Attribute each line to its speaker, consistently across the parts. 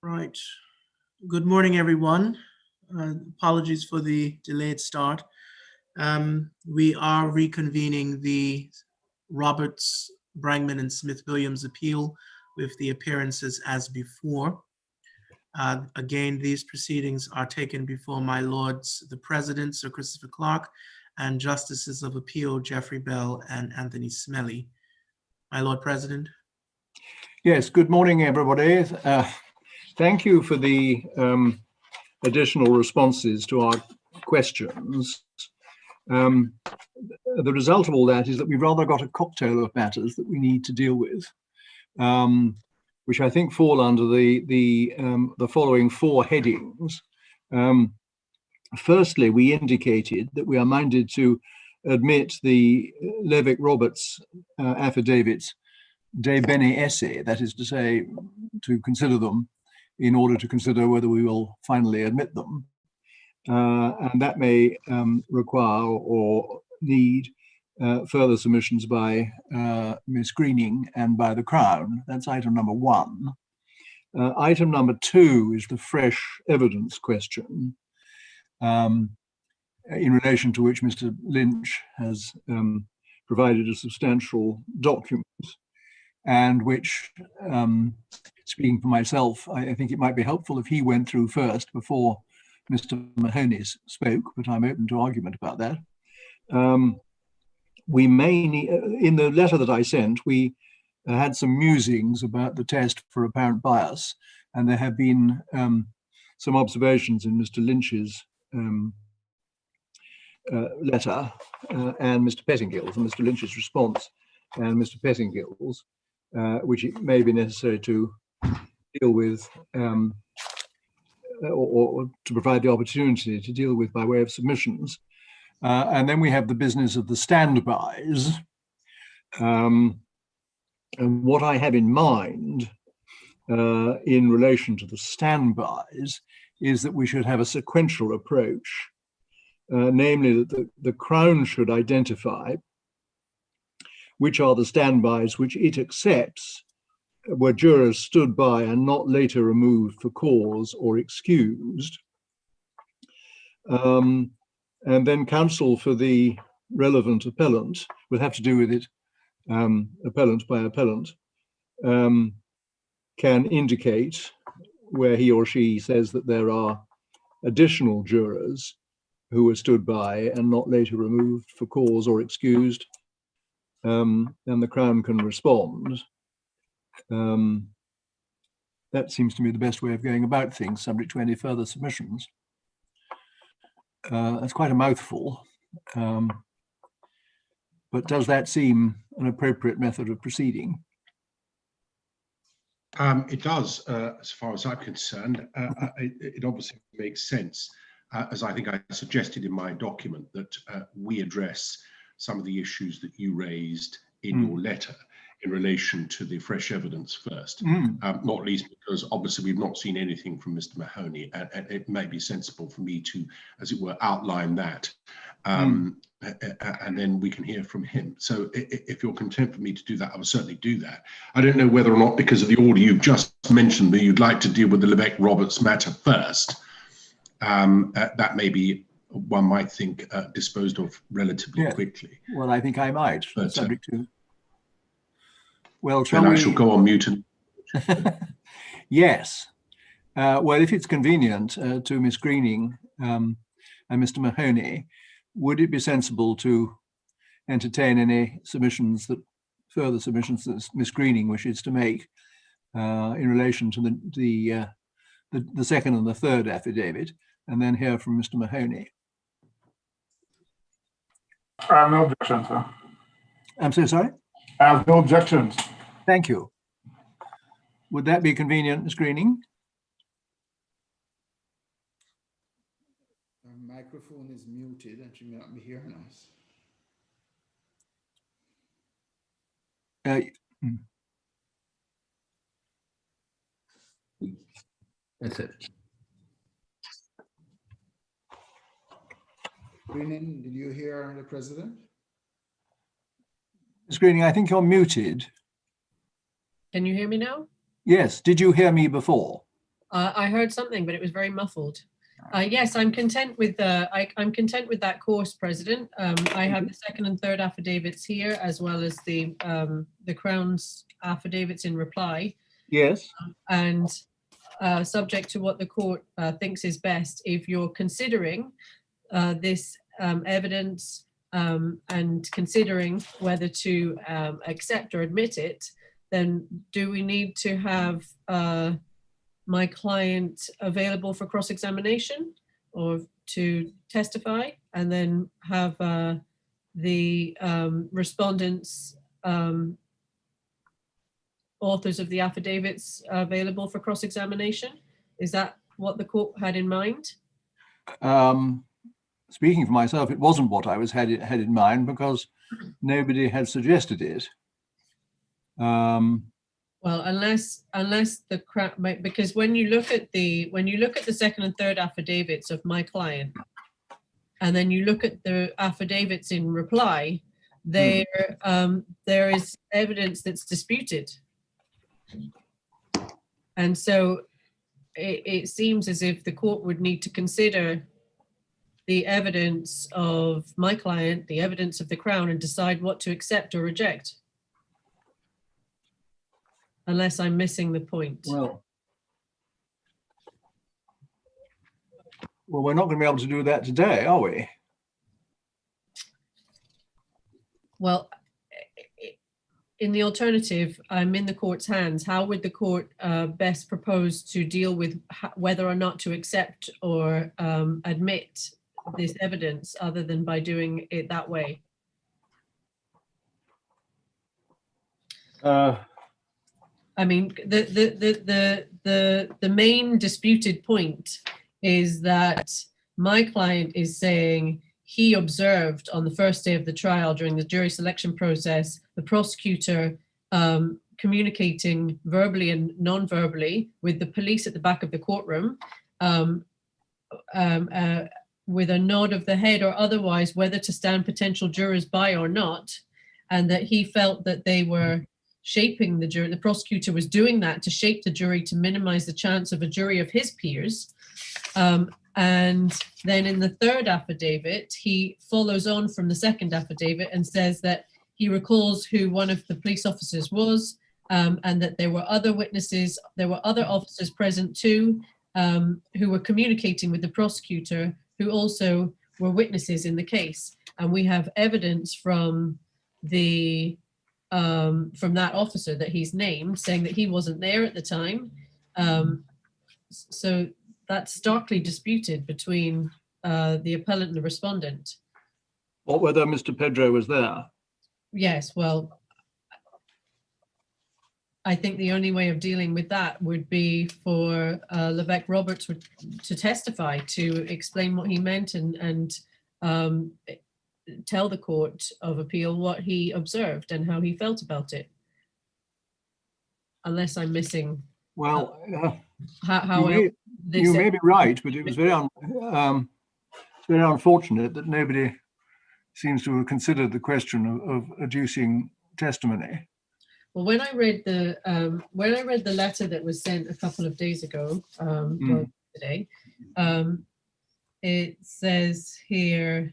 Speaker 1: Right. Good morning, everyone. Apologies for the delayed start. We are reconvening the Roberts, Brangman, and Smith-Williams appeal with the appearances as before. Again, these proceedings are taken before my lords, the President, Sir Christopher Clark, and Justices of Appeal, Jeffrey Bell and Anthony Smelly. My Lord President.
Speaker 2: Yes, good morning, everybody. Thank you for the additional responses to our questions. The result of all that is that we've rather got a cocktail of matters that we need to deal with, which I think fall under the following four headings. Firstly, we indicated that we are minded to admit the LeVeck Roberts affidavits de bene esse, that is to say, to consider them in order to consider whether we will finally admit them. And that may require or need further submissions by Miss Greening and by the Crown. That's item number one. Item number two is the fresh evidence question, in relation to which Mr. Lynch has provided a substantial document, and which, speaking for myself, I think it might be helpful if he went through first before Mr. Mahoney spoke, but I'm open to argument about that. We may need, in the letter that I sent, we had some musings about the test for apparent bias, and there have been some observations in Mr. Lynch's letter and Mr. Pettingill's, and Mr. Lynch's response and Mr. Pettingill's, which it may be necessary to deal with or to provide the opportunity to deal with by way of submissions. And then we have the business of the standbys. And what I have in mind in relation to the standbys is that we should have a sequential approach, namely that the Crown should identify which are the standbys which it accepts where jurors stood by and not later removed for cause or excused. And then counsel for the relevant appellant will have to do with it, appellant by appellant, can indicate where he or she says that there are additional jurors who were stood by and not later removed for cause or excused, and the Crown can respond. That seems to me the best way of going about things, subject to any further submissions. That's quite a mouthful, but does that seem an appropriate method of proceeding?
Speaker 3: It does, as far as I'm concerned. It obviously makes sense, as I think I suggested in my document, that we address some of the issues that you raised in your letter in relation to the fresh evidence first, not least because obviously we've not seen anything from Mr. Mahoney, and it may be sensible for me to, as it were, outline that, and then we can hear from him. So if you're content for me to do that, I will certainly do that. I don't know whether or not, because of the order you've just mentioned, that you'd like to deal with the LeVeck Roberts matter first. That may be, one might think, disposed of relatively quickly.
Speaker 2: Well, I think I might,
Speaker 3: but,
Speaker 2: subject to. Well,
Speaker 3: then I shall go on mute.
Speaker 2: Yes. Well, if it's convenient to Miss Greening and Mr. Mahoney, would it be sensible to entertain any submissions further submissions that Miss Greening wishes to make in relation to the second and the third affidavit, and then hear from Mr. Mahoney?
Speaker 4: I have no objections, sir.
Speaker 2: I'm so sorry?
Speaker 4: I have no objections.
Speaker 2: Thank you. Would that be convenient, Ms. Greening?
Speaker 5: Her microphone is muted and she may not be hearing us.
Speaker 6: That's it.
Speaker 5: Greening, did you hear the president?
Speaker 2: Ms. Greening, I think you're muted.
Speaker 6: Can you hear me now?
Speaker 2: Yes, did you hear me before?
Speaker 6: I heard something, but it was very muffled. Yes, I'm content with I'm content with that course, President. I have the second and third affidavits here, as well as the Crown's affidavits in reply.
Speaker 2: Yes.
Speaker 6: And subject to what the court thinks is best, if you're considering this evidence and considering whether to accept or admit it, then do we need to have my client available for cross-examination or to testify, and then have the respondents, authors of the affidavits available for cross-examination? Is that what the court had in mind?
Speaker 2: Speaking for myself, it wasn't what I had in mind, because nobody had suggested it.
Speaker 6: Well, unless the because when you look at the second and third affidavits of my client, and then you look at the affidavits in reply, there is evidence that's disputed, and so it seems as if the court would need to consider the evidence of my client, the evidence of the Crown, and decide what to accept or reject. Unless I'm missing the point.
Speaker 2: Well, we're not going to be able to do that today, are we?
Speaker 6: Well, in the alternative, I'm in the court's hands. How would the court best propose to deal with whether or not to accept or admit this evidence, other than by doing it that way? I mean, the main disputed point is that my client is saying he observed on the first day of the trial, during the jury selection process, the prosecutor communicating verbally and non-verbally with the police at the back of the courtroom, with a nod of the head or otherwise, whether to stand potential jurors by or not, and that he felt that they were shaping the jury. The prosecutor was doing that to shape the jury to minimize the chance of a jury of his peers. And then in the third affidavit, he follows on from the second affidavit and says that he recalls who one of the police officers was, and that there were other witnesses, there were other officers present too, who were communicating with the prosecutor, who also were witnesses in the case. And we have evidence from that officer that he's named, saying that he wasn't there at the time. So that's starkly disputed between the appellant and the respondent.
Speaker 2: Or whether Mr. Pedro was there.
Speaker 6: Yes, well, I think the only way of dealing with that would be for LeVeck Roberts to testify, to explain what he meant and tell the Court of Appeal what he observed and how he felt about it. Unless I'm missing.
Speaker 2: Well,
Speaker 6: how
Speaker 2: you may be right, but it was very unfortunate that nobody seems to have considered the question of adducing testimony.
Speaker 6: Well, when I read the letter that was sent a couple of days ago, well, today, it says here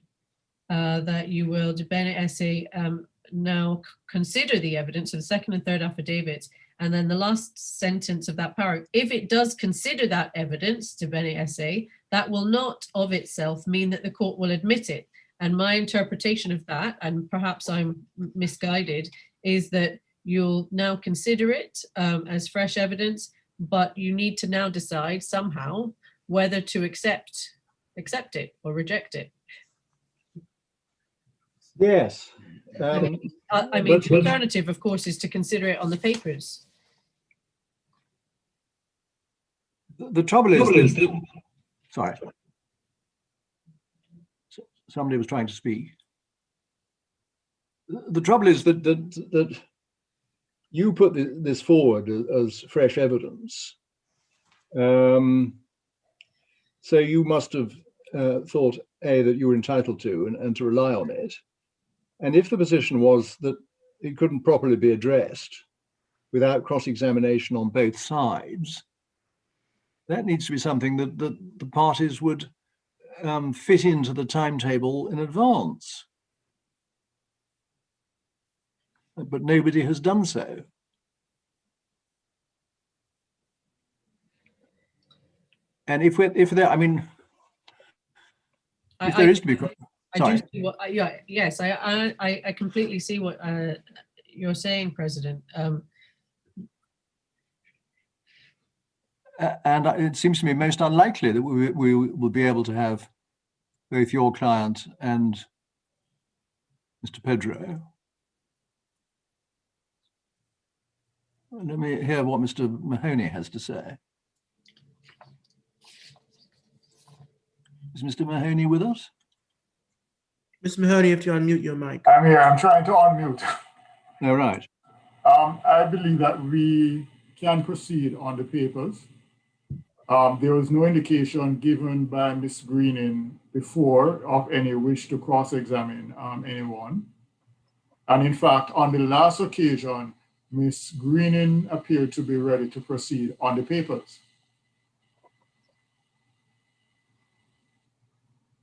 Speaker 6: that you will, de bene esse, now consider the evidence of the second and third affidavits. And then the last sentence of that paragraph, if it does consider that evidence, de bene esse, that will not of itself mean that the court will admit it. And my interpretation of that, and perhaps I'm misguided, is that you'll now consider it as fresh evidence, but you need to now decide somehow whether to accept it or reject it.
Speaker 2: Yes.
Speaker 6: I mean, the alternative, of course, is to consider it on the papers.
Speaker 2: The trouble is that, sorry, somebody was trying to speak. The trouble is that you put this forward as fresh evidence. So you must have thought, A, that you were entitled to and to rely on it. And if the position was that it couldn't properly be addressed without cross-examination on both sides, that needs to be something that the parties would fit into the timetable in advance. But nobody has done so. And if there, I mean, if there is to be,
Speaker 6: I do see what, yeah, yes, I completely see what you're saying, President.
Speaker 2: And it seems to me most unlikely that we will be able to have both your client and Mr. Pedro. Let me hear what Mr. Mahoney has to say. Is Mr. Mahoney with us?
Speaker 1: Mr. Mahoney, if you unmute your mic.
Speaker 4: I'm here. I'm trying to unmute.
Speaker 2: No, right.
Speaker 4: I believe that we can proceed on the papers. There was no indication given by Ms. Greening before of any wish to cross-examine anyone. And in fact, on the last occasion, Ms. Greening appeared to be ready to proceed on the papers.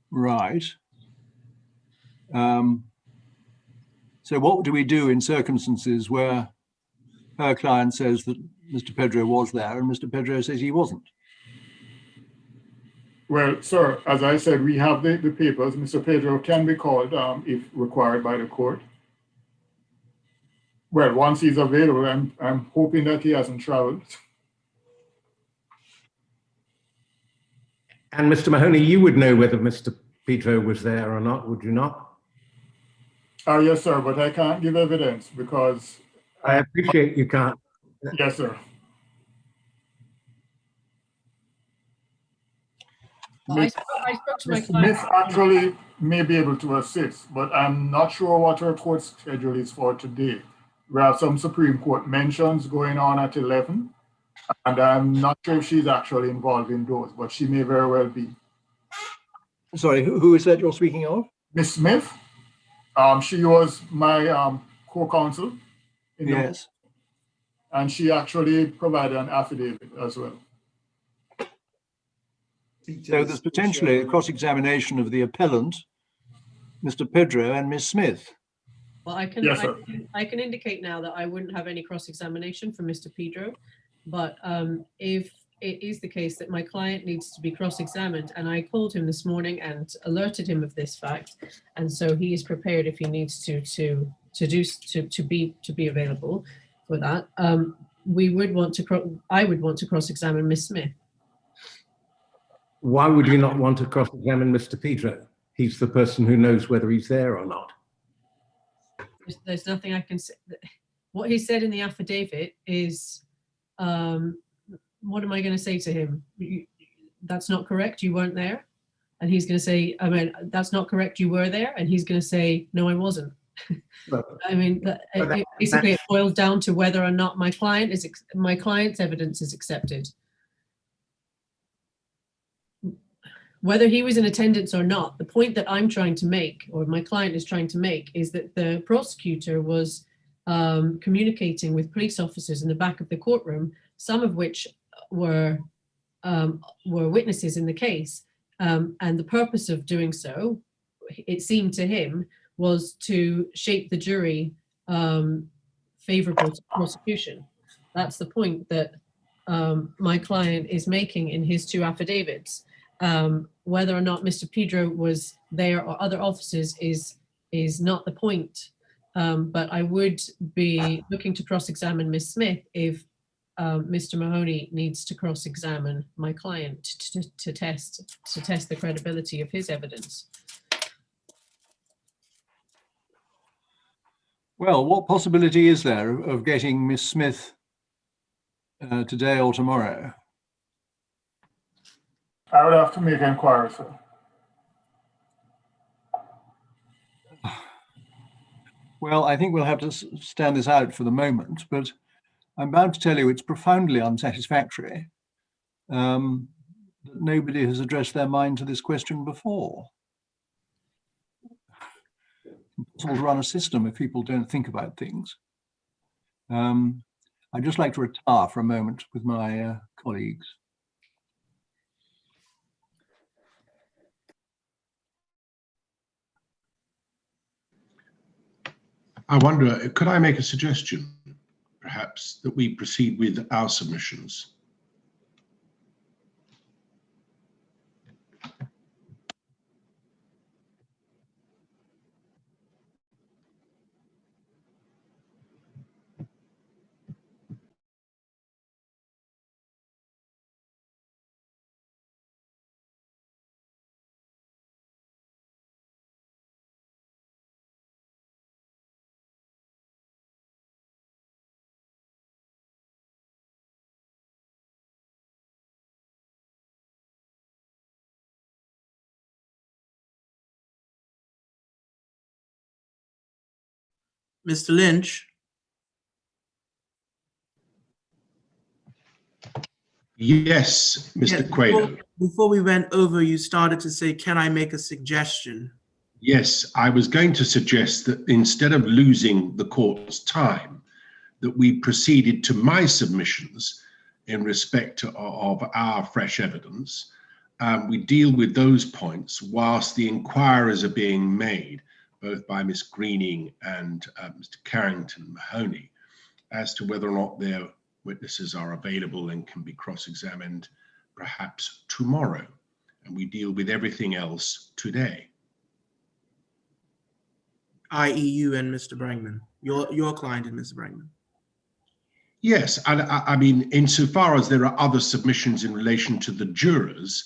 Speaker 2: Right. So what do we do in circumstances where her client says that Mr. Pedro was there and Mr. Pedro says he wasn't?
Speaker 4: Well, sir, as I said, we have the papers. Mr. Pedro can be called if required by the court. Well, once he's available, I'm hoping that he hasn't traveled.
Speaker 7: And Mr. Mahoney, you would know whether Mr. Pedro was there or not, would you not?
Speaker 4: Yes, sir, but I can't give evidence because...
Speaker 7: I appreciate you can't.
Speaker 4: Yes, sir.
Speaker 6: I spoke to my
Speaker 4: Ms.
Speaker 6: client.
Speaker 4: Smith actually may be able to assist, but I'm not sure what her court schedule is for today. We have some Supreme Court mentions going on at 11, and I'm not sure if she's actually involved in those, but she may very well be.
Speaker 2: Sorry, who is that you're speaking of?
Speaker 4: Ms. Smith, she was my co-counsel.
Speaker 2: Yes.
Speaker 4: And she actually provided an affidavit as well.
Speaker 2: So there's potentially a cross-examination of the appellant, Mr. Pedro, and Ms. Smith.
Speaker 6: Well, I can,
Speaker 4: Yes, sir.
Speaker 6: I can indicate now that I wouldn't have any cross-examination for Mr. Pedro, but if it is the case that my client needs to be cross-examined, and I called him this morning and alerted him of this fact, and so he is prepared if he needs to be available for that. I would want to cross-examine Ms. Smith.
Speaker 7: Why would you not want to cross-examine Mr. Pedro? He's the person who knows whether he's there or not.
Speaker 6: There's nothing I can say. What he said in the affidavit is, what am I going to say to him? That's not correct, you weren't there. And he's going to say, I mean, that's not correct, you were there. And he's going to say, no, I wasn't. I mean, basically it boils down to whether or not my client's evidence is accepted. Whether he was in attendance or not, the point that I'm trying to make, or my client is trying to make, is that the prosecutor was communicating with police officers in the back of the courtroom, some of which were witnesses in the case. And the purpose of doing so, it seemed to him, was to shape the jury favorable to prosecution. That's the point that my client is making in his two affidavits. Whether or not Mr. Pedro was there or other officers is not the point. But I would be looking to cross-examine Ms. Smith if Mr. Mahoney needs to cross-examine my client to test the credibility of his evidence.
Speaker 2: Well, what possibility is there of getting Miss Smith today or tomorrow?
Speaker 4: I would have to make inquiries, sir.
Speaker 2: Well, I think we'll have to stand this out for the moment, but I'm bound to tell you it's profoundly unsatisfactory that nobody has addressed their mind to this question before. Impossible to run a system if people don't think about things. I'd just like to retire for a moment with my colleagues.
Speaker 3: I wonder, could I make a suggestion, perhaps, that we proceed with our submissions?
Speaker 1: Mr. Lynch?
Speaker 3: Yes, Mr.
Speaker 1: Yes,
Speaker 3: Quayle.
Speaker 1: before we went over, you started to say, can I make a suggestion?
Speaker 3: Yes, I was going to suggest that instead of losing the court's time, that we proceeded to my submissions in respect of our fresh evidence. We deal with those points whilst the inquiries are being made, both by Miss Greening and Mr. Carrington Mahoney, as to whether or not their witnesses are available and can be cross-examined perhaps tomorrow. And we deal with everything else today.
Speaker 1: I.e. you and Mr. Brangman, your client and Mr. Brangman.
Speaker 3: Yes, and I mean, insofar as there are other submissions in relation to the jurors,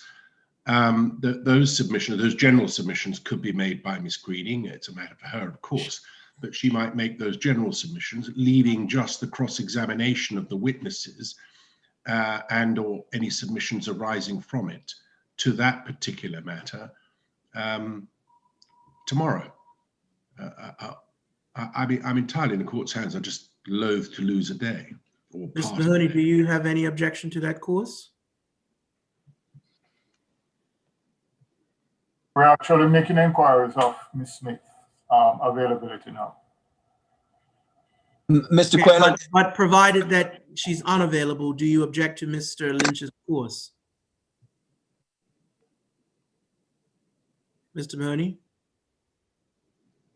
Speaker 3: those submissions, those general submissions could be made by Miss Greening. It's a matter for her, of course, but she might make those general submissions, leaving just the cross-examination of the witnesses and or any submissions arising from it to that particular matter tomorrow. I'm entirely in the court's hands. I'm just loath to lose a day.
Speaker 1: Mr. Mahoney, do you have any objection to that course?
Speaker 4: We're actually making inquiries of Ms. Smith's availability now.
Speaker 8: Mr.
Speaker 1: Okay,
Speaker 8: Quayle,
Speaker 1: but provided that she's unavailable, do you object to Mr. Lynch's course? Mr. Mahoney?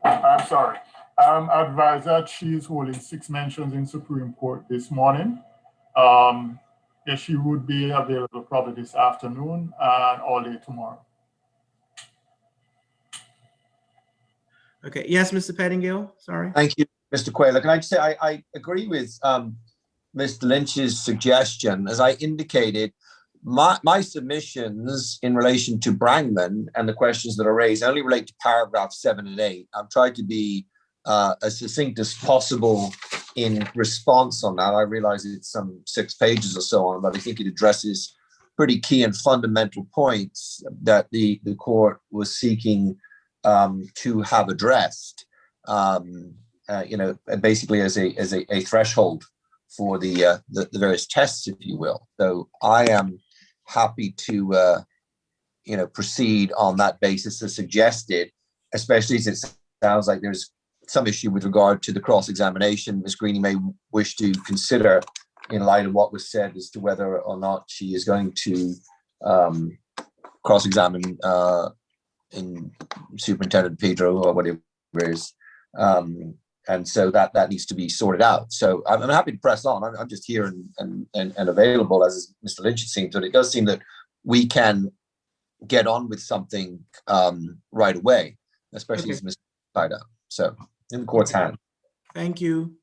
Speaker 4: I'm sorry. I'm advised that she's holding 6 mentions in Supreme Court this morning. Yes, she would be available probably this afternoon and all day tomorrow.
Speaker 1: Okay, yes, Mr. Pettingill, sorry.
Speaker 8: thank you, Mr. Quayle. Can I just say I agree with Mr. Lynch's suggestion. As I indicated, my submissions in relation to Brangman and the questions that are raised only relate to paragraphs 7 and 8. I've tried to be as succinct as possible in response on that. I realize it's some 6 pages or so on, but I think it addresses pretty key and fundamental points that the court was seeking to have addressed, basically as a threshold for the various tests, if you will. So I am happy to proceed on that basis as suggested, especially as it sounds like there's some issue with regard to the cross-examination. Ms. Greening may wish to consider, in light of what was said, as to whether or not she is going to cross-examine in Superintendent Pedro or whatever it is. And so that needs to be sorted out. So I'm happy to press on. I'm just here and available, as Mr. Lynch seems, but it does seem that we can get on with something right away, especially as Mr. tied up. So in the court's hand.
Speaker 1: Thank you.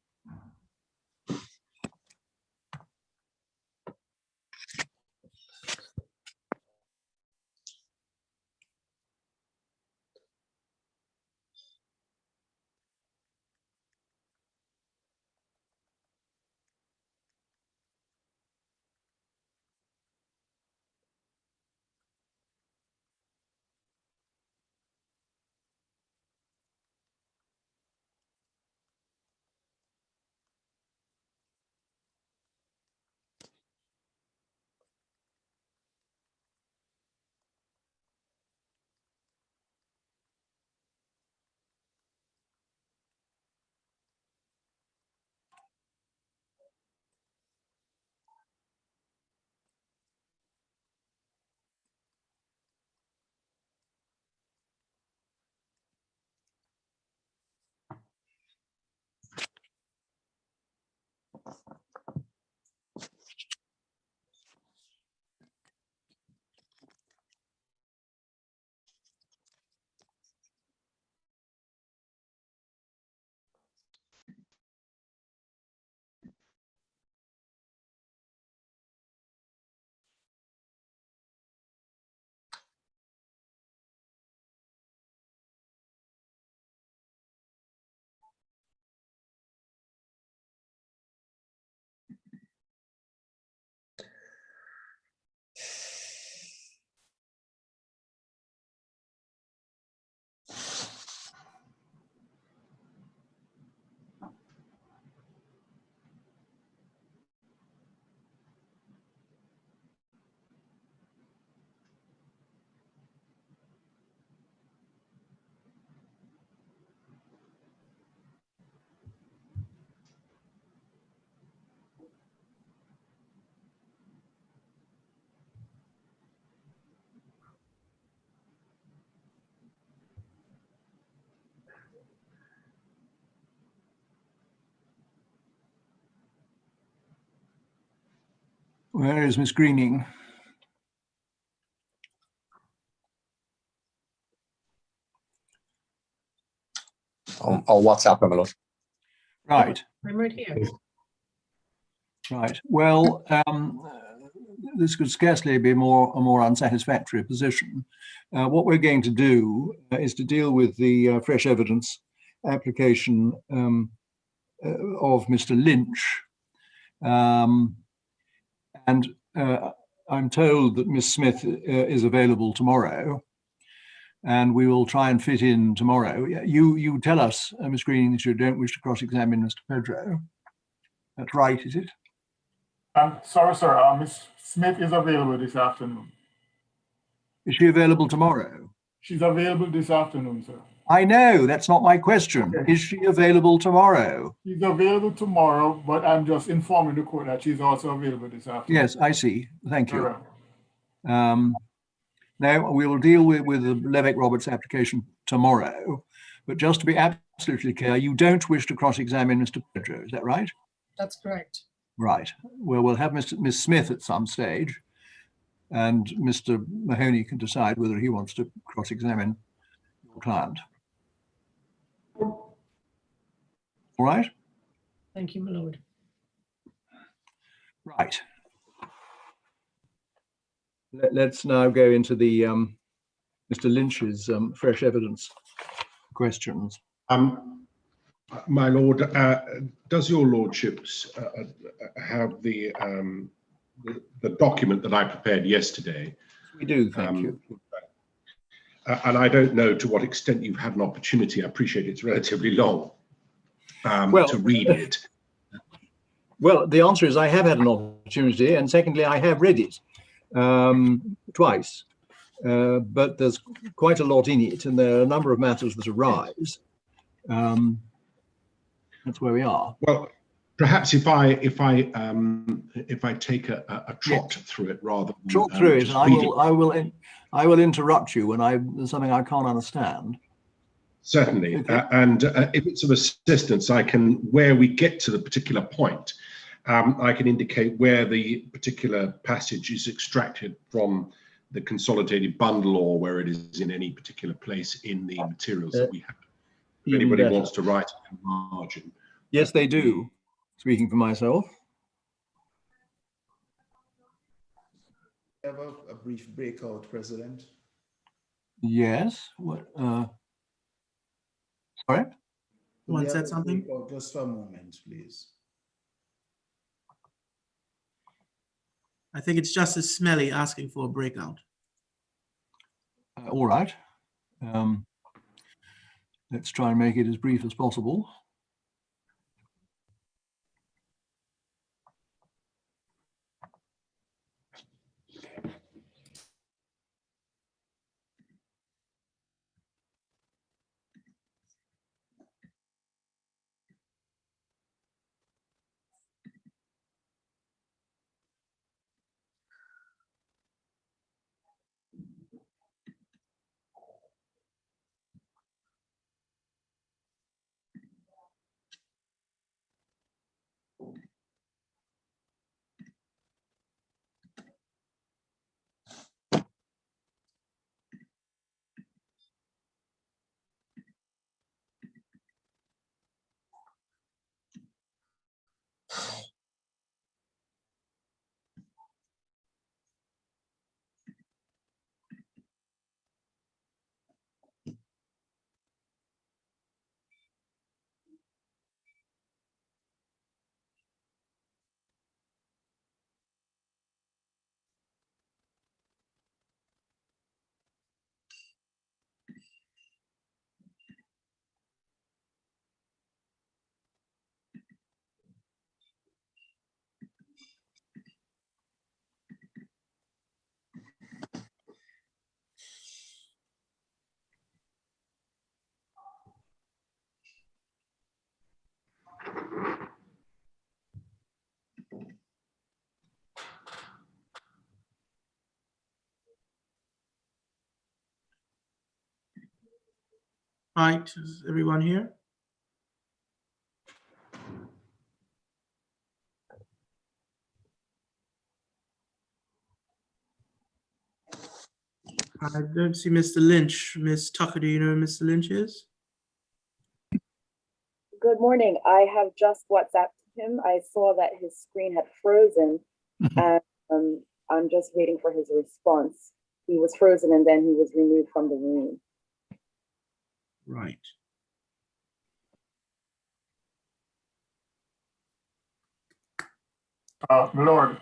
Speaker 2: Where is Miss Greening?
Speaker 8: I'll WhatsApp him, my lord.
Speaker 2: Right.
Speaker 6: I'm right here.
Speaker 2: Right. Well, this could scarcely be a more unsatisfactory position. What we're going to do is to deal with the fresh evidence application of Mr. Lynch. And I'm told that Miss Smith is available tomorrow, and we will try and fit in tomorrow. You tell us, Miss Greening, that you don't wish to cross-examine Mr. Pedro. That's right, is it?
Speaker 4: Sorry, sir. Miss Smith is available this afternoon.
Speaker 2: Is she available tomorrow?
Speaker 4: She's available this afternoon, sir.
Speaker 2: I know, that's not my question.
Speaker 4: Okay.
Speaker 2: Is she available tomorrow?
Speaker 4: She's available tomorrow, but I'm just informing the court that she's also available this afternoon.
Speaker 2: Yes, I see. Thank you.
Speaker 4: All right.
Speaker 2: Now, we will deal with the LeVeck Roberts application tomorrow, but just to be absolutely clear, you don't wish to cross-examine Mr. Pedro, is that right?
Speaker 6: That's correct.
Speaker 2: Right. Well, we'll have Miss Smith at some stage, and Mr. Mahoney can decide whether he wants to cross-examine your client. All right?
Speaker 6: Thank you, my lord.
Speaker 2: Right. Let's now go into the Mr. Lynch's fresh evidence questions.
Speaker 3: My lord, does your lordships have the document that I prepared yesterday?
Speaker 2: We do, thank you.
Speaker 3: And I don't know to what extent you've had an opportunity. I appreciate it's relatively long to read it.
Speaker 2: Well, the answer is I have had an opportunity, and secondly, I have read it twice. But there's quite a lot in it, and there are a number of matters that arise. That's where we are.
Speaker 3: Well, perhaps if I take a trot through it rather than
Speaker 2: trot through it, and I will interrupt you when there's something I can't understand.
Speaker 3: Certainly,
Speaker 2: Okay.
Speaker 3: And if it's of assistance, where we get to the particular point, I can indicate where the particular passage is extracted from the consolidated bundle, or where it is in any particular place in the materials that we have. If anybody wants to write it in margin.
Speaker 2: Yes, they do. Speaking for myself.
Speaker 5: We have a brief breakout, President.
Speaker 2: Yes. What? Sorry.
Speaker 1: Someone said something?
Speaker 5: Breakout just for a moment, please.
Speaker 1: I think it's Justice Smelly asking for a breakout.
Speaker 2: All right. Let's try and make it as brief as possible.
Speaker 1: Right, is everyone here? I don't see Mr. Lynch. Ms. Tucker, do you know who Mr. Lynch is?
Speaker 9: Good morning. I have just WhatsApped him. I saw that his screen had frozen, and I'm just waiting for his response. He was frozen and then he was removed from the room.
Speaker 1: Right.
Speaker 4: My Lord,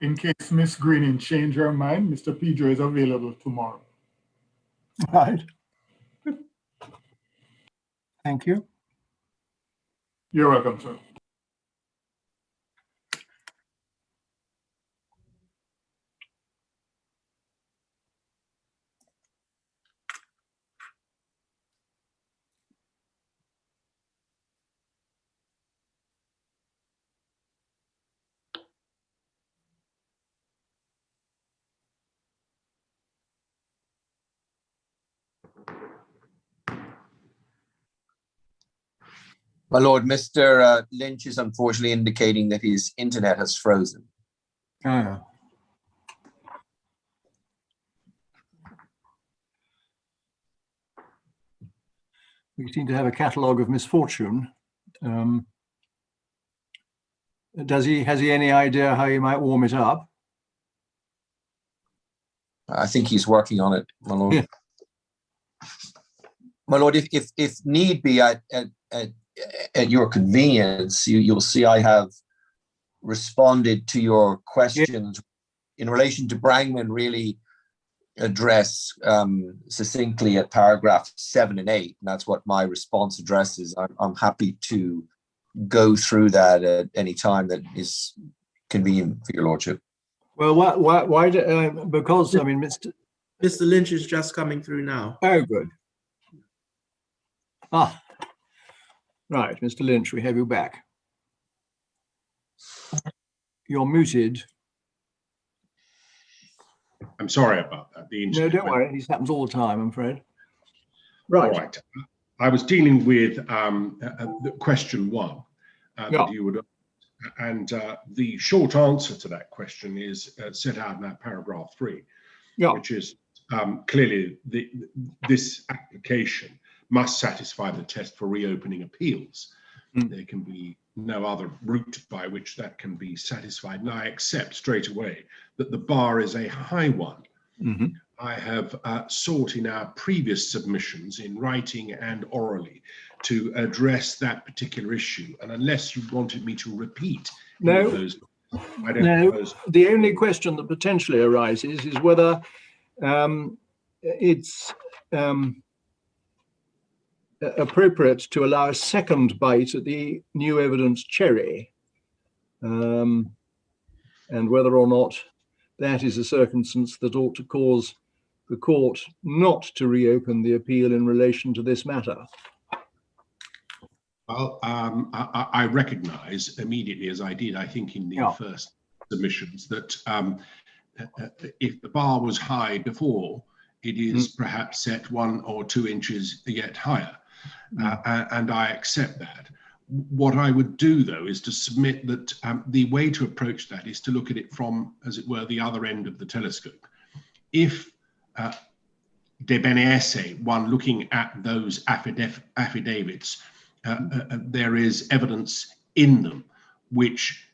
Speaker 4: in case Miss Greening changed her mind, Mr. Pedro is available tomorrow.
Speaker 2: Right. Thank you.
Speaker 4: You're welcome, sir.
Speaker 8: My lord, Mr. Lynch is unfortunately indicating that his internet has frozen.
Speaker 2: Ah. We seem to have a catalogue of misfortune. Has he any idea how he might warm it up?
Speaker 8: I think he's working on it, my lord.
Speaker 2: Yeah.
Speaker 8: My lord, if need be, at your convenience, you'll see I have responded to your questions in relation to Brangman, really address succinctly at paragraph 7 and 8. And that's what my response addresses. I'm happy to go through that at any time that is convenient for your lordship.
Speaker 2: Well, why because, I mean,
Speaker 1: Mr. Lynch is just coming through now.
Speaker 2: Oh, good. Ah, right, Mr. Lynch, we have you back. You're muted.
Speaker 3: I'm sorry about that.
Speaker 2: No, don't worry. This happens all the time, I'm afraid. Right.
Speaker 3: All right. I was dealing with question 1 that you would, and the short answer to that question is set out in that paragraph 3, which is clearly this application must satisfy the test for reopening appeals. There can be no other route by which that can be satisfied. And I accept straight away that the bar is a high one. I have sought in our previous submissions in writing and orally to address that particular issue. And unless you wanted me to repeat those, I don't propose.
Speaker 2: The only question that potentially arises is whether it's appropriate to allow a second bite at the new evidence cherry, and whether or not that is a circumstance that ought to cause the court not to reopen the appeal in relation to this matter.
Speaker 3: Well, I recognize immediately, as I did, I think in the first submissions, that if the bar was high before, it is perhaps set 1 or 2 inches yet higher. And I accept that. What I would do, though, is to submit that the way to approach that is to look at it from, as it were, the other end of the telescope. If de bene esse, one looking at those affidavits, there is evidence in them which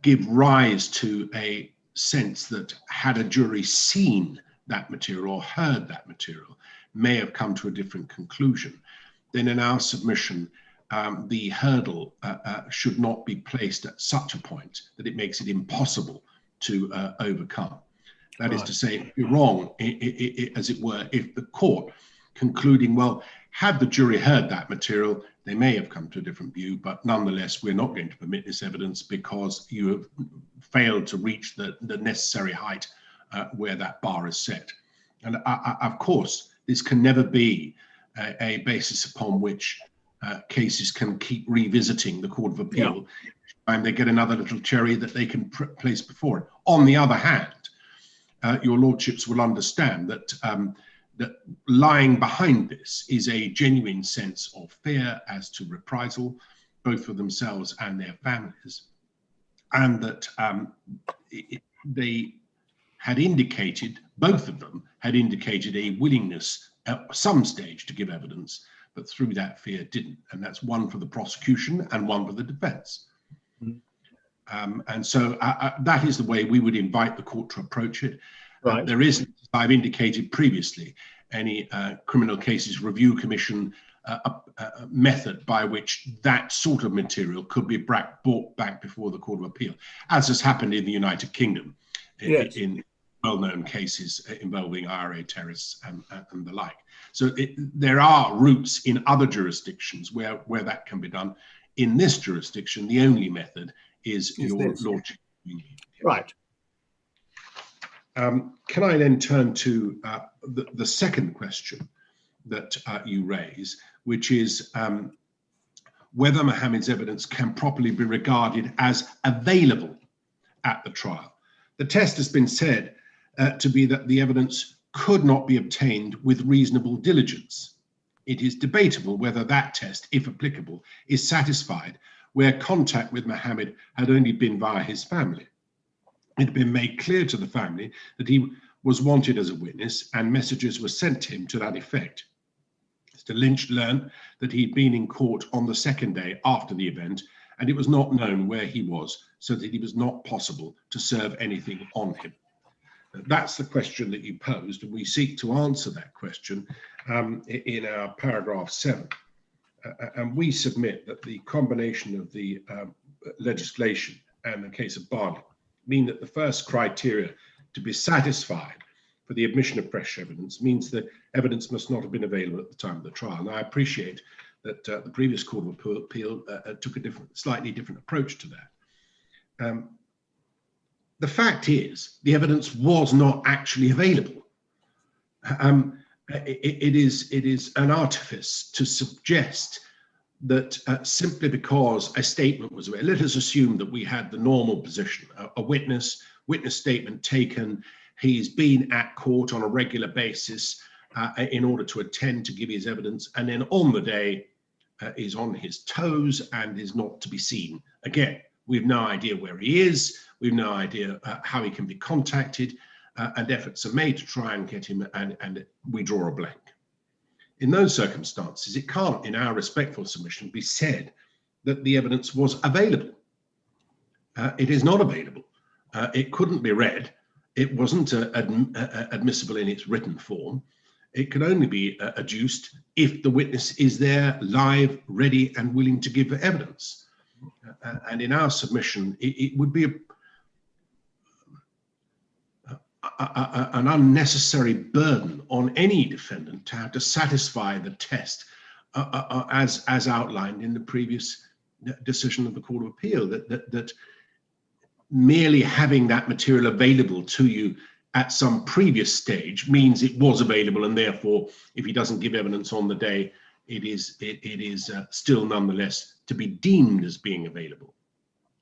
Speaker 3: give rise to a sense that had a jury seen that material or heard that material, may have come to a different conclusion, then in our submission, the hurdle should not be placed at such a point that it makes it impossible to overcome. That is to say, it would be wrong, as it were, if the court concluding, well, had the jury heard that material, they may have come to a different view, but nonetheless, we're not going to permit this evidence because you have failed to reach the necessary height where that bar is set. And of course, this can never be a basis upon which cases can keep revisiting the Court of Appeal and they get another little cherry that they can place before it. On the other hand, your lordships will understand that that lying behind this is a genuine sense of fear as to reprisal, both for themselves and their families, and that had indicated, both of them had indicated a willingness at some stage to give evidence, but through that fear didn't. And that's one for the prosecution and one for the defense. And so that is the way we would invite the court to approach it.
Speaker 2: Right.
Speaker 3: There is, as I've indicated previously, any criminal cases review commission method by which that sort of material could be brought back before the Court of Appeal, as has happened in the United Kingdom in well-known cases involving IRA terrorists and the like. So there are routes in other jurisdictions where that can be done. In this jurisdiction, the only method is your lordship.
Speaker 2: Right.
Speaker 3: Can I then turn to the second question that you raise, which is whether Mohammed's evidence can properly be regarded as available at the trial. The test has been said to be that the evidence could not be obtained with reasonable diligence. It is debatable whether that test, if applicable, is satisfied where contact with Mohammed had only been via his family. It had been made clear to the family that he was wanted as a witness and messages were sent to him to that effect. Mr. Lynch learned that he'd been in court on the second day after the event, and it was not known where he was, so that it was not possible to serve anything on him. That's the question that you posed, and we seek to answer that question in our paragraph 7. And we submit that the combination of the legislation and the case of Barney mean that the first criteria to be satisfied for the admission of fresh evidence means that evidence must not have been available at the time of the trial. Now, I appreciate that the previous Court of Appeal took a slightly different approach to that. The fact is, the evidence was not actually available. It is an artifice to suggest that simply because a statement was available, let us assume that we had the normal position, a witness statement taken, he's been at court on a regular basis in order to attend to give his evidence, and then on the day is on his toes and is not to be seen again. We've no idea where he is, we've no idea how he can be contacted, and efforts are made to try and get him, and we draw a blank. In those circumstances, it can't, in our respectful submission, be said that the evidence was available. It is not available. It couldn't be read. It wasn't admissible in its written form. It can only be adduced if the witness is there, live, ready, and willing to give evidence. And in our submission, it would be an unnecessary burden on any defendant to have to satisfy the test as outlined in the previous decision of the Court of Appeal, that merely having that material available to you at some previous stage means it was available, and therefore if he doesn't give evidence on the day, it is still nonetheless to be deemed as being available.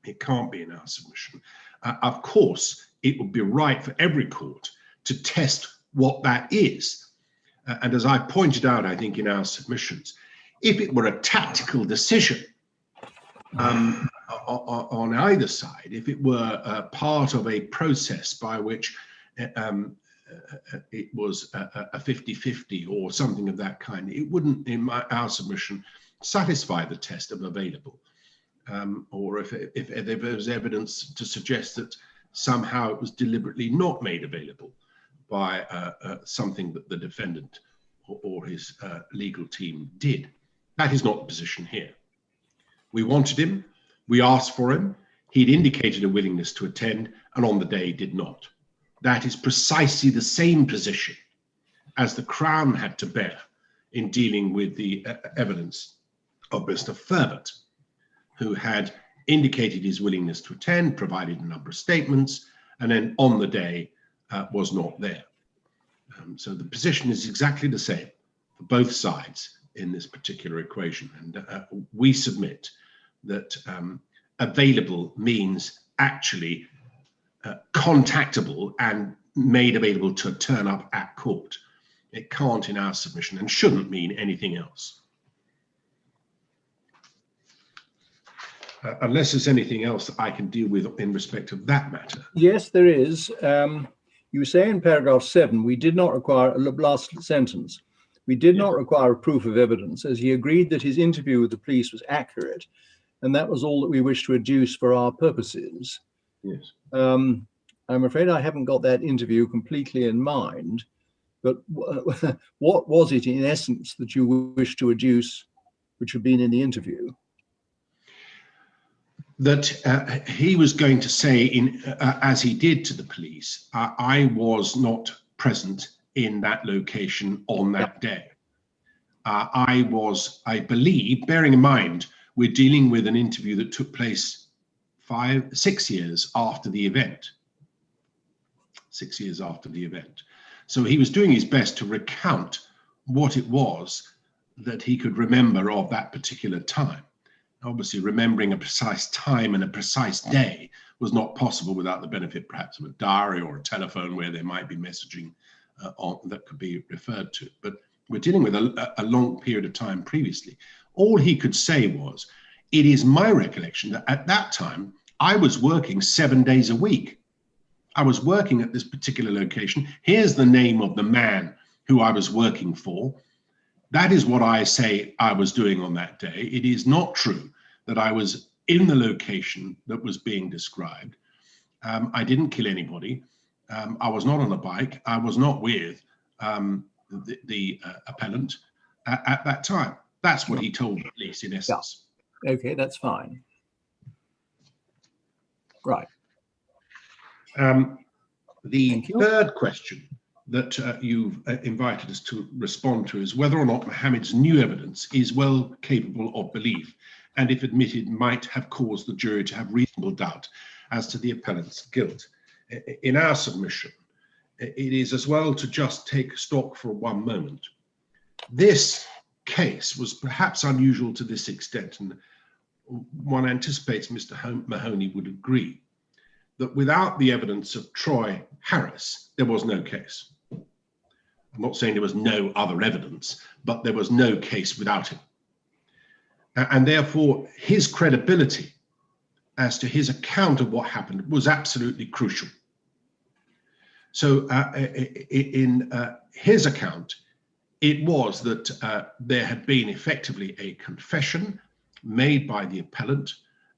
Speaker 3: It can't be in our submission. Of course, it would be right for every court to test what that is. And as I pointed out, I think in our submissions, if it were a tactical decision on either side, if it were part of a process by which it was a 50-50 or something of that kind, it wouldn't, in our submission, satisfy the test of available. Or if there was evidence to suggest that somehow it was deliberately not made available by something that the defendant or his legal team did. That is not the position here. We wanted him, we asked for him, he'd indicated a willingness to attend, and on the day did not. That is precisely the same position as the Crown had to bear in dealing with the evidence of Mr. Furbert, who had indicated his willingness to attend, provided a number of statements, and then on the day was not there. So the position is exactly the same for both sides in this particular equation. And we submit that available means actually contactable and made available to turn up at court. It can't in our submission and shouldn't mean anything else. Unless there's anything else that I can deal with in respect of that matter.
Speaker 2: Yes, there is. you say in paragraph 7, we did not require, last sentence, we did not require a proof of evidence, as he agreed that his interview with the police was accurate, and that was all that we wished to adduce for our purposes.
Speaker 3: Yes.
Speaker 2: I'm afraid I haven't got that interview completely in mind, but what was it in essence that you wished to adduce, which had been in the interview?
Speaker 3: That he was going to say, as he did to the police, I was not present in that location on that day. I believe, bearing in mind, we're dealing with an interview that took place 6 years after the event. 6 years after the event. So he was doing his best to recount what it was that he could remember of that particular time. Obviously, remembering a precise time and a precise day was not possible without the benefit perhaps of a diary or a telephone where there might be messaging that could be referred to. But we're dealing with a long period of time previously. All he could say was, it is my recollection that at that time, I was working 7 days a week. I was working at this particular location. Here's the name of the man who I was working for. That is what I say I was doing on that day. It is not true that I was in the location that was being described. I didn't kill anybody. I was not on a bike. I was not with the appellant at that time. That's what he told the police in essence.
Speaker 2: Yeah. Okay, that's fine. Right.
Speaker 3: The third question that you've invited us to respond to is whether or not Mohammed's new evidence is well capable of belief, and if admitted, might have caused the jury to have reasonable doubt as to the appellant's guilt. In our submission, it is as well to just take stock for one moment. This case was perhaps unusual to this extent, and one anticipates Mr. Mahoney would agree, that without the evidence of Troy Harris, there was no case. I'm not saying there was no other evidence, but there was no case without him. And therefore, his credibility as to his account of what happened was absolutely crucial. So in his account, it was that there had been effectively a confession made by the appellant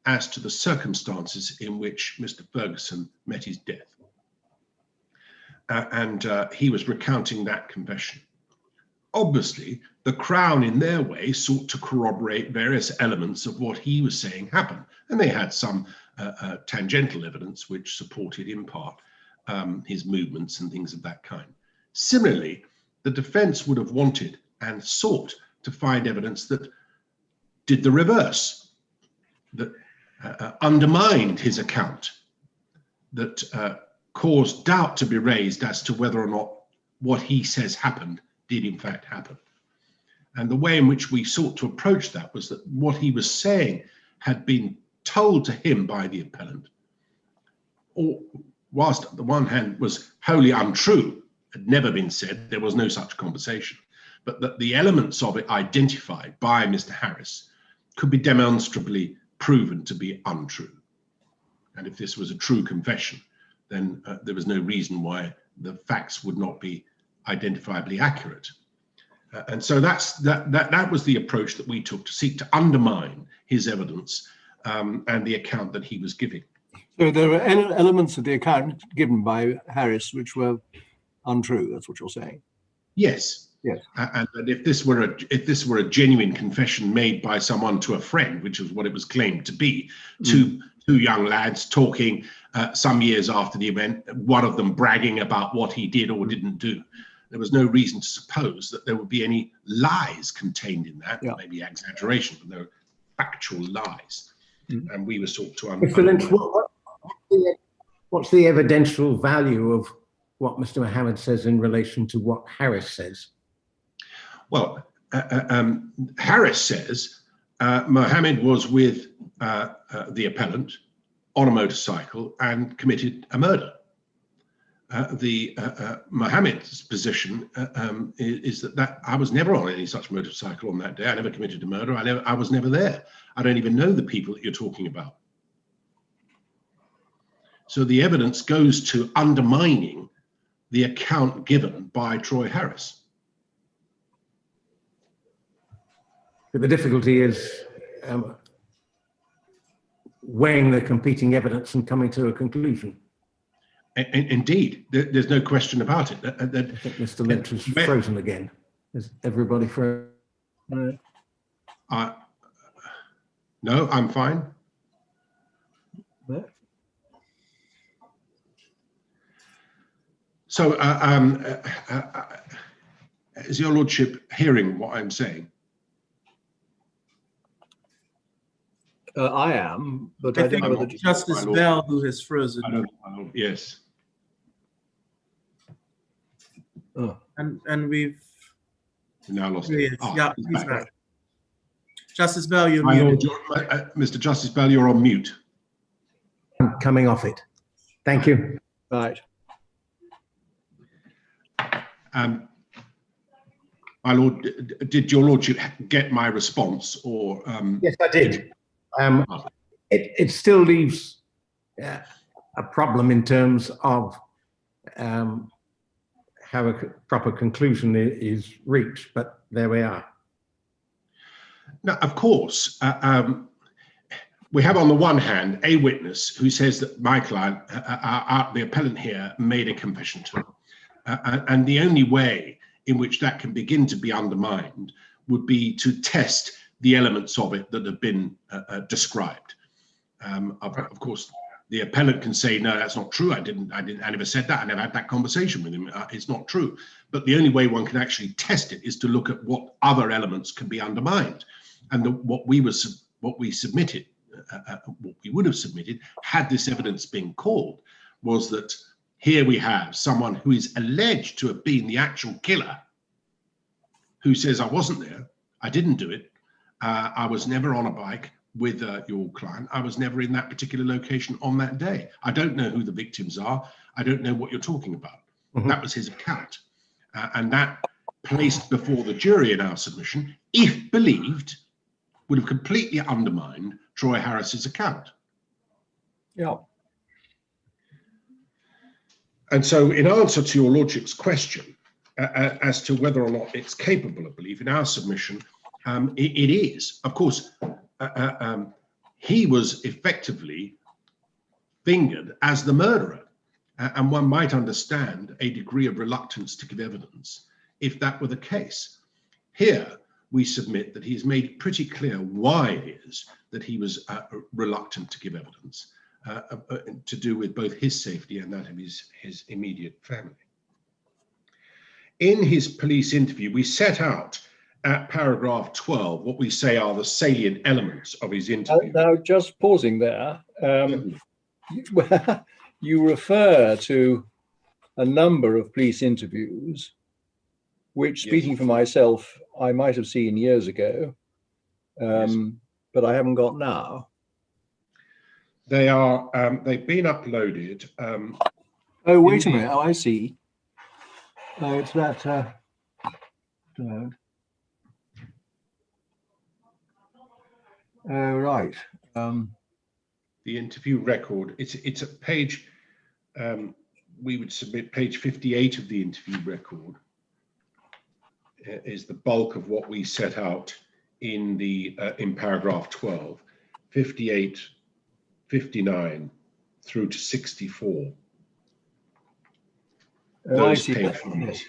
Speaker 3: as to the circumstances in which Mr. Ferguson met his death. And he was recounting that confession. Obviously, the Crown in their way sought to corroborate various elements of what he was saying happened. And they had some tangential evidence which supported in part his movements and things of that kind. Similarly, the defense would have wanted and sought to find evidence that did the reverse, that undermined his account, that caused doubt to be raised as to whether or not what he says happened did in fact happen. And the way in which we sought to approach that was that what he was saying had been told to him by the appellant, or whilst on the one hand was wholly untrue, had never been said, there was no such conversation, but that the elements of it identified by Mr. Harris could be demonstrably proven to be untrue. And if this was a true confession, then there was no reason why the facts would not be identifiably accurate. And so that was the approach that we took to seek to undermine his evidence and the account that he was giving.
Speaker 2: So there were elements of the account given by Harris which were untrue. That's what you're saying.
Speaker 3: Yes.
Speaker 2: Yes.
Speaker 3: And that if this were a genuine confession made by someone to a friend, which is what it was claimed to be, two young lads talking some years after the event, one of them bragging about what he did or didn't do, there was no reason to suppose that there would be any lies contained in that. Yeah. Maybe exaggeration, but there were factual lies. And we were sought to
Speaker 7: Mr. Lynch, what's the evidential value of what Mr. Mohammed says in relation to what Harris says?
Speaker 3: Well, Harris says Mohammed was with the appellant on a motorcycle and committed a murder. Mohammed's position is that I was never on any such motorcycle on that day. I never committed a murder. I was never there. I don't even know the people that you're talking about. So the evidence goes to undermining the account given by Troy Harris.
Speaker 7: But the difficulty is weighing the competing evidence and coming to a conclusion.
Speaker 3: Indeed, there's no question about it.
Speaker 7: I think Mr. Lynch is frozen again. Is everybody frozen?
Speaker 3: No, I'm fine. So, is your lordship hearing what I'm saying?
Speaker 2: I am, but
Speaker 1: I
Speaker 2: I don't
Speaker 1: think
Speaker 2: know whether
Speaker 1: Justice Bell, who has frozen.
Speaker 3: I don't, yes.
Speaker 2: Oh.
Speaker 1: And we've
Speaker 3: now lost
Speaker 1: it.
Speaker 3: it.
Speaker 1: Yeah, he's back. Justice Bell, you're
Speaker 3: My
Speaker 1: muted.
Speaker 3: Lord, Mr. Justice Bell, you're on mute.
Speaker 7: I'm coming off it. Thank you.
Speaker 2: Right.
Speaker 3: My Lord, did your lordship get my response, or?
Speaker 7: Yes, I did. It still leaves a problem in terms of how a proper conclusion is reached, but there we are.
Speaker 3: Now, of course, we have on the one hand a witness who says that my client, the appellant here, made a confession to him. And the only way in which that can begin to be undermined would be to test the elements of it that have been described. Of course, the appellant can say, no, that's not true. I never said that. I never had that conversation with him. It's not true. But the only way one can actually test it is to look at what other elements can be undermined. And what we submitted, what we would have submitted had this evidence been called, was that here we have someone who is alleged to have been the actual killer, who says, I wasn't there, I didn't do it, I was never on a bike with your client, I was never in that particular location on that day. I don't know who the victims are, I don't know what you're talking about. Mm-hmm. That was his account. And that, placed before the jury in our submission, if believed, would have completely undermined Troy Harris's account.
Speaker 2: Yeah.
Speaker 3: And so in answer to your lordship's question as to whether or not it's capable of belief, in our submission, it is. Of course, he was effectively fingered as the murderer. And one might understand a degree of reluctance to give evidence if that were the case. Here, we submit that he's made it pretty clear why it is that he was reluctant to give evidence, to do with both his safety and that of his immediate family. In his police interview, we set out at paragraph 12 what we say are the salient elements of his interview.
Speaker 2: Now, just pausing there, you refer to a number of police interviews, which, speaking for myself, I might have seen years ago, but I haven't got now.
Speaker 3: They are, they've been uploaded.
Speaker 2: Oh, wait a minute. Oh, I see. Oh, it's that. No. Oh, right.
Speaker 3: The interview record. It's a page. We would submit page 58 of the interview record. Is the bulk of what we set out in the in paragraph 12, 58, 59 through to 64. Those page numbers.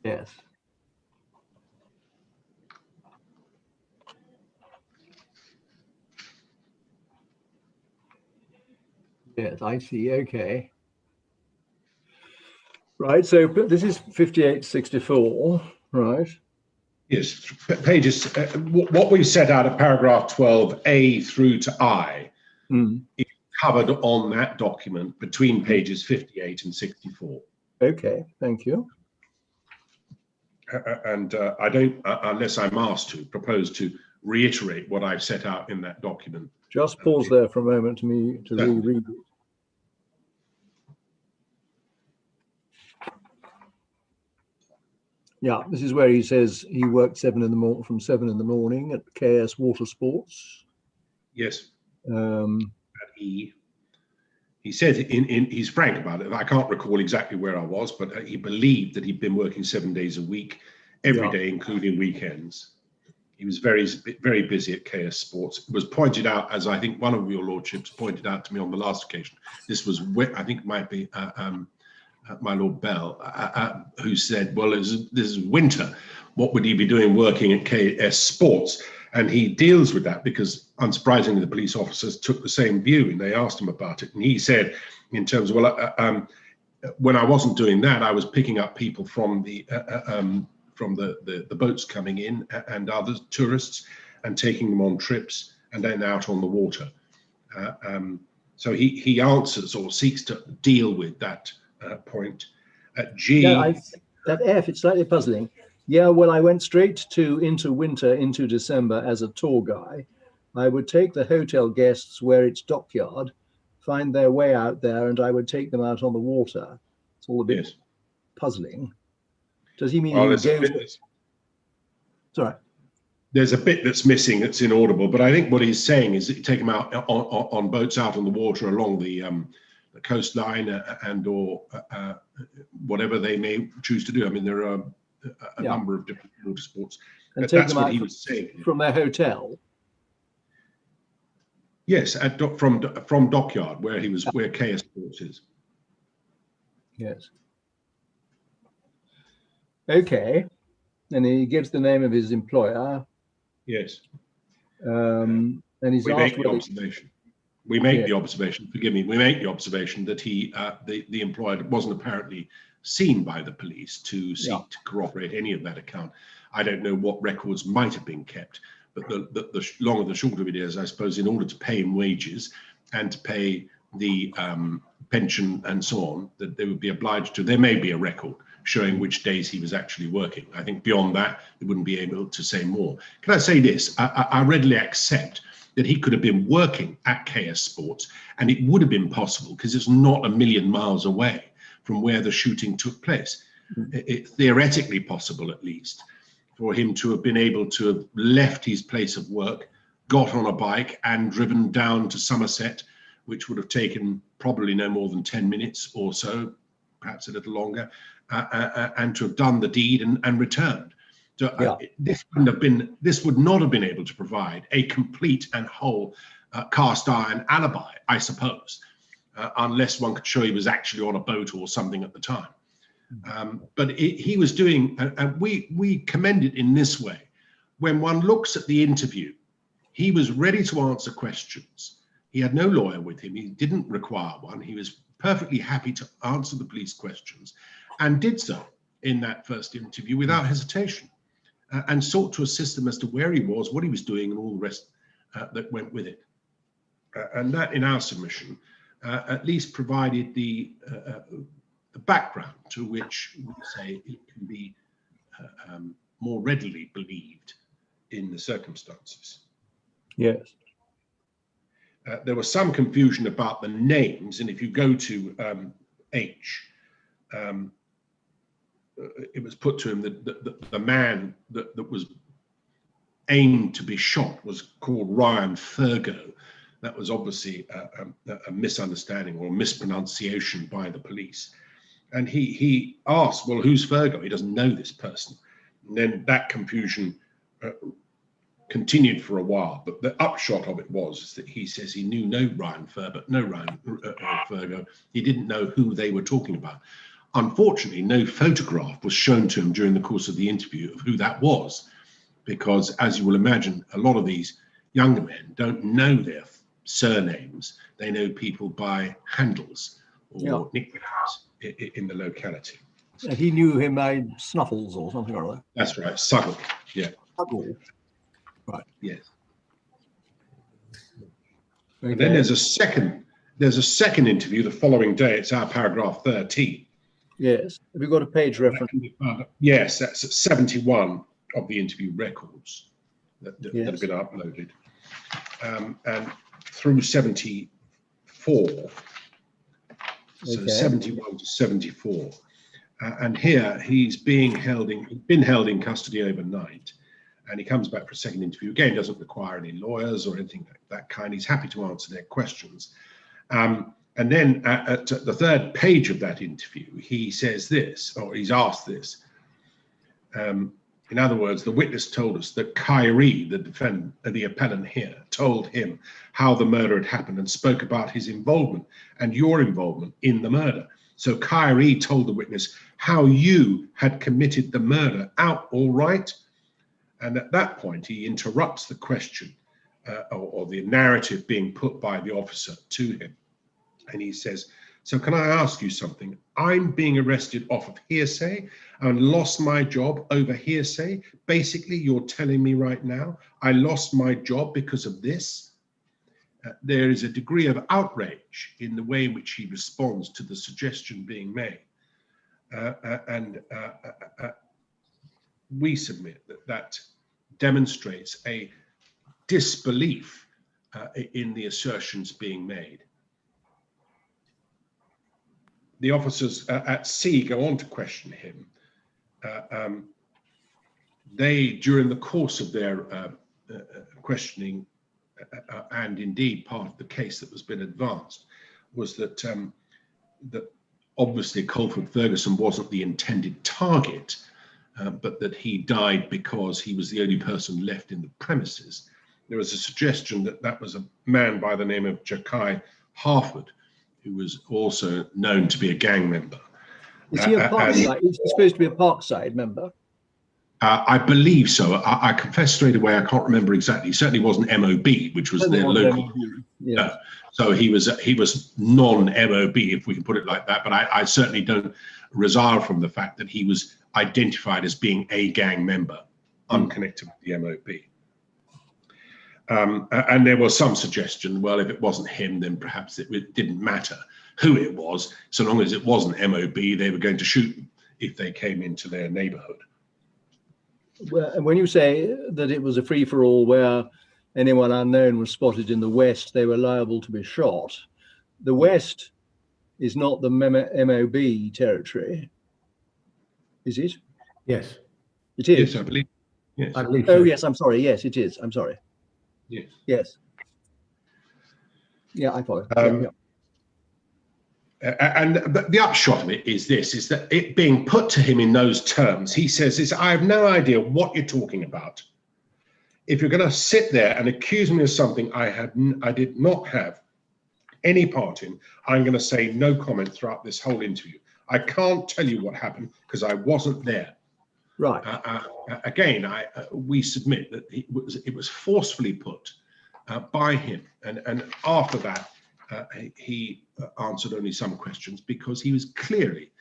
Speaker 2: Yes. Yes, I see. Okay. Right. So this is 5864, right?
Speaker 3: Yes, pages. What we set out at paragraph 12A through to I is covered on that document between pages 58 and 64.
Speaker 2: Okay, thank you.
Speaker 3: And I don't, unless I'm asked to, propose to reiterate what I've set out in that document.
Speaker 2: Just pause there for a moment to me to reread it. Yeah, this is where he says he worked from 7 in the morning at KS Water Sports.
Speaker 3: Yes.
Speaker 2: At
Speaker 3: E. He said, he's frank about it. I can't recall exactly where I was, but he believed that he'd been working 7 days a week, every day, including weekends. He was very, very busy at KS Sports. It was pointed out, as I think one of your lordships pointed out to me on the last occasion. This was, I think it might be my Lord Bell, who said, well, this is winter. What would he be doing working at KS Sports? And he deals with that because, unsurprisingly, the police officers took the same view and they asked him about it. And he said, in terms of, well, when I wasn't doing that, I was picking up people from the boats coming in and other tourists and taking them on trips and then out on the water. So he answers or seeks to deal with that point. G.
Speaker 2: Yeah, that F, it's slightly puzzling. Yeah, well, I went straight into winter, into December as a tour guy. I would take the hotel guests where it's dockyard, find their way out there, and I would take them out on the water. It's all a bit puzzling. Does he mean he would go? Sorry.
Speaker 3: There's a bit that's missing that's inaudible, but I think what he's saying is that you take them out on boats out on the water along the coastline and or whatever they may choose to do. I mean, there are a number of different water sports.
Speaker 2: And
Speaker 3: but
Speaker 2: take
Speaker 3: that's
Speaker 2: them
Speaker 3: what
Speaker 2: out
Speaker 3: he was saying.
Speaker 2: From their hotel?
Speaker 3: Yes, from Dockyard, where he was, where KS Sports is.
Speaker 2: Yes. Okay. And he gives the name of his employer.
Speaker 3: Yes.
Speaker 2: And he's
Speaker 3: we
Speaker 2: asked
Speaker 3: make the observation. We make the observation. Forgive me. We make the observation that he, the employer, wasn't apparently seen by the police to seek to corroborate any of that account. I don't know what records might have been kept, but the long and the short of it is, I suppose, in order to pay him wages and to pay the pension and so on, that they would be obliged to. There may be a record showing which days he was actually working. I think beyond that, they wouldn't be able to say more. Can I say this? I readily accept that he could have been working at KS Sports, and it would have been possible because it's not a million miles away from where the shooting took place. It's theoretically possible, at least, for him to have been able to have left his place of work, got on a bike and driven down to Somerset, which would have taken probably no more than 10 minutes or so, perhaps a little longer, and to have done the deed and returned. So this would not have been able to provide a complete and whole cast iron alibi, I suppose, unless one could show he was actually on a boat or something at the time. But he was doing, and we commend it in this way. When one looks at the interview, he was ready to answer questions. He had no lawyer with him. He didn't require one. He was perfectly happy to answer the police questions and did so in that first interview without hesitation, and sought to assist them as to where he was, what he was doing, and all the rest that went with it. And that, in our submission, at least provided the background to which we say it can be more readily believed in the circumstances.
Speaker 2: Yes.
Speaker 3: There was some confusion about the names, and if you go to H, it was put to him that the man that was aimed to be shot was called Ryan Thurgo. That was obviously a misunderstanding or a mispronunciation by the police. And he asked, well, who's Thurgo? He doesn't know this person. And then that confusion continued for a while, but the upshot of it was that he says he knew no Ryan Thurgo. He didn't know who they were talking about. Unfortunately, no photograph was shown to him during the course of the interview of who that was, because, as you will imagine, a lot of these younger men don't know their surnames. They know people by handles or nicknames in the locality.
Speaker 2: He knew him by Snuffles or something or other.
Speaker 3: That's right, Suggle. Yeah.
Speaker 2: Suggle. Right.
Speaker 3: Yes.
Speaker 2: Okay.
Speaker 3: And then there's a second interview the following day. It's our paragraph 13.
Speaker 2: Yes. Have you got a page reference?
Speaker 3: Yes, that's at 71 of the interview records that have been uploaded, and through 74. So 71 to 74. And here he's been held in custody overnight, and he comes back for a second interview. Again, doesn't require any lawyers or anything like that kind. He's happy to answer their questions. And And then at the third page of that interview, he says this, or he's asked this. In other words, the witness told us that Kyrie, the appellant here, told him how the murder had happened and spoke about his involvement and your involvement in the murder. So Kyrie told the witness how you had committed the murder. Out all right? And at that point, he interrupts the question or the narrative being put by the officer to him. And he says, so can I ask you something? I'm being arrested off of hearsay and lost my job over hearsay. Basically, you're telling me right now, I lost my job because of this. There is a degree of outrage in the way in which he responds to the suggestion being made. We submit that demonstrates a disbelief in the assertions being made. The officers at sea go on to question him. They, during the course of their questioning, and indeed part of the case that was been advanced, was that that obviously Colford Ferguson wasn't the intended target, but that he died because he was the only person left in the premises. There was a suggestion that that was a man by the name of Jakai Harford, who was also known to be a gang member.
Speaker 2: Is he a Parkside? Is he supposed to be a Parkside member?
Speaker 3: I believe so. I confess straight away, I can't remember exactly. He certainly wasn't MOB, which was their local.
Speaker 2: Yeah.
Speaker 3: No. So he was non-MOB, if we can put it like that. But I certainly don't resile from the fact that he was identified as being a gang member, unconnected with the MOB. And there was some suggestion, well, if it wasn't him, then perhaps it didn't matter who it was. So long as it wasn't MOB, they were going to shoot them if they came into their neighborhood.
Speaker 2: Well, and when you say that it was a free-for-all where anyone unknown was spotted in the West, they were liable to be shot. The West is not the MOB territory, is it?
Speaker 7: Yes.
Speaker 2: It is.
Speaker 3: Yes, I believe. Yes.
Speaker 7: I believe
Speaker 2: Oh,
Speaker 7: so.
Speaker 2: yes, I'm sorry. Yes, it is. I'm sorry.
Speaker 3: Yes.
Speaker 2: Yes. Yeah, I follow.
Speaker 3: But the upshot of it is this, is that it being put to him in those terms, he says, I have no idea what you're talking about. If you're going to sit there and accuse me of something I did not have any part in, I'm going to say no comment throughout this whole interview. I can't tell you what happened because I wasn't there.
Speaker 2: Right.
Speaker 3: Again, we submit that it was forcefully put by him. And after that, he answered only some questions because he was clearly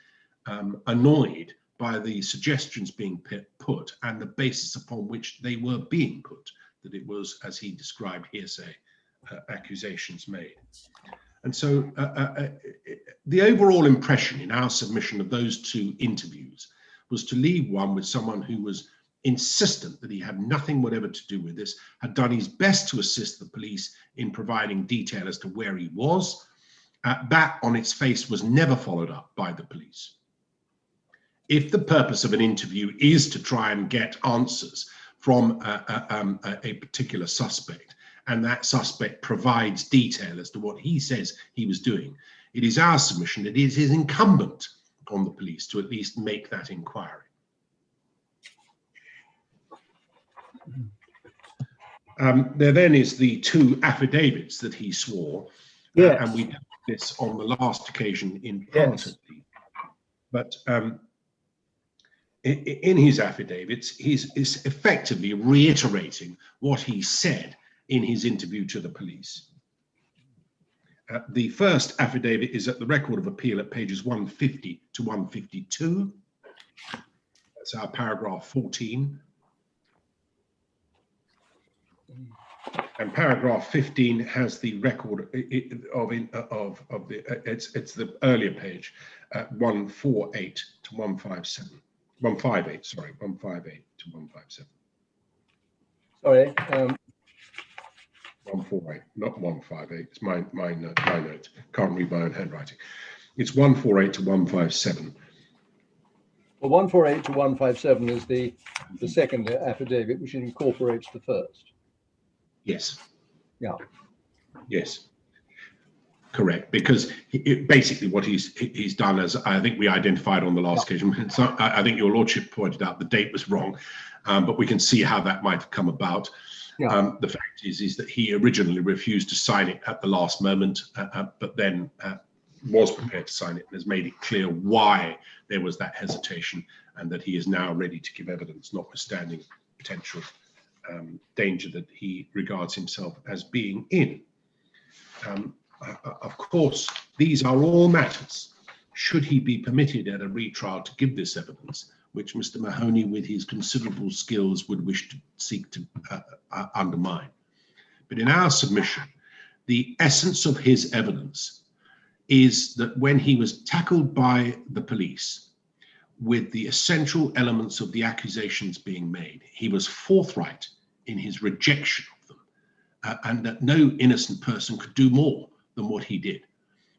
Speaker 3: annoyed by the suggestions being put and the basis upon which they were being put, that it was, as he described, hearsay accusations made. And so the overall impression in our submission of those two interviews was to leave one with someone who was insistent that he had nothing whatever to do with this, had done his best to assist the police in providing detail as to where he was. That on its face was never followed up by the police. If the purpose of an interview is to try and get answers from a particular suspect, and that suspect provides detail as to what he says he was doing, it is our submission that it is incumbent on the police to at least make that inquiry. There then is the two affidavits that he swore, and we did this on the last occasion in part of the, but in his affidavits, he's effectively reiterating what he said in his interview to the police. The first affidavit is at the Record of Appeal at pages 150 to 152. That's our paragraph 14. And paragraph 15 has the record of the it's the earlier page, 148 to 157. 158, sorry, 158 to 157.
Speaker 2: Sorry.
Speaker 3: 148, not 158. It's my note. Can't read my own handwriting. It's 148 to 157.
Speaker 2: Well, 148 to 157 is the second affidavit, which incorporates the first.
Speaker 3: Yes.
Speaker 2: Yeah.
Speaker 3: Yes. Correct, because basically what he's done, as I think we identified on the last occasion, so I think your lordship pointed out the date was wrong, but we can see how that might have come about.
Speaker 2: Yeah.
Speaker 3: The fact is that he originally refused to sign it at the last moment, but then was prepared to sign it and has made it clear why there was that hesitation, and that he is now ready to give evidence, notwithstanding potential danger that he regards himself as being in. Of course, these are all matters, should he be permitted at a retrial to give this evidence, which Mr. Mahoney, with his considerable skills, would wish to seek to undermine. But in our submission, the essence of his evidence is that when he was tackled by the police with the essential elements of the accusations being made, he was forthright in his rejection of them, and that no innocent person could do more than what he did.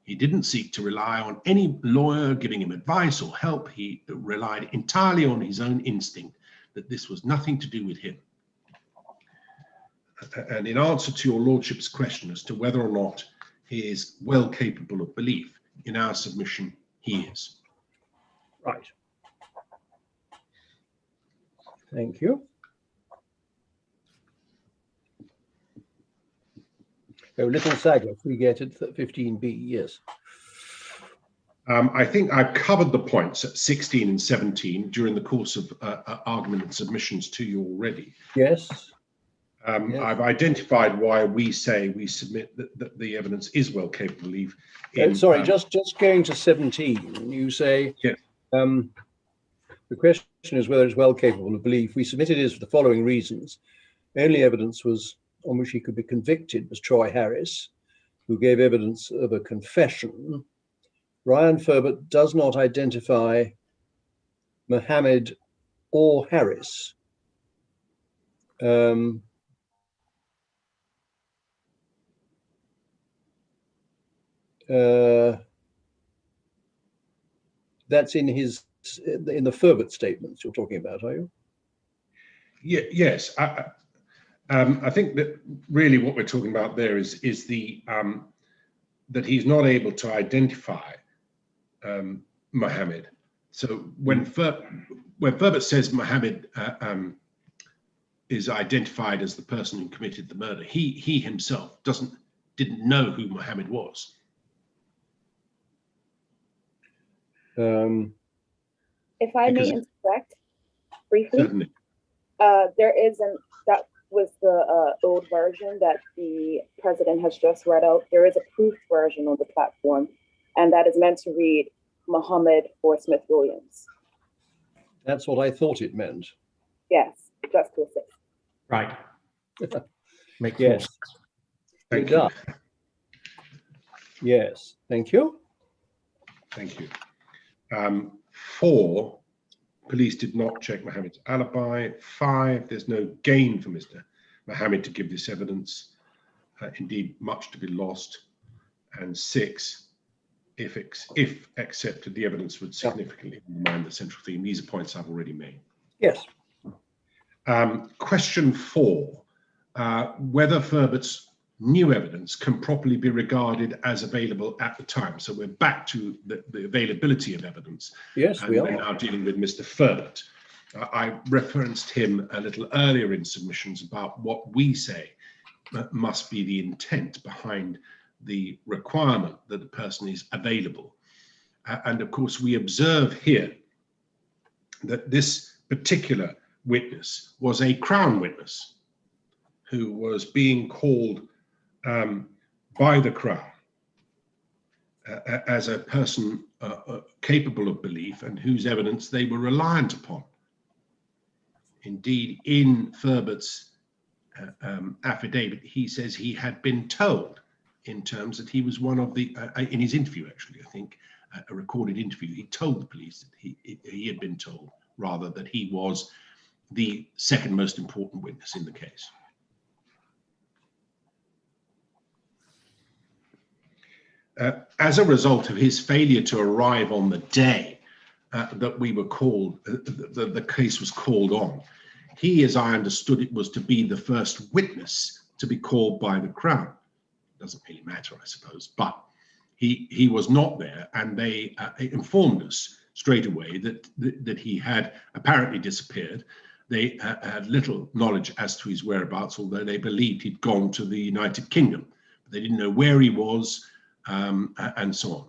Speaker 3: He didn't seek to rely on any lawyer giving him advice or help. He relied entirely on his own instinct that this was nothing to do with him. And in answer to your lordship's question as to whether or not he is well capable of belief, in our submission, he is.
Speaker 2: Right. Thank you. Oh, little Saggers, we get it at 15B, yes.
Speaker 3: I think I've covered the points at 16 and 17 during the course of argument and submissions to you already.
Speaker 2: Yes.
Speaker 3: Yes. I've identified why we say we submit that the evidence is well capable of belief.
Speaker 2: Sorry, just going to 17, you say,
Speaker 3: yes.
Speaker 2: The question is whether it's well capable of belief. We submitted it for the following reasons. Only evidence was on which he could be convicted was Troy Harris, who gave evidence of a confession. Ryan Ferbert does not identify Mohammed or Harris. That's in the Ferbert statements you're talking about, are you?
Speaker 3: Yeah, yes. I think that really what we're talking about there is the that he's not able to identify Mohammed. So when Ferbert says Mohammed is identified as the person who committed the murder, he himself didn't know who Mohammed was.
Speaker 9: If I may interject briefly,
Speaker 3: Certainly.
Speaker 9: That was the old version that the president has just read out. There is a proofed version on the platform, and that is meant to read Muhammad or Smith Williams.
Speaker 2: That's what I thought it meant.
Speaker 9: Yes, just to assist.
Speaker 7: Right. Makes
Speaker 2: yes.
Speaker 3: Thank you.
Speaker 2: Yes, thank you.
Speaker 3: Thank you. 4, police did not check Mohammed's alibi. 5, there's no gain for Mr. Mohammed to give this evidence. Indeed, much to be lost. And 6, if accepted, the evidence would significantly undermine the central theme. These are points I've already made.
Speaker 2: Yes.
Speaker 3: Question 4, whether Ferbert's new evidence can properly be regarded as available at the time. So we're back to the availability of evidence.
Speaker 2: Yes, we are.
Speaker 3: We're now dealing with Mr. Ferbert. I referenced him a little earlier in submissions about what we say must be the intent behind the requirement that the person is available. And of course, we observe here that this particular witness was a Crown witness who was being called by the Crown as a person capable of belief and whose evidence they were reliant upon. Indeed, in Ferbert's affidavit, he says he had been told in terms that he was one of the, in his interview actually, I think, a recorded interview, he told the police that he had been told, rather, that he was the second most important witness in the case. As a result of his failure to arrive on the day that we were called, the case was called on, he, as I understood it, was to be the first witness to be called by the Crown. Doesn't really matter, I suppose, but he was not there, and they informed us straight away that he had apparently disappeared. They had little knowledge as to his whereabouts, although they believed he'd gone to the United Kingdom. But they didn't know where he was, and so on.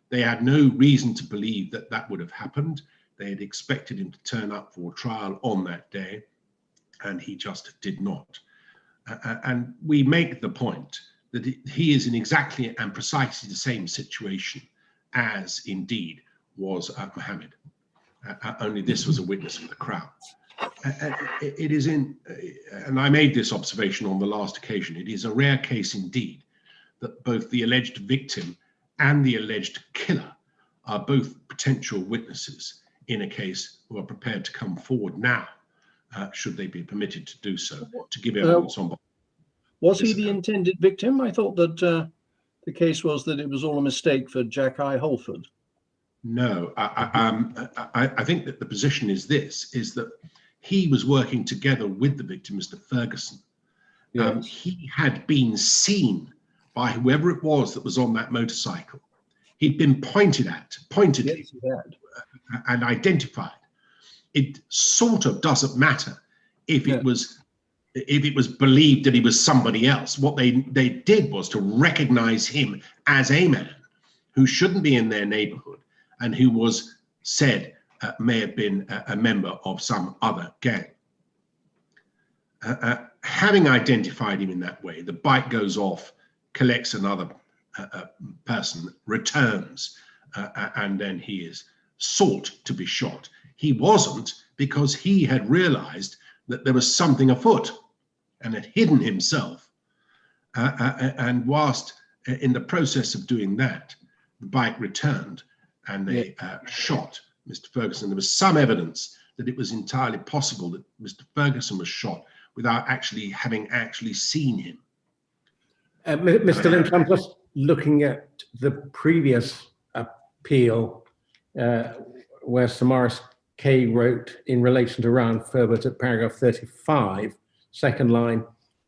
Speaker 3: They had no reason to believe that that would have happened. They had expected him to turn up for trial on that day, and he just did not. And we make the point that he is in exactly and precisely the same situation as indeed was Mohammed. Only this was a witness of the Crown. It is and I made this observation on the last occasion, it is a rare case indeed that both the alleged victim and the alleged killer are both potential witnesses in a case who are prepared to come forward now, should they be permitted to do so, to give evidence on.
Speaker 2: Was he the intended victim? I thought that the case was that it was all a mistake for Jack I. Holford.
Speaker 3: No, I think that the position is that he was working together with the victim, Mr. Ferguson.
Speaker 2: Yes.
Speaker 3: He had been seen by whoever it was that was on that motorcycle. He'd been pointed at,
Speaker 2: Yes, he had.
Speaker 3: and identified. It sort of doesn't matter if it was believed that he was somebody else. What they did was to recognize him as a man who shouldn't be in their neighborhood and who was said may have been a member of some other gang. Having identified him in that way, the bike goes off, collects another person, returns, and then he is sought to be shot. He wasn't, because he had realized that there was something afoot and had hidden himself. And whilst in the process of doing that, the bike returned and they shot Mr. Ferguson. There was some evidence that it was entirely possible that Mr. Ferguson was shot without having seen him.
Speaker 7: Mr. Lynch, I'm just looking at the previous appeal where Sir Maurice Kay wrote in relation to Ryan Ferbert at paragraph 35, second line.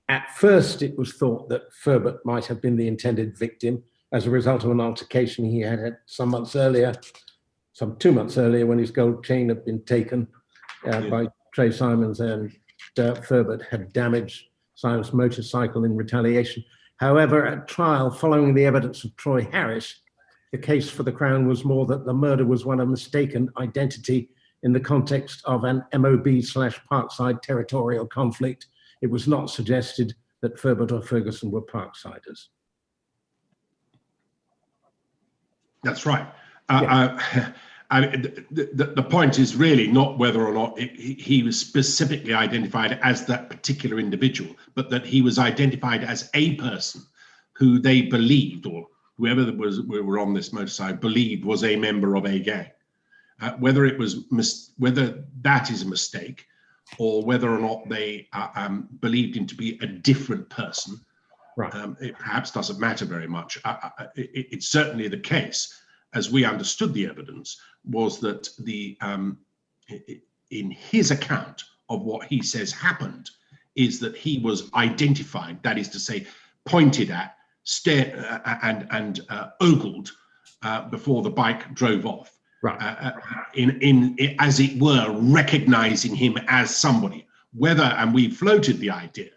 Speaker 7: At first, it was thought that Ferbert might have been the intended victim as a result of an altercation he had some 2 months earlier, when his gold chain had been taken by Trey Simons, and Ferbert had damaged Simons' motorcycle in retaliation. However, at trial, following the evidence of Troy Harris, the case for the Crown was more that the murder was one of mistaken identity in the context of an MOB/Parkside territorial conflict. It was not suggested that Ferbert or Ferguson were Parksiders.
Speaker 3: That's right. The point is really not whether or not he was specifically identified as that particular individual, but that he was identified as a person who they believed, or whoever were on this motorcycle believed was a member of a gang. Whether that is a mistake, or whether or not they believed him to be a different person,
Speaker 7: right.
Speaker 3: It perhaps doesn't matter very much. It's certainly the case, as we understood the evidence, was that in his account of what he says happened, is that he was identified, that is to say, pointed at, and ogled before the bike drove off.
Speaker 7: Right.
Speaker 3: In as it were, recognizing him as somebody. And we floated the idea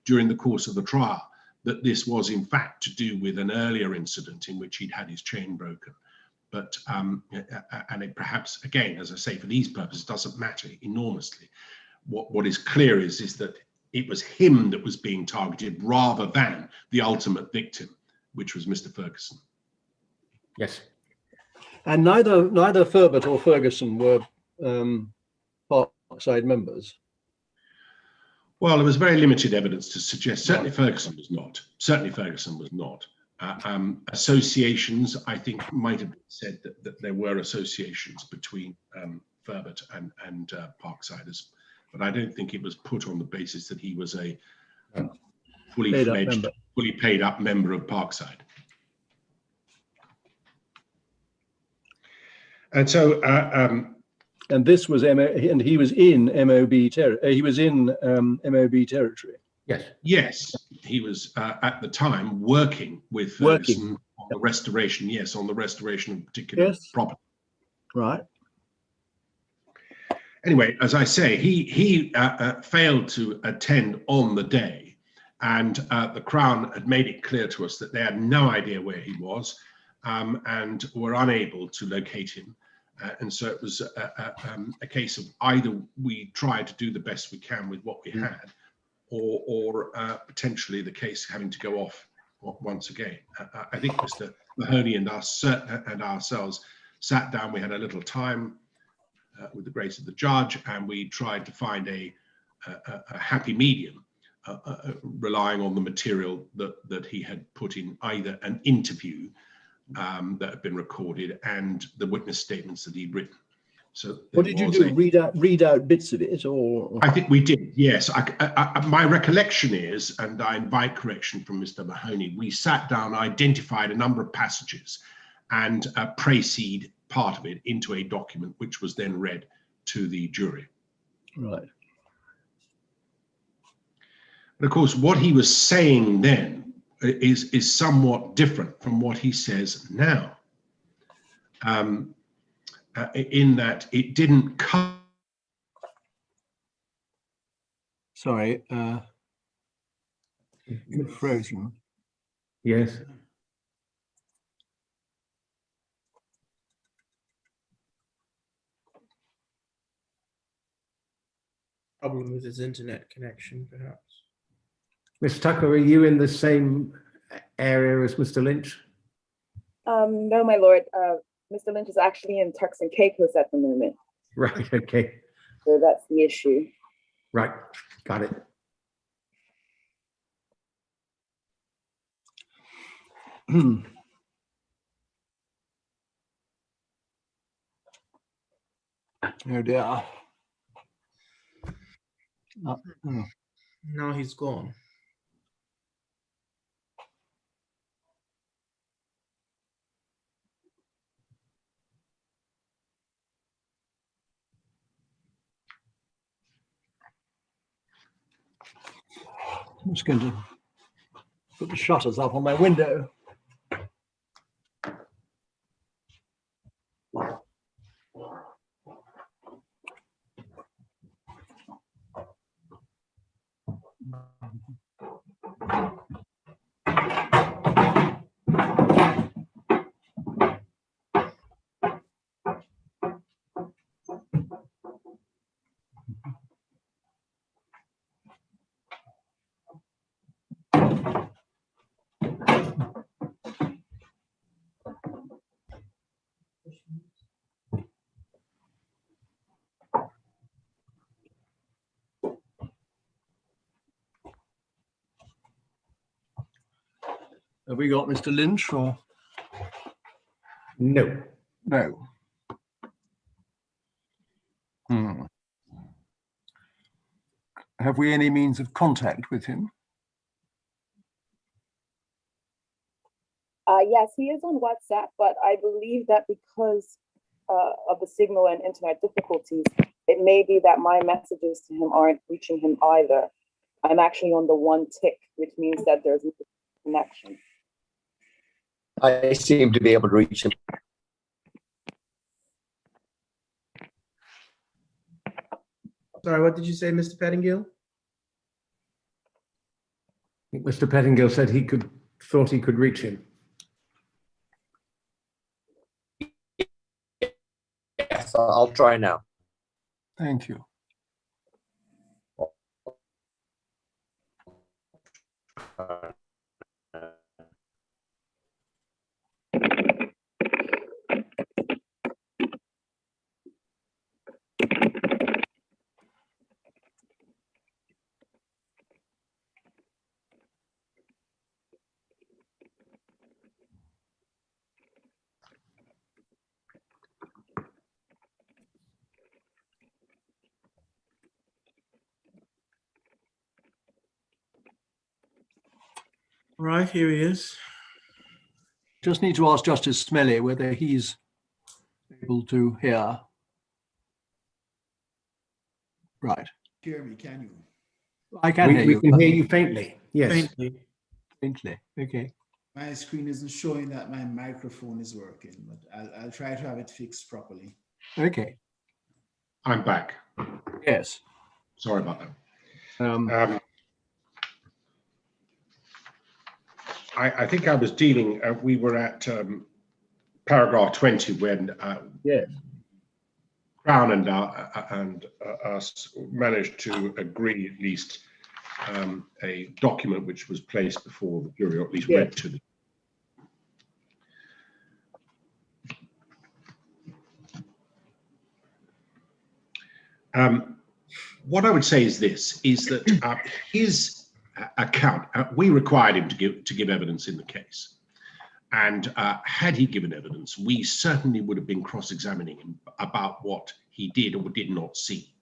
Speaker 3: during the course of the trial that this was in fact to do with an earlier incident in which he'd had his chain broken. But and it perhaps, again, as I say, for these purposes, doesn't matter enormously. What is clear is that it was him that was being targeted rather than the ultimate victim, which was Mr. Ferguson.
Speaker 7: Yes.
Speaker 2: And neither Ferbert or Ferguson were Parkside members.
Speaker 3: Well, there was very limited evidence to suggest. Certainly Ferguson was not. Certainly Ferguson was not. Associations, I think, might have said that there were associations between Ferbert and Parksiders, but I don't think it was put on the basis that he was a fully fledged, fully paid up member of Parkside. And so,
Speaker 2: and this was and he was in MOB territory. He was in MOB territory.
Speaker 7: Yes.
Speaker 3: Yes, he was at the time working with Ferguson the restoration, yes, on the restoration of particular property.
Speaker 2: Right.
Speaker 3: Anyway, as I say, he failed to attend on the day, and the Crown had made it clear to us that they had no idea where he was, and were unable to locate him. And so it was a case of either we tried to do the best we can with what we had, or potentially the case having to go off once again. I think Mr. Mahoney and us and ourselves sat down. We had a little time with the grace of the judge, and we tried to find a happy medium, relying on the material that he had put in, either an interview that had been recorded and the witness statements that he'd written. So
Speaker 2: what did you do? Read out bits of it, or?
Speaker 3: I think we did. Yes, my recollection is, and I invite correction from Mr. Mahoney, we sat down, identified a number of passages, and précéded part of it into a document, which was then read to the jury.
Speaker 2: Right.
Speaker 3: And of course, what he was saying then is somewhat different from what he says now, in that it didn't come.
Speaker 2: Sorry, you're frozen.
Speaker 7: Yes.
Speaker 1: Problem with his internet connection, perhaps.
Speaker 7: Ms. Tucker, are you in the same area as Mr. Lynch?
Speaker 9: No, my lord. Mr. Lynch is actually in Turks and Caicos at the moment.
Speaker 7: Right, okay.
Speaker 9: So that's the issue.
Speaker 7: Right, got it.
Speaker 2: Oh dear.
Speaker 1: Now he's gone.
Speaker 2: I'm just going to put the shutters up on my window. Have we got Mr. Lynch or?
Speaker 7: No.
Speaker 2: No. Have we any means of contact with him?
Speaker 9: Yes, he is on WhatsApp, but I believe that because of the signal and internet difficulties, it may be that my messages to him aren't reaching him either. I'm actually on the one tick, which means that there's no connection.
Speaker 8: I seem to be able to reach him.
Speaker 1: Sorry, what did you say, Mr. Pettingill?
Speaker 7: I think Mr. Pettingill said thought he could reach him.
Speaker 8: Yes, I'll try now.
Speaker 2: Thank you.
Speaker 1: All right, here he is.
Speaker 2: Just need to ask Justice Smelly whether he's able to hear. Right.
Speaker 5: Jeremy, can you?
Speaker 2: I can hear you.
Speaker 7: We can hear you faintly. Yes.
Speaker 1: Faintly.
Speaker 2: Faintly. Okay.
Speaker 5: My screen isn't showing that my microphone is working, but I'll try to have it fixed properly.
Speaker 2: Okay.
Speaker 3: I'm back.
Speaker 2: Yes.
Speaker 3: Sorry about that. I think I was dealing, we were at paragraph 20 when
Speaker 2: Yes.
Speaker 3: Crown and us managed to agree at least a document which was placed before the jury, or at least read to them. What I would say is this, is that his account, we required him to give evidence in the case. And had he given evidence, we certainly would have been cross-examining him about what he did or did not see.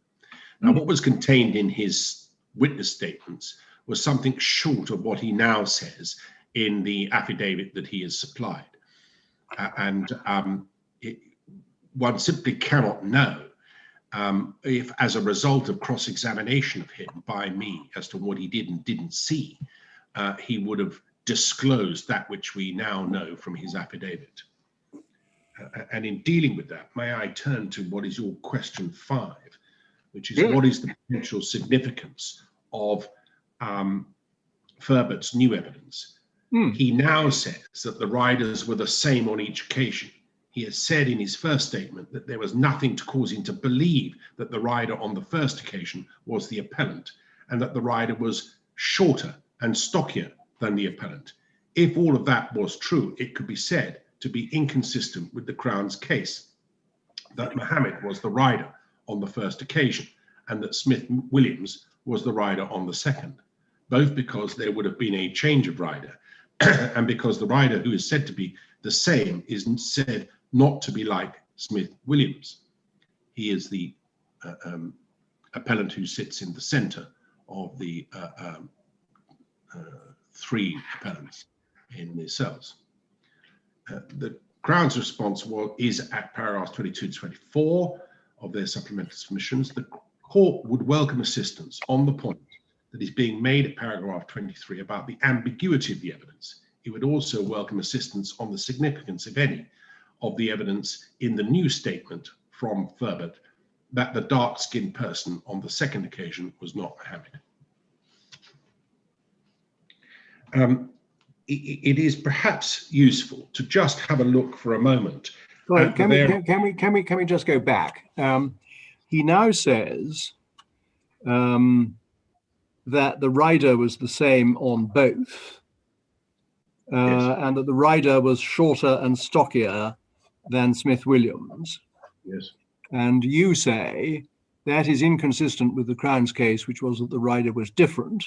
Speaker 3: Now, what was contained in his witness statements was something short of what he now says in the affidavit that he has supplied. One simply cannot know if, as a result of cross-examination of him by me as to what he did and didn't see, he would have disclosed that which we now know from his affidavit. And in dealing with that, may I turn to what is your question 5, which is what is the potential significance of Ferbert's new evidence? He now says that the riders were the same on each occasion. He has said in his first statement that there was nothing to cause him to believe that the rider on the first occasion was the appellant, and that the rider was shorter and stockier than the appellant. If all of that was true, it could be said to be inconsistent with the Crown's case that Mohammed was the rider on the first occasion and that Smith Williams was the rider on the second, both because there would have been a change of rider and because the rider who is said to be the same is said not to be like Smith Williams. He is the appellant who sits in the center of the 3 appellants in the cells. The Crown's response is at paragraphs 22 to 24 of their supplemental submissions. The court would welcome assistance on the point that is being made at paragraph 23 about the ambiguity of the evidence. It would also welcome assistance on the significance, if any, of the evidence in the new statement from Ferbert that the dark-skinned person on the second occasion was not Mohammed. It is perhaps useful to just have a look for a moment.
Speaker 2: Right, can we just go back? He now says that the rider was the same on both, and that the rider was shorter and stockier than Smith Williams.
Speaker 3: Yes.
Speaker 2: And you say that is inconsistent with the Crown's case, which was that the rider was different.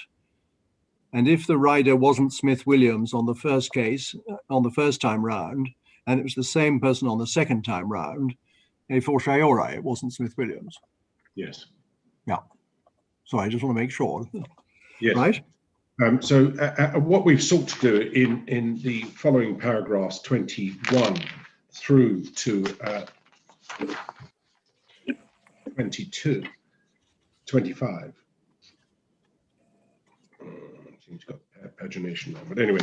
Speaker 2: And if the rider wasn't Smith Williams on the first case, on the first time round, and it was the same person on the second time round, a fortiori, it wasn't Smith Williams.
Speaker 3: Yes.
Speaker 2: Yeah. So I just want to make sure.
Speaker 3: Yes.
Speaker 2: Right.
Speaker 3: So what we've sought to do in the following paragraphs 21 through to 22, 25. Seems got pagination on, but anyway,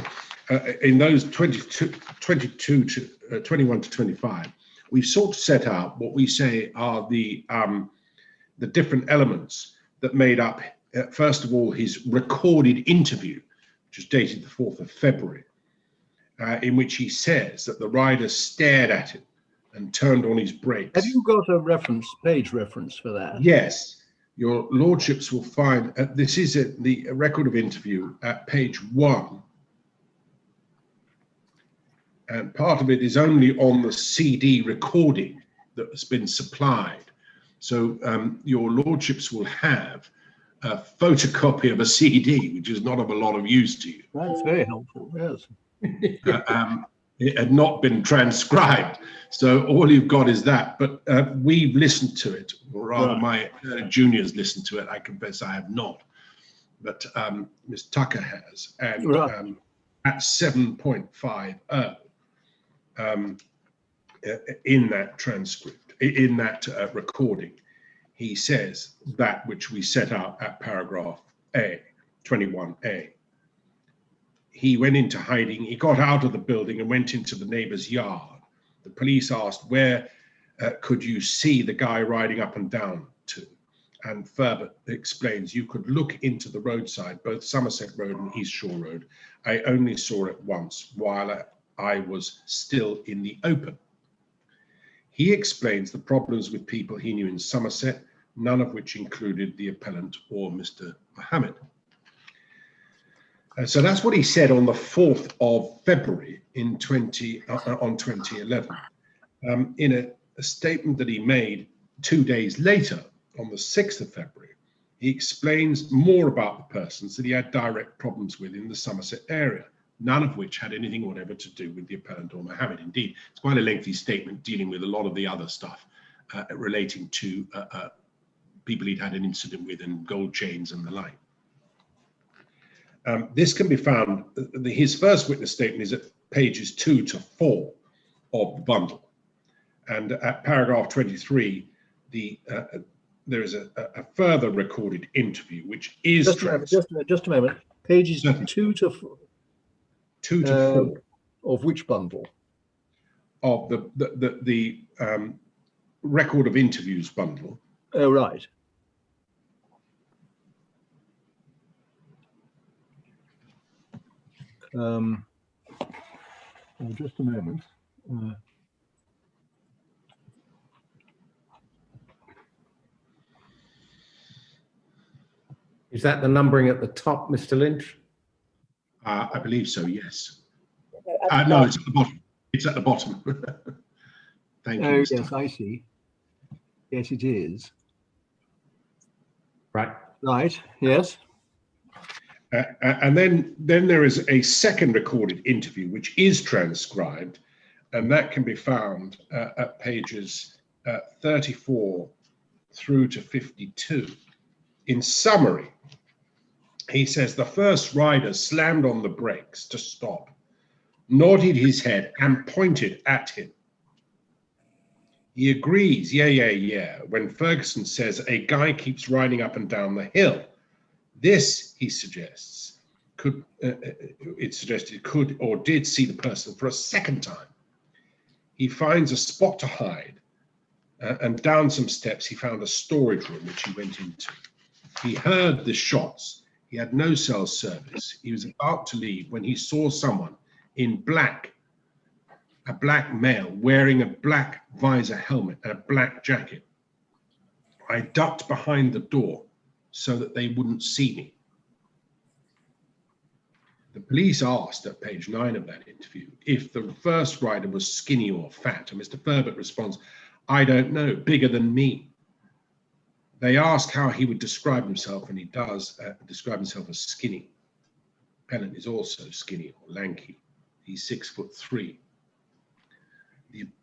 Speaker 3: in those 22 to 21 to 25, we've sought to set out what we say are the different elements that made up, first of all, his recorded interview, which was dated the 4th of February, in which he says that the rider stared at him and turned on his brakes.
Speaker 2: Have you got a page reference for that?
Speaker 3: Yes. Your lordships will find, this is the record of interview at page 1. And part of it is only on the CD recording that has been supplied. So your lordships will have a photocopy of a CD, which is not of a lot of use to you.
Speaker 2: That's very helpful, yes.
Speaker 3: It had not been transcribed, so all you've got is that. But we've listened to it, or rather my juniors listened to it. I confess I have not, but Ms. Tucker has. And at 7.50, in that transcript, in that recording, he says that which we set out at paragraph A, 21A. he went into hiding. He got out of the building and went into the neighbor's yard. The police asked, where could you see the guy riding up and down to? And Ferbert explains, you could look into the roadside, both Somerset Road and East Shore Road. I only saw it once while I was still in the open. He explains the problems with people he knew in Somerset, none of which included the appellant or Mr. Mohammed. So that's what he said on the 4th of February on 2011. In a statement that he made 2 days later, on the 6th of February, he explains more about the persons that he had direct problems with in the Somerset area, none of which had anything whatever to do with the appellant or Mohammed. Indeed, it's quite a lengthy statement dealing with a lot of the other stuff relating to people he'd had an incident with and gold chains and the like. This can be found, his first witness statement is at pages 2 to 4 of the bundle. And at paragraph 23, there is a further recorded interview, which is
Speaker 2: just a moment. Pages
Speaker 3: Certainly.
Speaker 2: 2 to 4.
Speaker 3: 2 to 4
Speaker 2: of which bundle?
Speaker 3: of the record of interviews bundle.
Speaker 2: Oh, right. Just a moment.
Speaker 7: Is that the numbering at the top, Mr. Lynch?
Speaker 3: I believe so, yes.
Speaker 9: At the
Speaker 3: No,
Speaker 9: top.
Speaker 3: it's at the bottom. It's at the bottom. Thank you,
Speaker 2: Oh,
Speaker 3: Mr.
Speaker 2: yes, I see. Yes, it is.
Speaker 7: Right.
Speaker 2: Right, yes.
Speaker 3: And then there is a second recorded interview, which is transcribed, and that can be found at pages 34 through to 52. In summary, he says the first rider slammed on the brakes to stop, nodded his head and pointed at him. He agrees, yeah, when Ferguson says a guy keeps riding up and down the hill. This, he suggests, could or did see the person for a second time. He finds a spot to hide, and down some steps he found a storage room which he went into. He heard the shots. He had no cell service. He was about to leave when he saw someone in black, a black male wearing a black visor helmet and a black jacket. I ducked behind the door so that they wouldn't see me. The police asked at page 9 of that interview if the first rider was skinny or fat, and Mr. Ferbert responds, I don't know, bigger than me. They ask how he would describe himself, and he does describe himself as skinny. Appellant is also skinny or lanky. He's 6'3".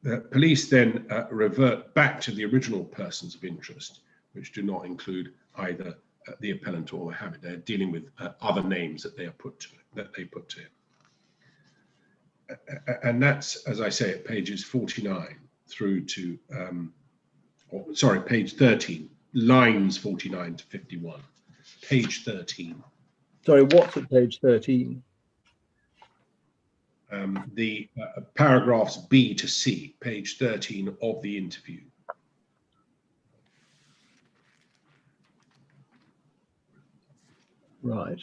Speaker 3: The police then revert back to the original persons of interest, which do not include either the appellant or Mohammed. They're dealing with other names that they put to him. And that's, as I say, at pages 49 through to, page 13, lines 49 to 51. Page 13.
Speaker 2: Sorry, what's at page 13?
Speaker 3: The paragraphs B to C, page 13 of the interview.
Speaker 2: Right.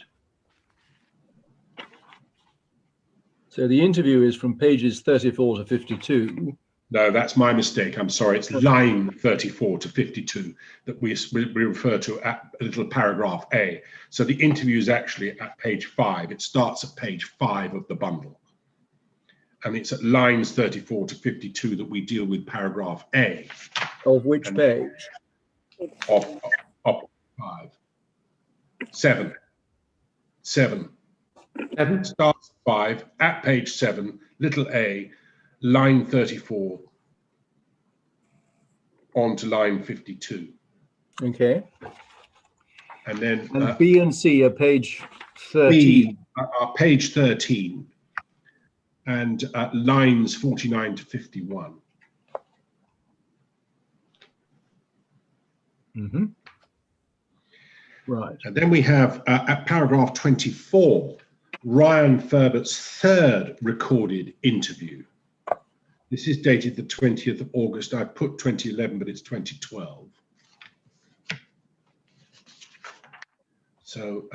Speaker 2: So the interview is from pages 34 to 52.
Speaker 3: No, that's my mistake. I'm sorry. It's line 34 to 52 that we refer to at a little paragraph A. So the interview is actually at page 5. It starts at page 5 of the bundle. And it's at lines 34 to 52 that we deal with paragraph A.
Speaker 2: Of which page?
Speaker 3: Of 5. 7. 7. Starts at 5, at page 7, little a, line 34, on to line 52.
Speaker 2: Okay.
Speaker 3: And then
Speaker 2: B and C are page 13.
Speaker 3: B are page 13, and lines 49 to 51.
Speaker 2: Mm-hmm. Right.
Speaker 3: And then we have at paragraph 24 Ryan Ferbert's third recorded interview. This is dated the 20th of August. I put 2011, but it's 2012. So,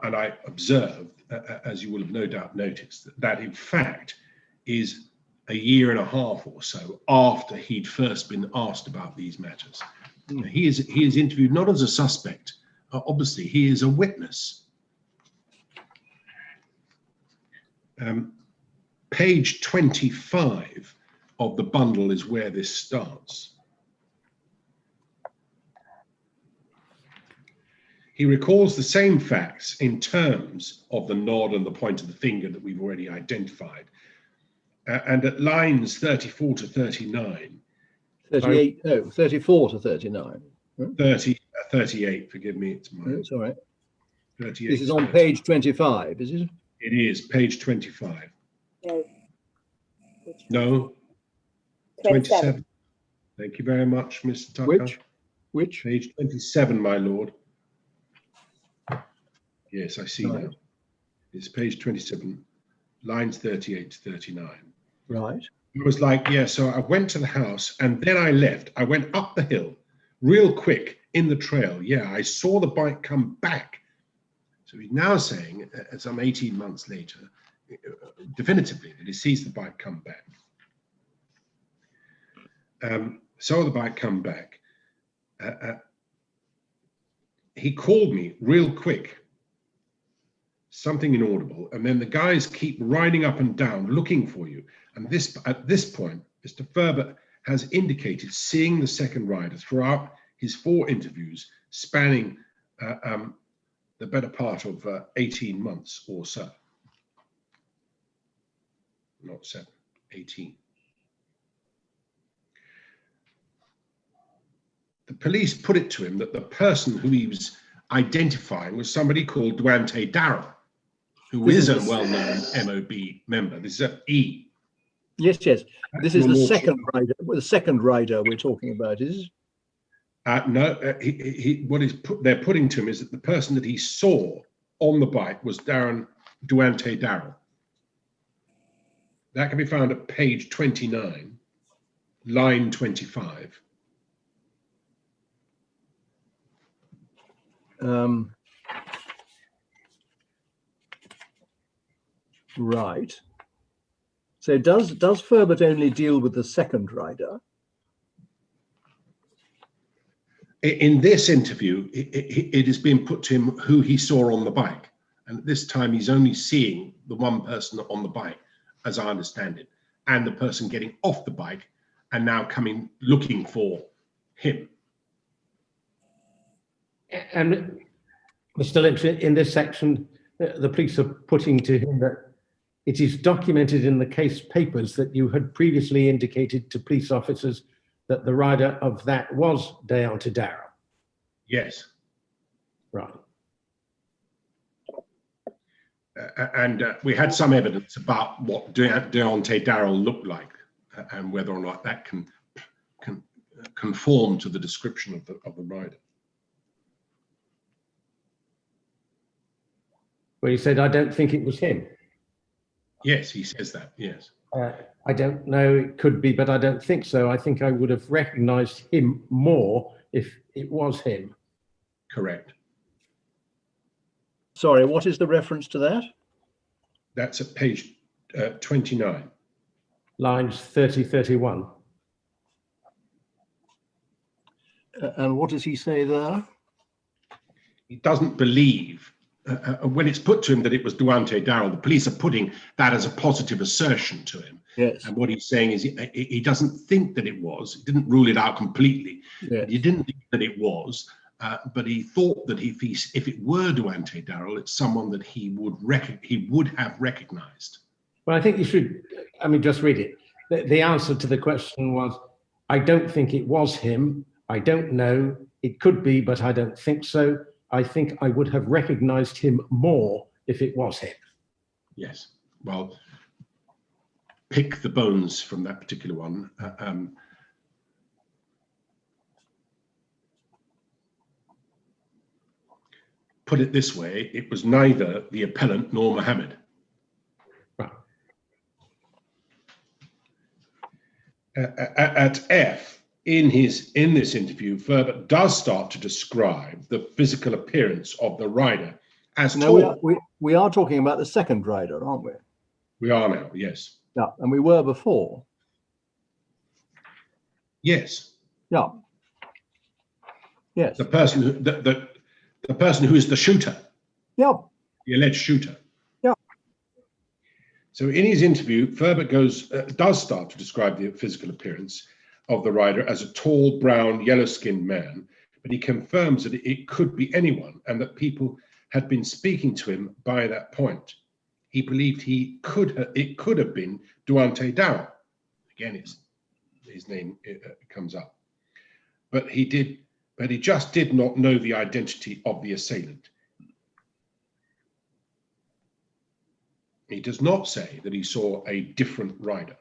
Speaker 3: and I observed, as you will have no doubt noticed, that in fact is a year and a half or so after he'd first been asked about these matters. He is interviewed not as a suspect, obviously, he is a witness. Page 25 of the bundle is where this starts. He recalls the same facts in terms of the nod and the point of the finger that we've already identified. And at lines 34 to 39.
Speaker 2: 38, no, 34 to 39.
Speaker 3: 38, forgive me, it's mine.
Speaker 2: It's all right.
Speaker 3: 38.
Speaker 2: This is on page 25, is it?
Speaker 3: It is, page 25.
Speaker 9: No.
Speaker 3: No? 27. Thank you very much, Mr. Tucker.
Speaker 2: Which?
Speaker 3: Page 27, my lord. Yes, I see now. It's page 27, lines 38 to 39.
Speaker 2: Right.
Speaker 3: It was like, yeah, so I went to the house and then I left. I went up the hill real quick in the trail. Yeah, I saw the bike come back. So he's now saying, some 18 months later, definitively, that he sees the bike come back. Saw the bike come back. He called me real quick, something inaudible, and then the guys keep riding up and down looking for you. And at this point, Mr. Ferber has indicated seeing the second rider throughout his 4 interviews, spanning the better part of 18 months or so. Not 7, 18. The police put it to him that the person who he was identifying was somebody called Duante Darrell, who is a well-known MOB member. This is an E.
Speaker 2: Yes, yes. This is the second rider we're talking about, is it?
Speaker 3: No, they're putting to him is that the person that he saw on the bike was Duante Darrell. That can be found at page 29, line 25.
Speaker 2: Right. So does Ferbert only deal with the second rider?
Speaker 3: In this interview, it has been put to him who he saw on the bike. And at this time, he's only seeing the one person on the bike, as I understand it, and the person getting off the bike and now coming looking for him.
Speaker 7: And Mr. Lynch, in this section, the police are putting to him that it is documented in the case papers that you had previously indicated to police officers that the rider of that was Deontay Darrell.
Speaker 3: Yes.
Speaker 7: Right.
Speaker 3: And we had some evidence about what Deontay Darrell looked like and whether or not that can conform to the description of the rider.
Speaker 7: Well, he said, I don't think it was him.
Speaker 3: Yes, he says that, yes.
Speaker 7: I don't know, it could be, but I don't think so. I think I would have recognized him more if it was him.
Speaker 3: Correct.
Speaker 2: Sorry, what is the reference to that?
Speaker 3: That's at page 29.
Speaker 7: Lines 30, 31.
Speaker 2: And what does he say there?
Speaker 3: He doesn't believe, when it's put to him that it was Duante Darrell, the police are putting that as a positive assertion to him.
Speaker 2: Yes.
Speaker 3: And what he's saying is he doesn't think that it was, he didn't rule it out completely.
Speaker 2: Yes.
Speaker 3: He didn't think that it was, but he thought that if it were Duante Darrell, it's someone that he would have recognized.
Speaker 7: Well, I think you should, just read it. The answer to the question was, I don't think it was him. I don't know. It could be, but I don't think so. I think I would have recognized him more if it was him.
Speaker 3: Yes. Well, pick the bones from that particular one. put it this way, it was neither the appellant nor Mohammed.
Speaker 7: Right.
Speaker 3: At F, in this interview, Ferbert does start to describe the physical appearance of the rider as tall.
Speaker 2: We are talking about the second rider, aren't we?
Speaker 3: We are now, yes.
Speaker 2: Yeah, and we were before.
Speaker 3: Yes.
Speaker 2: Yeah. Yes.
Speaker 3: The person who, the person who is the shooter.
Speaker 2: Yeah.
Speaker 3: The alleged shooter.
Speaker 2: Yeah.
Speaker 3: So in his interview, Ferbert does start to describe the physical appearance of the rider as a tall, brown, yellow-skinned man, but he confirms that it could be anyone and that people had been speaking to him by that point. He believed it could have been Duante Dow. Again, his name comes up. But he just did not know the identity of the assailant. He does not say that he saw a different rider.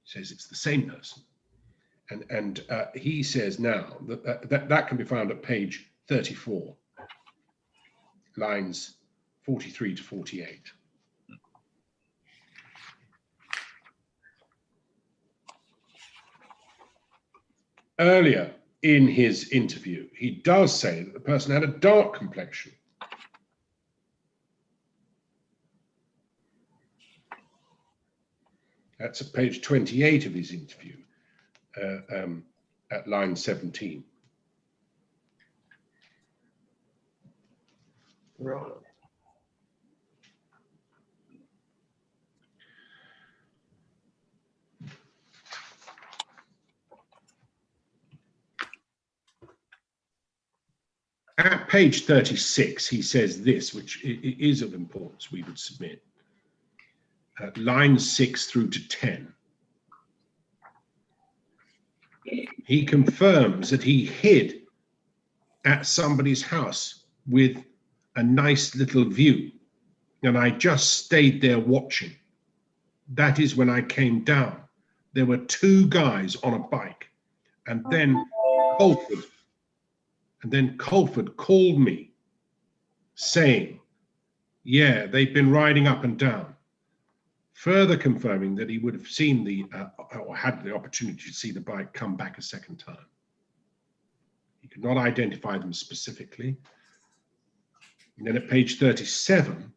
Speaker 3: He says it's the same person. And he says now that can be found at page 34, lines 43 to 48. Earlier in his interview, he does say that the person had a dark complexion. That's at page 28 of his interview, at line 17.
Speaker 1: Right.
Speaker 3: At page 36, he says this, which is of importance, we would submit. Lines 6 through to 10. He confirms that he hid at somebody's house with a nice little view, and I just stayed there watching. That is when I came down. There were two guys on a bike, and then Colford called me saying, yeah, they've been riding up and down, further confirming that he would have seen or had the opportunity to see the bike come back a second time. He could not identify them specifically. And then at page 37,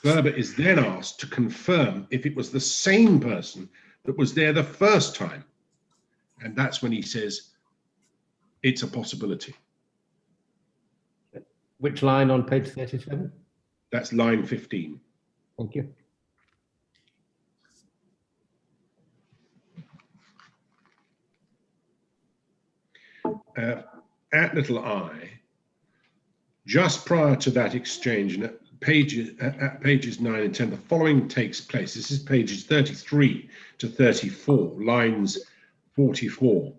Speaker 3: Ferbert is then asked to confirm if it was the same person that was there the first time. And that's when he says, it's a possibility.
Speaker 7: Which line on page 37?
Speaker 3: That's line 15.
Speaker 7: Thank you.
Speaker 3: At little I, just prior to that exchange, and at pages 9 and 10, the following takes place. This is pages 33 to 34, lines 44.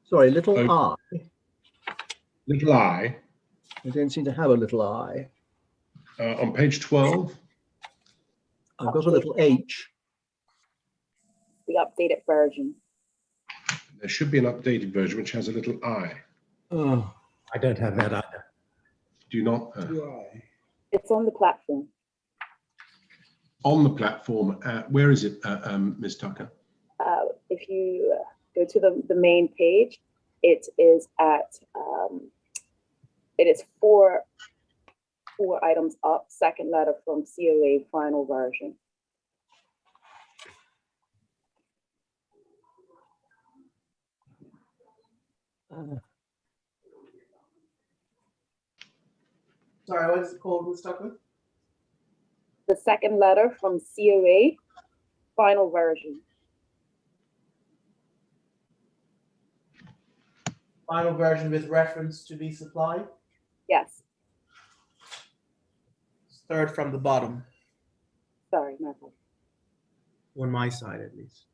Speaker 2: Sorry, little I.
Speaker 3: Little I.
Speaker 2: I don't seem to have a little I.
Speaker 3: On page 12.
Speaker 2: I've got a little H.
Speaker 9: The updated version.
Speaker 3: There should be an updated version which has a little I.
Speaker 2: Oh,
Speaker 7: I don't have that either.
Speaker 3: Do you not?
Speaker 9: It's on the platform.
Speaker 3: On the platform. Where is it, Ms. Tucker?
Speaker 9: If you go to the main page, it is at it is four items up, second letter from COA final version.
Speaker 1: Sorry, what is it called, Ms. Tucker?
Speaker 9: The second letter from COA final version.
Speaker 1: Final version with reference to be supplied.
Speaker 9: Yes.
Speaker 1: Third from the bottom,
Speaker 9: Sorry, my fault.
Speaker 1: on my side at least.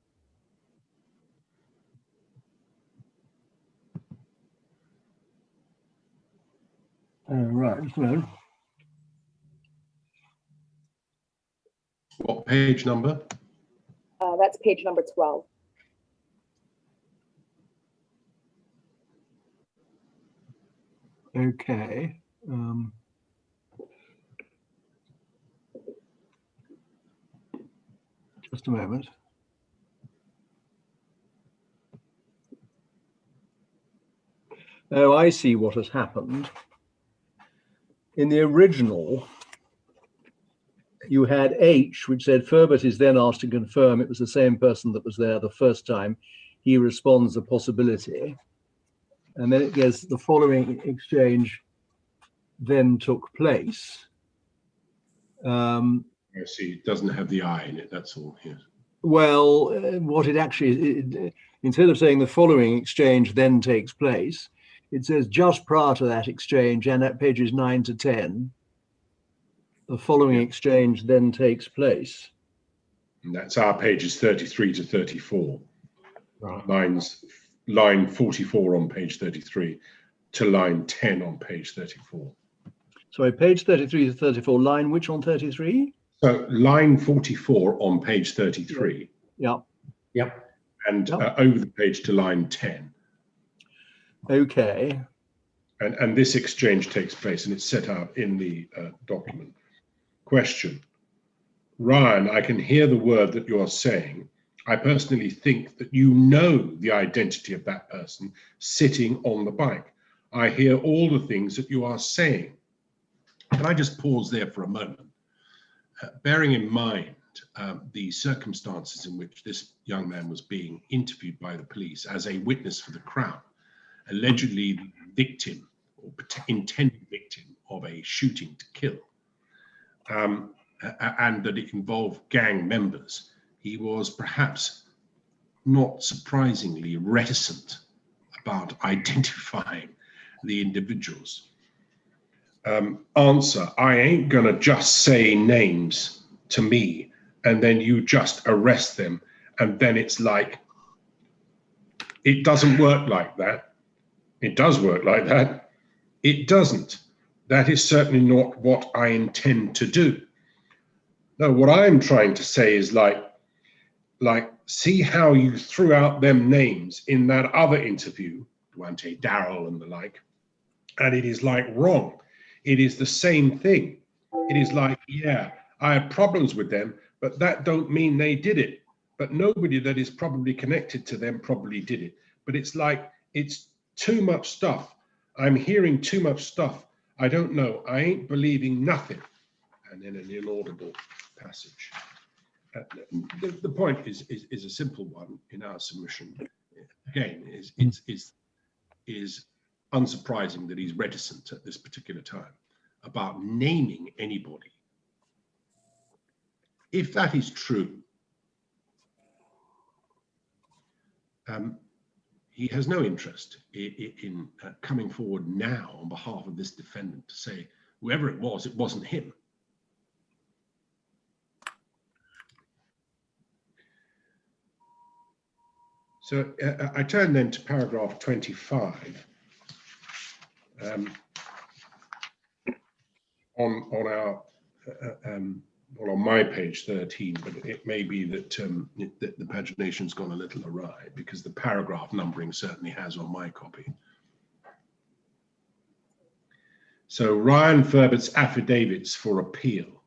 Speaker 2: right. Well,
Speaker 3: What page number?
Speaker 9: That's page number 12.
Speaker 2: Okay. Just a moment. Oh, I see what has happened. In the original, you had H, which said Ferbert is then asked to confirm it was the same person that was there the first time. He responds a possibility. And then it goes, the following exchange then took place.
Speaker 3: I see. It doesn't have the I in it. That's all. Yes.
Speaker 2: Well, what it actually, instead of saying the following exchange then takes place, it says just prior to that exchange and at pages 9 to 10, the following exchange then takes place.
Speaker 3: And that's our pages 33 to 34.
Speaker 2: Right.
Speaker 3: Line 44 on page 33 to line 10 on page 34.
Speaker 2: Sorry, page 33 to 34, line which on 33?
Speaker 3: So line 44 on page 33.
Speaker 2: Yep.
Speaker 7: Yep.
Speaker 3: And over the page to line 10.
Speaker 2: Okay.
Speaker 3: And this exchange takes place and it's set out in the document. Question. Ryan, I can hear the word that you're saying. I personally think that you know the identity of that person sitting on the bike. I hear all the things that you are saying. Can I just pause there for a moment? Bearing in mind the circumstances in which this young man was being interviewed by the police as a witness for the Crown, allegedly the victim or intended victim of a shooting to kill, and that it involved gang members, he was perhaps not surprisingly reticent about identifying the individuals. Answer, I ain't gonna just say names to me and then you just arrest them and then it's like, it doesn't work like that. It does work like that. It doesn't. That is certainly not what I intend to do. No, what I'm trying to say is like, see how you threw out them names in that other interview, Duante, Darrell and the like, and it is like wrong. It is the same thing. It is like, yeah, I had problems with them, but that don't mean they did it. But nobody that is probably connected to them probably did it. But it's like, it's too much stuff. I'm hearing too much stuff. I don't know. I ain't believing nothing. And then an inaudible passage. The point is a simple one in our submission. Again, is unsurprising that he's reticent at this particular time about naming anybody. If that is true, he has no interest in coming forward now on behalf of this defendant to say, whoever it wasn't him. So I turn then to paragraph 25 on our on my page 13, but it may be that that the pagination's gone a little awry because the paragraph numbering certainly has on my copy. So Ryan Ferbert's affidavits for appeal,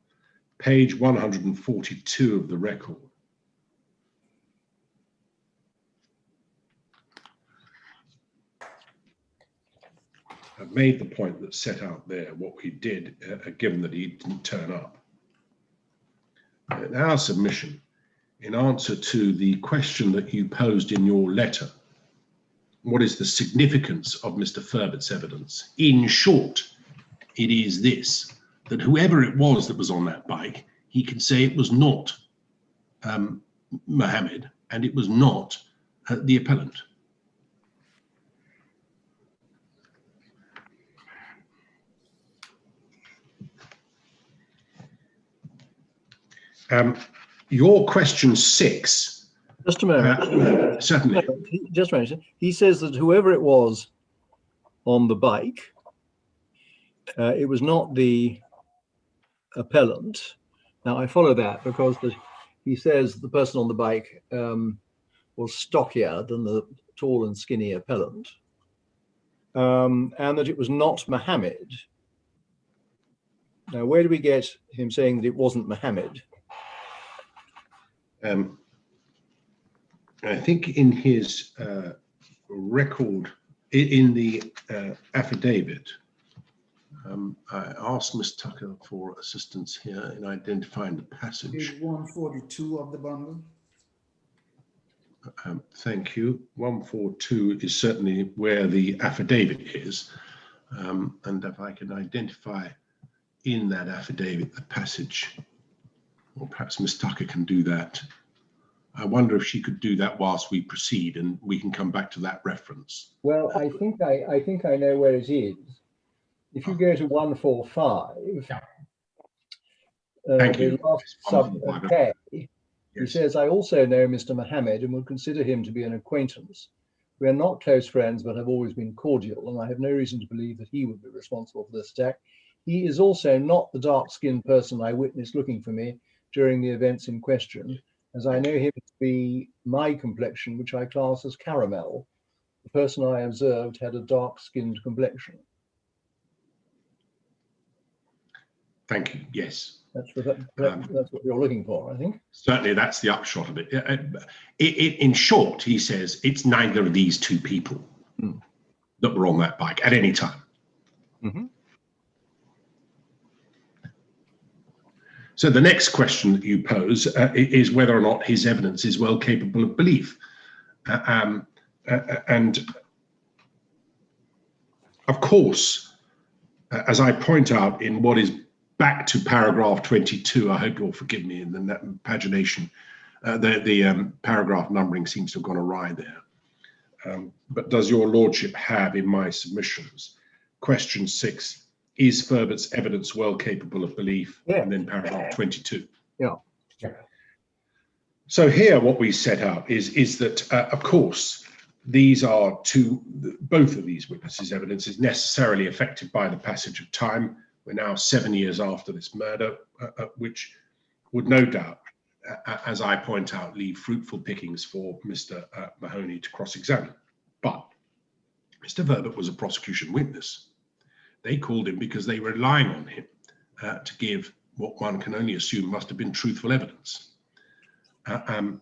Speaker 3: page 142 of the record. I've made the point that's set out there, what he did, given that he didn't turn up. In our submission, in answer to the question that you posed in your letter, what is the significance of Mr. Ferbert's evidence? In short, it is this, that whoever it was that was on that bike, he can say it was not Mohammed and it was not the appellant. Your question 6.
Speaker 2: Just a moment.
Speaker 3: Certainly.
Speaker 2: Just a moment. He says that whoever it was on the bike, it was not the appellant. Now I follow that because he says the person on the bike was stockier than the tall and skinny appellant. and that it was not Mohammed. Now, where do we get him saying that it wasn't Mohammed?
Speaker 3: I think in his record, in the affidavit, I asked Ms. Tucker for assistance here in identifying the passage.
Speaker 5: Page 142 of the bundle.
Speaker 3: Thank you. 142 is certainly where the affidavit is. And if I can identify in that affidavit the passage, or perhaps Ms. Tucker can do that. I wonder if she could do that whilst we proceed, and we can come back to that reference.
Speaker 2: Well, I think I know where it is. If you go to 145,
Speaker 3: Thank you.
Speaker 2: the last sub K, he
Speaker 3: Yes.
Speaker 2: says, I also know Mr. Mohammed and would consider him to be an acquaintance. We are not close friends, but have always been cordial, and I have no reason to believe that he would be responsible for this attack. He is also not the dark-skinned person I witnessed looking for me during the events in question, as I know him to be my complexion, which I class as caramel. The person I observed had a dark-skinned complexion.
Speaker 3: Thank you. Yes.
Speaker 2: That's what you're looking for, I think.
Speaker 3: Certainly, that's the upshot of it. In short, he says it's neither of these two people that were on that bike at any time.
Speaker 2: Mm-hmm.
Speaker 3: So the next question that you pose is whether or not his evidence is well capable of belief. And of course, as I point out in what is back to paragraph 22, I hope you'll forgive me in the pagination, the paragraph numbering seems to have gone awry there. But does your lordship have in my submissions, question 6, is Ferbert's evidence well capable of belief?
Speaker 2: Yeah.
Speaker 3: And then paragraph 22.
Speaker 2: Yeah.
Speaker 3: So here what we set out is that, of course, these are both of these witnesses' evidence is necessarily affected by the passage of time. We're now 7 years after this murder, which would no doubt, as I point out, leave fruitful pickings for Mr. Mahoney to cross-examine. But Mr. Verbert was a prosecution witness. They called him because they were relying on him to give what one can only assume must have been truthful evidence. And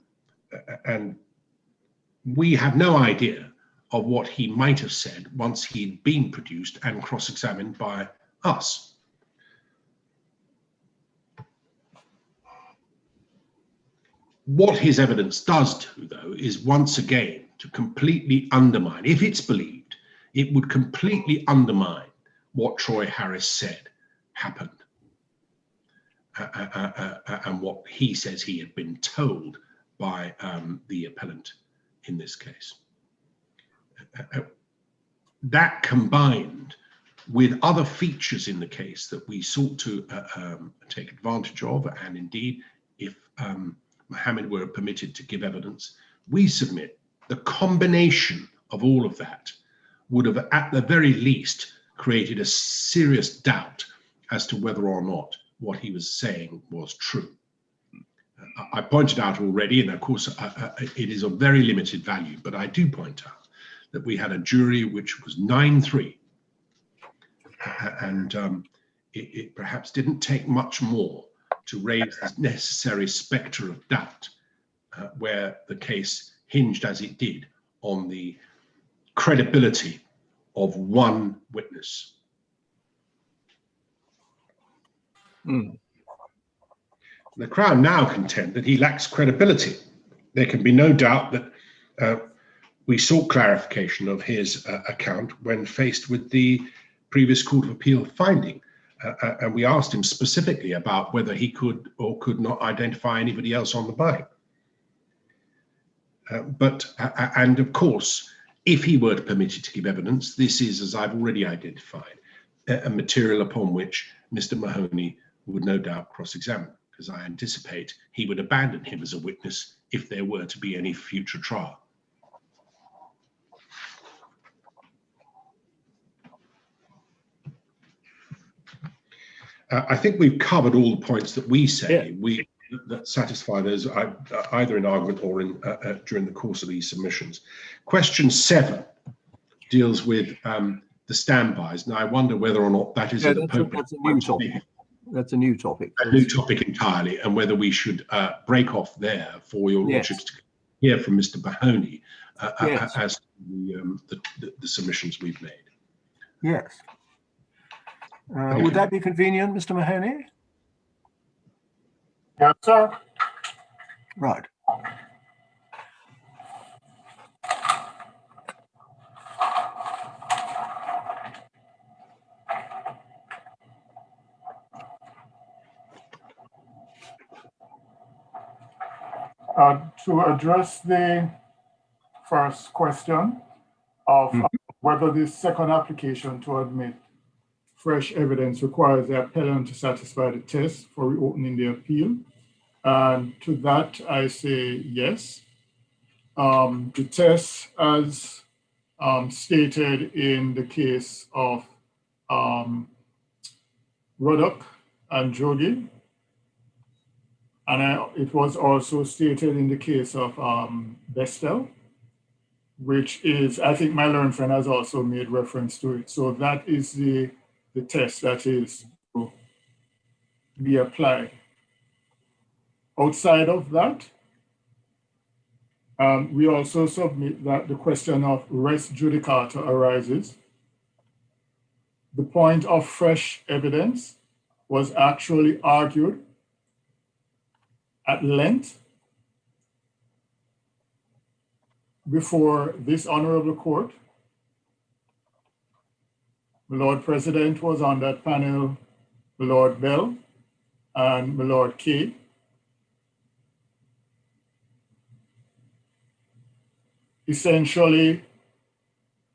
Speaker 3: we have no idea of what he might have said once he'd been produced and cross-examined by us. What his evidence does do, though, is once again to completely undermine, if it's believed, it would completely undermine what Troy Harris said happened and what he says he had been told by the appellant in this case. That combined with other features in the case that we sought to take advantage of, and indeed, if Mohammed were permitted to give evidence, we submit the combination of all of that would have, at the very least, created a serious doubt as to whether or not what he was saying was true. I pointed out already, and of course, it is of very limited value, but I do point out that we had a jury which was 9-3, and it perhaps didn't take much more to raise the necessary spectre of doubt where the case hinged as it did on the credibility of one witness. The Crown now contend that he lacks credibility. There can be no doubt that we sought clarification of his account when faced with the previous Court of Appeal finding. And we asked him specifically about whether he could or could not identify anybody else on the bike. And of course, if he were permitted to give evidence, this is, as I've already identified, a material upon which Mr. Mahoney would no doubt cross-examine, because I anticipate he would abandon him as a witness if there were to be any future trial. I think we've covered all the points that we say that satisfy those either in argument or in during the course of these submissions. Question 7 deals with the standbys. Now, I wonder whether or not that is
Speaker 2: Yeah,
Speaker 3: an appropriate
Speaker 2: that's a new topic. That's a new topic.
Speaker 3: a new topic entirely, and whether we should break off there for your
Speaker 2: Yes.
Speaker 3: lordships to hear from Mr. Mahoney
Speaker 2: Yes.
Speaker 3: as to the submissions we've made.
Speaker 2: Yes. Would that be convenient, Mr. Mahoney?
Speaker 4: Yes, sir.
Speaker 2: Right.
Speaker 4: To address the first question of whether the second application to admit fresh evidence requires the appellant to satisfy the test for reopening the appeal. And to that, I say yes. The test, as stated in the case of Ruddock and Jogi, and it was also stated in the case of Bestel, which is, I think my learned friend has also made reference to it. So that is the test that is to be applied. Outside of that, we also submit that the question of res judicata arises. The point of fresh evidence was actually argued at length before this honorable court. The Lord President was on that panel, the Lord Bell and the Lord Kay. Essentially,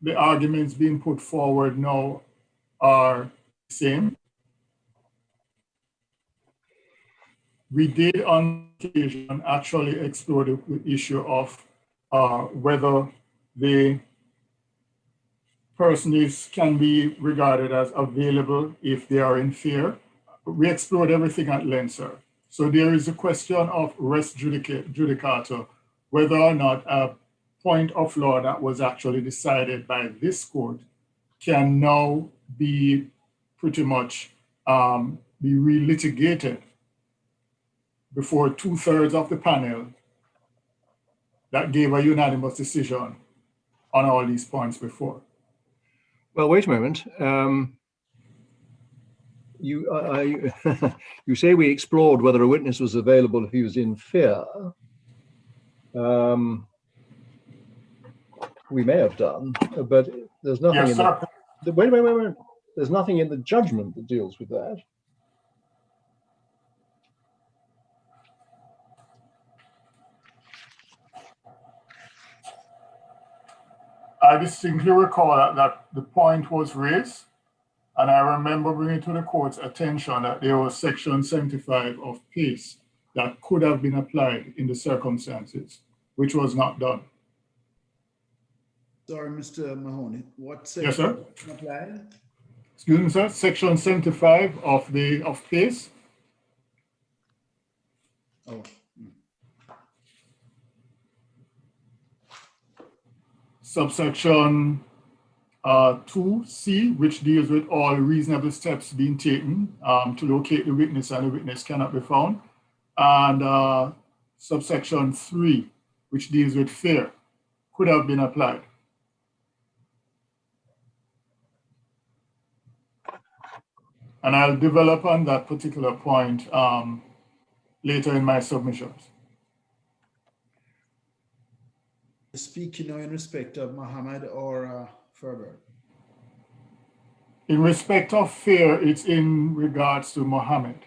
Speaker 4: the arguments being put forward now are the same. We did on occasion actually explore the issue of whether the person can be regarded as available if they are in fear. We explored everything at length, sir. So there is a question of res judicata, whether or not a point of law that was actually decided by this court can now be pretty much be relitigated before 2/3 of the panel that gave a unanimous decision on all these points before.
Speaker 2: Well, wait a moment. You say we explored whether a witness was available if he was in fear. We may have done, but there's nothing
Speaker 4: Yes,
Speaker 2: in
Speaker 4: sir.
Speaker 2: wait. There's nothing in the judgment that deals with that.
Speaker 4: I distinctly recall that the point was raised, and I remember bringing to the court's attention that there was section 75 of PACE that could have been applied in the circumstances, which was not done.
Speaker 5: Sorry, Mr. Mahoney, what section?
Speaker 4: Yes, sir.
Speaker 5: Applied?
Speaker 4: Excuse me, sir. Section 75 of PACE.
Speaker 5: Oh.
Speaker 4: Subsection 2C, which deals with all reasonable steps being taken to locate the witness and the witness cannot be found. And subsection 3, which deals with fear, could have been applied. And I'll develop on that particular point later in my submissions.
Speaker 5: Speaking in respect of Muhammad or Ferber?
Speaker 4: In respect of fear, it's in regards to Muhammad.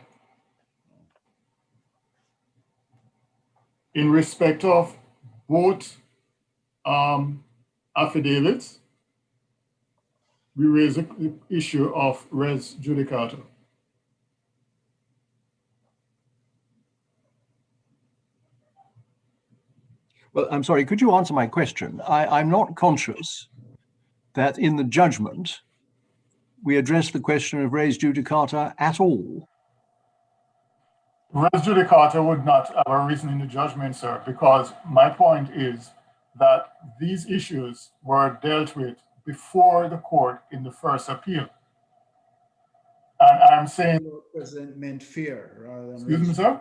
Speaker 4: In respect of both affidavits, we raise the issue of res judicata.
Speaker 2: Well, I'm sorry, could you answer my question? I'm not conscious that in the judgment we address the question of res judicata at all.
Speaker 4: Res judicata would not have arisen in the judgment, sir, because my point is that these issues were dealt with before the court in the first appeal. And I'm saying,
Speaker 5: President meant fear rather than
Speaker 4: excuse me,
Speaker 5: reason.
Speaker 4: sir?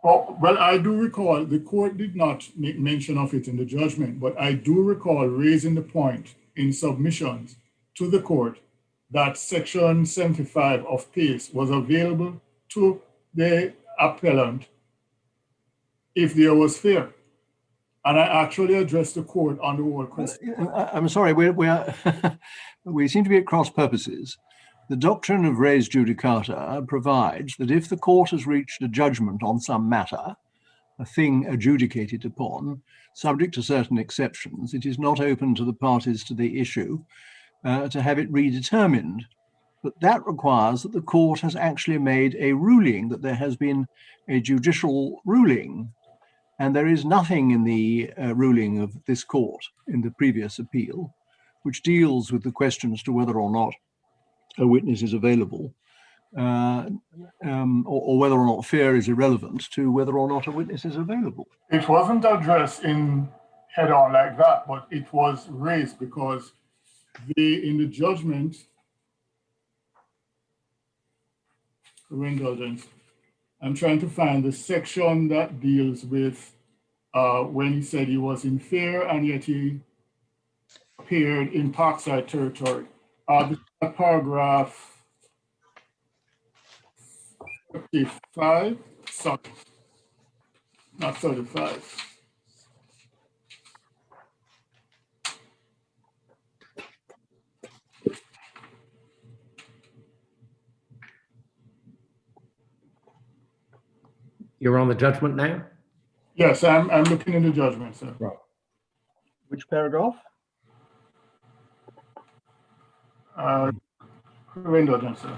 Speaker 4: Oh, well, I do recall the court did not make mention of it in the judgment, but I do recall raising the point in submissions to the court that Section 75 of PACE was available to the appellant if there was fear. And I actually addressed the court on the whole question.
Speaker 2: I'm sorry, we seem to be at cross purposes. The doctrine of res judicata provides that if the court has reached a judgment on some matter, a thing adjudicated upon, subject to certain exceptions, it is not open to the parties to the issue to have it redetermined. But that requires that the court has actually made a ruling, that there has been a judicial ruling. And there is nothing in the ruling of this court in the previous appeal which deals with the question as to whether or not a witness is available, or whether or not fear is irrelevant to whether or not a witness is available.
Speaker 4: It wasn't addressed in head on like that, but it was raised because in the judgment, indulgence, I'm trying to find the section that deals with when he said he was in fear and yet he appeared in Parkside territory. This is paragraph 35, sorry, not 35.
Speaker 7: You're on the judgment now?
Speaker 4: Yes, I'm looking in the judgment, sir.
Speaker 7: Right.
Speaker 2: Which paragraph?
Speaker 4: Indulgence, sir.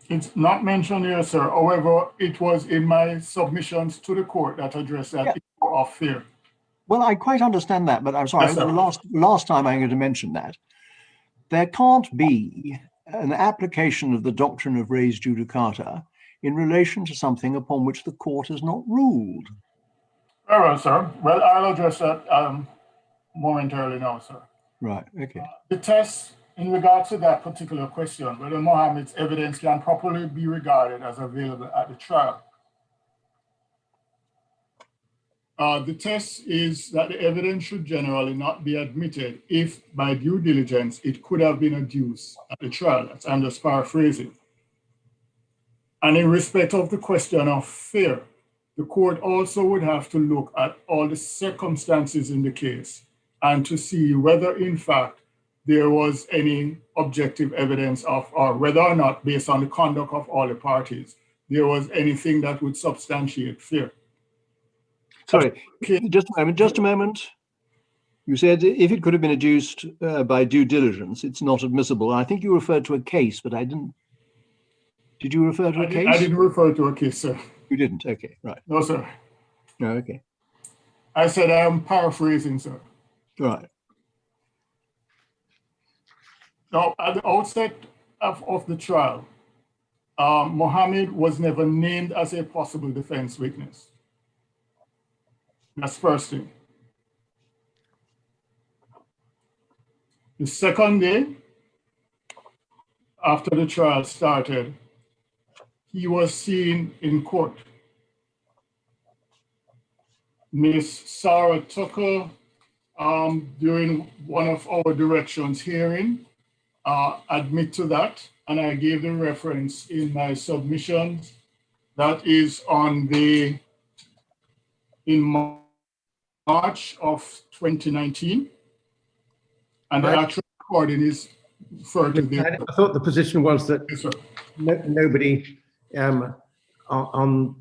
Speaker 4: It's not mentioned here, sir. However, it was in my submissions to the court that addressed that issue of fear.
Speaker 2: Well, I quite understand that, but I'm sorry,
Speaker 4: Yes, sir.
Speaker 2: the last time I'm going to mention that. There can't be an application of the doctrine of res judicata in relation to something upon which the court has not ruled.
Speaker 4: Very well, sir. Well, I'll address that momentarily now, sir.
Speaker 2: Right, okay.
Speaker 4: The test in regards to that particular question, whether Mohammed's evidence can properly be regarded as available at the trial. The test is that the evidence should generally not be admitted if, by due diligence, it could have been adduced at the trial. I'm just paraphrasing. And in respect of the question of fear, the court also would have to look at all the circumstances in the case and to see whether, in fact, there was any objective evidence of, or whether or not, based on the conduct of all the parties, there was anything that would substantiate fear.
Speaker 2: Sorry, just a moment. You said if it could have been adduced by due diligence, it's not admissible. I think you referred to a case, but I didn't. Did you refer to a case?
Speaker 4: I didn't refer to a case, sir.
Speaker 2: You didn't? Okay, right.
Speaker 4: No, sir.
Speaker 2: No, okay.
Speaker 4: I said I'm paraphrasing, sir.
Speaker 2: Right.
Speaker 4: Now, at the outset of the trial, Mohammed was never named as a possible defense witness. That's first thing. The second day, after the trial started, he was seen in court. Miss Sarah Tucker, during one of our directions hearing, admit to that, and I gave the reference in my submissions. That is in March of 2019, and the actual recording is further there.
Speaker 7: I thought the position was that
Speaker 4: Yes, sir.
Speaker 7: nobody on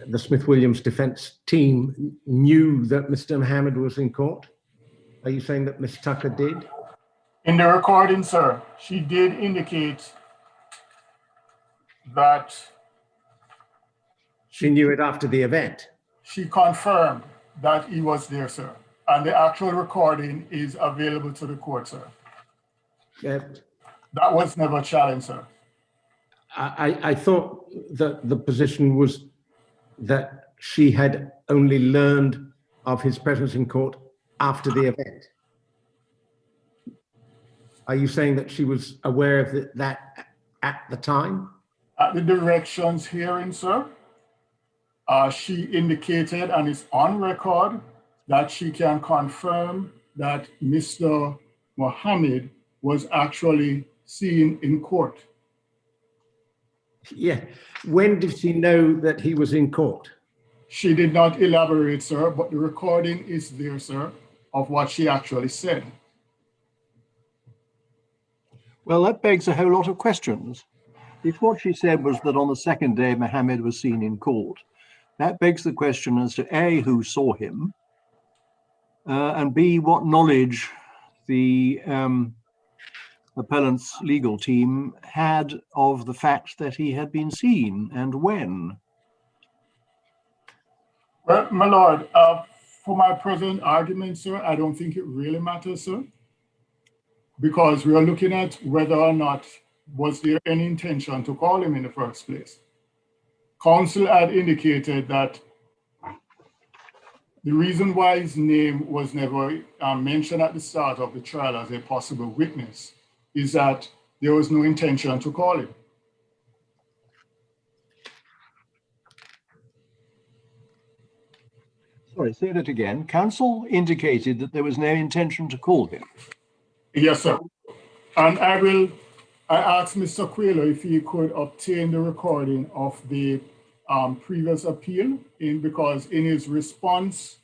Speaker 7: the Smith-Williams defense team knew that Mr. Mohammed was in court. Are you saying that Ms. Tucker did?
Speaker 4: In the recording, sir, she did indicate that
Speaker 7: She knew it after the event.
Speaker 4: she confirmed that he was there, sir. And the actual recording is available to the court, sir. That was never challenged, sir.
Speaker 7: I thought that the position was that she had only learned of his presence in court after the event. Are you saying that she was aware of that at the time?
Speaker 4: At the directions hearing, sir, she indicated, and it's on record, that she can confirm that Mr. Mohammed was actually seen in court.
Speaker 7: Yeah. When did she know that he was in court?
Speaker 4: She did not elaborate, sir, but the recording is there, sir, of what she actually said.
Speaker 2: Well, that begs a whole lot of questions. If what she said was that on the second day Mohammed was seen in court, that begs the question as to A, who saw him, and B, what knowledge the appellant's legal team had of the fact that he had been seen and when.
Speaker 4: Well, my lord, for my present argument, sir, I don't think it really matters, sir, because we are looking at whether or not was there any intention to call him in the first place. Counsel had indicated that the reason why his name was never mentioned at the start of the trial as a possible witness is that there was no intention to call him.
Speaker 2: Sorry, say that again. Counsel indicated that there was no intention to call him.
Speaker 4: Yes, sir. And I asked Mr. Quayle if he could obtain the recording of the previous appeal because in his response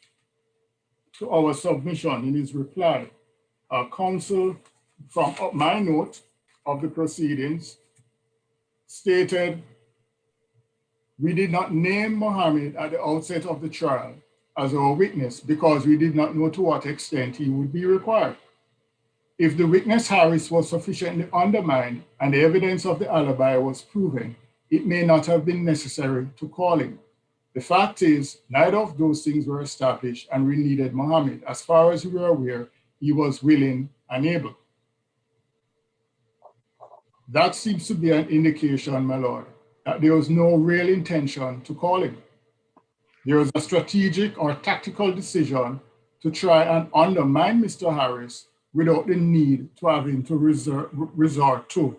Speaker 4: to our submission, in his reply, counsel from my note of the proceedings stated, we did not name Mohammed at the outset of the trial as our witness because we did not know to what extent he would be required. If the witness Harris was sufficiently undermined and the evidence of the alibi was proven, it may not have been necessary to call him. The fact is, neither of those things were established and we needed Mohammed. As far as we were aware, he was willing and able. That seems to be an indication, my lord, that there was no real intention to call him. There was a strategic or tactical decision to try and undermine Mr. Harris without the need to have him to resort to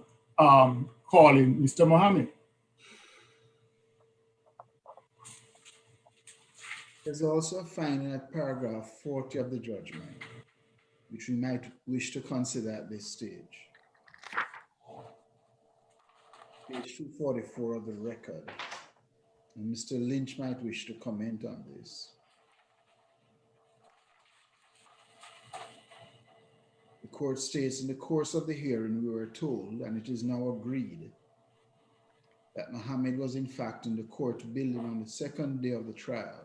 Speaker 4: calling Mr. Mohammed.
Speaker 5: There's also a finding at paragraph 40 of the judgment, which we might wish to consider at this stage. Page 244 of the record. And Mr. Lynch might wish to comment on this. The court states, in the course of the hearing, we were told, and it is now agreed, that Mohammed was in fact in the court building on the second day of the trial,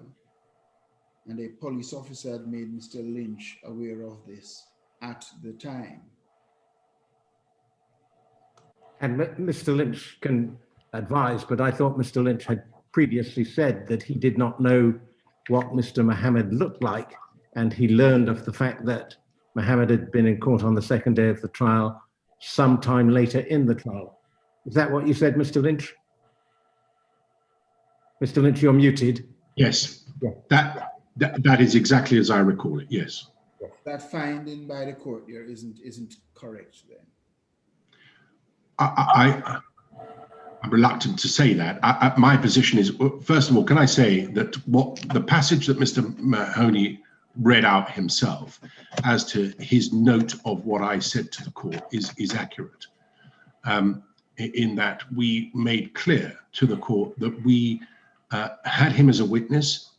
Speaker 5: and a police officer had made Mr. Lynch aware of this at the time.
Speaker 7: And Mr. Lynch can advise, but I thought Mr. Lynch had previously said that he did not know what Mr. Mohammed looked like, and he learned of the fact that Mohammed had been in court on the second day of the trial, sometime later in the trial. Is that what you said, Mr. Lynch? Mr. Lynch, you're muted.
Speaker 3: Yes,
Speaker 7: Yeah.
Speaker 3: that is exactly as I recall it, yes.
Speaker 5: That finding by the court here isn't correct then.
Speaker 3: I'm reluctant to say that. My position is, first of all, can I say that what the passage that Mr. Mahoney read out himself as to his note of what I said to the court is accurate, in that we made clear to the court that we had him as a witness.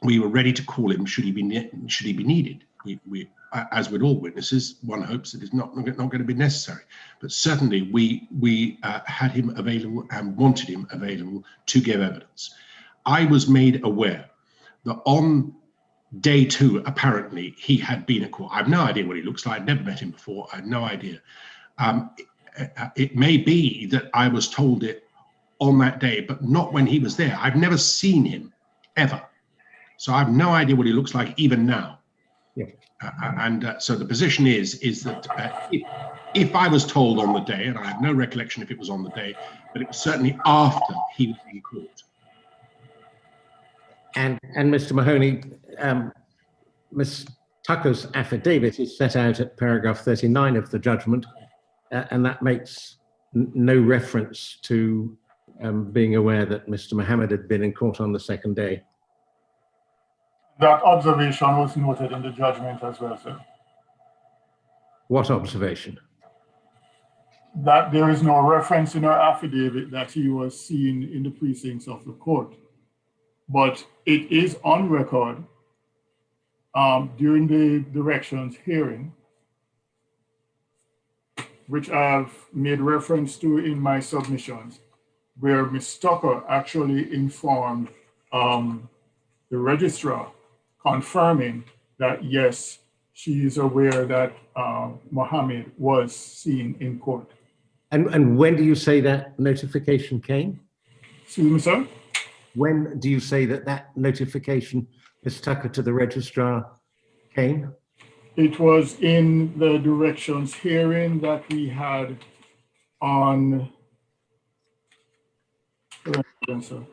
Speaker 3: We were ready to call him should he be needed. We as with all witnesses, one hopes that it's not going to be necessary. But certainly we had him available and wanted him available to give evidence. I was made aware that on day 2, apparently, he had been at court. I have no idea what he looks like. I'd never met him before. I had no idea. It may be that I was told it on that day, but not when he was there. I've never seen him, ever. So I have no idea what he looks like even now.
Speaker 7: Yeah.
Speaker 3: So the position is that if I was told on the day, and I have no recollection if it was on the day, but it was certainly after he was in court.
Speaker 7: And Mr. Mahoney, Ms. Tucker's affidavit is set out at paragraph 39 of the judgment, and that makes no reference to being aware that Mr. Mohammed had been in court on the second day.
Speaker 4: That observation was noted in the judgment as well, sir.
Speaker 7: What observation?
Speaker 4: That there is no reference in our affidavit that he was seen in the precincts of the court. But it is on record during the directions hearing, which I have made reference to in my submissions, where Ms. Tucker actually informed the registrar, confirming that yes, she is aware that Mohammed was seen in court.
Speaker 7: And when do you say that notification came?
Speaker 4: Excuse me, sir?
Speaker 7: When do you say that that notification, Ms. Tucker, to the registrar came?
Speaker 4: It was in the directions hearing that we had on, sir.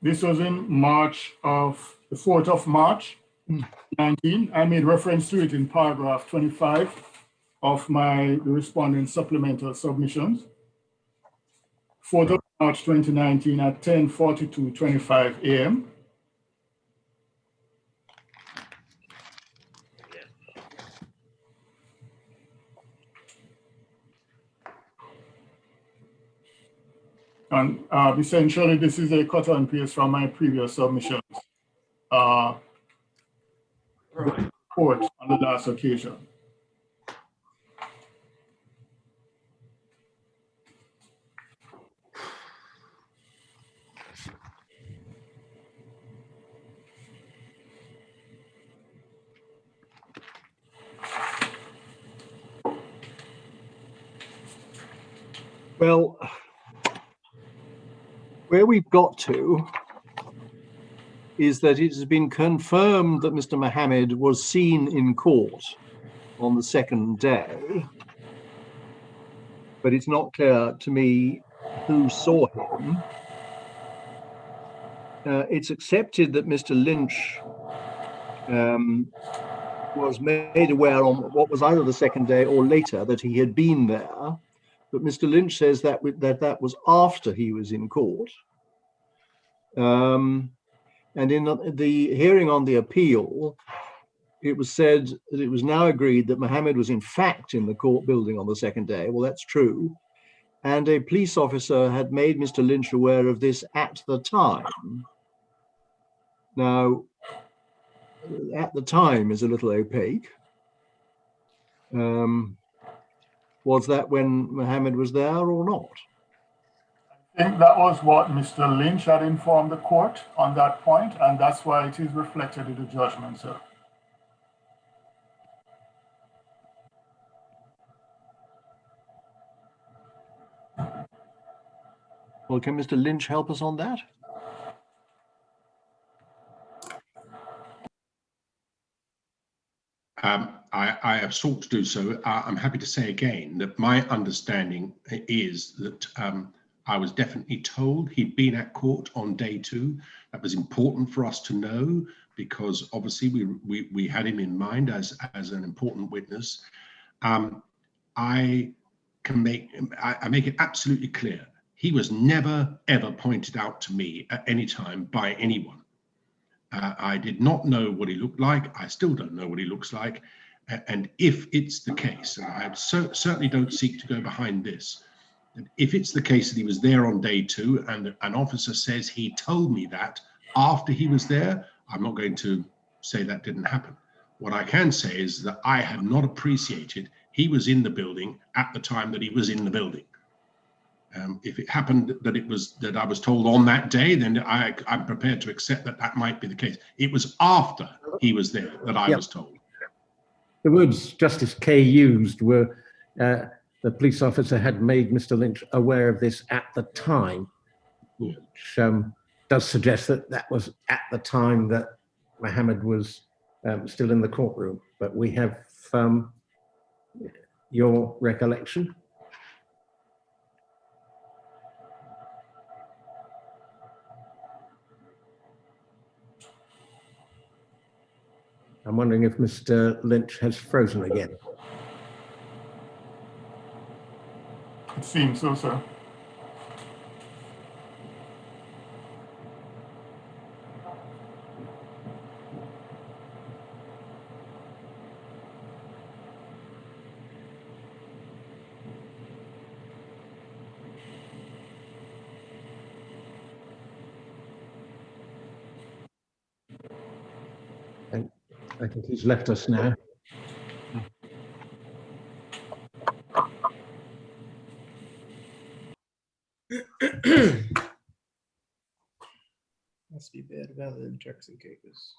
Speaker 4: This was in March of the 4th of March, 19. I made reference to it in paragraph 25 of the respondent supplemental submissions. 4th of March 2019 at 10:42:25 a.m. And essentially, this is a cut and paste from my previous submissions. Court on the last occasion.
Speaker 2: Well, where we've got to is that it has been confirmed that Mr. Mohammed was seen in court on the second day, but it's not clear to me who saw him. It's accepted that Mr. Lynch was made aware on what was either the second day or later that he had been there, but Mr. Lynch says that that was after he was in court. And in the hearing on the appeal, it was said that it was now agreed that Mohammed was in fact in the court building on the second day. Well, that's true. And a police officer had made Mr. Lynch aware of this at the time. Now, at the time is a little opaque. Was that when Mohammed was there or not?
Speaker 4: I think that was what Mr. Lynch had informed the court on that point, and that's why it is reflected in the judgment, sir.
Speaker 2: Well, can Mr. Lynch help us on that?
Speaker 3: I have sought to do so. I'm happy to say again that my understanding is that I was definitely told he'd been at court on day 2. That was important for us to know because obviously we had him in mind as an important witness. I make it absolutely clear he was never ever pointed out to me at any time by anyone. I did not know what he looked like. I still don't know what he looks like. And if it's the case, and I certainly don't seek to go behind this, and if it's the case that he was there on day 2 and an officer says he told me that after he was there, I'm not going to say that didn't happen. What I can say is that I had not appreciated he was in the building at the time that he was in the building. If it happened that I was told on that day, then I'm prepared to accept that that might be the case. It was after he was there that I was told.
Speaker 7: The words Justice Kay used were the police officer had made Mr. Lynch aware of this at the time, which does suggest that that was at the time that Mohammed was still in the courtroom. But we have your recollection. I'm wondering if Mr. Lynch has frozen again.
Speaker 4: It seems so, sir.
Speaker 7: And I think he's left us now.
Speaker 1: Must be bad weather in Turks and Caicos.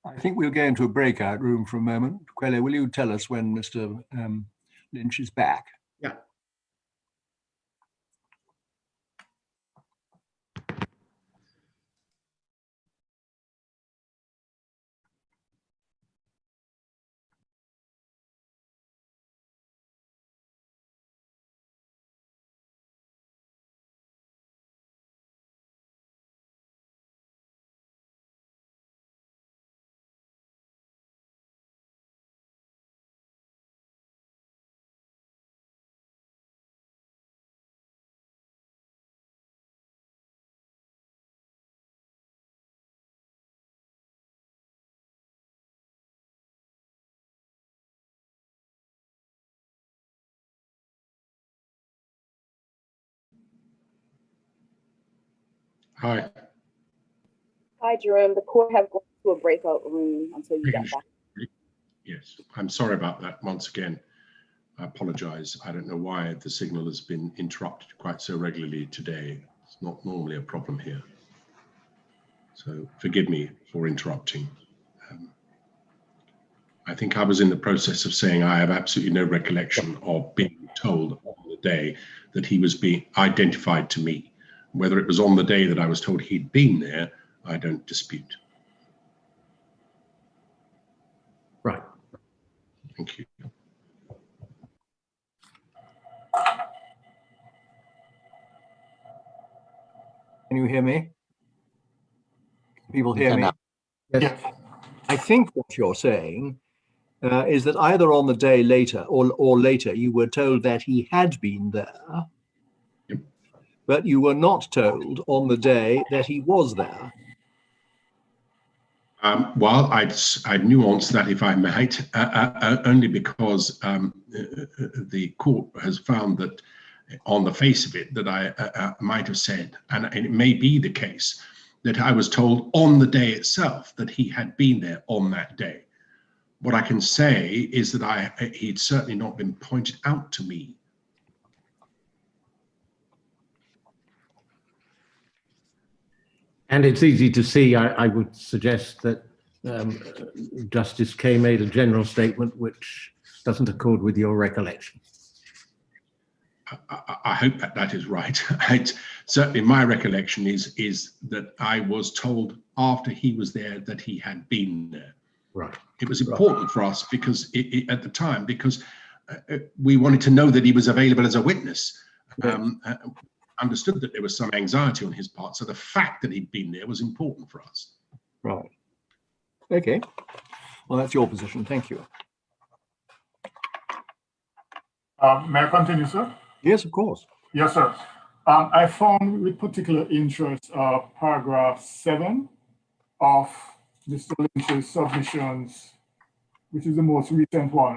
Speaker 2: I think we'll go into a breakout room for a moment. Quelle, will you tell us when Mr. Lynch is back?
Speaker 7: Yeah.
Speaker 3: Hi.
Speaker 9: Hi, Jerome. The court have gone to a breakout room until you get back.
Speaker 3: Yes, I'm sorry about that once again. I apologize. I don't know why the signal has been interrupted quite so regularly today. It's not normally a problem here. So forgive me for interrupting. I think I was in the process of saying I have absolutely no recollection of being told on the day that he was being identified to me. Whether it was on the day that I was told he'd been there, I don't dispute.
Speaker 7: Right.
Speaker 3: Thank you.
Speaker 2: Can you hear me? People
Speaker 8: We
Speaker 2: hear
Speaker 8: can
Speaker 2: me?
Speaker 8: now.
Speaker 7: Yes.
Speaker 2: I think what you're saying is that either on the day later or later, you were told that he had been there,
Speaker 3: Yep.
Speaker 2: but you were not told on the day that he was there.
Speaker 3: Well, I'd nuance that if I might, only because the court has found that on the face of it that I might have said, and it may be the case, that I was told on the day itself that he had been there on that day. What I can say is that he'd certainly not been pointed out to me.
Speaker 7: And it's easy to see, I would suggest that Justice Kay made a general statement which doesn't accord with your recollection.
Speaker 3: I hope that is right. Certainly my recollection is that I was told after he was there that he had been there.
Speaker 7: Right.
Speaker 3: It was important for us because at the time, because we wanted to know that he was available as a witness. Understood that there was some anxiety on his part. So the fact that he'd been there was important for us.
Speaker 2: Right. Okay. Well, that's your position. Thank you.
Speaker 4: May I continue, sir?
Speaker 2: Yes, of course.
Speaker 4: Yes, sir. I found with particular interest paragraph 7 of Mr. Lynch's submissions, which is the most recent one.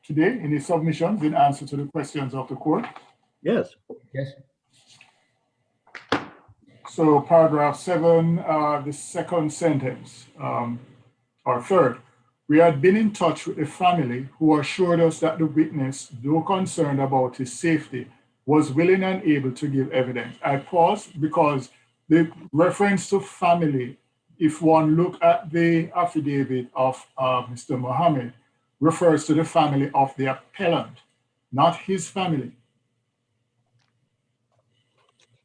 Speaker 4: Today, in his submissions, in answer to the questions of the court.
Speaker 2: Yes.
Speaker 7: Yes.
Speaker 4: So paragraph 7, the second sentence, or third, we had been in touch with the family who assured us that the witness, though concerned about his safety, was willing and able to give evidence. I pause because the reference to family, if one look at the affidavit of Mr. Mohammed, refers to the family of the appellant, not his family.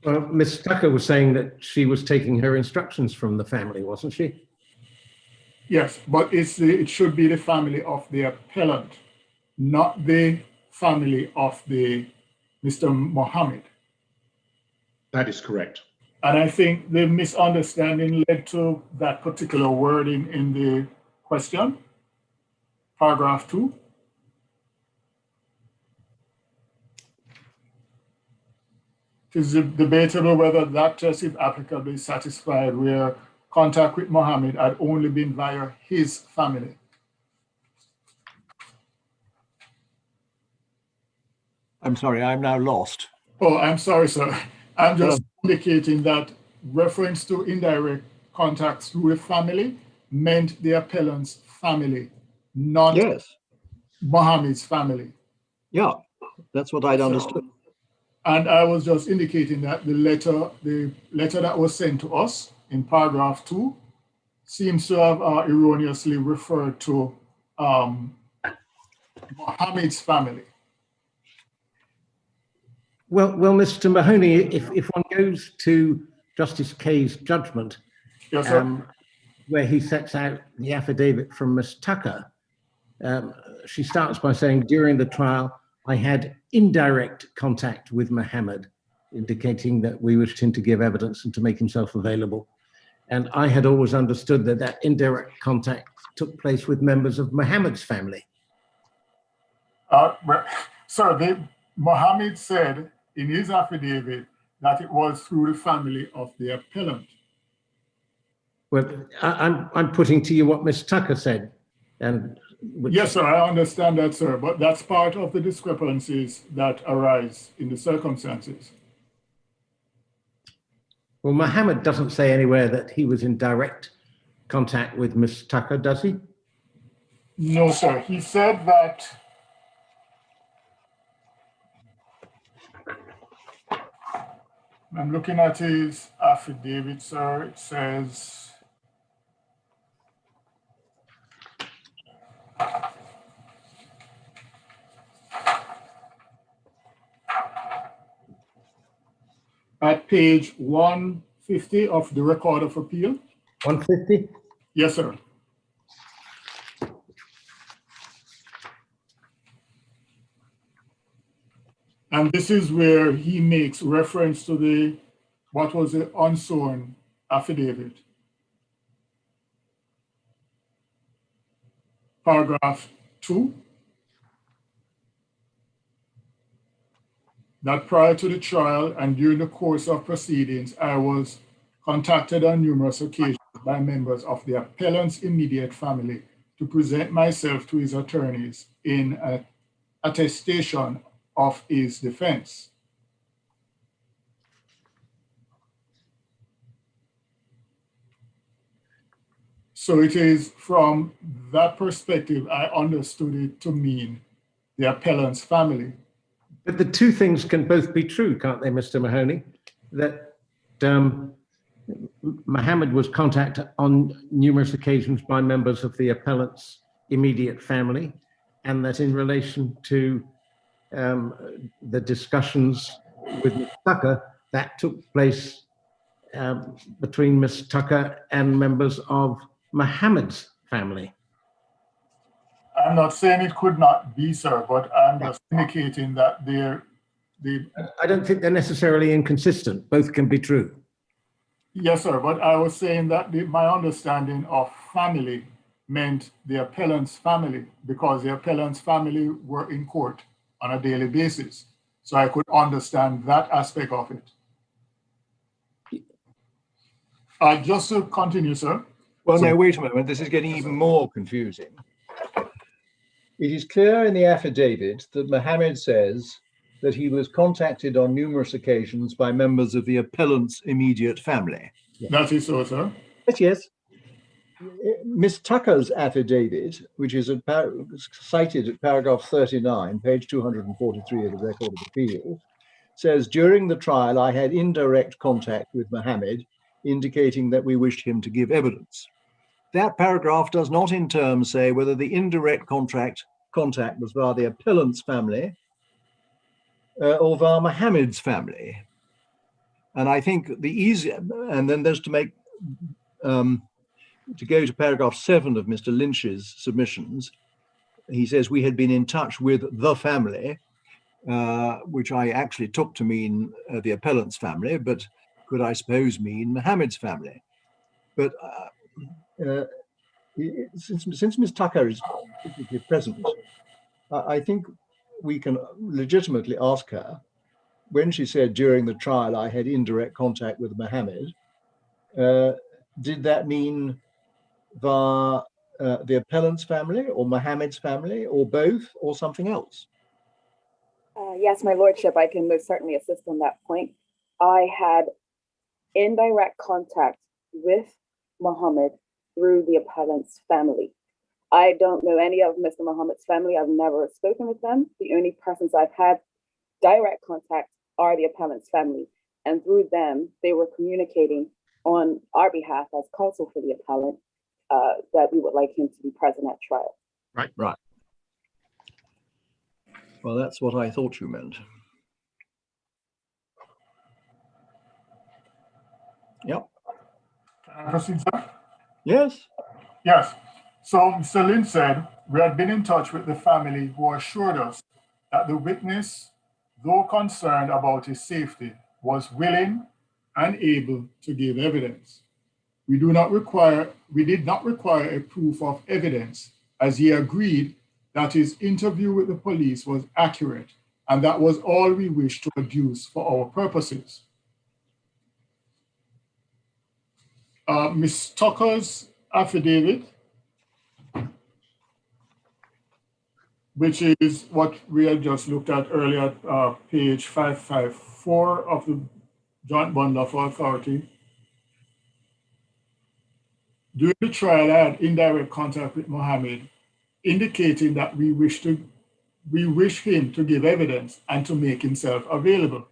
Speaker 7: Well, Miss Tucker was saying that she was taking her instructions from the family, wasn't she?
Speaker 4: Yes, but it should be the family of the appellant, not the family of the Mr. Mohammed.
Speaker 3: That is correct.
Speaker 4: And I think the misunderstanding led to that particular wording in the question, paragraph 2. It is debatable whether that test, if applicable, is satisfied where contact with Mohammed had only been via his family.
Speaker 2: I'm sorry, I'm now lost.
Speaker 4: Oh, I'm sorry, sir. I'm just indicating that reference to indirect contacts through the family meant the appellant's family, not
Speaker 2: Yes.
Speaker 4: Mohammed's family.
Speaker 2: Yeah, that's what I'd understood.
Speaker 4: And I was just indicating that the letter that was sent to us in paragraph 2 seems to have erroneously referred to Mohammed's family.
Speaker 7: Well, Mr. Mahoney, if one goes to Justice Kay's judgment,
Speaker 4: Yes, sir.
Speaker 7: where he sets out the affidavit from Miss Tucker, she starts by saying, during the trial, I had indirect contact with Mohammed, indicating that we wished him to give evidence and to make himself available. And I had always understood that that indirect contact took place with members of Mohammed's family.
Speaker 4: Sir, Mohammed said in his affidavit that it was through the family of the appellant.
Speaker 7: Well, I'm putting to you what Miss Tucker said. And
Speaker 4: yes, sir, I understand that, sir, but that's part of the discrepancies that arise in the circumstances.
Speaker 7: Well, Mohammed doesn't say anywhere that he was in direct contact with Ms. Tucker, does he?
Speaker 4: No, sir. He said that I'm looking at his affidavit, sir. It says at page 150 of the record of appeal.
Speaker 7: 150?
Speaker 4: Yes, sir. And this is where he makes reference to the what was the unsworn affidavit. Paragraph 2. That prior to the trial and during the course of proceedings, I was contacted on numerous occasions by members of the appellant's immediate family to present myself to his attorneys in an attestation of his defense. So it is from that perspective, I understood it to mean the appellant's family.
Speaker 7: But the two things can both be true, can't they, Mr. Mahoney? That Mohammed was contacted on numerous occasions by members of the appellant's immediate family, and that in relation to the discussions with Ms. Tucker, that took place between Ms. Tucker and members of Mohammed's family.
Speaker 4: I'm not saying it could not be, sir, but I'm just indicating that
Speaker 7: I don't think they're necessarily inconsistent. Both can be true.
Speaker 4: Yes, sir, but I was saying that my understanding of family meant the appellant's family, because the appellant's family were in court on a daily basis. So I could understand that aspect of it. Just to continue, sir.
Speaker 2: Well, no, wait a moment. This is getting even more confusing. It is clear in the affidavit that Mohammed says that he was contacted on numerous occasions by members of the appellant's immediate family.
Speaker 4: That is so, sir.
Speaker 2: Yes, yes. Miss Tucker's affidavit, which is cited at paragraph 39, page 243 of the Record of Appeal, says, during the trial, I had indirect contact with Mohammed, indicating that we wished him to give evidence. That paragraph does not in turn say whether the indirect contact was via the appellant's family or via Mohammed's family. And I think the easier, and then there's to make, to go to paragraph 7 of Mr. Lynch's submissions, he says we had been in touch with the family, which I actually took to mean the appellant's family, but could I suppose mean Mohammed's family. But since Ms. Tucker is physically present, I think we can legitimately ask her, when she said during the trial I had indirect contact with Mohammed, did that mean via the appellant's family or Mohammed's family or both or something else?
Speaker 9: Yes, my lordship, I can most certainly assist on that point. I had indirect contact with Mohammed through the appellant's family. I don't know any of Mr. Mohammed's family. I've never spoken with them. The only persons I've had direct contact are the appellant's family. And through them, they were communicating on our behalf as counsel for the appellant that we would like him to be present at trial.
Speaker 2: Right, right. Well, that's what I thought you meant. Yep.
Speaker 4: Can I proceed, sir?
Speaker 2: Yes.
Speaker 4: Yes. So Mr. Lynch said, we had been in touch with the family who assured us that the witness, though concerned about his safety, was willing and able to give evidence. We did not require a proof of evidence, as he agreed that his interview with the police was accurate, and that was all we wished to adduce for our purposes. Ms. Tucker's affidavit, which is what we had just looked at earlier, page 554 of the Joint Bundle of Authority. During the trial, I had indirect contact with Mohammed, indicating that we wish him to give evidence and to make himself available.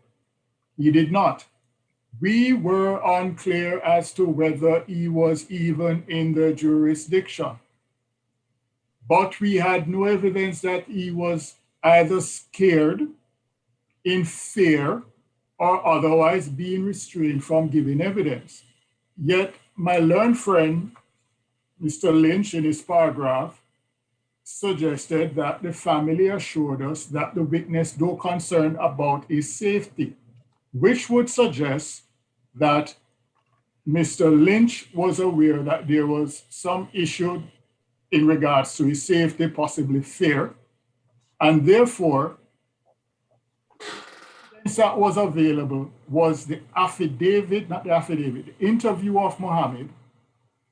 Speaker 4: He did not. We were unclear as to whether he was even in the jurisdiction, but we had no evidence that he was either scared, in fear, or otherwise being restrained from giving evidence. Yet my learned friend, Mr. Lynch, in his paragraph, suggested that the family assured us that the witness no concerned about his safety, which would suggest that Mr. Lynch was aware that there was some issue in regards to his safety, possibly fear, and therefore, that was available was the affidavit, not the affidavit, the interview of Mohammed,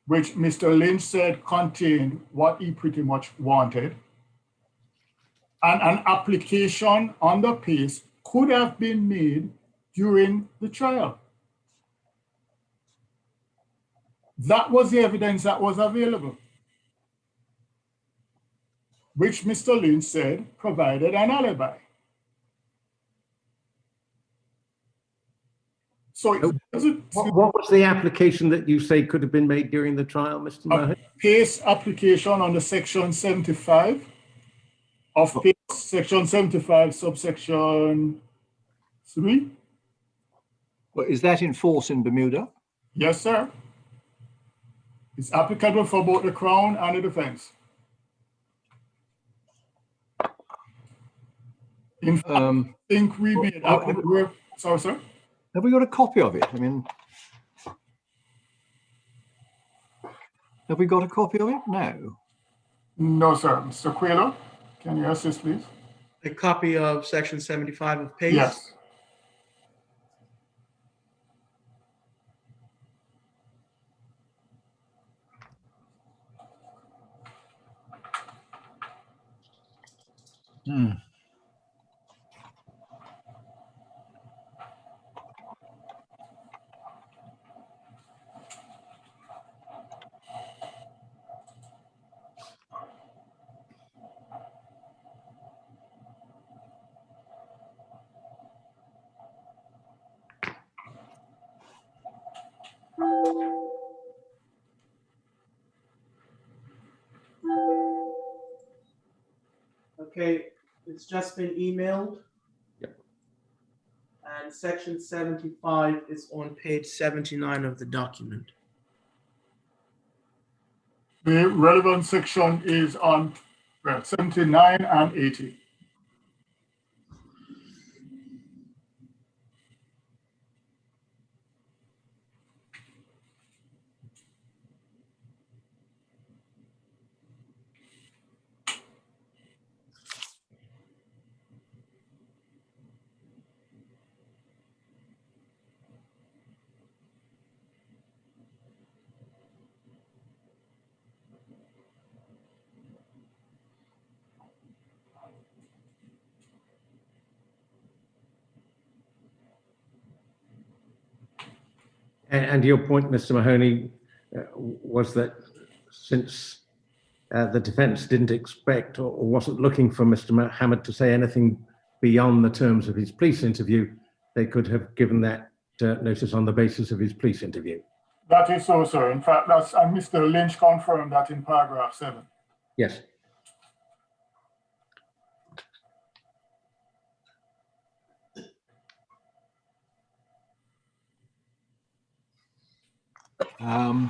Speaker 4: which Mr. Lynch said contained what he pretty much wanted, and an application on the PACE could have been made during the trial. That was the evidence that was available, which Mr. Lynch said provided an alibi. So
Speaker 7: what was the application that you say could have been made during the trial, Mr. Mahoney?
Speaker 4: PACE application under section 75 of PACE, section 75, subsection 3.
Speaker 2: Well, is that in force in Bermuda?
Speaker 4: Yes, sir. It's applicable for both the Crown and the defense. In fact, I think we made sorry, sir.
Speaker 2: Have we got a copy of it? I mean, have we got a copy of it? No.
Speaker 4: No, sir. Mr. Quayler, can you assist, please?
Speaker 1: A copy of section 75 of PACE?
Speaker 4: Yes.
Speaker 1: Okay, it's just been emailed.
Speaker 7: Yep.
Speaker 1: And section 75 is on page 79 of the document.
Speaker 4: The relevant section is on 79 and 80.
Speaker 7: And your point, Mr. Mahoney, was that since the defense didn't expect or wasn't looking for Mr. Mohammed to say anything beyond the terms of his police interview, they could have given that notice on the basis of his police interview.
Speaker 4: That is so, sir. In fact, that's, and Mr. Lynch confirmed that in paragraph 7.
Speaker 7: Yes.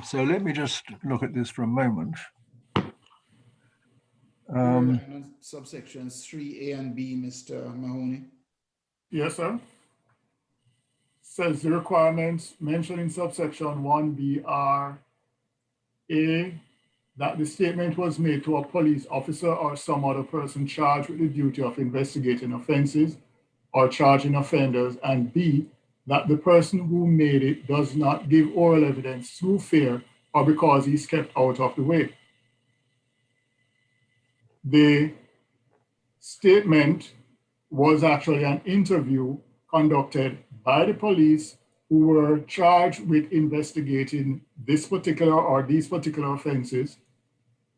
Speaker 2: So let me just look at this for a moment.
Speaker 5: Subsections 3A and B, Mr. Mahoney.
Speaker 4: Yes, sir. Says the requirements mentioned in subsection 1B are A, that the statement was made to a police officer or some other person charged with the duty of investigating offenses or charging offenders, and B, that the person who made it does not give oral evidence through fear or because he's kept out of the way. The statement was actually an interview conducted by the police who were charged with investigating this particular or these particular offenses,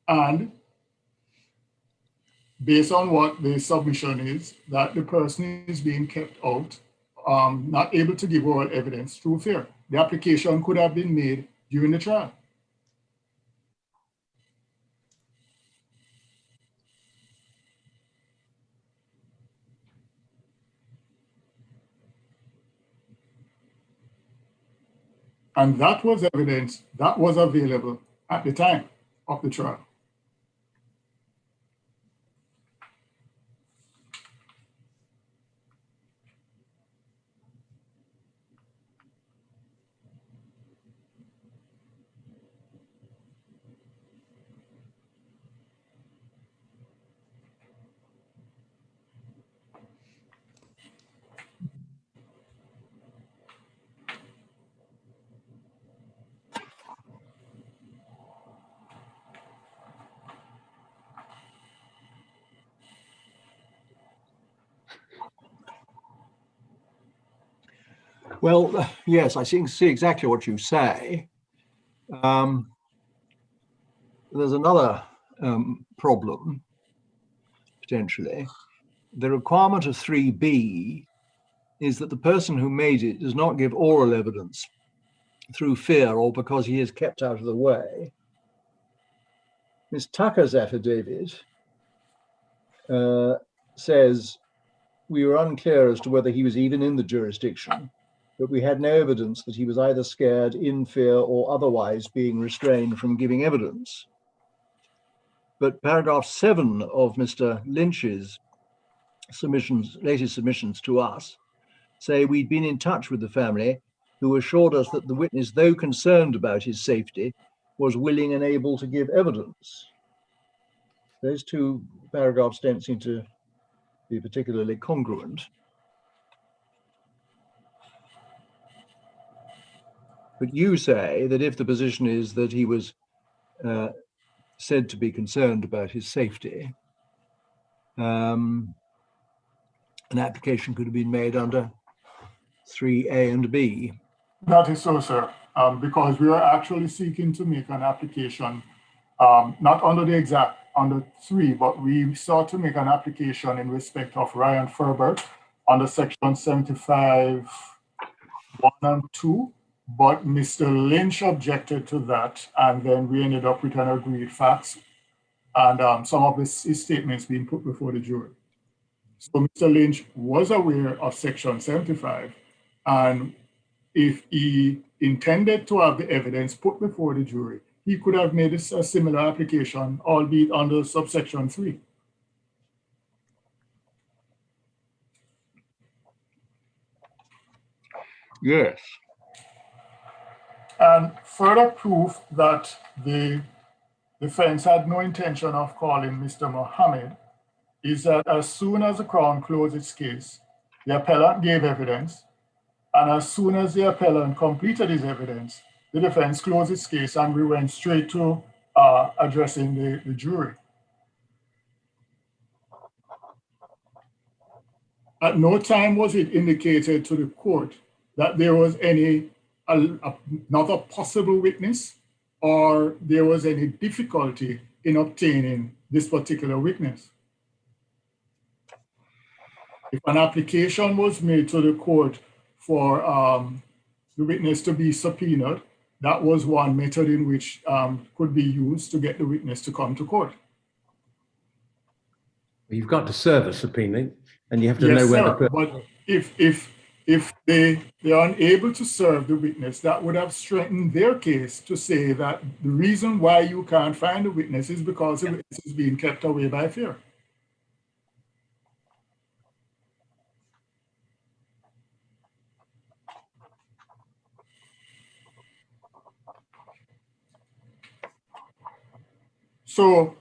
Speaker 4: and based on what the submission is, that the person is being kept out, not able to give oral evidence through fear. The application could have been made during the trial. And that was evidence that was available at the time of the trial.
Speaker 2: Well, yes, I see exactly what you say. There's another problem, potentially. The requirement of 3B is that the person who made it does not give oral evidence through fear or because he is kept out of the way. Miss Tucker's affidavit says we were unclear as to whether he was even in the jurisdiction, but we had no evidence that he was either scared, in fear, or otherwise being restrained from giving evidence. But paragraph 7 of Mr. Lynch's latest submissions to us, say we'd been in touch with the family, who assured us that the witness, though concerned about his safety, was willing and able to give evidence. Those two paragraphs don't seem to be particularly congruent. But you say that if the position is that he was said to be concerned about his safety, an application could have been made under 3A and B.
Speaker 4: That is so, sir, because we are actually seeking to make an application, not under 3, but we sought to make an application in respect of Ryan Ferber under section 75, 1 and 2, but Mr. Lynch objected to that, and then we ended up with an agreed facts and some of his statements being put before the jury. So Mr. Lynch was aware of section 75, and if he intended to have the evidence put before the jury, he could have made a similar application, albeit under subsection 3.
Speaker 2: Yes.
Speaker 4: And further proof that the defense had no intention of calling Mr. Mohammed is that as soon as the Crown closed its case, the appellant gave evidence, and as soon as the appellant completed his evidence, the defense closed its case and we went straight to addressing the jury. At no time was it indicated to the court that there was another possible witness or there was any difficulty in obtaining this particular witness. If an application was made to the court for the witness to be subpoenaed, that was one method in which could be used to get the witness to come to court.
Speaker 7: You've got to serve a subpoena, and you have to
Speaker 4: Yes,
Speaker 7: know where
Speaker 4: sir,
Speaker 7: the.
Speaker 4: but if they are unable to serve the witness, that would have strengthened their case to say that the reason why you can't find the witness is because the witness is being kept away by fear. So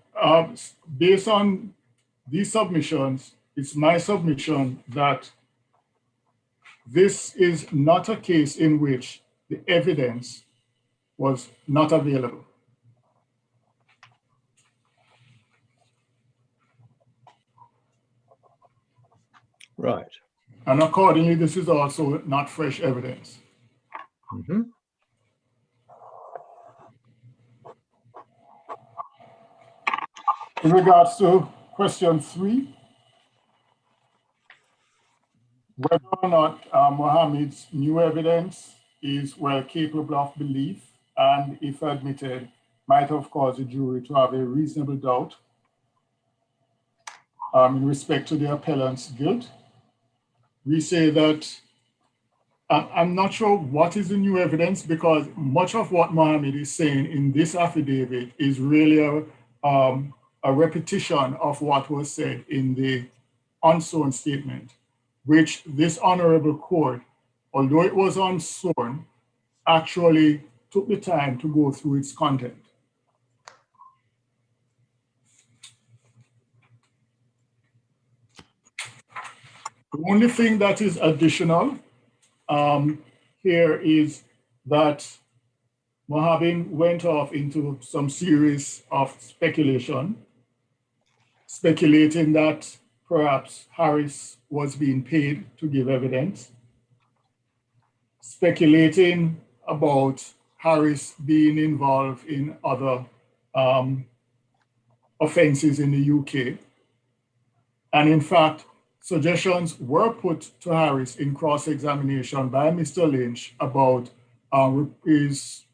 Speaker 4: based on these submissions, it's my submission that this is not a case in which the evidence was not available.
Speaker 2: Right.
Speaker 4: And accordingly, this is also not fresh evidence.
Speaker 2: Mhm.
Speaker 4: In regards to question 3, whether or not Mohammed's new evidence is well capable of belief and, if admitted, might have caused the jury to have a reasonable doubt in respect to the appellant's guilt. We say that I'm not sure what is the new evidence, because much of what Mohammed is saying in this affidavit is really a repetition of what was said in the unsworn statement, which this honorable court, although it was unsworn, actually took the time to go through its content. The only thing that is additional here is that Mohammed went off into some series of speculating that perhaps Harris was being paid to give evidence, speculating about Harris being involved in other offenses in the UK. And in fact, suggestions were put to Harris in cross-examination by Mr. Lynch about his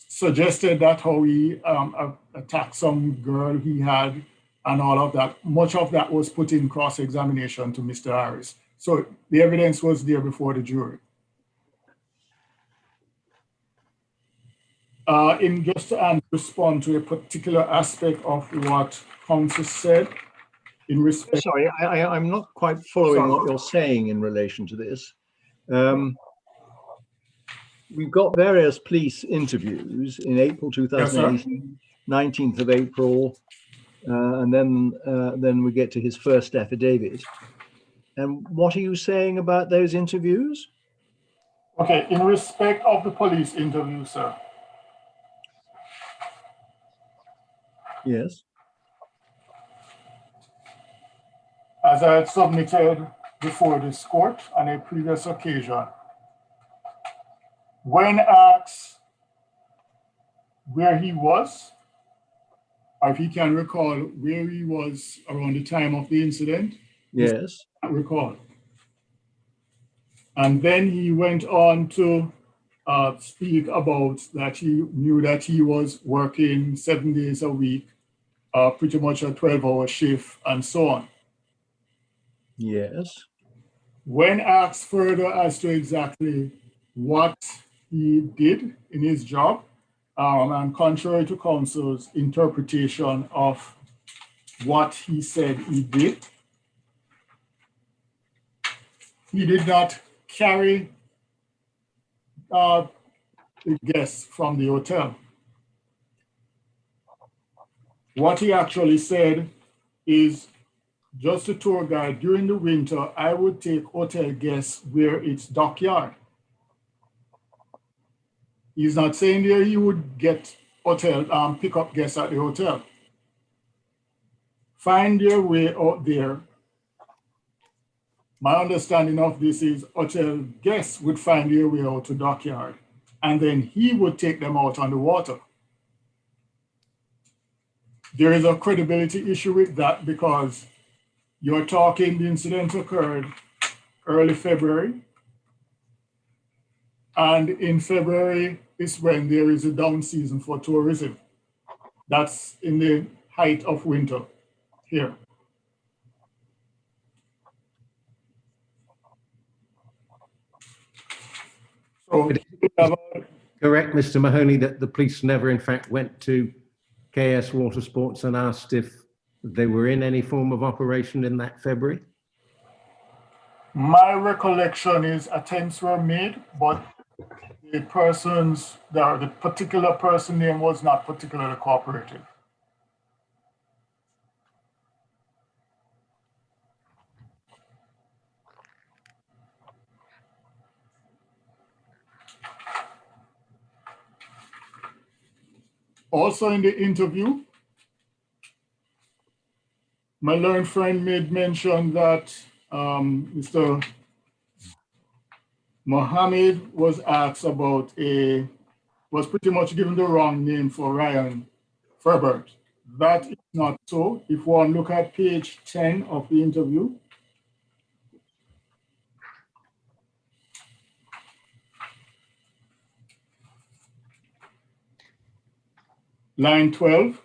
Speaker 4: suggested that how he attacked some girl he had and all of that. Much of that was put in cross-examination to Mr. Harris. So the evidence was there before the jury. In just to respond to a particular aspect of what counsel said in respect.
Speaker 2: Sorry, I'm not quite following what you're saying in relation to this. We've got various police interviews in April 2018, 19th of April, and then we get to his first affidavit. And what are you saying about those interviews?
Speaker 4: Okay, in respect of the police interview, sir.
Speaker 2: Yes.
Speaker 4: As I had submitted before this court on a previous occasion, when asked where he was, or if he can recall where he was around the time of the incident,
Speaker 2: yes,
Speaker 4: I can't recall. And then he went on to speak about that he knew that he was working 7 days a week, pretty much a 12-hour shift, and so on.
Speaker 2: Yes.
Speaker 4: When asked further as to exactly what he did in his job, and contrary to counsel's interpretation of what he said he did not carry the guests from the hotel. What he actually said is, just a tour guide, during the winter, I would take hotel guests where it's dockyard. He's not saying there he would get hotel, pick up guests at the hotel. Find their way out there. My understanding of this is hotel guests would find their way out to dockyard, and then he would take them out on the water. There is a credibility issue with that, because you're talking, the incident occurred early February. And in February is when there is a down season for tourism. That's in the height of winter here. So
Speaker 7: correct, Mr. Mahoney, that the police never in fact went to KS Water Sports and asked if they were in any form of operation in that February?
Speaker 4: My recollection is attempts were made, but the particular person name was not particularly cooperative. Also in the interview, my learned friend made mention that Mr. Mohammed was asked about was pretty much given the wrong name for Ryan Ferbert. That is not so. If one look at page 10 of the interview, line 12.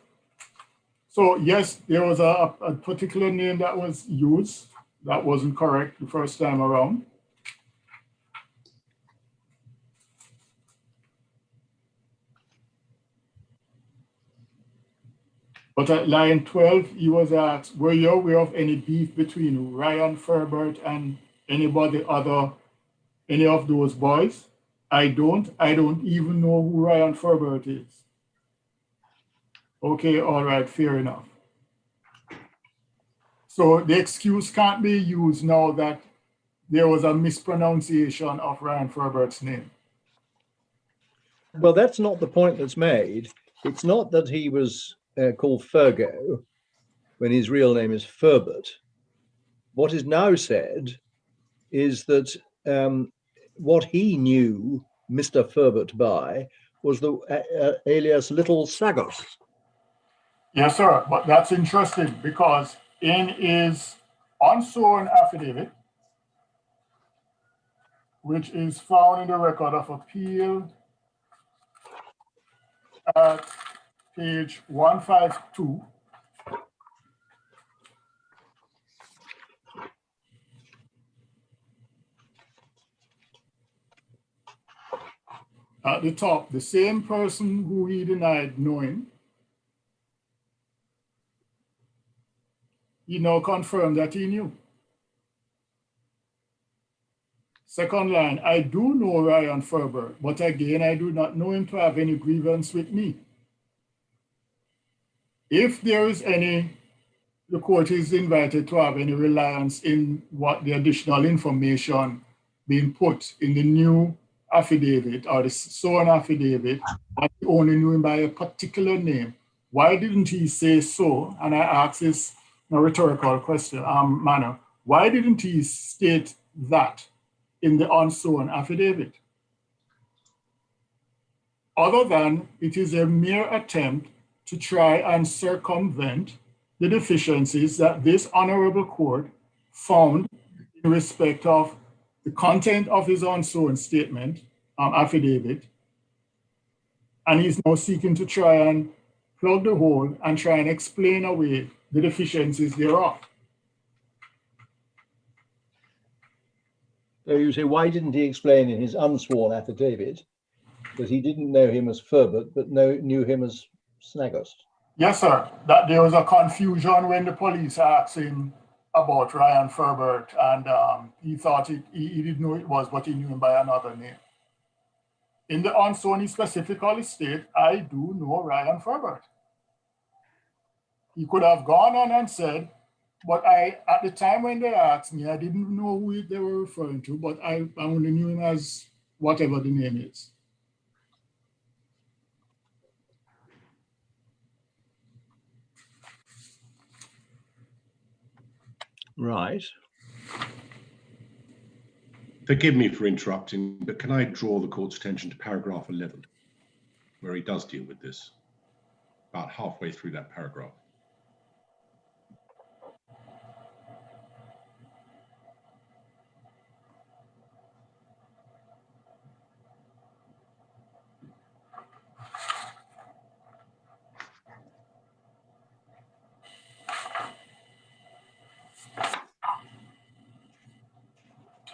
Speaker 4: So yes, there was a particular name that was used that wasn't correct the first time around. But at line 12, he was asked, were you aware of any beef between Ryan Ferbert and any of those boys? I don't even know who Ryan Ferbert is. Okay, all right, fair enough. So the excuse can't be used now that there was a mispronunciation of Ryan Ferbert's name.
Speaker 2: Well, that's not the point that's made. It's not that he was called Fergo when his real name is Ferbert. What is now said is that what he knew Mr. Ferbert by was the alias Little Sagos.
Speaker 4: Yes, sir, but that's interesting because in his unsworn affidavit, which is found in the record of appeal at page 152, at the top, the same person who he denied knowing, he now confirmed that he knew. Second line, I do know Ryan Ferbert, but again, I do not know him to have any grievance with me. If there is any, the court is invited to have any reliance in what the additional information being put in the new affidavit or the sworn affidavit, that he only knew him by a particular name. Why didn't he say so? And I ask this in a rhetorical question, manner. Why didn't he state that in the unsworn affidavit? Other than it is a mere attempt to try and circumvent the deficiencies that this honorable court found in respect of the content of his unsworn statement, affidavit, and he's now seeking to try and plug the hole and try and explain away the deficiencies thereof.
Speaker 2: So you say, why didn't he explain in his unsworn affidavit that he didn't know him as Ferbert, but knew him as Snagost?
Speaker 4: Yes, sir. That there was a confusion when the police asked him about Ryan Ferbert, and he thought he didn't know it was, but he knew him by another name. In the unsworn, he specifically stated, I do know Ryan Ferbert. He could have gone on and said, but at the time when they asked me, I didn't know who they were referring to, but I only knew him as whatever the name is.
Speaker 2: Right.
Speaker 3: Forgive me for interrupting, but can I draw the court's attention to paragraph 11, where he does deal with this, about halfway through that paragraph.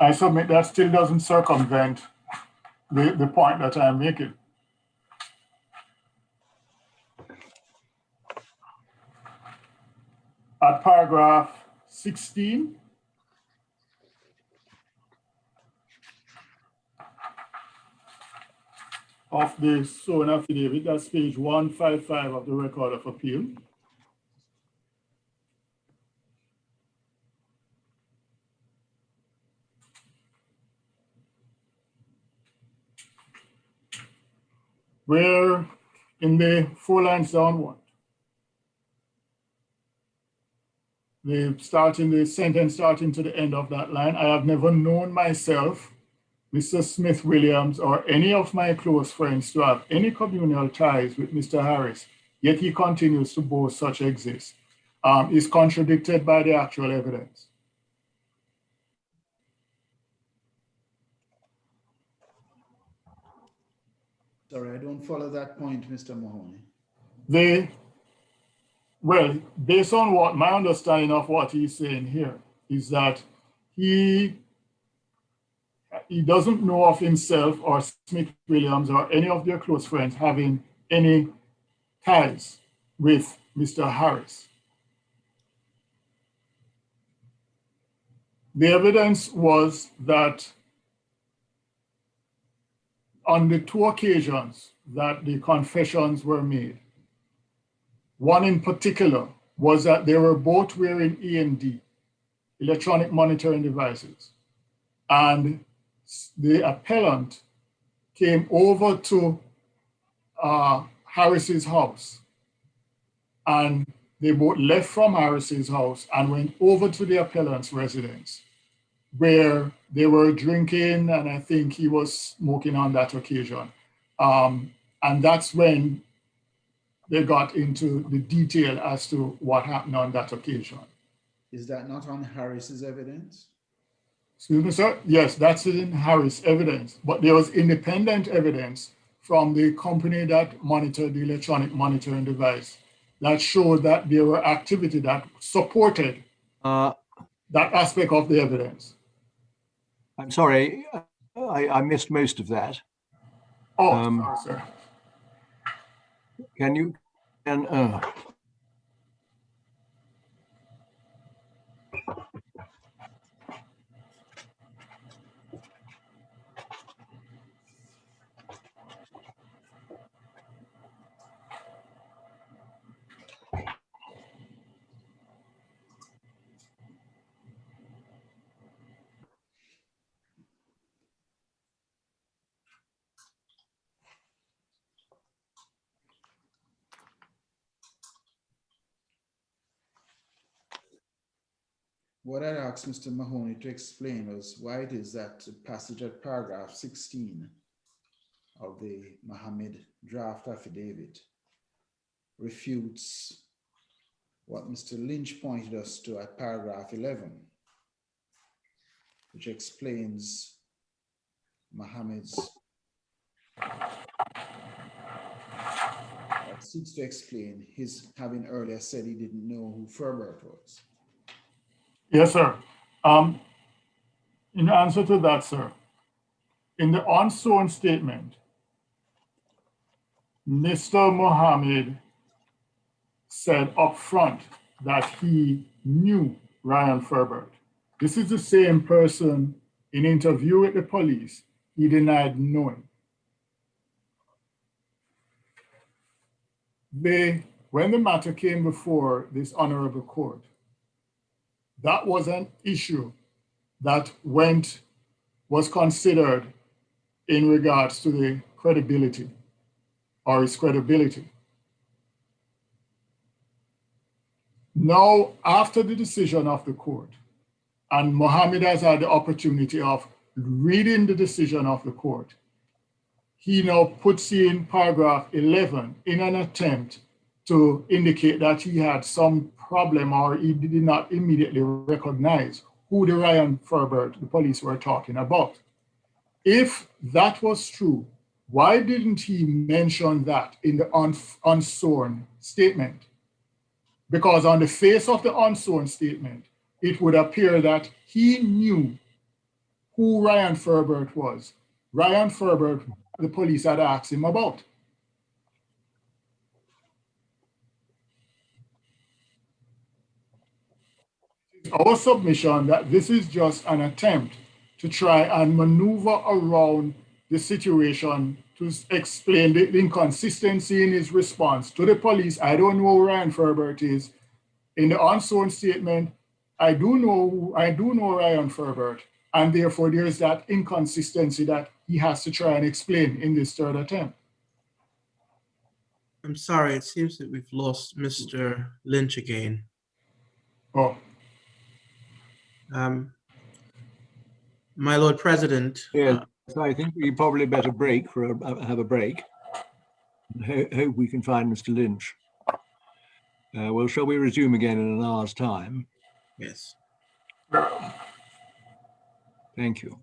Speaker 4: I submit that still doesn't circumvent the point that I'm making. At paragraph 16, of the sworn affidavit, that's page 155 of the record of appeal. Where in the 4 lines downward, the sentence starting to the end of that line, I have never known myself Mr. Smith Williams or any of my close friends to have any communal ties with Mr. Harris, yet he continues to boast such exist, is contradicted by the actual evidence.
Speaker 5: Sorry, I don't follow that point, Mr. Mahoney.
Speaker 4: Well, based on what my understanding of what he's saying here is that he doesn't know of himself or Smith Williams or any of their close friends having any ties with Mr. Harris. The evidence was that on the two occasions that the confessions were made, one in particular was that they were both wearing EMD, electronic monitoring devices, and the appellant came over to Harris's house, and they both left from Harris's house and went over to the appellant's residence, where they were drinking, and I think he was smoking on that occasion. And that's when they got into the detail as to what happened on that occasion.
Speaker 5: Is that not on Harris's evidence?
Speaker 4: Excuse me, sir? Yes, that's in Harris' evidence, but there was independent evidence from the company that monitored the electronic monitoring device that showed that there were activity that supported that aspect of the evidence.
Speaker 2: I'm sorry, I missed most of that.
Speaker 4: Oh, sorry, sir.
Speaker 2: Can you?
Speaker 5: What I asked Mr. Mahoney to explain was why it is that the passage at paragraph 16 of the Mohammed draft affidavit refutes what Mr. Lynch pointed us to at paragraph 11, which explains Mohammed's, seeks to explain his having earlier said he didn't know who Ferbert was.
Speaker 4: Yes, sir. In answer to that, sir, in the unsworn statement, Mr. Mohammed said up front that he knew Ryan Ferbert. This is the same person in interview with the police he denied knowing. When the matter came before this honorable court, that was an issue that was considered in regards to the credibility or his credibility. Now, after the decision of the court, and Mohammed has had the opportunity of reading the decision of the court, he now puts in paragraph 11 in an attempt to indicate that he had some problem or he did not immediately recognize who the Ryan Ferbert the police were talking about. If that was true, why didn't he mention that in the unsworn statement? Because on the face of the unsworn statement, it would appear that he knew who Ryan Ferbert was. Ryan Ferbert, the police had asked him about. It's our submission that this is just an attempt to try and maneuver around the situation to explain the inconsistency in his response to the police. I don't know who Ryan Ferbert is. In the unsworn statement, I do know Ryan Ferbert, and therefore there's that inconsistency that he has to try and explain in this third attempt.
Speaker 1: I'm sorry, it seems that we've lost Mr. Lynch again.
Speaker 4: Oh.
Speaker 1: My Lord President.
Speaker 2: Yeah, So I think we probably better break for have a break. Hope we can find Mr. Lynch. Well, shall we resume again in an hour's time?
Speaker 1: Yes.
Speaker 2: Thank you.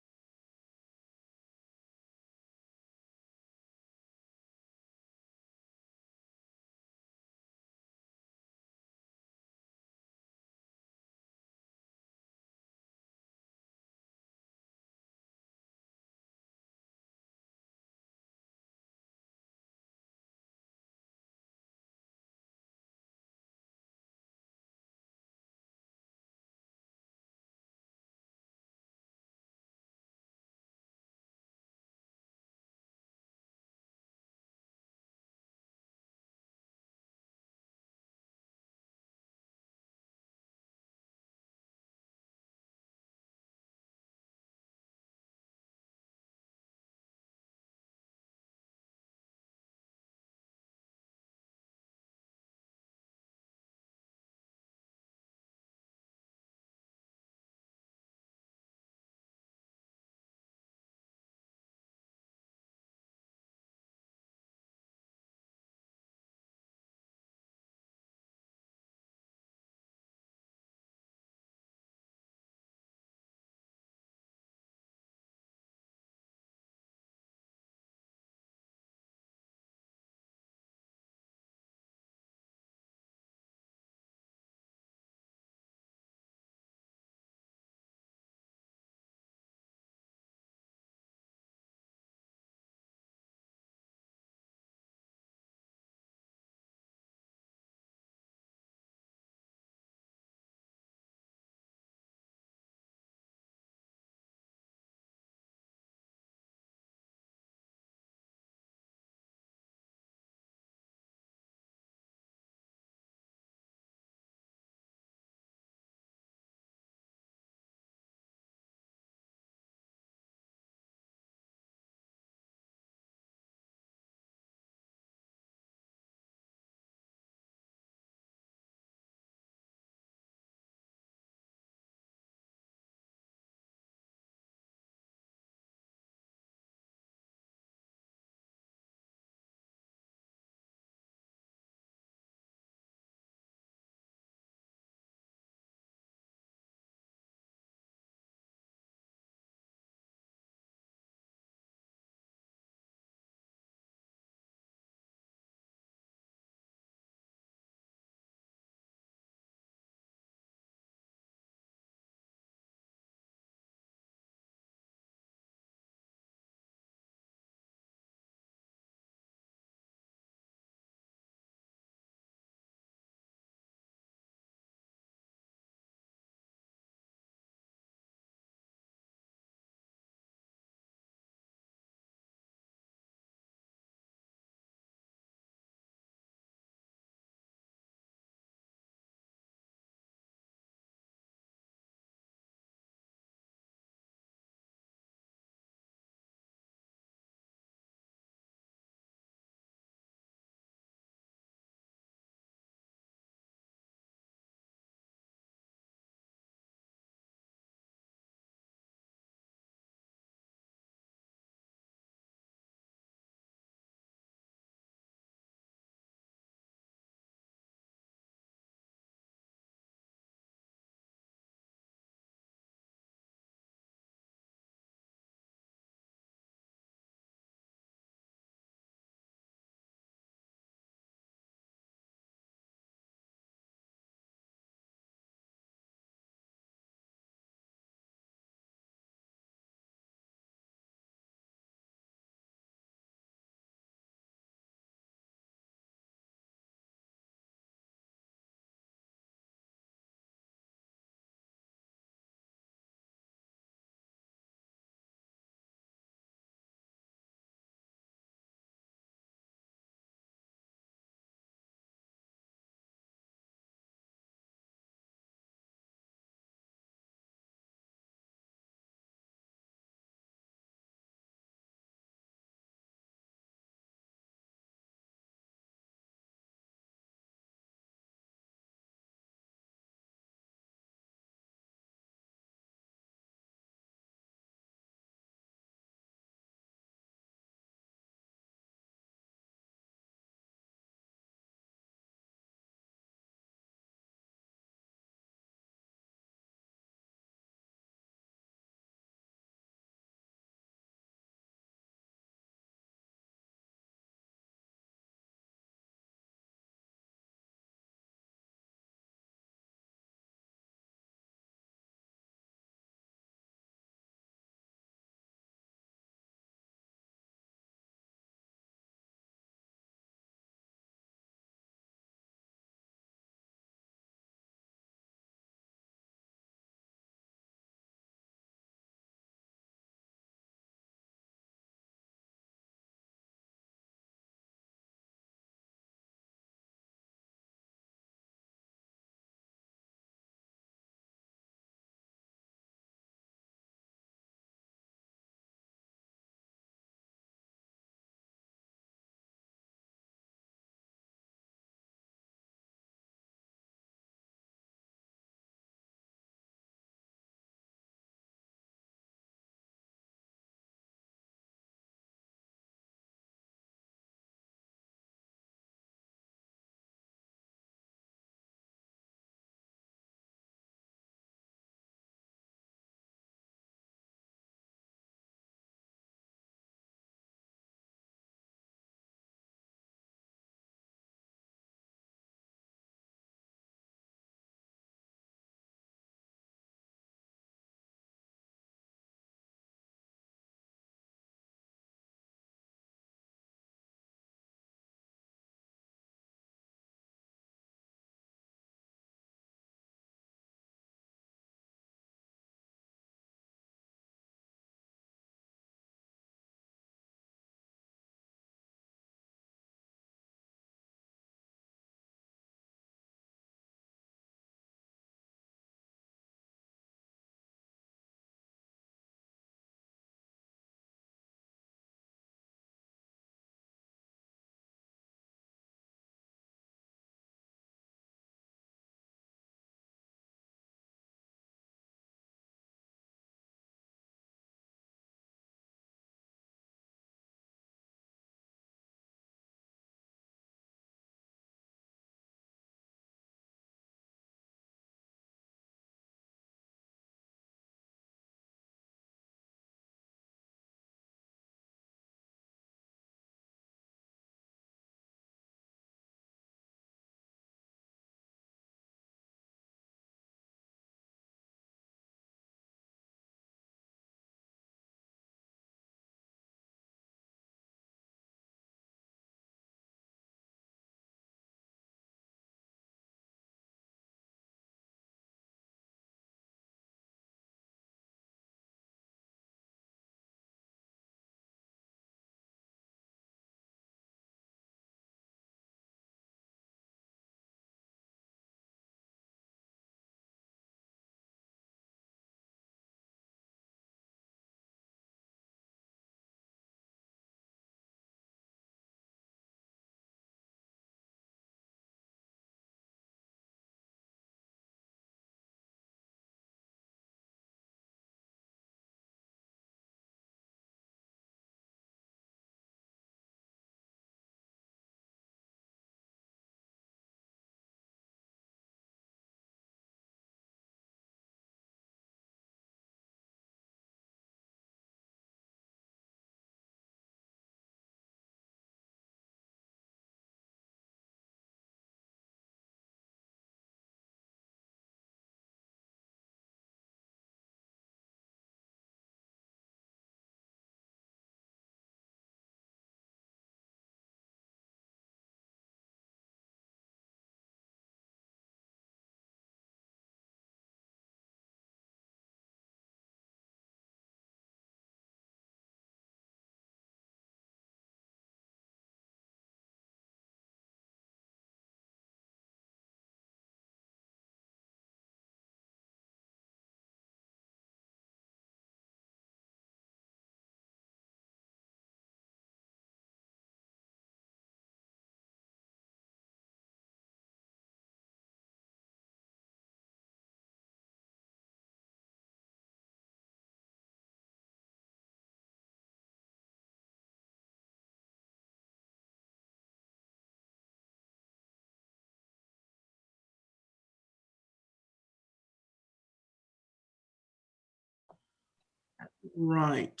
Speaker 1: Right.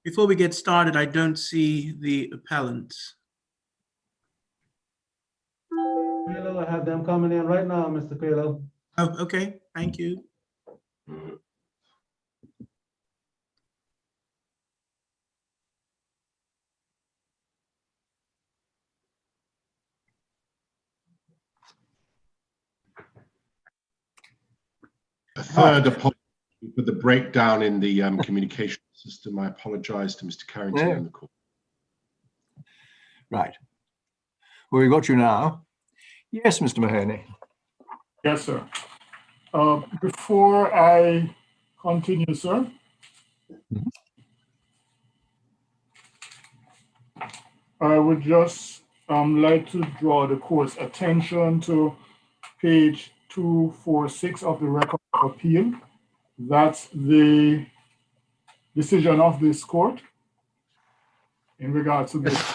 Speaker 1: Before we get started, I don't see the appellant.
Speaker 10: Palo, I have them coming in right now, Mr. Palo.
Speaker 1: Oh, okay. Thank you.
Speaker 3: A third apology for the breakdown in the communication system. I apologize to Mr. Carrington and the call.
Speaker 2: Right. Well, we've got you now. Yes, Mr. Mahoney.
Speaker 4: Yes, sir. Before I continue, sir, I would just like to draw the court's attention to page 246 of the record of appeal. That's the decision of this court in regards to this.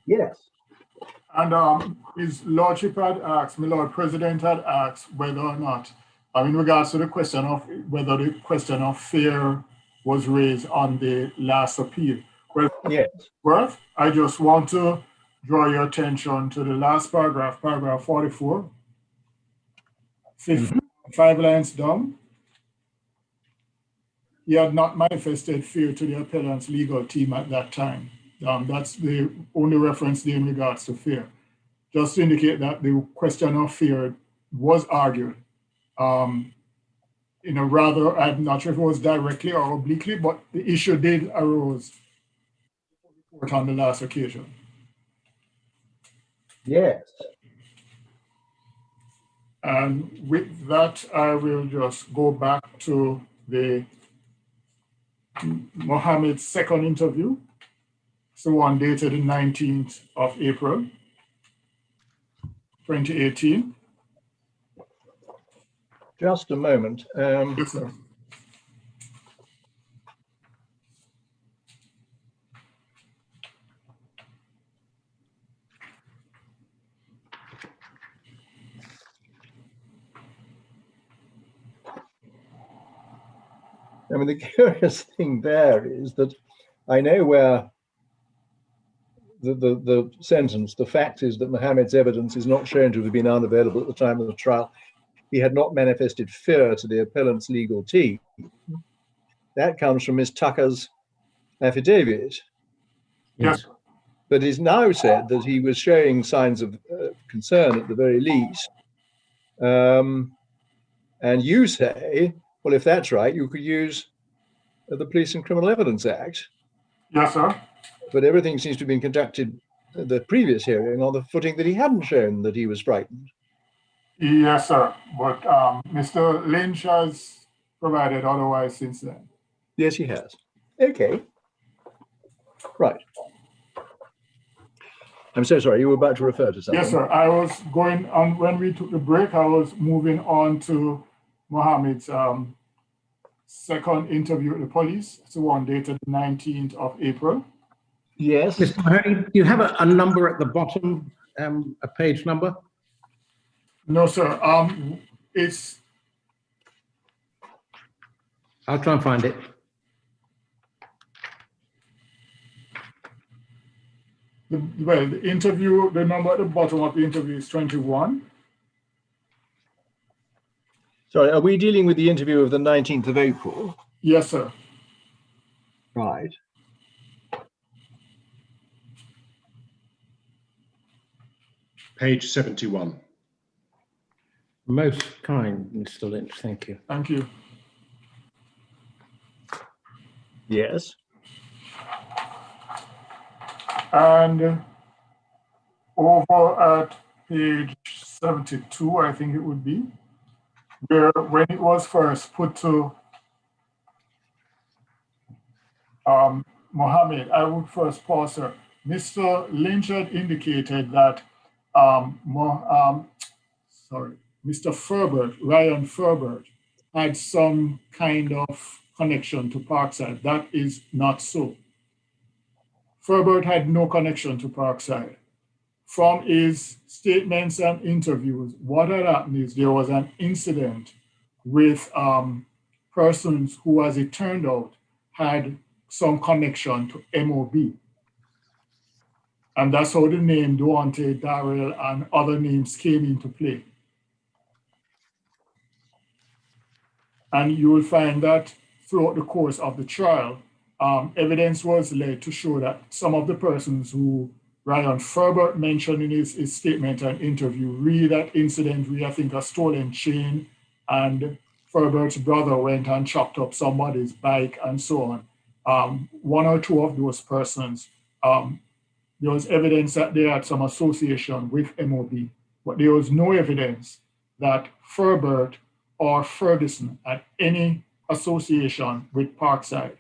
Speaker 2: Yes.
Speaker 4: And his lordship had asked, my Lord President had asked whether or not, in regards to the question of whether the question of fear was raised on the last appeal. Well,
Speaker 2: yes.
Speaker 4: Worth, I just want to draw your attention to the last paragraph, paragraph 44, 5 lines down. He had not manifested fear to the appellant's legal team at that time. That's the only reference there in regards to fear. Just to indicate that the question of fear was argued in a rather, I'm not sure if it was directly or obliquely, but the issue did arose on the last occasion.
Speaker 2: Yes.
Speaker 4: And with that, I will just go back to the Mohammed's second interview. So one dated the 19th of April, 2018.
Speaker 2: Just a moment.
Speaker 4: Yes, sir.
Speaker 2: I mean, the curious thing there is that I know where the sentence, the fact is that Mohammed's evidence is not shown to have been unavailable at the time of the trial. He had not manifested fear to the appellant's legal team. That comes from Miss Tucker's affidavit.
Speaker 7: Yes.
Speaker 2: But he's now said that he was showing signs of concern at the very least. And you say, well, if that's right, you could use the Police and Criminal Evidence Act.
Speaker 4: Yes, sir.
Speaker 2: But everything seems to have been conducted at the previous hearing on the footing that he hadn't shown that he was frightened.
Speaker 4: Yes, sir. But Mr. Lynch has provided otherwise since then.
Speaker 2: Yes, he has. Okay. Right. I'm so sorry, you were about to refer to something.
Speaker 4: Yes, sir. I was going on, when we took the break, I was moving on to Mohammed's second interview with the police. It's the one dated the 19th of April.
Speaker 2: Yes.
Speaker 7: Mr. Mahoney, do you have a number at the bottom, a page number?
Speaker 4: No, sir. It's.
Speaker 7: I'll try and find it.
Speaker 4: The interview, the number at the bottom of the interview is 21.
Speaker 2: Sorry, are we dealing with the interview of the 19th of April?
Speaker 4: Yes, sir.
Speaker 2: Right.
Speaker 3: Page 71.
Speaker 7: Most kind, Mr. Lynch, thank you.
Speaker 4: Thank you.
Speaker 2: Yes.
Speaker 4: And over at page 72, I think it would be, where when it was first put to Mohammed, I would first pause, sir. Mr. Lynch had indicated that Mr. Ferbert, Ryan Ferbert, had some kind of connection to Parkside. That is not so. Ferbert had no connection to Parkside. From his statements and interviews, what had happened is there was an incident with persons who, as it turned out, had some connection to MOB. And that's how the name Duante, Darrell, and other names came into play. And you will find that throughout the course of the trial, evidence was laid to show that some of the persons who Ryan Ferbert mentioned in his statement and interview, that incident, I think a stolen chain, and Ferbert's brother went and chopped up somebody's bike and so on. One or two of those persons, there was evidence that they had some association with MOB, but there was no evidence that Ferbert or Ferguson had any association with Parkside.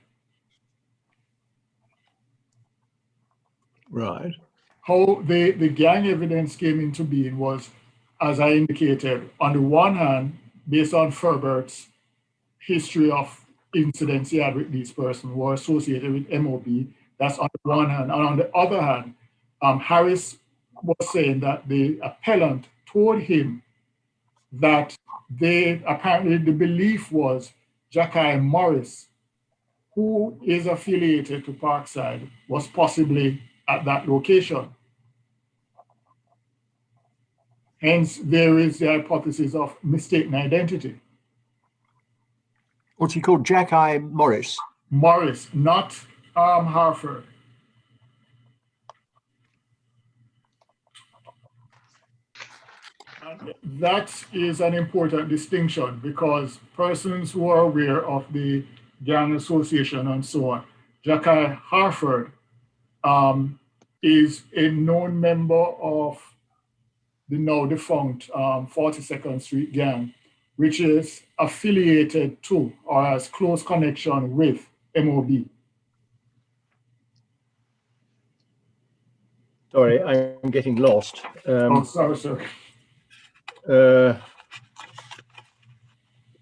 Speaker 2: Right.
Speaker 4: How the gang evidence came into being was, as I indicated, on the one hand, based on Ferbert's history of incidents he had with these persons who were associated with MOB, that's on the one hand. And on the other hand, Harris was saying that the appellant told him that apparently the belief was Jackie Morris, who is affiliated to Parkside, was possibly at that location. Hence, there is the hypothesis of mistaken identity.
Speaker 2: What's he called? Jackie Morris?
Speaker 4: Morris, not Harford. And that is an important distinction because persons who are aware of the gang association and so on, Jackie Harford is a known member of the now defunct 42nd Street gang, which is affiliated to or has close connection with MOB.
Speaker 2: Sorry, I'm getting lost.
Speaker 4: Sorry, sir.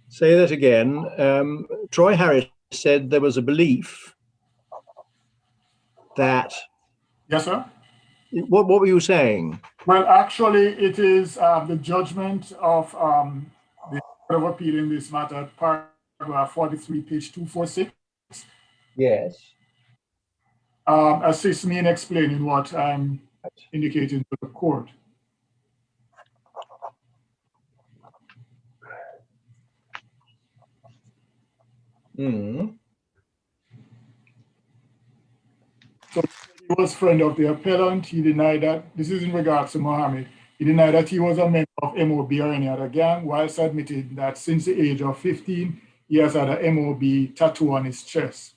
Speaker 2: Say that again. Troy Harris said there was a belief that...
Speaker 4: Yes, sir.
Speaker 2: What were you saying?
Speaker 4: Well, actually, it is the judgment of the Court of Appeal in this matter, paragraph 43, page 246.
Speaker 2: Yes.
Speaker 4: Assist me in explaining what I'm indicating to the court. So he was friend of the appellant. He denied that, this is in regards to Mohammed, he denied that he was a member of MOB or any other gang, whilst admitting that since the age of 15, he has had a MOB tattoo on his chest.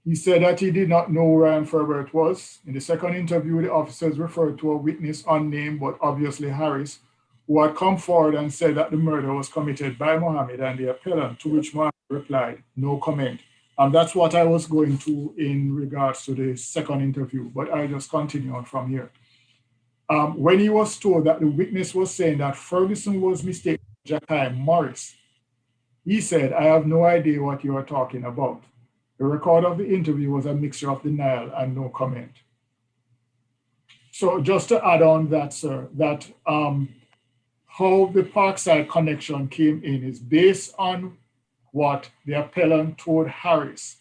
Speaker 4: He said that he did not know who Ryan Ferbert was. In the second interview, the officers referred to a witness unnamed, but obviously Harris, who had come forward and said that the murder was committed by Mohammed and the appellant, to which Mohammed replied, no comment. And that's what I was going to in regards to the second interview, but I'll just continue on from here. When he was told that the witness was saying that Ferguson was mistaken for Jackie Morris, he said, I have no idea what you are talking about. The record of the interview was a mixture of denial and no comment. So just to add on that, sir, that how the Parkside connection came in is based on what the appellant told Harris.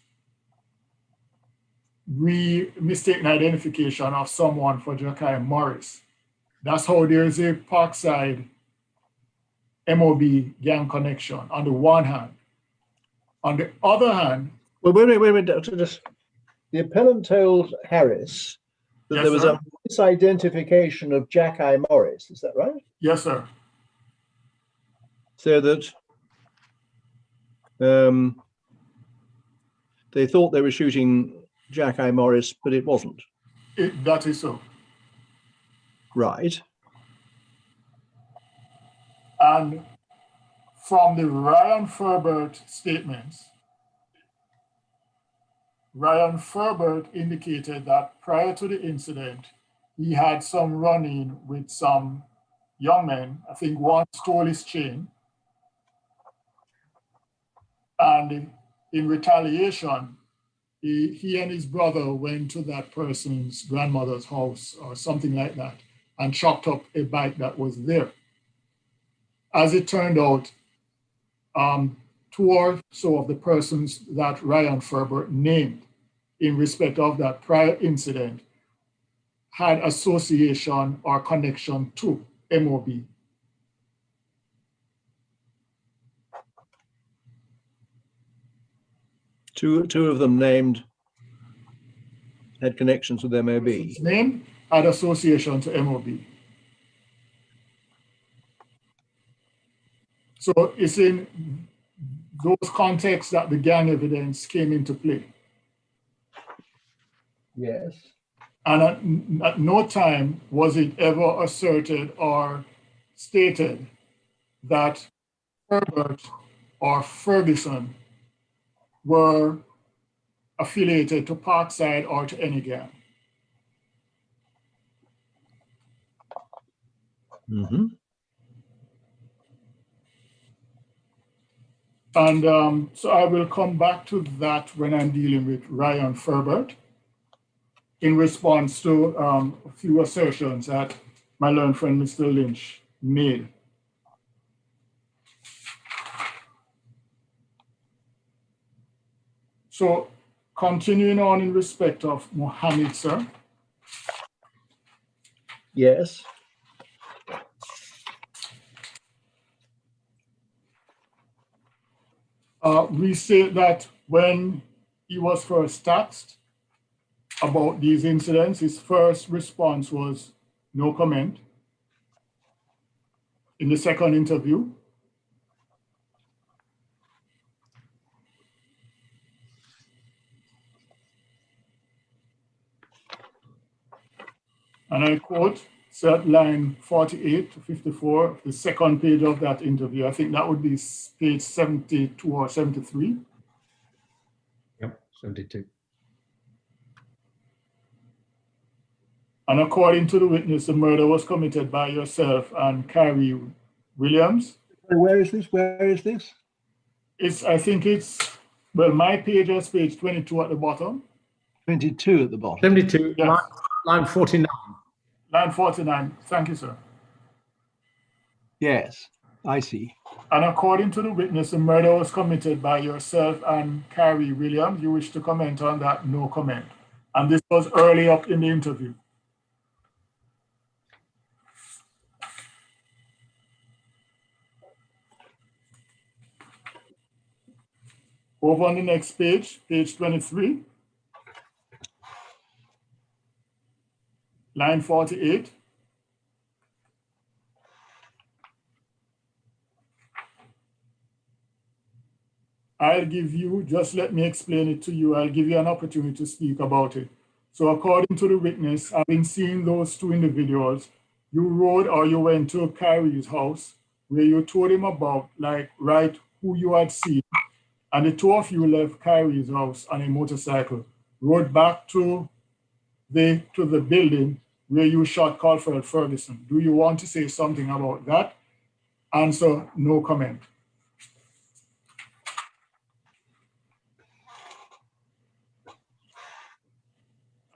Speaker 4: We mistaken identification of someone for Jackie Morris. That's how there is a Parkside MOB gang connection on the one hand. On the other hand,
Speaker 2: well, wait a minute. The appellant told Harris that
Speaker 4: yes,
Speaker 2: there was
Speaker 4: sir.
Speaker 2: a misidentification of Jackie Morris. Is that right?
Speaker 4: Yes, sir.
Speaker 2: So that they thought they were shooting Jackie Morris, but it wasn't.
Speaker 4: That is so.
Speaker 2: Right.
Speaker 4: And from the Ryan Ferbert statements, Ryan Ferbert indicated that prior to the incident, he had some run-in with some young men. I think one stole his chain. And in retaliation, he and his brother went to that person's grandmother's house or something like that and chopped up a bike that was there. As it turned out, two or so of the persons that Ryan Ferber named in respect of that prior incident had association or connection to MOB.
Speaker 2: Two of them named had connections with MOB.
Speaker 4: His name had association to MOB. So it's in those contexts that the gang evidence came into play.
Speaker 2: Yes.
Speaker 4: And at no time was it ever asserted or stated that Herbert or Ferguson were affiliated to Parkside or to any gang.
Speaker 2: Mm-hmm.
Speaker 4: And so I will come back to that when I'm dealing with Ryan Ferbert in response to a few assertions that my learned friend, Mr. Lynch, made. So continuing on in respect of Mohammed, sir.
Speaker 2: Yes.
Speaker 4: We say that when he was first taxed about these incidents, his first response was no comment. In the second interview, and I quote, so at line 48 to 54, the second page of that interview, I think that would be page 72 or 73.
Speaker 7: Yep, 72.
Speaker 4: And according to the witness, the murder was committed by yourself and Carrie Williams.
Speaker 2: Where is this? Where is this?
Speaker 4: I think it's, well, my page is page 22 at the bottom.
Speaker 2: 22 at the bottom.
Speaker 7: 72,
Speaker 4: Yes.
Speaker 7: line 49.
Speaker 4: Line 49. Thank you, sir.
Speaker 2: Yes, I see.
Speaker 4: And according to the witness, the murder was committed by yourself and Carrie Williams. You wish to comment on that? No comment. And this was early up in the interview. Over on the next page, page 23, line 48. I'll give you, just let me explain it to you. I'll give you an opportunity to speak about it. So according to the witness, having seen those two individuals, you rode or you went to Kyrie's house where you told him about, like, right, who you had seen. And the two of you left Kyrie's house on a motorcycle, rode back to the building where you shot Colfred Ferguson. Do you want to say something about that? Answer, no comment.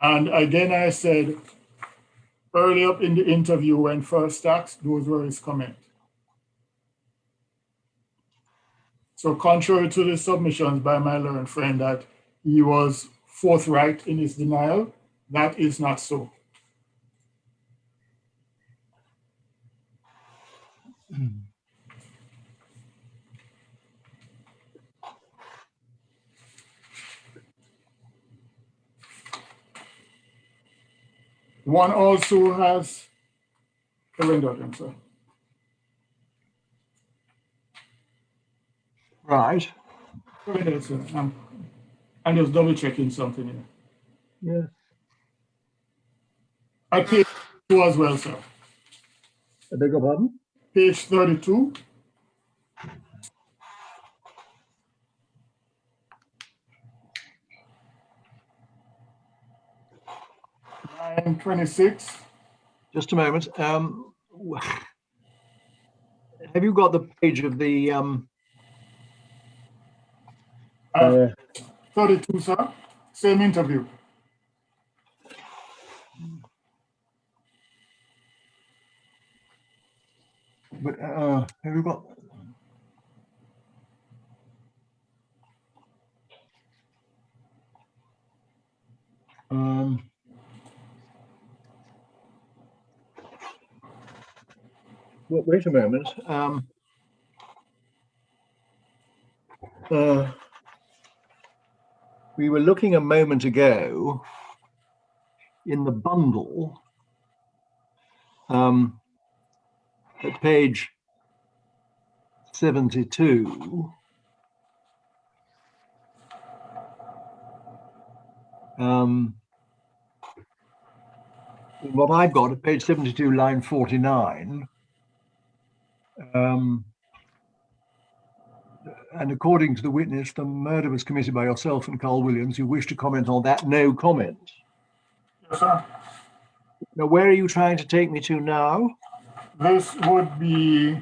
Speaker 4: And again, I said early up in the interview when first asked, those were his comments. So contrary to the submissions by my learned friend that he was forthright in his denial, that is not so. One also has a window, sir.
Speaker 2: Right.
Speaker 4: I'm just double checking something here.
Speaker 2: Yeah.
Speaker 4: I page 2 as well, sir.
Speaker 2: I beg your pardon?
Speaker 4: Page 32. Line 26.
Speaker 2: Just a moment. Have you got the page of the
Speaker 4: 32, sir. Same interview.
Speaker 2: But have you got? Well, wait a moment. We were looking a moment ago in the bundle at page 72. What I've got at page 72, line 49. And according to the witness, the murder was committed by yourself and Carl Williams. You wish to comment on that? No comment.
Speaker 4: Yes, sir.
Speaker 2: Now, where are you trying to take me to now?
Speaker 4: This would be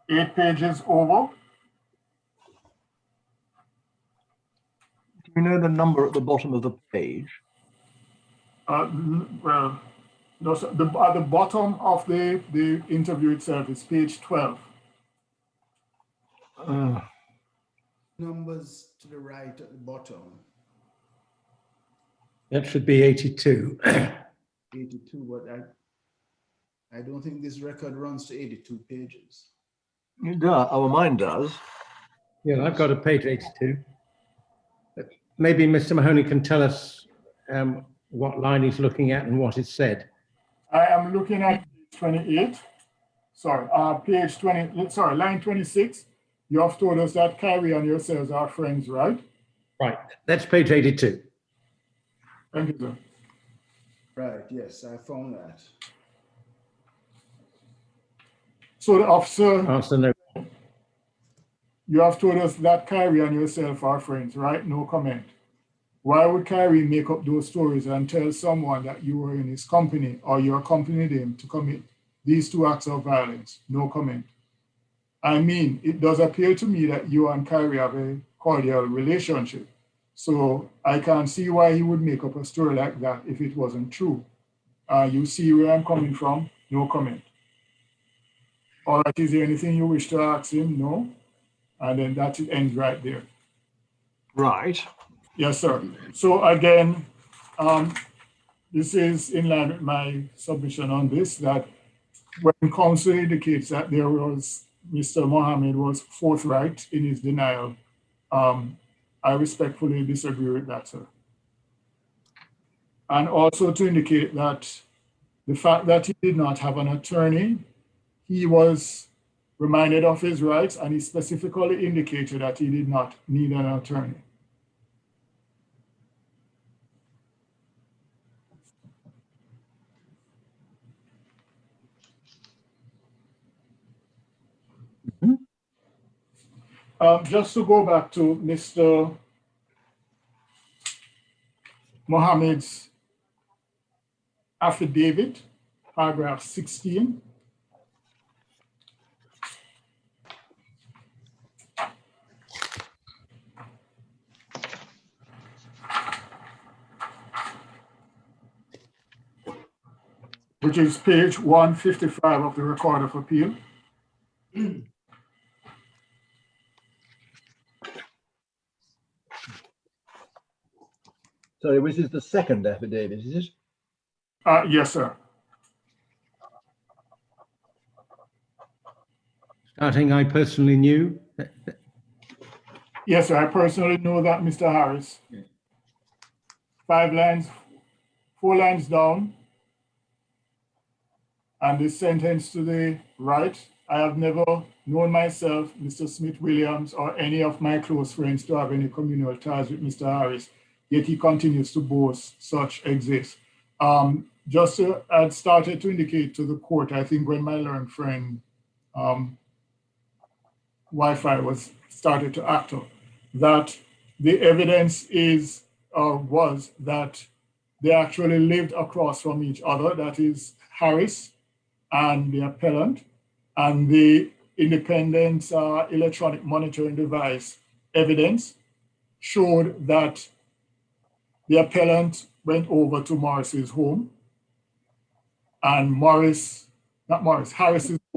Speaker 4: 8 pages over.
Speaker 2: Do you know the number at the bottom of the page?
Speaker 4: Well, no, sir. At the bottom of the interview itself is page 12.
Speaker 5: Numbers to the right at the bottom.
Speaker 7: That should be 82.
Speaker 5: 82, but I don't think this record runs to 82 pages.
Speaker 2: It does. Our mine does.
Speaker 7: Yeah, I've got a page 82. Maybe Mr. Mahoney can tell us what line he's looking at and what is said.
Speaker 4: I am looking at page 28. Sorry, page 20. Sorry, line 26. You have told us that Kyrie and yourselves are friends, right?
Speaker 7: Right. That's page 82.
Speaker 4: Thank you, sir.
Speaker 5: Right, yes, I found that.
Speaker 4: So the officer,
Speaker 7: Answer no.
Speaker 4: you have told us that Kyrie and yourself are friends, right? No comment. Why would Kyrie make up those stories and tell someone that you were in his company or you accompanied him to commit these 2 acts of violence? No comment. I mean, it does appear to me that you and Kyrie have a cordial relationship. So I can't see why he would make up a story like that if it wasn't true. You see where I'm coming from? No comment. All right, is there anything you wish to ask him? No. And then that it ends right there.
Speaker 2: Right.
Speaker 4: Yes, sir. So again, this is in line with my submission on this, that when counsel indicates that there was, Mr. Mohammed was forthright in his denial, I respectfully disagree with that, sir. And also to indicate that the fact that he did not have an attorney, he was reminded of his rights and he specifically indicated that he did not need an attorney. Just to go back to Mr. Mohammed's affidavit, paragraph 16. Which is page 155 of the Record of Appeal.
Speaker 2: So this is the second affidavit, is it?
Speaker 4: Yes, sir.
Speaker 7: Starting, I personally knew.
Speaker 4: Yes, sir. I personally know that, Mr. Harris. 5 lines, 4 lines down. And the sentence to the right, I have never known myself, Mr. Smith Williams, or any of my close friends to have any communal ties with Mr. Harris, yet he continues to boast such exists. Just to, I'd started to indicate to the court, I think when my learned friend Wi-Fi was started to act up, that the evidence is was that they actually lived across from each other. That is Harris and the appellant, and the independent electronic monitoring device evidence showed that the appellant went over to Morris's home, and Harris's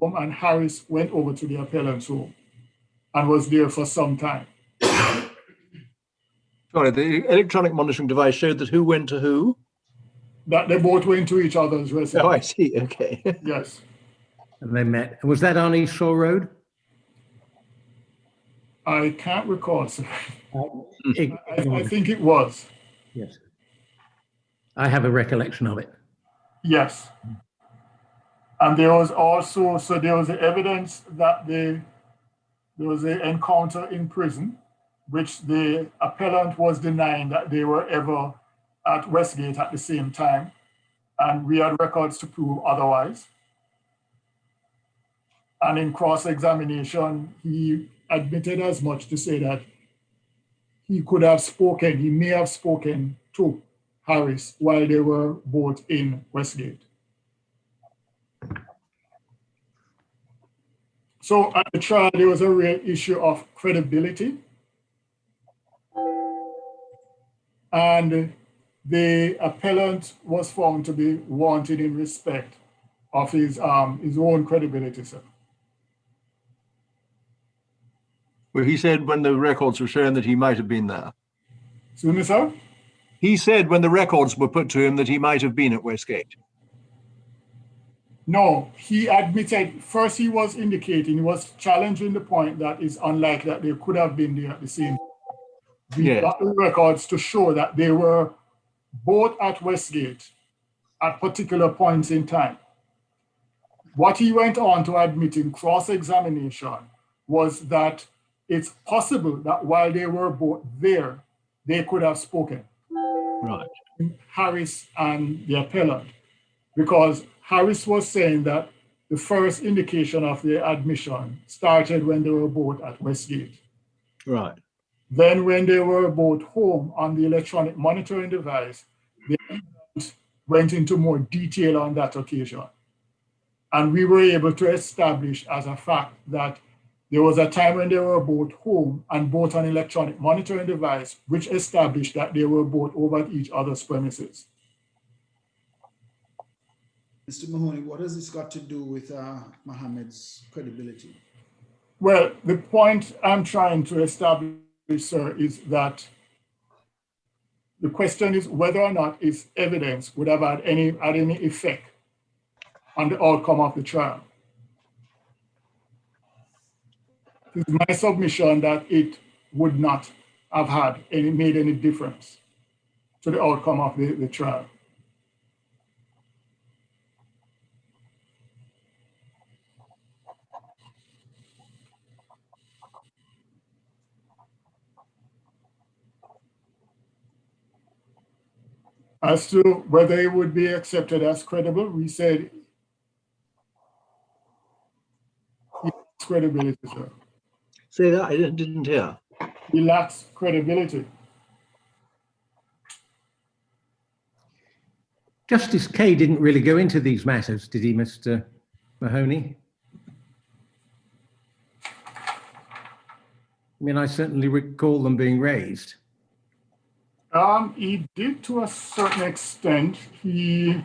Speaker 4: home, and Harris went over to the appellant's home and was there for some time.
Speaker 2: Sorry, the electronic monitoring device showed that who went to who?
Speaker 4: That they both went to each other's residence.
Speaker 2: Oh, I see. Okay.
Speaker 4: Yes.
Speaker 7: And they met. Was that on East Shore Road?
Speaker 4: I can't recall, sir. I
Speaker 7: Yes.
Speaker 4: think it was.
Speaker 7: I have a recollection of it.
Speaker 4: Yes. And there was also, so there was the evidence that there was an encounter in prison, which the appellant was denying that they were ever at Westgate at the same time. And we had records to prove otherwise. And in cross-examination, he admitted as much to say that he may have spoken to Harris while they were both in Westgate. So at the trial, there was a real issue of credibility. And the appellant was found to be wanted in respect of his own credibility, sir.
Speaker 2: Well, he said when the records were shown that he might have been there.
Speaker 4: Excuse me, sir?
Speaker 2: He said when the records were put to him that he might have been at Westgate.
Speaker 4: No, he admitted, first he was indicating, he was challenging the point that it's unlikely that they could have been there at the same time. We got the records to show that they were both at Westgate at particular points in time. What he went on to admit in cross-examination was that it's possible that while they were both there, they could have spoken.
Speaker 2: Right.
Speaker 4: Harris and the appellant, because Harris was saying that the first indication of the admission started when they were both at Westgate.
Speaker 2: Right.
Speaker 4: Then when they were both home on the electronic monitoring device, they went into more detail on that occasion. And we were able to establish as a fact that there was a time when they were both home and both on electronic monitoring device, which established that they were both over at each other's premises.
Speaker 5: Mr. Mahoney, what has this got to do with Mohammed's credibility?
Speaker 4: Well, the point I'm trying to establish, sir, is that the question is whether or not its evidence would have had any effect on the outcome of the trial. It's my submission that it would not have made any difference to the outcome of the trial. As to whether it would be accepted as credible, we said he lacks credibility, sir.
Speaker 2: Say that, I didn't hear.
Speaker 4: He lacks credibility.
Speaker 7: Justice Kay didn't really go into these matters, did he, Mr. Mahoney? I mean, I certainly recall them being raised.
Speaker 4: He did to a certain extent. He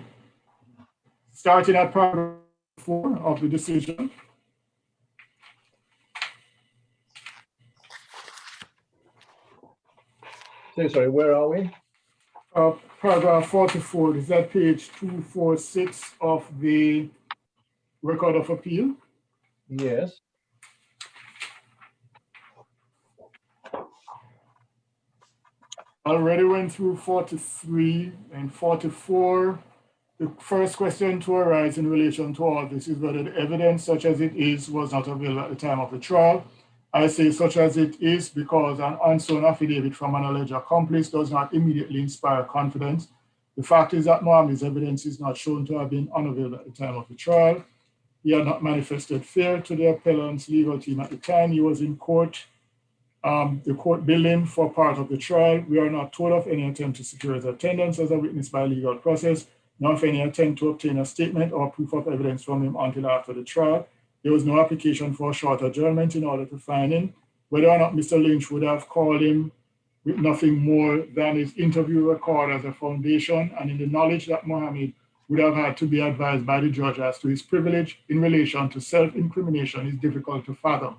Speaker 4: started at paragraph 4 of the decision.
Speaker 2: So sorry, where are we?
Speaker 4: Paragraph 44, is that page 246 of the record of appeal?
Speaker 2: Yes.
Speaker 4: I already went through 43 and 44. The first question to arise in relation to all this is whether the evidence such as it is was not available at the time of the trial. I say such as it is because an unsworn affidavit from an alleged accomplice does not immediately inspire confidence. The fact is that Mohammed's evidence is not shown to have been unavailable at the time of the trial. He had not manifested fear to the appellant's legal team at the time he was in court. The court building for part of the trial. We are not told of any attempt to secure his attendance as a witness by legal process, nor of any attempt to obtain a statement or proof of evidence from him until after the trial. There was no application for a short adjournment in order to find him. Whether or not Mr. Lynch would have called him with nothing more than his interview record as a foundation, and in the knowledge that Mohammed would have had to be advised by the judge as to his privilege in relation to self-incrimination is difficult to fathom.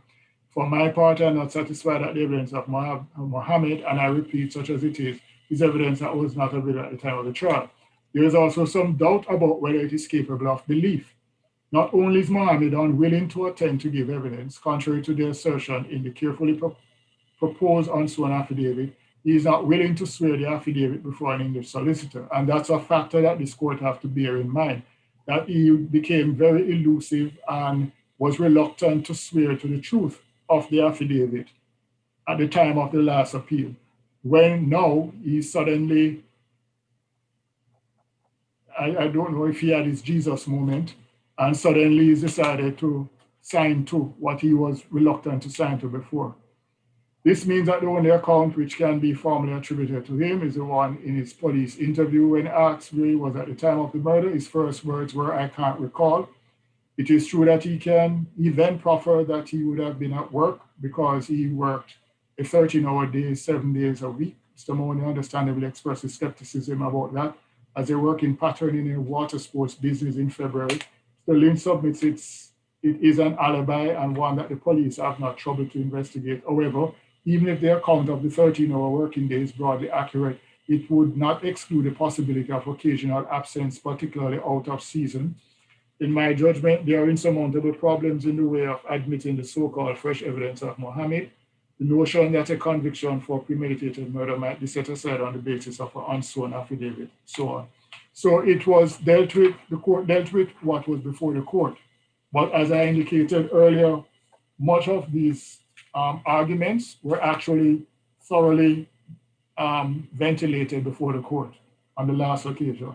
Speaker 4: For my part, I'm not satisfied that the evidence of Mohammed, and I repeat, such as it is evidence that was not available at the time of the trial. There is also some doubt about whether it is capable of belief. Not only is Mohammed unwilling to attempt to give evidence, contrary to the assertion in the carefully proposed unsworn affidavit, he is not willing to swear the affidavit before an English solicitor. And that's a factor that this court have to bear in mind, that he became very elusive and was reluctant to swear to the truth of the affidavit at the time of the last appeal, when now he suddenly, I don't know if he had his Jesus moment, and suddenly he's decided to sign to what he was reluctant to sign to before. This means that the only account which can be formally attributed to him is the one in his police interview when asked where he was at the time of the murder. His first words were, "I can't recall." It is true that he then proffered that he would have been at work because he worked a 13-hour day, 7 days a week. Mr. Mahoney understandably expressed his skepticism about that as a working pattern in a water sports business in February. The Lynch submits it is an alibi and one that the police have not troubled to investigate. However, even if the account of the 13-hour working day is broadly accurate, it would not exclude the possibility of occasional absence, particularly out of season. In my judgment, there are insurmountable problems in the way of admitting the so-called fresh evidence of Mohammed. The notion that a conviction for premeditated murder might be set aside on the basis of an unsworn affidavit, so on. So it was dealt with, the court dealt with what was before the court. But as I indicated earlier, much of these arguments were actually thoroughly ventilated before the court on the last occasion.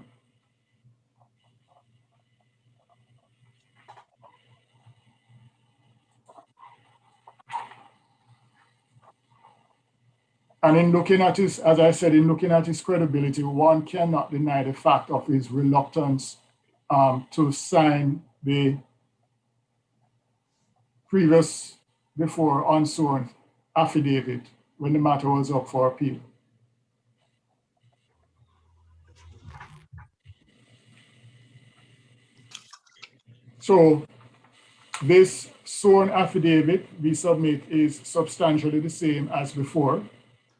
Speaker 4: And in looking at his, as I said, in looking at his credibility, one cannot deny the fact of his reluctance to sign the previous, before unsworn affidavit when the matter was up for appeal. So this sworn affidavit we submit is substantially the same as before.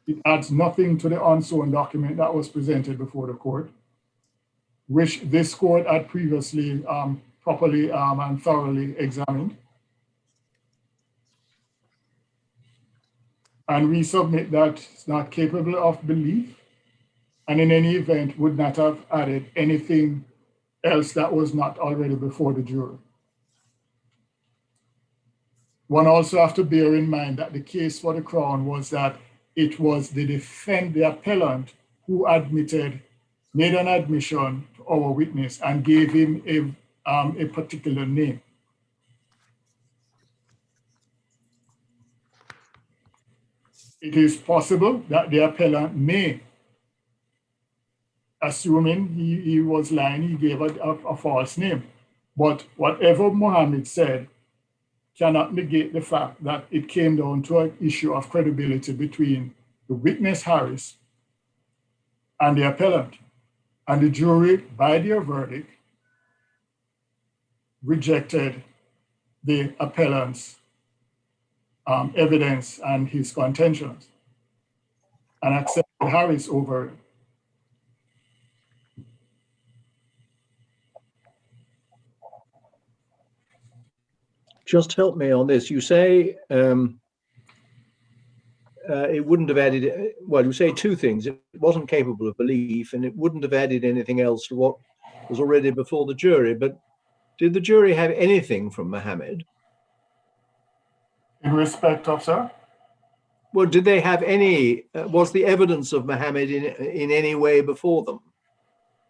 Speaker 4: It adds nothing to the unsworn document that was presented before the court, which this court had previously properly and thoroughly examined. And we submit that it's not capable of belief, and in any event would not have added anything else that was not already before the jury. One also have to bear in mind that the case for the Crown was that it was the appellant who made an admission to our witness and gave him a particular name. It is possible that the appellant may, assuming he was lying, he gave a false name. But whatever Mohammed said cannot negate the fact that it came down to an issue of credibility between the witness Harris and the appellant. And the jury, by their verdict, rejected the appellant's evidence and his contentions and accepted Harris over it.
Speaker 2: Just help me on this. You say it wouldn't have added, well, you say two things. It wasn't capable of belief and it wouldn't have added anything else to what was already before the jury. But did the jury have anything from Mohammed?
Speaker 4: In respect of, sir?
Speaker 2: Well, did they have any, was the evidence of Mohammed in any way before them?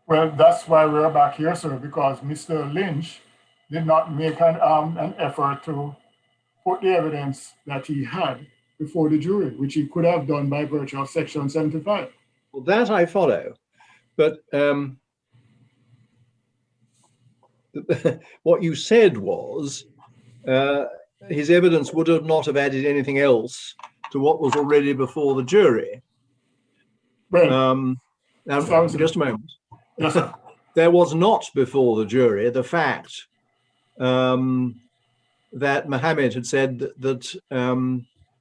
Speaker 4: Well, that's why we're back here, sir, because Mr. Lynch did not make an effort to put the evidence that he had before the jury, which he could have done by virtue of Section 75.
Speaker 2: Well, that I follow, but what you said was his evidence would have not have added anything else to what was already before the jury.
Speaker 4: Well,
Speaker 2: Now,
Speaker 4: sorry, sir.
Speaker 2: just a moment.
Speaker 4: Yes, sir.
Speaker 2: There was not before the jury the fact that Mohammed had said that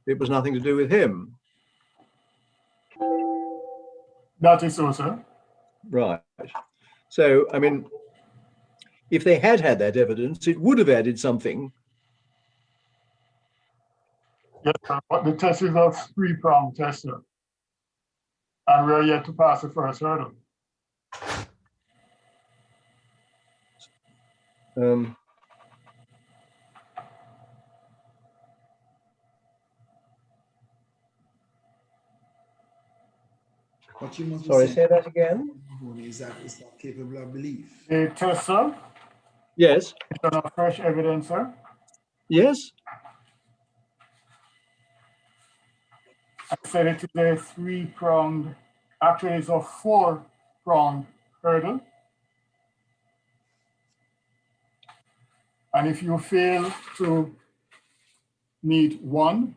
Speaker 2: it was nothing to do with him.
Speaker 4: That is so, sir.
Speaker 2: Right. So, I mean, if they had had that evidence, it would have added something.
Speaker 4: Yes, sir. But the test is a three-pronged test, sir. And we are yet to pass the first hurdle.
Speaker 5: But you must be
Speaker 2: Sorry,
Speaker 5: saying
Speaker 2: say that again.
Speaker 5: is that it's not capable of belief.
Speaker 4: The test, sir,
Speaker 2: Yes.
Speaker 4: is on a fresh evidence, sir.
Speaker 2: Yes.
Speaker 4: I said it is a three-pronged, actually it's a four-pronged hurdle. And if you fail to meet one,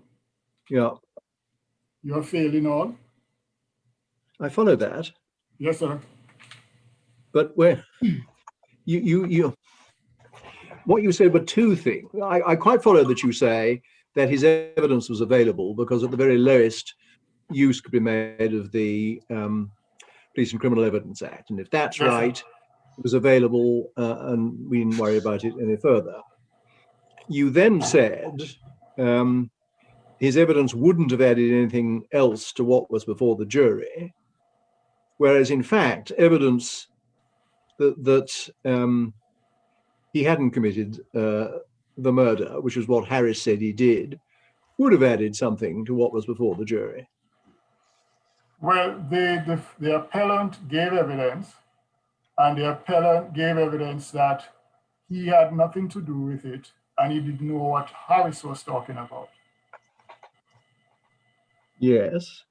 Speaker 2: Yeah.
Speaker 4: you're failing all.
Speaker 2: I follow that.
Speaker 4: Yes, sir.
Speaker 2: But where what you said were two things. I quite follow that you say that his evidence was available because at the very lowest use could be made of the Police and Criminal Evidence Act. And if that's
Speaker 4: Yes, sir.
Speaker 2: right, it was available and we didn't worry about it any further. You then said his evidence wouldn't have added anything else to what was before the jury, whereas in fact, evidence that he hadn't committed the murder, which was what Harris said he did, would have added something to what was before the jury.
Speaker 4: Well, the appellant gave evidence, and the appellant gave evidence that he had nothing to do with it, and he didn't know what Harris was talking about.
Speaker 2: Yes.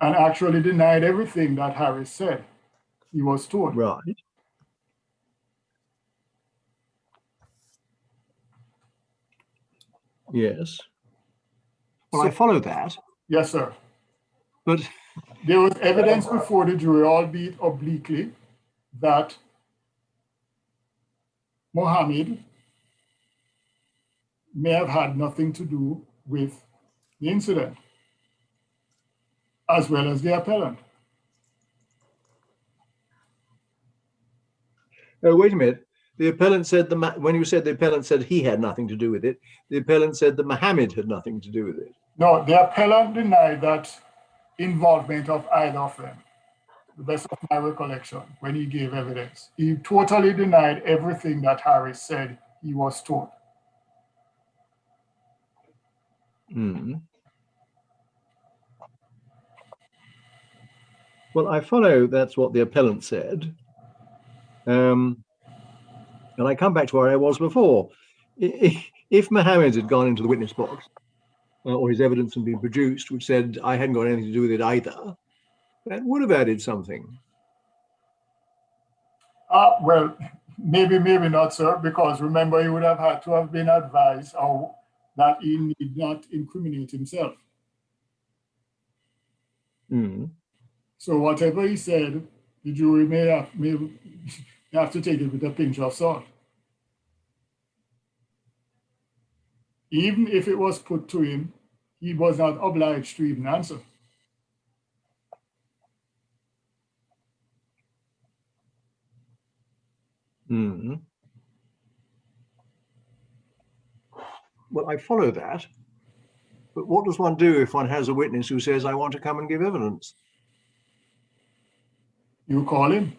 Speaker 4: And actually denied everything that Harris said he was told.
Speaker 2: Right. Yes. Well, I follow that.
Speaker 4: Yes, sir.
Speaker 2: But
Speaker 4: there was evidence before the jury, albeit obliquely, that Mohammed may have had nothing to do with the incident, as well as the appellant.
Speaker 2: Oh, wait a minute. The appellant said when you said the appellant said he had nothing to do with it, the appellant said that Mohammed had nothing to do with it.
Speaker 4: No, the appellant denied that involvement of either of them, the best of my recollection, when he gave evidence. He totally denied everything that Harris said he was told.
Speaker 2: Mm. Well, I follow that's what the appellant said. And I come back to where I was before. If Mohammed had gone into the witness box, or his evidence had been produced, which said I hadn't got anything to do with it either, that would have added something.
Speaker 4: Well, maybe not, sir, because remember, he would have had to have been advised that he need not incriminate himself.
Speaker 2: Mm.
Speaker 4: So whatever he said, the jury may have to take it with a pinch of salt. Even if it was put to him, he was not obliged to even answer.
Speaker 2: Mm-hmm. Well, I follow that. But what does one do if one has a witness who says, I want to come and give evidence?
Speaker 4: You call him.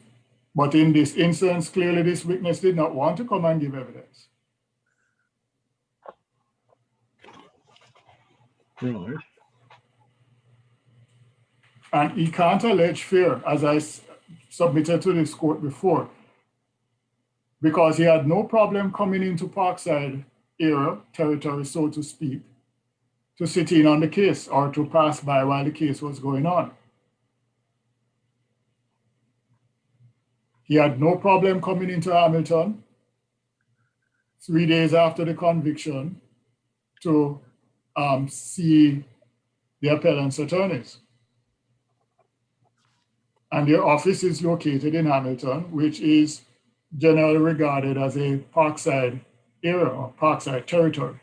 Speaker 4: But in this instance, clearly this witness did not want to come and give evidence.
Speaker 2: Right.
Speaker 4: And he can't allege fear, as I submitted to this court before, because he had no problem coming into Parkside area, territory, so to speak, to sit in on the case or to pass by while the case was going on. He had no problem coming into Hamilton 3 days after the conviction to see the appellant's attorneys. and their office is located in Hamilton, which is generally regarded as a Parkside area or Parkside territory.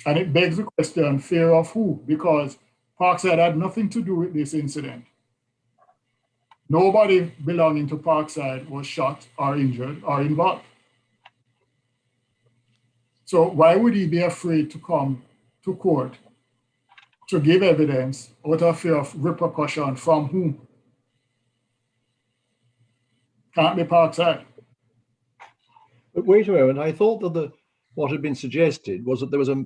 Speaker 4: And it begs the question, fear of who? Because Parkside had nothing to do with this incident. Nobody belonging to Parkside was shot or injured or involved. So why would he be afraid to come to court to give evidence out of fear of repercussion from whom? Can't be Parkside.
Speaker 2: But wait a moment, I thought that what had been suggested was that there was a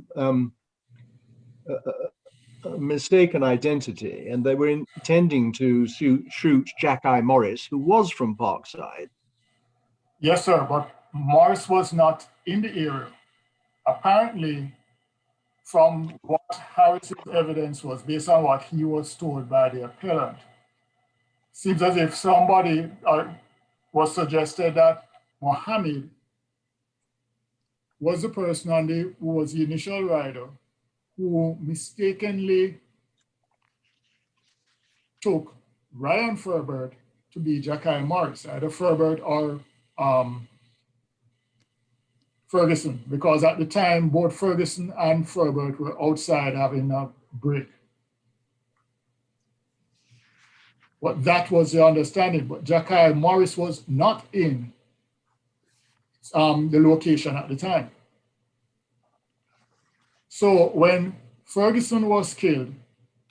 Speaker 2: mistaken identity, and they were intending to shoot Jack-I Morris, who was from Parkside.
Speaker 4: Yes, sir, but Morris was not in the area. Apparently, from what Harris's evidence was, based on what he was told by the appellant, seems as if somebody was suggested that Mohammed was the person who was the initial rider who mistakenly took Ryan Furbert to be Jack-I Morris, either Furbert or Ferguson, because at the time, both Ferguson and Furbert were outside having a break. But that was the understanding, but Jack-I Morris was not in the location at the time. So when Ferguson was killed,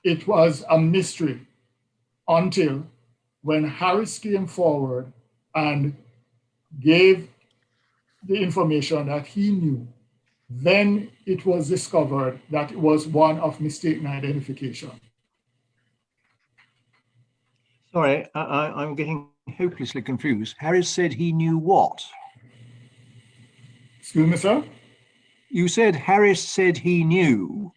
Speaker 4: it was a mystery until when Harris came forward and gave the information that he knew. Then it was discovered that it was one of mistaken identification.
Speaker 2: Sorry, I'm getting hopelessly confused. Harris said he knew what?
Speaker 4: Excuse me, sir?
Speaker 2: You said Harris said he knew.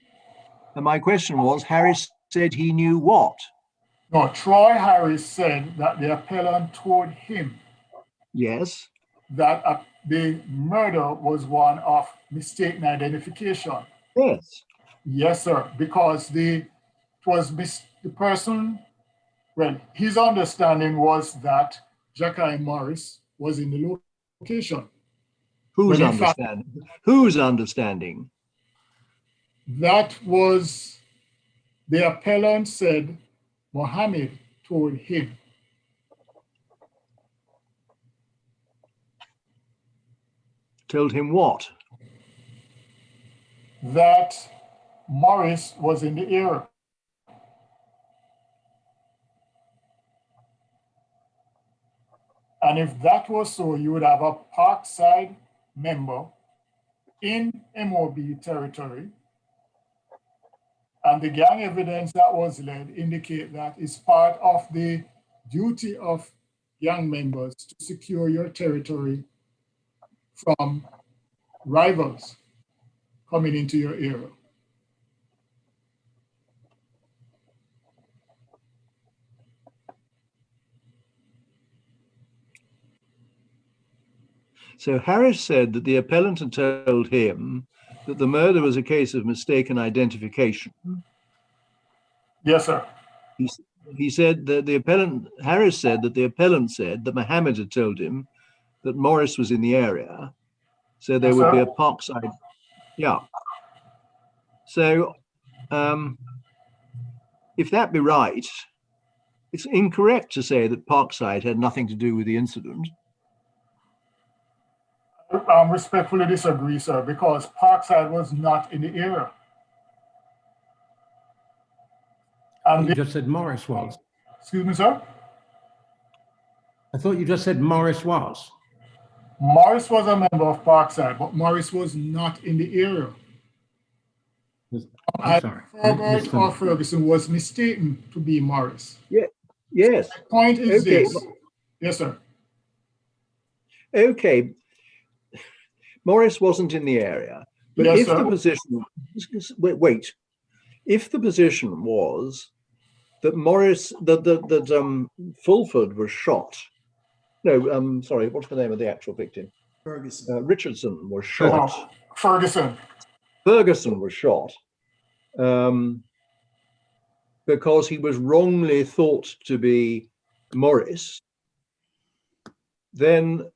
Speaker 2: And my question was, Harris said he knew what?
Speaker 4: No, Troy Harris said that the appellant told him
Speaker 2: Yes.
Speaker 4: that the murder was one of mistaken identification.
Speaker 2: Yes.
Speaker 4: Yes, sir, because the person, well, his understanding was that Jack-I Morris was in the location.
Speaker 2: Whose
Speaker 4: When in fact,
Speaker 2: understanding? Whose understanding?
Speaker 4: that was, the appellant said Mohammed told him.
Speaker 2: Told him what?
Speaker 4: That Morris was in the area. And if that was so, you would have a Parkside member in MOB territory. And the gang evidence that was led indicate that it's part of the duty of gang members to secure your territory from rivals coming into your area.
Speaker 2: So Harris said that the appellant had told him that the murder was a case of mistaken identification.
Speaker 4: Yes, sir.
Speaker 2: He said that Harris said that the appellant said that Mohammed had told him that Morris was in the area. So there would be a Parkside. Yeah. So if that be right, it's incorrect to say that Parkside had nothing to do with the incident.
Speaker 4: I respectfully disagree, sir, because Parkside was not in the area. And
Speaker 7: You just said Morris was.
Speaker 4: excuse me, sir?
Speaker 7: I thought you just said Morris was.
Speaker 4: Morris was a member of Parkside, but Morris was not in the area.
Speaker 7: I'm sorry.
Speaker 4: Furbert or Ferguson was mistaken to be Morris.
Speaker 2: Yeah. Yes.
Speaker 4: The point is
Speaker 2: Okay.
Speaker 4: this. Yes, sir.
Speaker 2: Okay. Morris wasn't in the area, but
Speaker 4: Yes,
Speaker 2: if
Speaker 4: sir.
Speaker 2: the position, wait, if the position was that Fulford was shot, no, sorry, what's the name of the actual victim?
Speaker 5: Ferguson.
Speaker 2: Richardson was shot.
Speaker 4: Ferguson.
Speaker 2: Ferguson was shot because he was wrongly thought to be Morris, then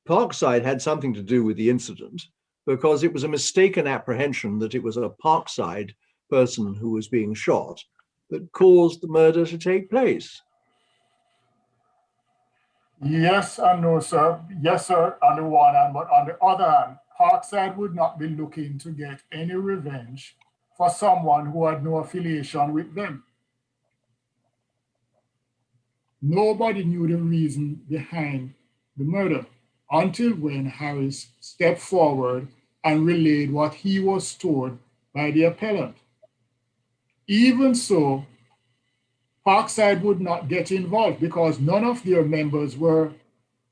Speaker 2: Parkside had something to do with the incident because it was a mistaken apprehension that it was a Parkside person who was being shot that caused the murder to take place.
Speaker 4: Yes and no, sir. Yes, sir, on the one hand, but on the other hand, Parkside would not be looking to get any revenge for someone who had no affiliation with them. Nobody knew the reason behind the murder until when Harris stepped forward and relayed what he was told by the appellant. Even so, Parkside would not get involved because none of their members were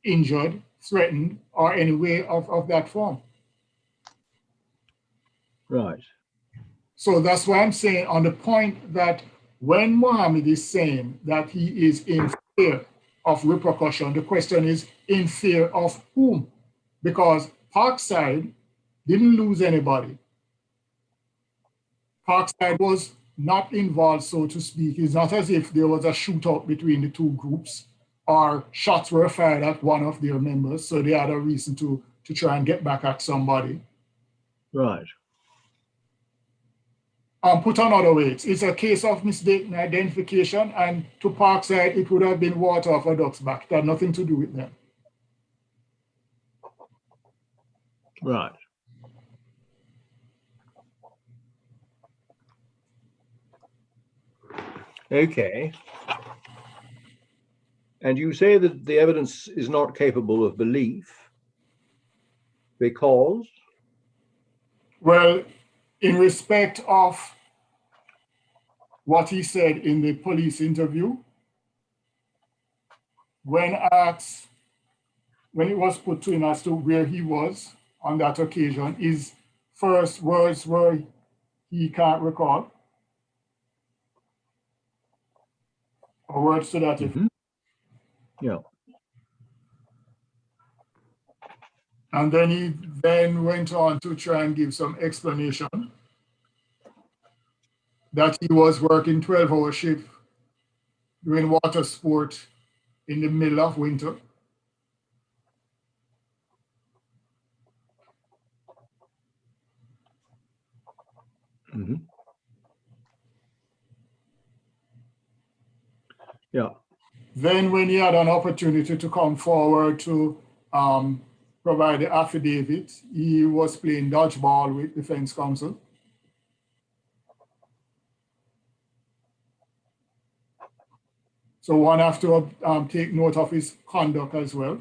Speaker 4: injured, threatened, or any way of that form.
Speaker 2: Right.
Speaker 4: So that's why I'm saying on the point that when Mohammed is saying that he is in fear of repercussion, the question is in fear of whom? Because Parkside didn't lose anybody. Parkside was not involved, so to speak. It's not as if there was a shootout between the two groups or shots were fired at one of their members, so they had a reason to try and get back at somebody.
Speaker 2: Right.
Speaker 4: Put another way, it's a case of mistaken identification, and to Parkside, it would have been water off a duck's back. It had nothing to do with them.
Speaker 2: Right. Okay. And you say that the evidence is not capable of belief because?
Speaker 4: Well, in respect of what he said in the police interview, when asked, when it was put to him as to where he was on that occasion, his first words were, he can't recall. Or words to that effect.
Speaker 2: Yeah.
Speaker 4: And then he then went on to try and give some explanation that he was working 12-hour shift doing water sport in the middle of winter.
Speaker 2: Mm-hmm. Yeah.
Speaker 4: Then when he had an opportunity to come forward to provide the affidavit, he was playing dodgeball with defense counsel. So one have to take note of his conduct as well.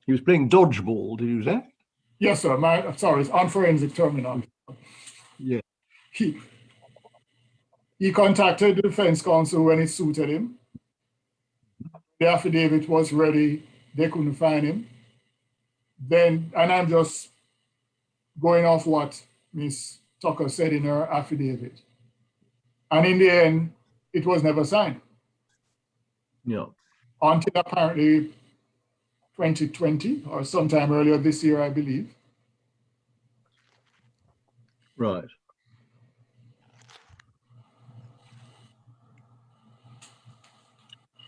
Speaker 2: He was playing dodgeball, did you say?
Speaker 4: Yes, sir. Sorry, it's unforensic terminology.
Speaker 2: Yeah.
Speaker 4: He contacted the defense counsel when it suited him. The affidavit was ready. They couldn't find him. Then, and I'm just going off what Ms. Tucker said in her affidavit. And in the end, it was never signed.
Speaker 2: Yeah.
Speaker 4: Until apparently 2020 or sometime earlier this year, I believe.
Speaker 2: Right.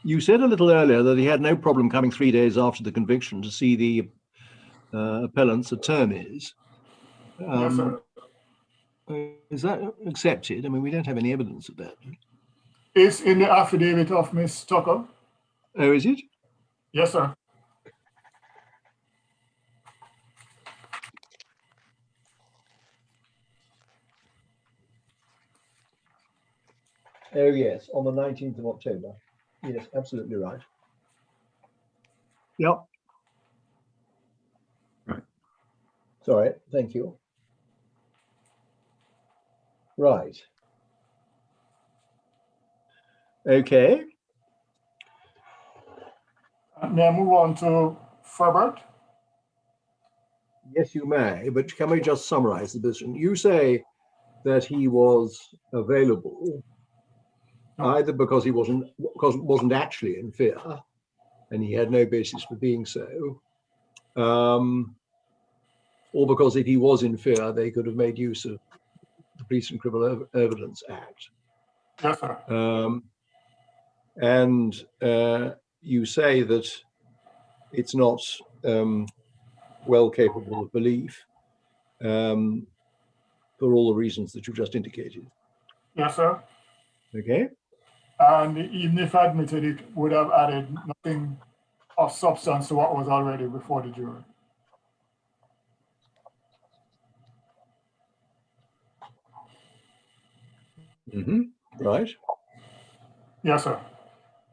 Speaker 2: You said a little earlier that he had no problem coming 3 days after the conviction to see the appellant's attorneys.
Speaker 4: Yes, sir.
Speaker 2: Is that accepted? I mean, we don't have any evidence of that.
Speaker 4: It's in the affidavit of Ms. Tucker.
Speaker 2: Oh, is it?
Speaker 4: Yes, sir.
Speaker 2: Oh, yes, on the 19th of October. Yes, absolutely right. Yep. Right. Sorry, thank you. Right. Okay.
Speaker 4: May I move on to Ferbert?
Speaker 2: Yes, you may, but can we just summarize the position? You say that he was available either because he wasn't actually in fear and he had no basis for being so, or because if he was in fear, they could have made use of the Police and Criminal Evidence Act.
Speaker 4: Yes, sir.
Speaker 2: And you say that it's not well capable of belief for all the reasons that you just indicated.
Speaker 4: Yes, sir.
Speaker 2: Okay.
Speaker 4: And even if admitted, it would have added nothing of substance to what was already before the jury.
Speaker 2: Right.
Speaker 4: Yes, sir.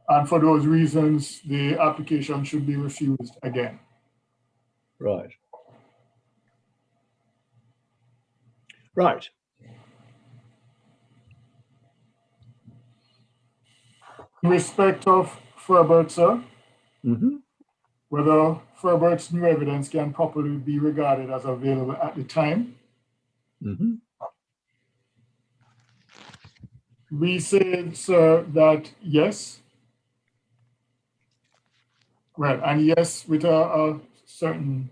Speaker 4: And for those reasons, the application should be refused again.
Speaker 2: Right. Right.
Speaker 4: In respect of Furbert, sir,
Speaker 2: Mm-hmm.
Speaker 4: whether Furbert's new evidence can properly be regarded as available at the time,
Speaker 2: Mm-hmm.
Speaker 4: we say, sir, that yes. Well, and yes, with a certain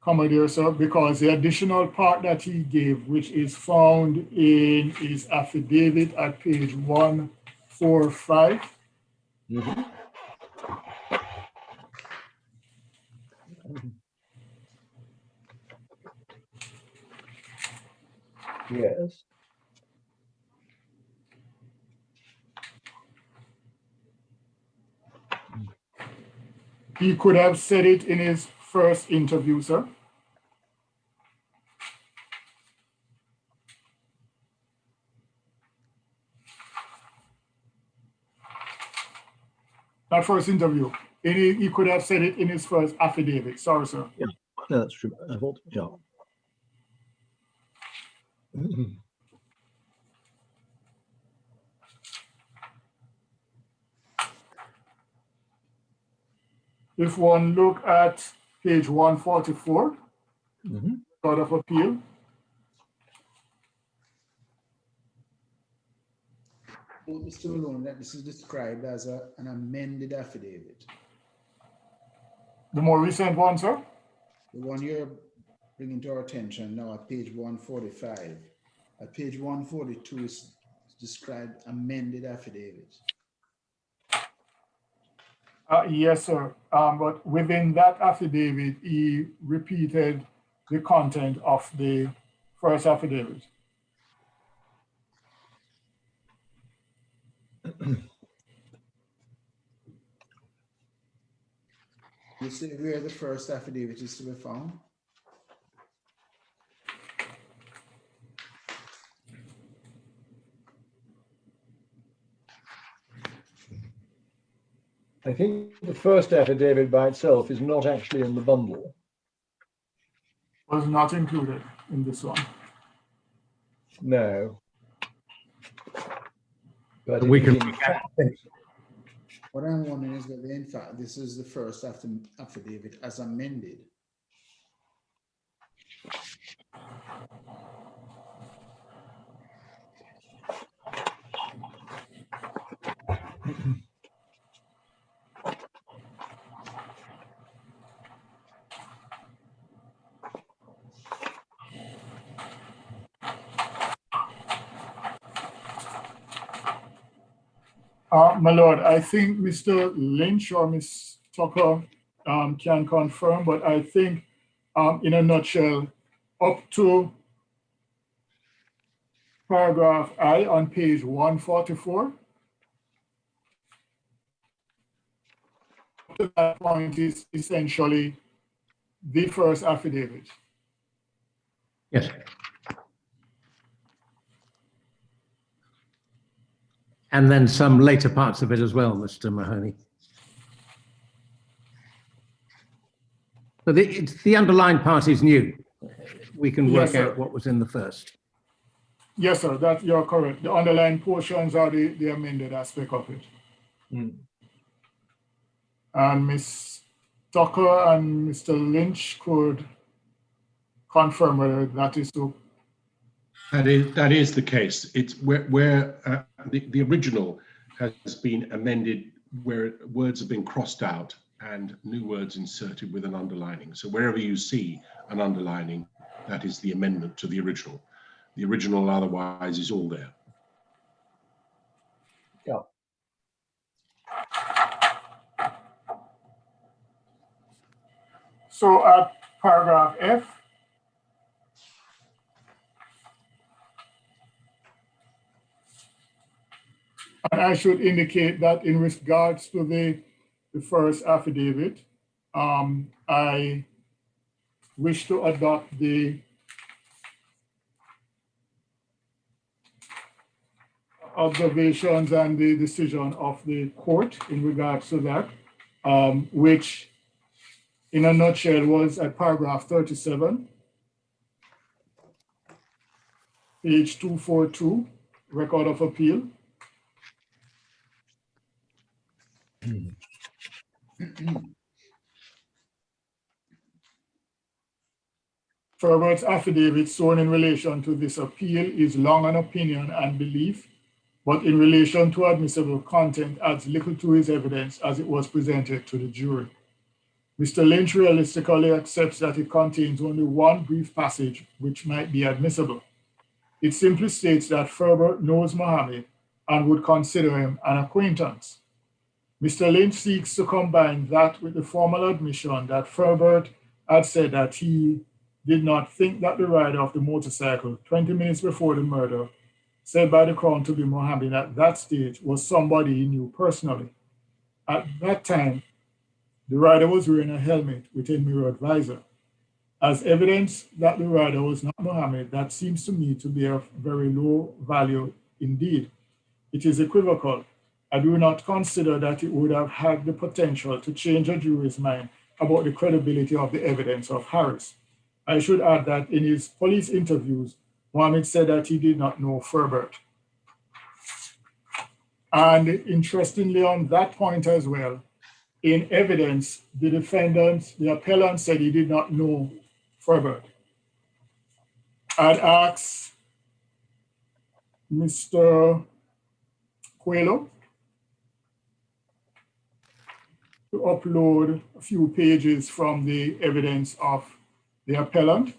Speaker 4: comma there, sir, because the additional part that he gave, which is found in his affidavit at page 145.
Speaker 2: Mm-hmm. Yes.
Speaker 4: He could have said it in his first interview, sir. Not first interview. He could have said it in his first affidavit. Sorry, sir.
Speaker 2: Yeah, no, that's true. I thought, yeah.
Speaker 4: If one look at page 144,
Speaker 2: Mm-hmm.
Speaker 4: Court of Appeal,
Speaker 5: Well, Mr. Malone, that this is described as an amended affidavit.
Speaker 4: the more recent one, sir.
Speaker 5: The one you're bringing to our attention now at page 145. At page 142 is described amended affidavit.
Speaker 4: Yes, sir. But within that affidavit, he repeated the content of the first affidavit.
Speaker 5: You see where the first affidavit is to be found?
Speaker 2: I think the first affidavit by itself is not actually in the bundle.
Speaker 4: Was not included in this one.
Speaker 2: No. But
Speaker 7: We can.
Speaker 5: What I'm wondering is whether in fact this is the first affidavit as amended.
Speaker 4: My lord, I think Mr. Lynch or Ms. Tucker can confirm, but I think in a nutshell, up to paragraph I on page 144, up to that point is essentially the first affidavit.
Speaker 7: Yes. And then some later parts of it as well, Mr. Mahoney. So the underlying part is new. We can work
Speaker 4: Yes, sir.
Speaker 7: out what was in the first.
Speaker 4: Yes, sir, that you're correct. The underlying portions are the amended aspect of it. And Ms. Tucker and Mr. Lynch could confirm whether that is so.
Speaker 3: That is the case. It's where the original has been amended, where words have been crossed out and new words inserted with an underlining. So wherever you see an underlining, that is the amendment to the original. The original otherwise is all there.
Speaker 2: Yeah.
Speaker 4: So at paragraph F, and I should indicate that in regards to the first affidavit, I wish to adopt the observations and the decision of the court in regards to that, which in a nutshell was at paragraph 37, page 242, record of appeal. Ferbert's affidavit sworn in relation to this appeal is long on opinion and belief, but in relation to admissible content adds little to his evidence as it was presented to the jury. Mr. Lynch realistically accepts that it contains only one brief passage which might be admissible. It simply states that Ferbert knows Mohammed and would consider him an acquaintance. Mr. Lynch seeks to combine that with the formal admission that Ferbert had said that he did not think that the rider of the motorcycle 20 minutes before the murder, said by the Crown to be Mohammed at that stage, was somebody he knew personally. At that time, the rider was wearing a helmet with a mirrored visor. As evidence that the rider was not Mohammed, that seems to me to be of very low value indeed. It is equivocal. I do not consider that it would have had the potential to change a jury's mind about the credibility of the evidence of Harris. I should add that in his police interviews, Mohammed said that he did not know Ferbert. And interestingly, on that point as well, in evidence, the appellant said he did not know Ferbert. I'd ask Mr. Coelho to upload a few pages from the evidence of the appellant.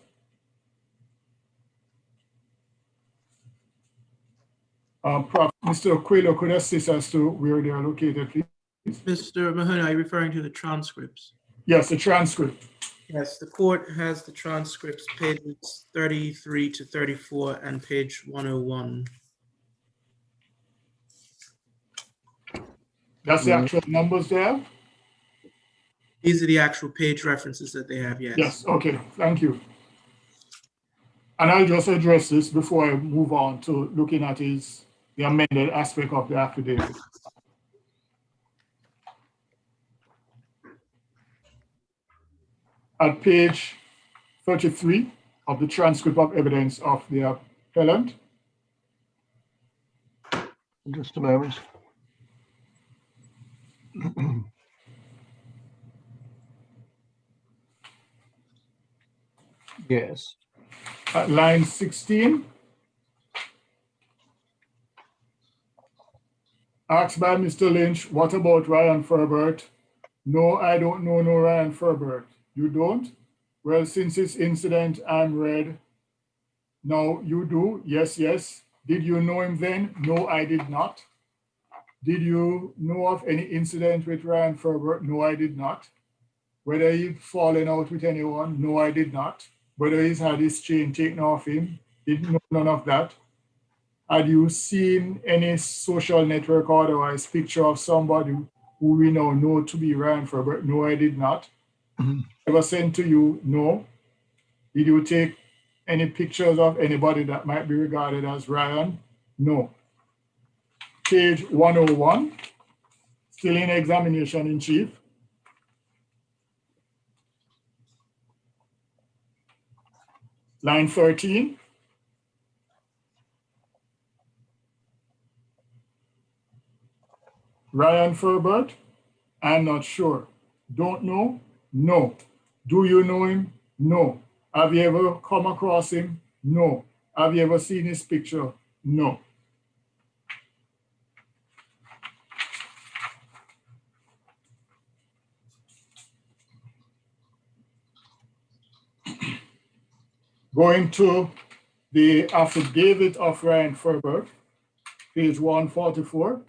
Speaker 4: Mr. Coelho could assist us to where they are located, please.
Speaker 1: Mr. Mahoney, are you referring to the transcripts?
Speaker 4: Yes, the transcript.
Speaker 1: Yes, the court has the transcripts, pages 33 to 34 and page 101.
Speaker 4: That's the actual numbers there?
Speaker 1: These are the actual page references that they have, yes.
Speaker 4: Yes, okay, thank you. And I'll just address this before I move on to looking at the amended aspect of the affidavit. At page 33 of the transcript of evidence of the appellant.
Speaker 2: Just a moment. Yes.
Speaker 4: At line 16, asked by Mr. Lynch, what about Ryan Ferbert? No, I don't know no Ryan Ferbert. You don't? Well, since this incident, I'm read. No, you do? Yes, yes. Did you know him then? No, I did not. Did you know of any incident with Ryan Ferbert? No, I did not. Whether he'd fallen out with anyone? No, I did not. Whether he's had his chain taken off him? Didn't know none of that. Had you seen any social network or otherwise picture of somebody who we now know to be Ryan Ferbert? No, I did not. Ever sent to you? No. Did you take any pictures of anybody that might be regarded as Ryan? No. Page 101, still in examination in chief. Line 13. Ryan Ferbert, I'm not sure. Don't know? No. Do you know him? No. Have you ever come across him? No. Have you ever seen his picture? No. Going to the affidavit of Ryan Ferber, page 144.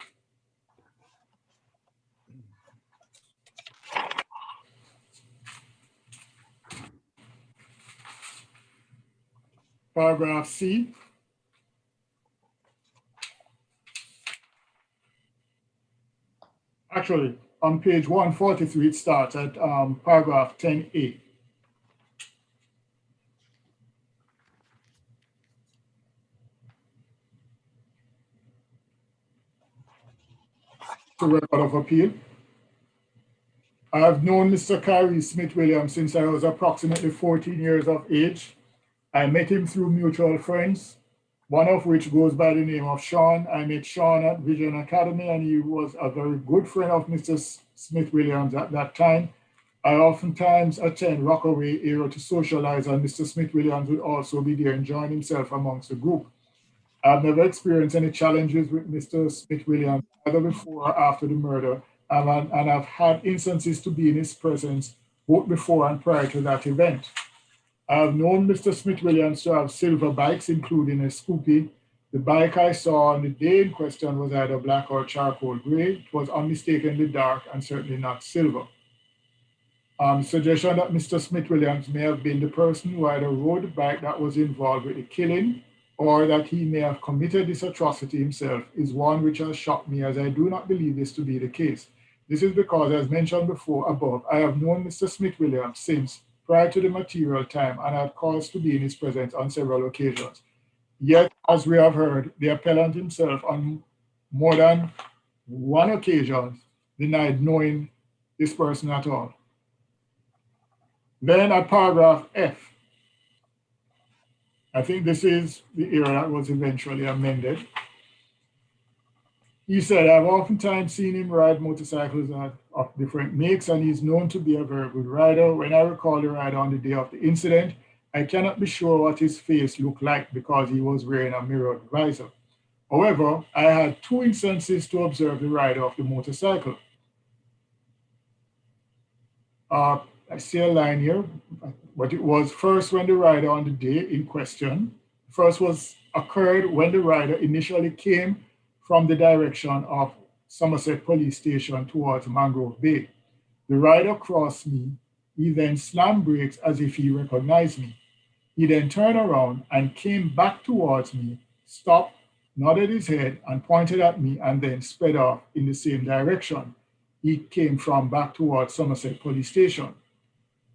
Speaker 4: Paragraph C. Actually, on page 143, it starts at paragraph 10A. To record of appeal. I have known Mr. Kyrie Smith Williams since I was approximately 14 years of age. I met him through mutual friends, one of which goes by the name of Sean. I met Sean at Vision Academy, and he was a very good friend of Mr. Smith Williams at that time. I oftentimes attend Rockaway area to socialize, and Mr. Smith Williams would also be there enjoying himself amongst the group. I've never experienced any challenges with Mr. Smith Williams, either before or after the murder, and I've had instances to be in his presence both before and prior to that event. I've known Mr. Smith Williams to have silver bikes, including a Scoopy. The bike I saw on the day in question was either black or charcoal gray. It was unmistakably dark and certainly not silver. Suggestion that Mr. Smith Williams may have been the person who either rode the bike that was involved with the killing or that he may have committed this atrocity himself is one which has shocked me, as I do not believe this to be the case. This is because, as mentioned before above, I have known Mr. Smith Williams since prior to the material time and had cause to be in his presence on several occasions. Yet, as we have heard, the appellant himself on more than one occasion denied knowing this person at all. Then at paragraph F, I think this is the area that was eventually amended. He said, I've oftentimes seen him ride motorcycles of different makes, and he's known to be a very good rider. When I recall the ride on the day of the incident, I cannot be sure what his face looked like because he was wearing a mirrored visor. However, I had two instances to observe the rider of the motorcycle. I see a line here, but it was first when the rider on the day in question, first was occurred when the rider initially came from the direction of Somerset Police Station towards Mangrove Bay. The rider crossed me. He then slammed brakes as if he recognized me. He then turned around and came back towards me, stopped, nodded his head and pointed at me, and then sped off in the same direction he came from back towards Somerset Police Station.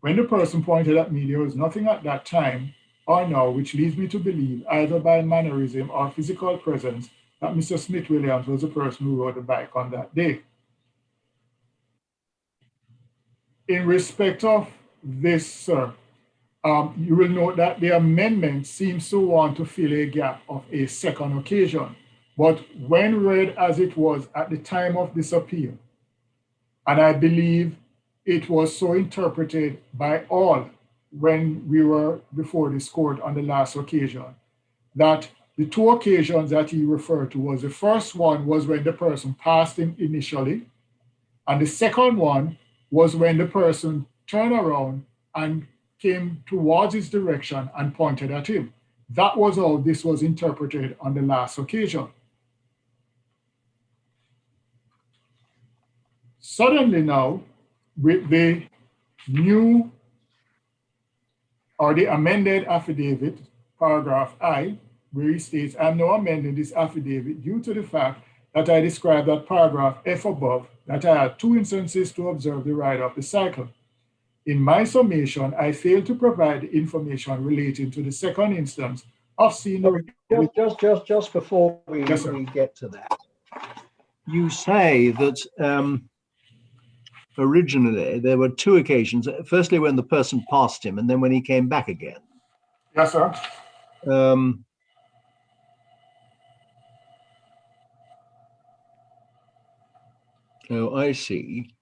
Speaker 4: When the person pointed at me, there was nothing at that time or now which leads me to believe, either by mannerism or physical presence, that Mr. Smith Williams was the person who rode the bike on that day. In respect of this, sir, you will note that the amendment seems to want to fill a gap of a second occasion. But when read as it was at the time of this appeal, and I believe it was so interpreted by all when we were before this court on the last occasion, that the two occasions that he referred to was the first one was when the person passed him initially, and the second one was when the person turned around and came towards his direction and pointed at him. That was how this was interpreted on the last occasion. Suddenly now, with the new or the amended affidavit, paragraph I, where he states, I'm now amending this affidavit due to the fact that I described that paragraph F above, that I had two instances to observe the ride of the cycle. In my summation, I failed to provide the information relating to the second instance of seeing the...
Speaker 2: Just before we get to that, you say that originally there were two occasions, firstly when the person passed him and then when he came back again.
Speaker 4: Yes, sir.
Speaker 2: Oh, I see.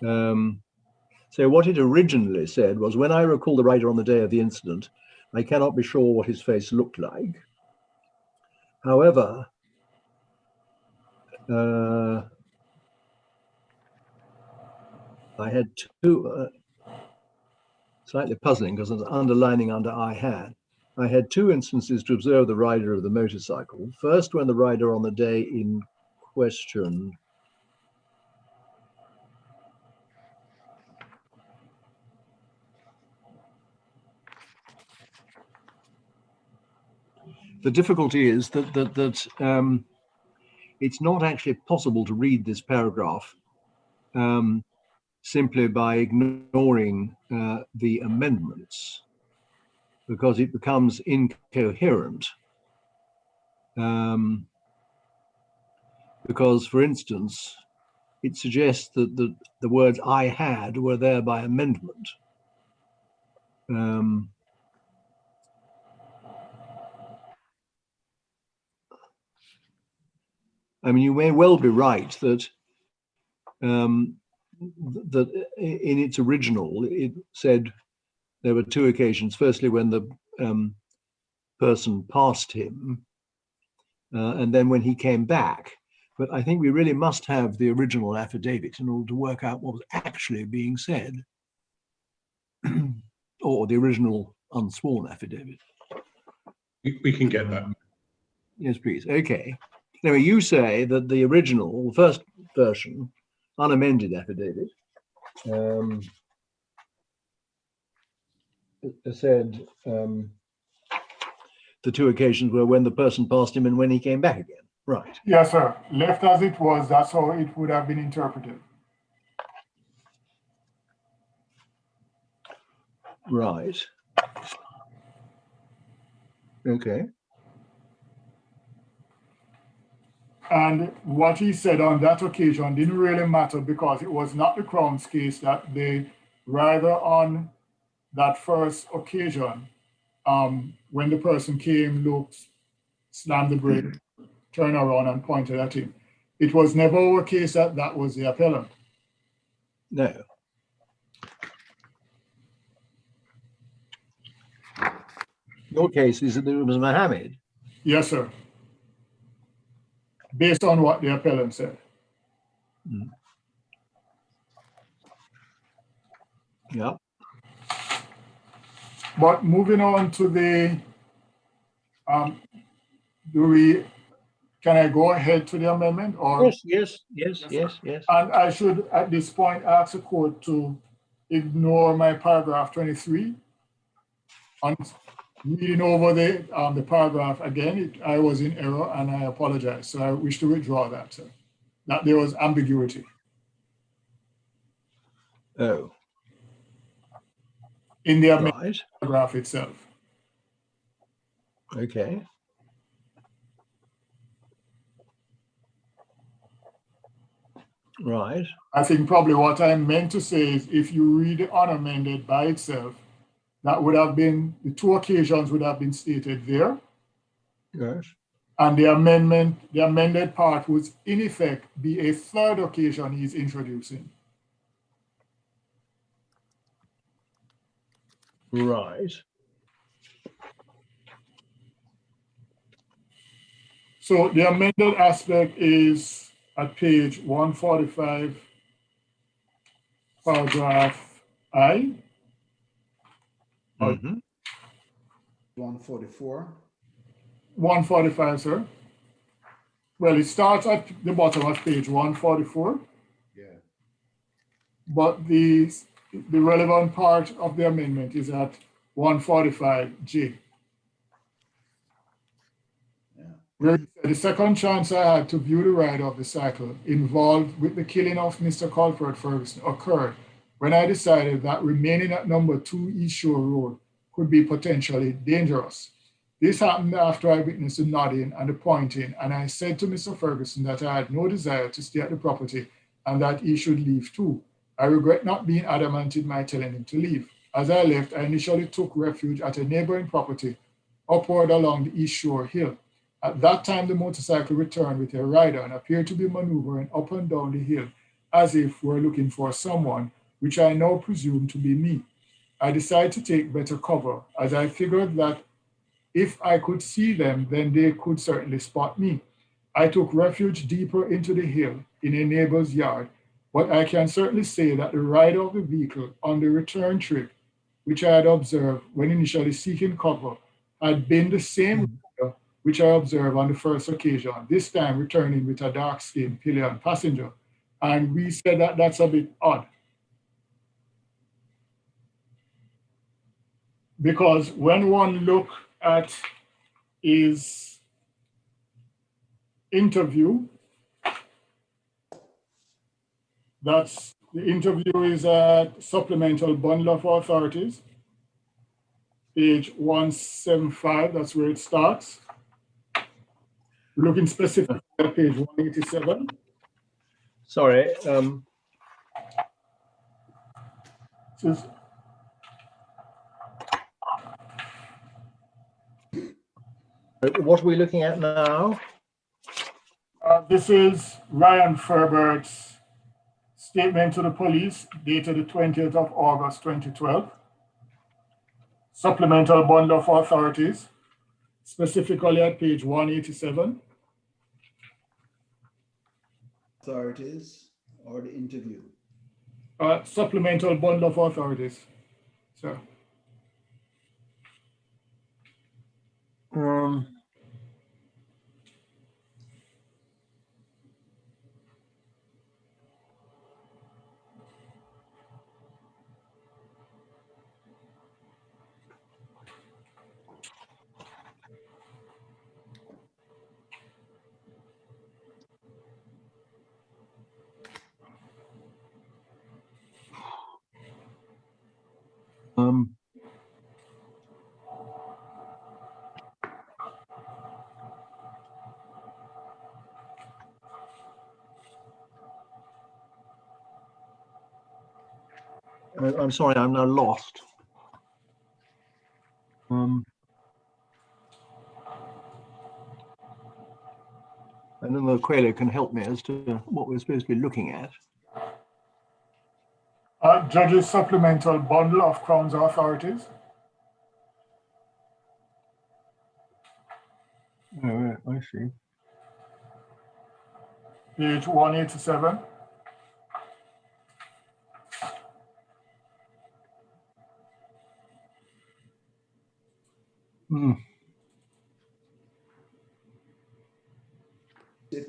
Speaker 2: So what it originally said was, when I recall the rider on the day of the incident, I cannot be sure what his face looked like. However, I had two. slightly puzzling because it's underlining under I had 2 instances to observe the rider of the motorcycle. First, when the rider on the day in question the difficulty is that it's not actually possible to read this paragraph simply by ignoring the amendments, because it becomes incoherent. Because, for instance, it suggests that the words "I had" were there by amendment. I mean, you may well be right that that in its original it said there were 2 occasions. Firstly, when the person passed him, and then when he came back. But I think we really must have the original affidavit in order to work out what was actually being said, or the original unsworn affidavit.
Speaker 3: We can get that.
Speaker 2: Yes, please. Okay. Anyway, you say that the original, the first version, unamended affidavit, said the 2 occasions were when the person passed him and when he came back again. Right.
Speaker 4: Yes, sir. Left as it was, that's how it would have been interpreted.
Speaker 2: Right. Okay.
Speaker 4: And what he said on that occasion didn't really matter because it was not the Crown's case that they, rather on that first occasion, when the person came, looked, slammed the brake, turned around and pointed at him. It was never our case that that was the appellant.
Speaker 2: No. Your case is that it was Mohammed.
Speaker 4: Yes, sir. Based on what the appellant said.
Speaker 2: Yeah.
Speaker 4: But moving on to the, can I go ahead to the amendment? Or?
Speaker 2: Yes.
Speaker 4: And I should, at this point, ask the court to ignore my paragraph 23. On reading over the paragraph again, I was in error and I apologize. So I wish to withdraw that, sir. That there was ambiguity.
Speaker 2: Oh.
Speaker 4: In the amendment paragraph itself.
Speaker 2: Okay. Right.
Speaker 4: I think probably what I meant to say is if you read it unamended by itself, that would have been, the 2 occasions would have been stated there.
Speaker 2: Yes.
Speaker 4: And the amended part would in effect be a 3rd occasion he's introducing.
Speaker 2: Right.
Speaker 4: So the amended aspect is at page 145, paragraph I.
Speaker 5: 144.
Speaker 4: 145, sir. Well, it starts at the bottom of page 144.
Speaker 5: Yeah.
Speaker 4: But the relevant part of the amendment is at 145J.
Speaker 5: Yeah.
Speaker 4: Where the second chance I had to view the ride of the cycle involved with the killing of Mr. Colford Ferguson occurred when I decided that remaining at number 2 East Shore Road could be potentially dangerous. This happened after I witnessed the nodding and the pointing, and I said to Mr. Ferguson that I had no desire to stay at the property and that he should leave too. I regret not being adamant in my telling him to leave. As I left, I initially took refuge at a neighboring property upward along the East Shore Hill. At that time, the motorcycle returned with a rider and appeared to be maneuvering up and down the hill as if we're looking for someone, which I now presume to be me. I decided to take better cover as I figured that if I could see them, then they could certainly spot me. I took refuge deeper into the hill in a neighbor's yard, but I can certainly say that the rider of the vehicle on the return trip which I had observed when initially seeking cover, had been the same rider which I observed on the first occasion, this time returning with a dark-skinned pillion passenger. And we said that that's a bit odd. Because when one look at his interview, that's the interview is at Supplemental Bundle of Authorities, page 175, that's where it starts. We're looking specifically at page 187.
Speaker 2: Sorry.
Speaker 4: Says,
Speaker 2: what are we looking at now?
Speaker 4: this is Ryan Ferbert's statement to the police dated the 20th of August 2012. Supplemental Bundle of Authorities, specifically at page 187.
Speaker 5: Authorities or the interview?
Speaker 4: Supplemental Bundle of Authorities, sir.
Speaker 2: I'm sorry, I'm now lost. And then the Queller can help me as to what we're supposed to be looking at.
Speaker 4: Judges Supplemental Bundle of Crown's Authorities.
Speaker 2: Oh, right, I see.
Speaker 4: Page 187.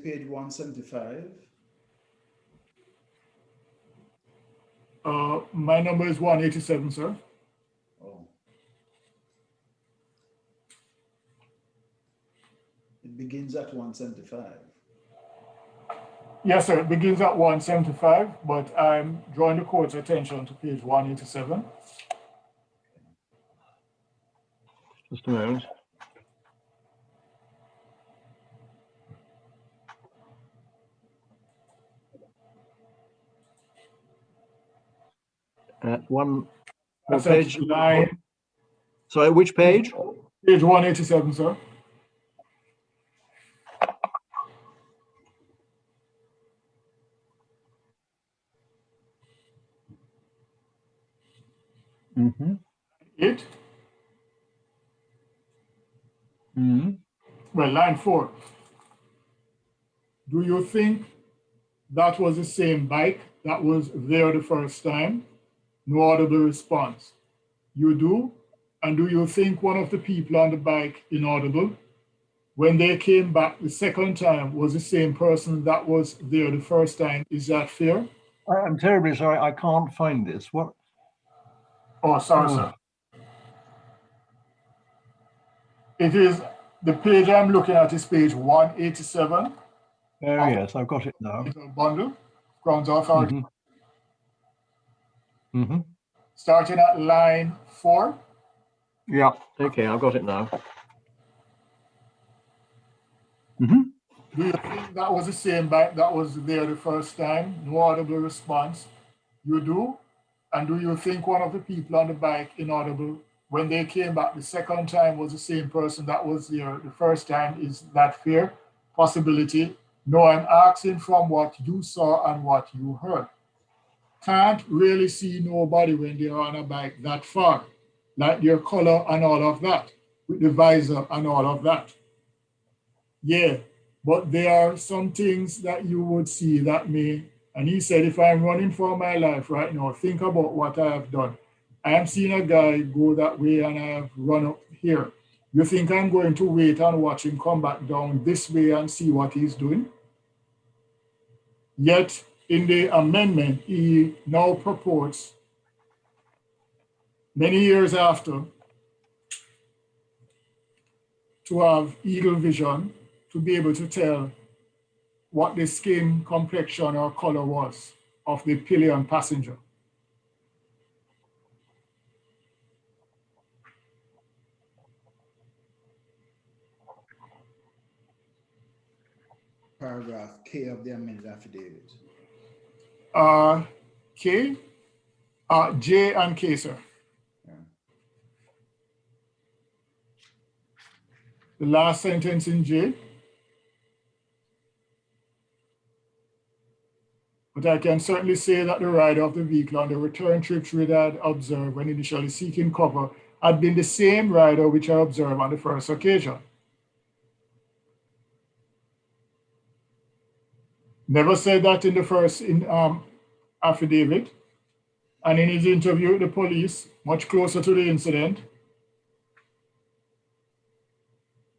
Speaker 5: Page 175.
Speaker 4: My number is 187, sir.
Speaker 5: Oh. It begins at 175.
Speaker 4: Yes, sir, it begins at 175, but I'm drawing the court's attention to page 187.
Speaker 2: Just a moment. At one
Speaker 4: That's
Speaker 2: page.
Speaker 4: Line.
Speaker 2: Sorry, which page?
Speaker 4: Page 187, sir.
Speaker 2: Mm-hmm.
Speaker 4: 8.
Speaker 2: Mm-hmm.
Speaker 4: Well, line 4. Do you think that was the same bike that was there the first time? No audible response. You do? And do you think one of the people on the bike inaudible? When they came back the second time, was the same person that was there the first time? Is that fair?
Speaker 2: I'm terribly sorry, I can't find this. What?
Speaker 4: Oh, sorry, sir. It is, the page I'm looking at is page 187.
Speaker 2: Oh, yes, I've got it now.
Speaker 4: Bundle, Crown's Authority.
Speaker 2: Mm-hmm. Mm-hmm.
Speaker 4: Starting at line 4.
Speaker 2: Yeah, okay, I've got it now. Mm-hmm.
Speaker 4: Do you think that was the same bike that was there the first time? No audible response. You do? And do you think one of the people on the bike inaudible, when they came back the second time, was the same person that was there the first time? Is that fair? Possibility? No, I'm asking from what you saw and what you heard. Can't really see nobody when they're on a bike that far, like their color and all of that, with the visor and all of that. Yeah, but there are some things that you would see that may, and he said, if I'm running for my life right now, think about what I have done. I am seeing a guy go that way and I have run up here. You think I'm going to wait and watch him come back down this way and see what he's doing? Yet in the amendment, he now purports, many years after, to have eagle vision, to be able to tell what the skin complexion or color was of the pillion passenger.
Speaker 5: Paragraph K of the amended affidavit.
Speaker 4: K, J and K, sir.
Speaker 5: Yeah.
Speaker 4: The last sentence in J. But I can certainly say that the rider of the vehicle on the return trip which I had observed when initially seeking cover had been the same rider which I observed on the first occasion. Never said that in the first affidavit. And in his interview with the police, much closer to the incident,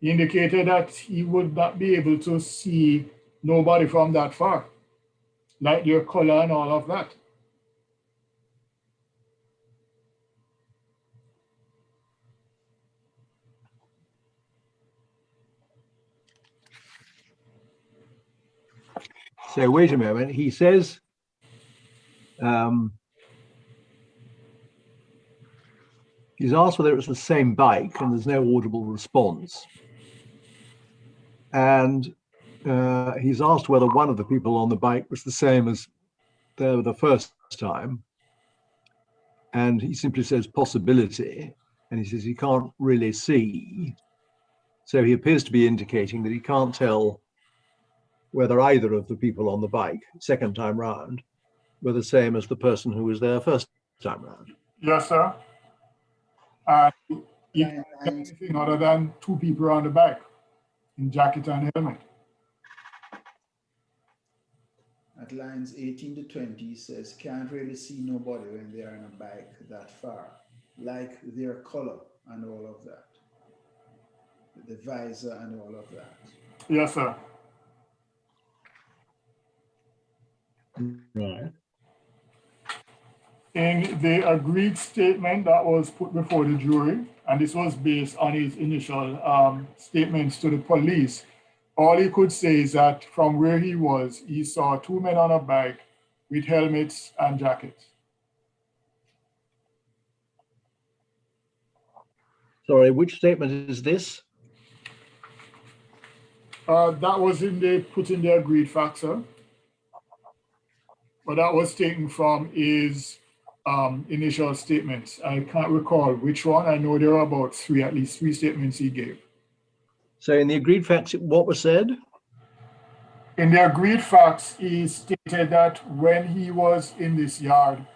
Speaker 4: he indicated that he would not be able to see nobody from that far, like their color and all of that.
Speaker 2: So wait a moment. He says he's asked whether it's the same bike, and there's no audible response. And he's asked whether one of the people on the bike was the same as the first time. And he simply says possibility. And he says he can't really see. So he appears to be indicating that he can't tell whether either of the people on the bike, second time round, were the same as the person who was there first time round.
Speaker 4: Yes, sir. He can't tell anything other than two people on the bike in jacket and helmet.
Speaker 5: At lines 18 to 20, he says, can't really see nobody when they are on a bike that far, like their color and all of that, the visor and all of that.
Speaker 4: Yes, sir.
Speaker 2: Right.
Speaker 4: In the agreed statement that was put before the jury, and this was based on his initial statements to the police, all he could say is that from where he was, he saw two men on a bike with helmets and jackets.
Speaker 2: Sorry, which statement is this?
Speaker 4: That was put in the agreed facts, sir. But that was taken from his initial statements. I can't recall which one. I know there were about at least three statements he gave.
Speaker 2: So in the agreed facts, what was said?
Speaker 4: In the agreed facts, he stated that when he was in this yard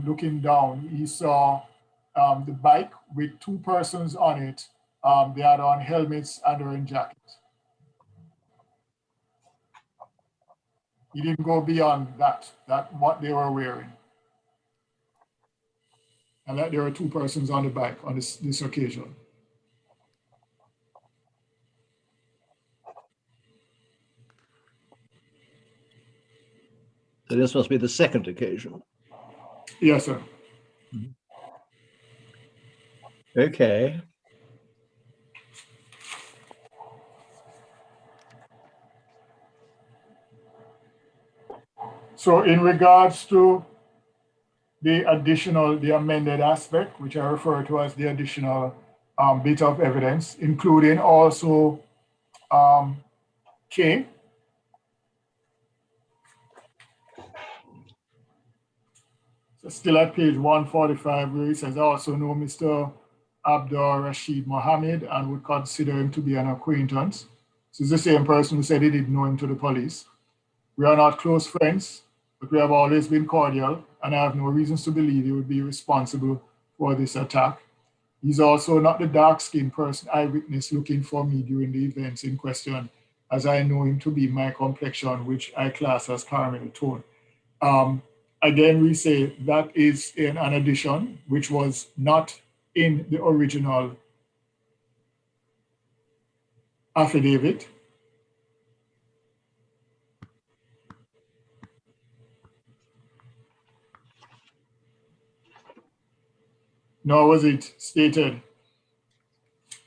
Speaker 4: looking down, he saw the bike with two persons on it. They had on helmets and were in jackets. He didn't go beyond that what they were wearing. And that there were two persons on the bike on this occasion.
Speaker 2: So this must be the second occasion.
Speaker 4: Yes, sir.
Speaker 2: Okay.
Speaker 4: So in regards to the amended aspect, which I refer to as the additional bit of evidence, including also K. So still at page 145, where he says, I also know Mr. Abdul Rashid Mohammed and would consider him to be an acquaintance. So it's the same person who said he didn't know him to the police. We are not close friends, but we have always been cordial, and I have no reasons to believe he would be responsible for this attack. He's also not the dark-skinned person eyewitness looking for me during the events in question, as I know him to be my complexion, which I class as caramel tone. again, we say that is an addition which was not in the original affidavit. Nor was it stated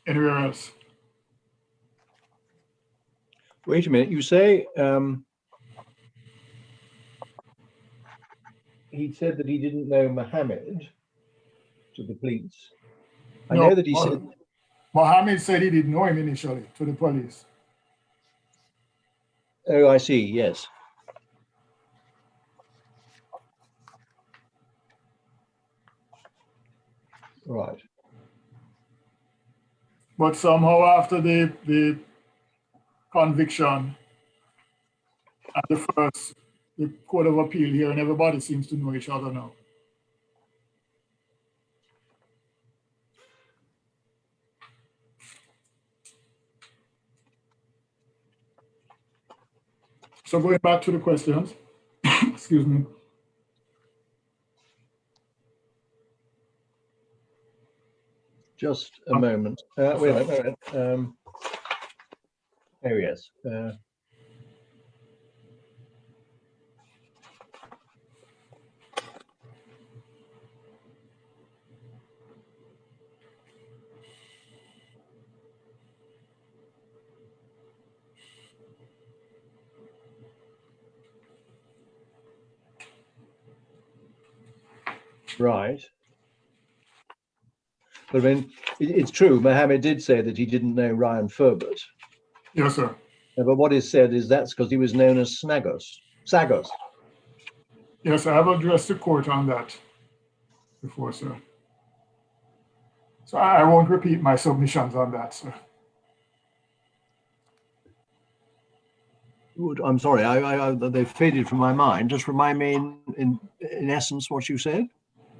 Speaker 4: anywhere else.
Speaker 2: Wait a minute, you say he said that he didn't know Mohammed to the police. I know that he said...
Speaker 4: Mohammed said he didn't know him initially to the police.
Speaker 2: Oh, I see, yes. Right.
Speaker 4: But somehow after the conviction at the Court of Appeal here, and everybody seems to know each other now. So going back to the questions, excuse me.
Speaker 2: Just a moment. Wait a minute. Oh, yes. Right. But I mean, it's true, Mohammed did say that he didn't know Ryan Furbert.
Speaker 4: Yes, sir.
Speaker 2: But what is said is that's because he was known as Sagos.
Speaker 4: Yes, I have addressed the court on that before, sir. So I won't repeat my submissions on that, sir.
Speaker 2: I'm sorry, they faded from my mind. Just remind me in essence what you said.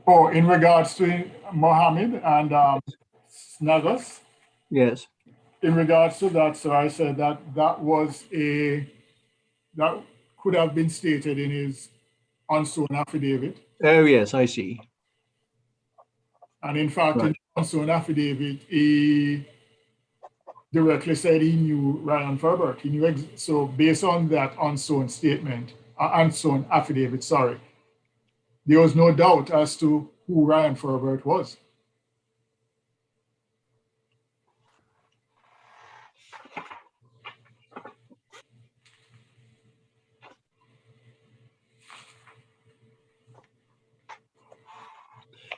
Speaker 4: Oh, in regards to Mohammed and Snagos?
Speaker 2: Yes.
Speaker 4: In regards to that, so I said that that could have been stated in his unsworn affidavit.
Speaker 2: Oh, yes, I see.
Speaker 4: And in fact,
Speaker 2: Right.
Speaker 4: in the unsworn affidavit, he directly said he knew Ryan Furbert. He knew so based on that unsworn statement, unsworn affidavit, sorry, there was no doubt as to who Ryan Furbert was.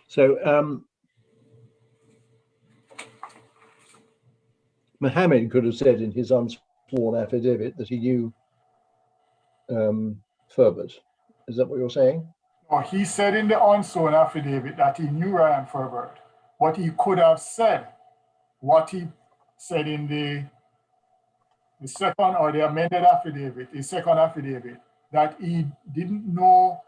Speaker 2: So Mohammed could have said in his unsworn affidavit that he knew Furbert. Is that what you're saying?
Speaker 4: No, he said in the unsworn affidavit that he knew Ryan Furbert. What he could have said, what he said in the second or the amended affidavit, the second affidavit, that he didn't know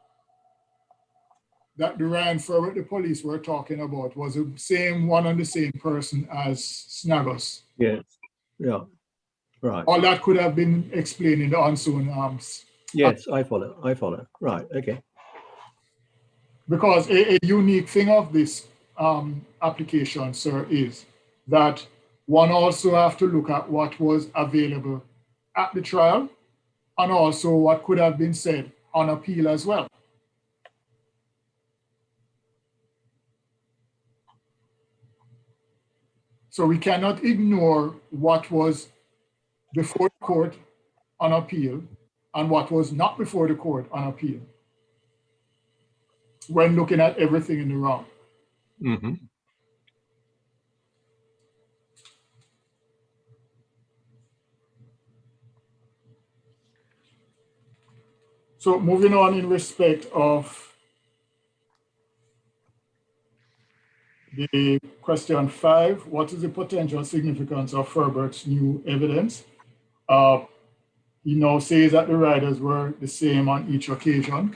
Speaker 4: that the Ryan Furbert the police were talking about was the same one and the same person as Snagos.
Speaker 2: Yes. Yeah. Right.
Speaker 4: All that could have been explained in the unsworn
Speaker 2: Yes, I follow. Right. Okay.
Speaker 4: Because a unique thing of this application, sir, is that one also have to look at what was available at the trial and also what could have been said on appeal as well. So we cannot ignore what was before the court on appeal and what was not before the court on appeal when looking at everything in the round.
Speaker 2: Mm-hmm.
Speaker 4: So moving on in respect of the question 5, what is the potential significance of Furbert's new evidence? He now says that the riders were the same on each occasion.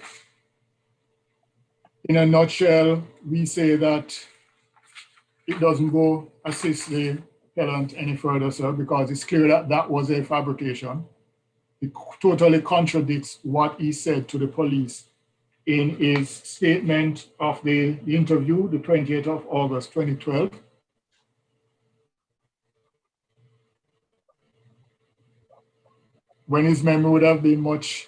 Speaker 4: In a nutshell, we say that it doesn't go assist the appellant any further, sir, because it's clear that that was a fabrication. It totally contradicts what he said to the police in his statement of the interview, the 28th of August, 2012. When his memory would have been much,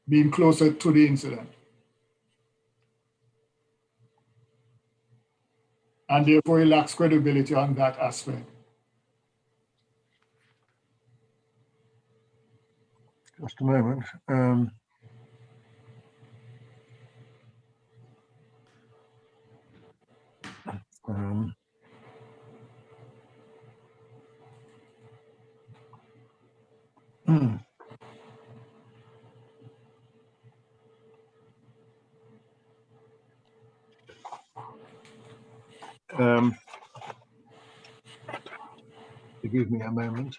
Speaker 4: being closer to the incident. And therefore he lacks credibility on that aspect.
Speaker 2: Just a moment. Give me a moment.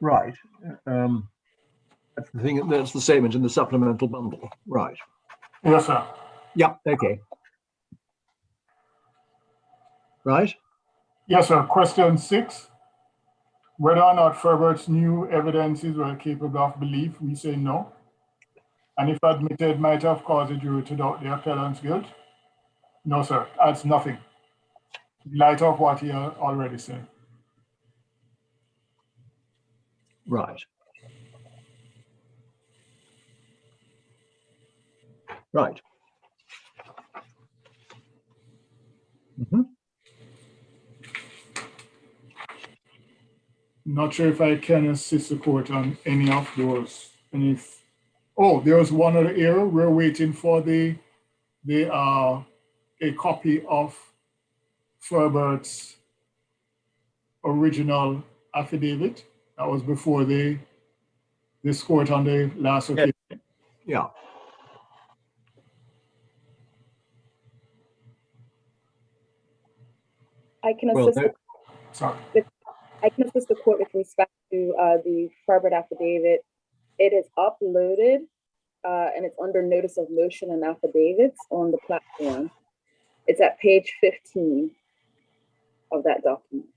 Speaker 2: Right. That's the thing. That's the statement in the supplemental bundle. Right.
Speaker 4: Yes, sir.
Speaker 2: Yeah. Okay. Right.
Speaker 4: Yes, sir. Question 6. Whether or not Ferbert's new evidences were capable of belief, we say no. And if admitted, might have caused the jury to doubt the appellant's guilt. No, sir. Adds nothing. In light of what he already said.
Speaker 2: Right. Right.
Speaker 4: Not sure if I can assist the court on any of those. And if, oh, there was one other error. We're waiting for a copy of Ferbert's original affidavit. That was before this court on the last occasion.
Speaker 2: Yeah.
Speaker 9: I can
Speaker 2: Well,
Speaker 9: assist.
Speaker 4: Sorry.
Speaker 9: I can assist the court with respect to the Ferbert affidavit. It is uploaded and it's under notice of motion and affidavits on the platform. It's at page 15 of that document.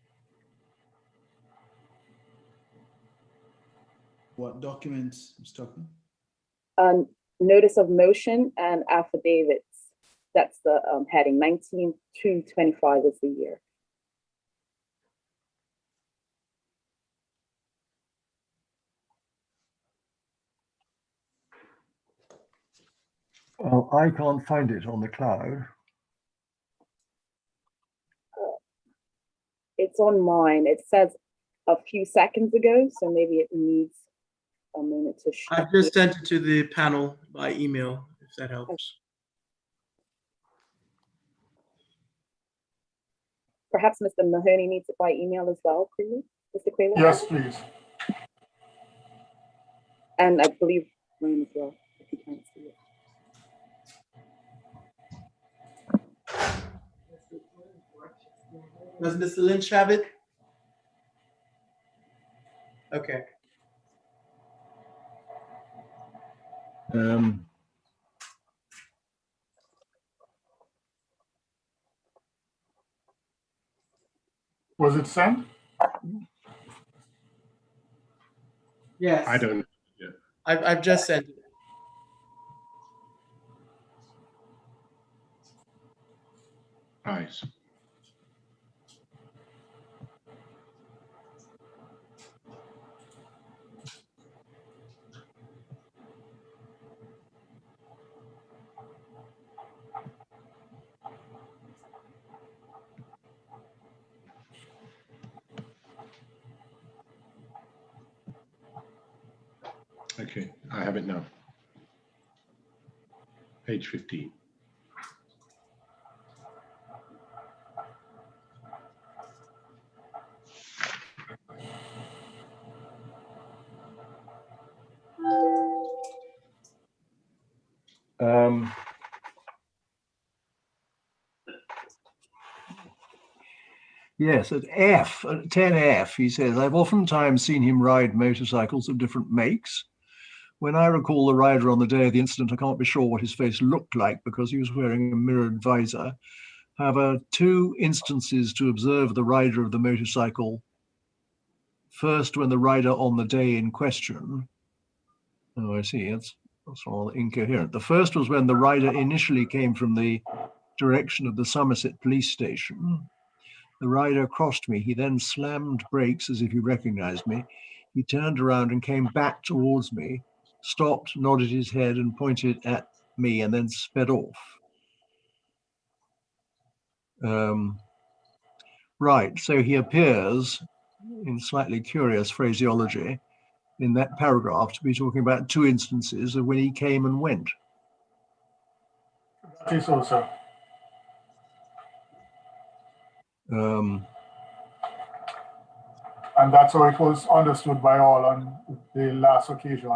Speaker 5: What documents, Ms. Tuckman?
Speaker 9: Notice of motion and affidavits. That's the heading. 19-25 is the year.
Speaker 2: Well, I can't find it on the cloud.
Speaker 9: It's on mine. It says a few seconds ago, so maybe it needs a moment to show.
Speaker 1: I've just sent it to the panel by email, if that helps.
Speaker 9: Perhaps Mr. Mahoney needs it by email as well, please, Mr. Quayler?
Speaker 4: Yes, please.
Speaker 9: And I believe mine as well, if you can't see it.
Speaker 1: Does Mr. Lynch have it? Okay.
Speaker 4: Was it sent?
Speaker 1: Yes.
Speaker 3: I don't. Yeah.
Speaker 1: I've just sent it.
Speaker 3: Nice. Okay, I have it now. Page 15.
Speaker 2: Yes, at 10F, he says, I've oftentimes seen him ride motorcycles of different makes. When I recall the rider on the day of the incident, I can't be sure what his face looked like because he was wearing a mirrored visor. However, two instances to observe the rider of the motorcycle. First, when the rider on the day in question. Oh, I see. That's all incoherent. The first was when the rider initially came from the direction of the Somerset police station. The rider crossed me. He then slammed brakes as if he recognized me. He turned around and came back towards me, stopped, nodded his head and pointed at me and then sped off. Right, so he appears, in slightly curious phraseology, in that paragraph to be talking about two instances of when he came and went.
Speaker 4: That is so, sir. And that's how it was understood by all on the last occasion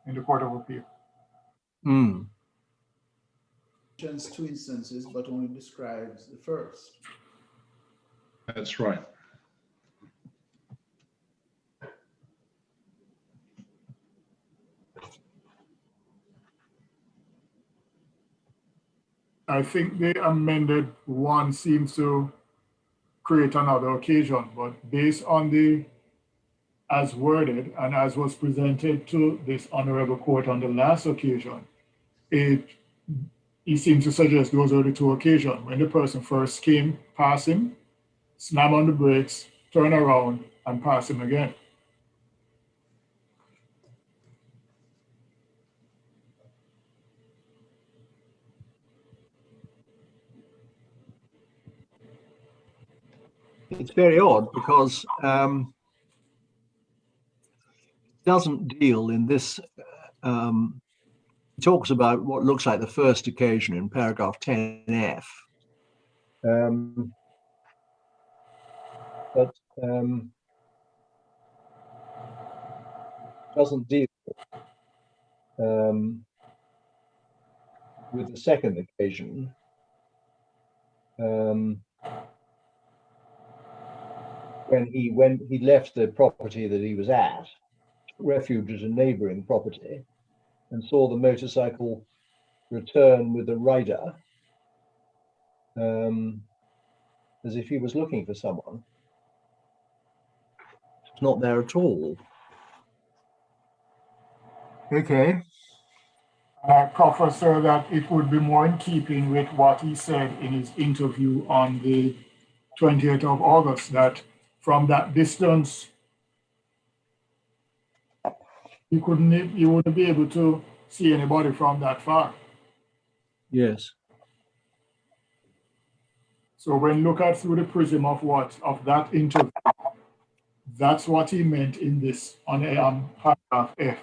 Speaker 4: in the Court of Appeal.
Speaker 5: Mentions two instances, but only describes the first.
Speaker 3: That's right.
Speaker 4: I think the amended one seems to create another occasion, but based on the, as worded and as was presented to this honorable court on the last occasion, he seems to suggest those are the two occasions. When the person first came past him, slam on the brakes, turn around and pass him again.
Speaker 2: It's very odd because it doesn't deal in this, he talks about what looks like the first occasion in paragraph 10F. But doesn't deal with the second occasion. When he left the property that he was at, refuge at a neighboring property, and saw the motorcycle return with the rider, as if he was looking for someone. It's not there at all. Okay.
Speaker 4: I proffer, sir, that it would be more in keeping with what he said in his interview on the 20th of August, that from that distance, you wouldn't be able to see anybody from that far.
Speaker 2: Yes.
Speaker 4: So when look at through the prism of that interview, that's what he meant in this on paragraph F.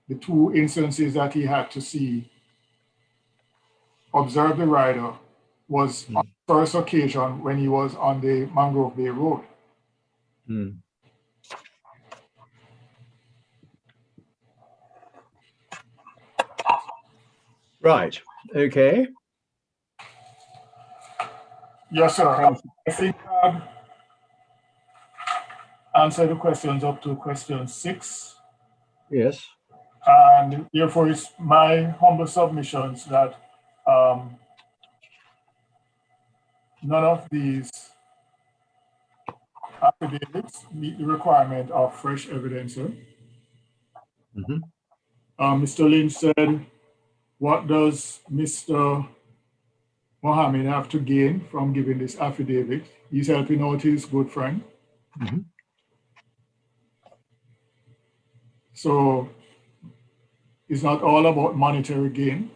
Speaker 4: The two instances that he had to see, observe the rider, was on the first occasion when he was on the Mangrove Bay Road.
Speaker 2: Right. Okay.
Speaker 4: Yes, sir. I think I've answered the questions up to question 6.
Speaker 2: Yes.
Speaker 4: And therefore, it's my humble submissions that none of these affidavits meet the requirement of fresh evidence. Mr. Lynch said, what does Mr. Mohammed have to gain from giving this affidavit? He's helping out his good friend. So it's not all about monetary gain.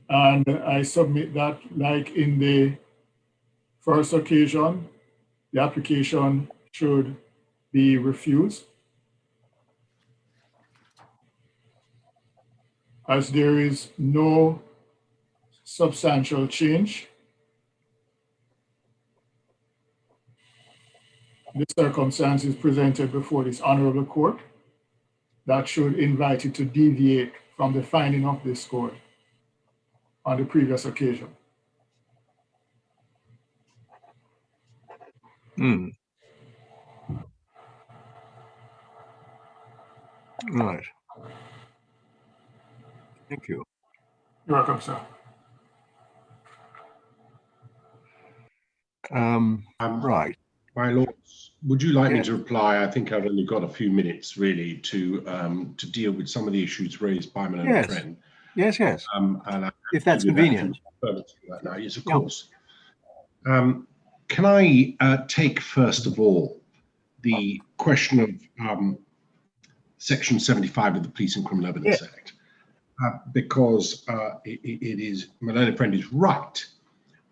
Speaker 4: And I submit that, like in the first occasion, the application should be refused, as there is no substantial change. The circumstances presented before this honorable court that should invite you to deviate from the finding of this court on the previous occasion.
Speaker 2: Right. Thank you.
Speaker 4: You're welcome, sir.
Speaker 2: Right.
Speaker 3: My lords, would you like me to reply? I think I've only got a few minutes really to deal with some of the issues raised by my learned friend.
Speaker 2: Yes.
Speaker 3: And
Speaker 2: If that's convenient.
Speaker 3: Now, yes, of course. Can I take first of all the question of Section 75 of the Police and Criminal Evidence Act, because it is, my learned friend is right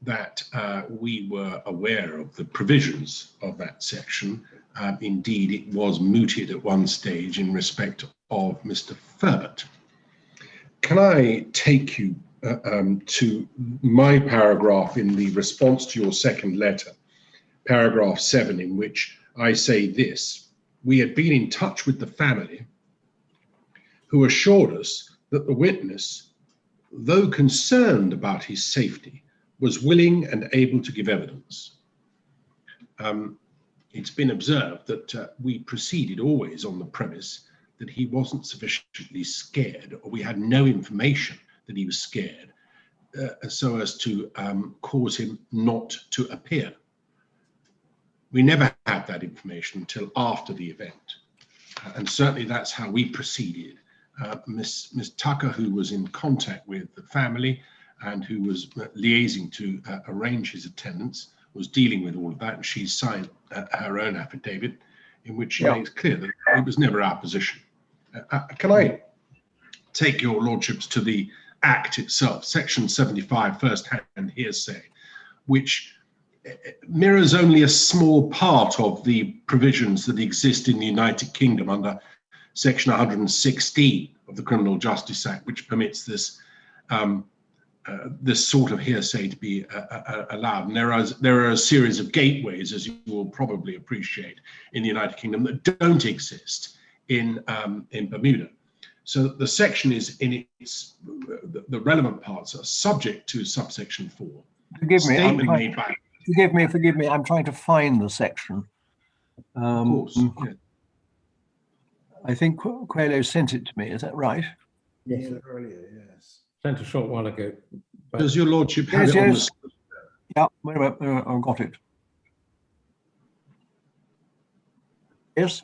Speaker 3: that we were aware of the provisions of that section. Indeed, it was mooted at one stage in respect of Mr. Ferbert. Can I take you to my paragraph in the response to your second letter, paragraph 7, in which I say this: we had been in touch with the family, who assured us that the witness, though concerned about his safety, was willing and able to give evidence. It's been observed that we proceeded always on the premise that he wasn't sufficiently scared, or we had no information that he was scared, so as to cause him not to appear. We never had that information until after the event. And certainly that's how we proceeded. Miss Tucker, who was in contact with the family and who was liaising to arrange his attendance, was dealing with all of that, and she signed her own affidavit in which she makes clear that it was never our position. Can I take your lordships to the Act itself, Section 75, first-hand hearsay, which mirrors only a small part of the provisions that exist in the United Kingdom under Section 116 of the Criminal Justice Act, which permits this this sort of hearsay to be allowed. And there are a series of gateways, as you will probably appreciate, in the United Kingdom that don't exist in Bermuda. So the section is in its, the relevant parts are subject to subsection 4.
Speaker 2: Forgive me, I'm trying to find the section.
Speaker 3: Of course, yeah.
Speaker 2: I think Coelho sent it to me, is that right?
Speaker 5: Yes, earlier, yes.
Speaker 7: Sent a short while ago.
Speaker 3: Does your lordship have it on the screen?
Speaker 2: Yeah, wait a minute, I've got it. Yes?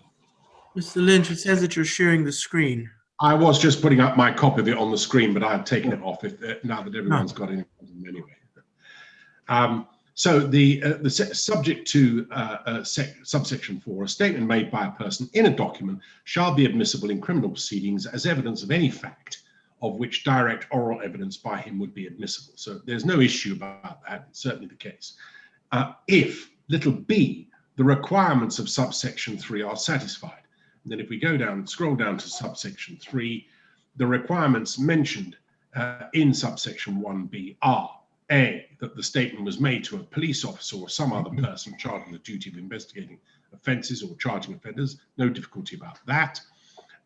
Speaker 1: Mr. Lynch, it says that you're sharing the screen.
Speaker 3: I was just putting up my copy of it on the screen, but I had taken it off now that everyone's got it anyway. So the subject to subsection 4, a statement made by a person in a document shall be admissible in criminal proceedings as evidence of any fact of which direct oral evidence by him would be admissible. So there's no issue about that. It's certainly the case. If little b, the requirements of subsection 3 are satisfied. And then if we go down, scroll down to subsection 3, the requirements mentioned in subsection 1b are: A, that the statement was made to a police officer or some other person charged with the duty of investigating offences or charging offenders, no difficulty about that.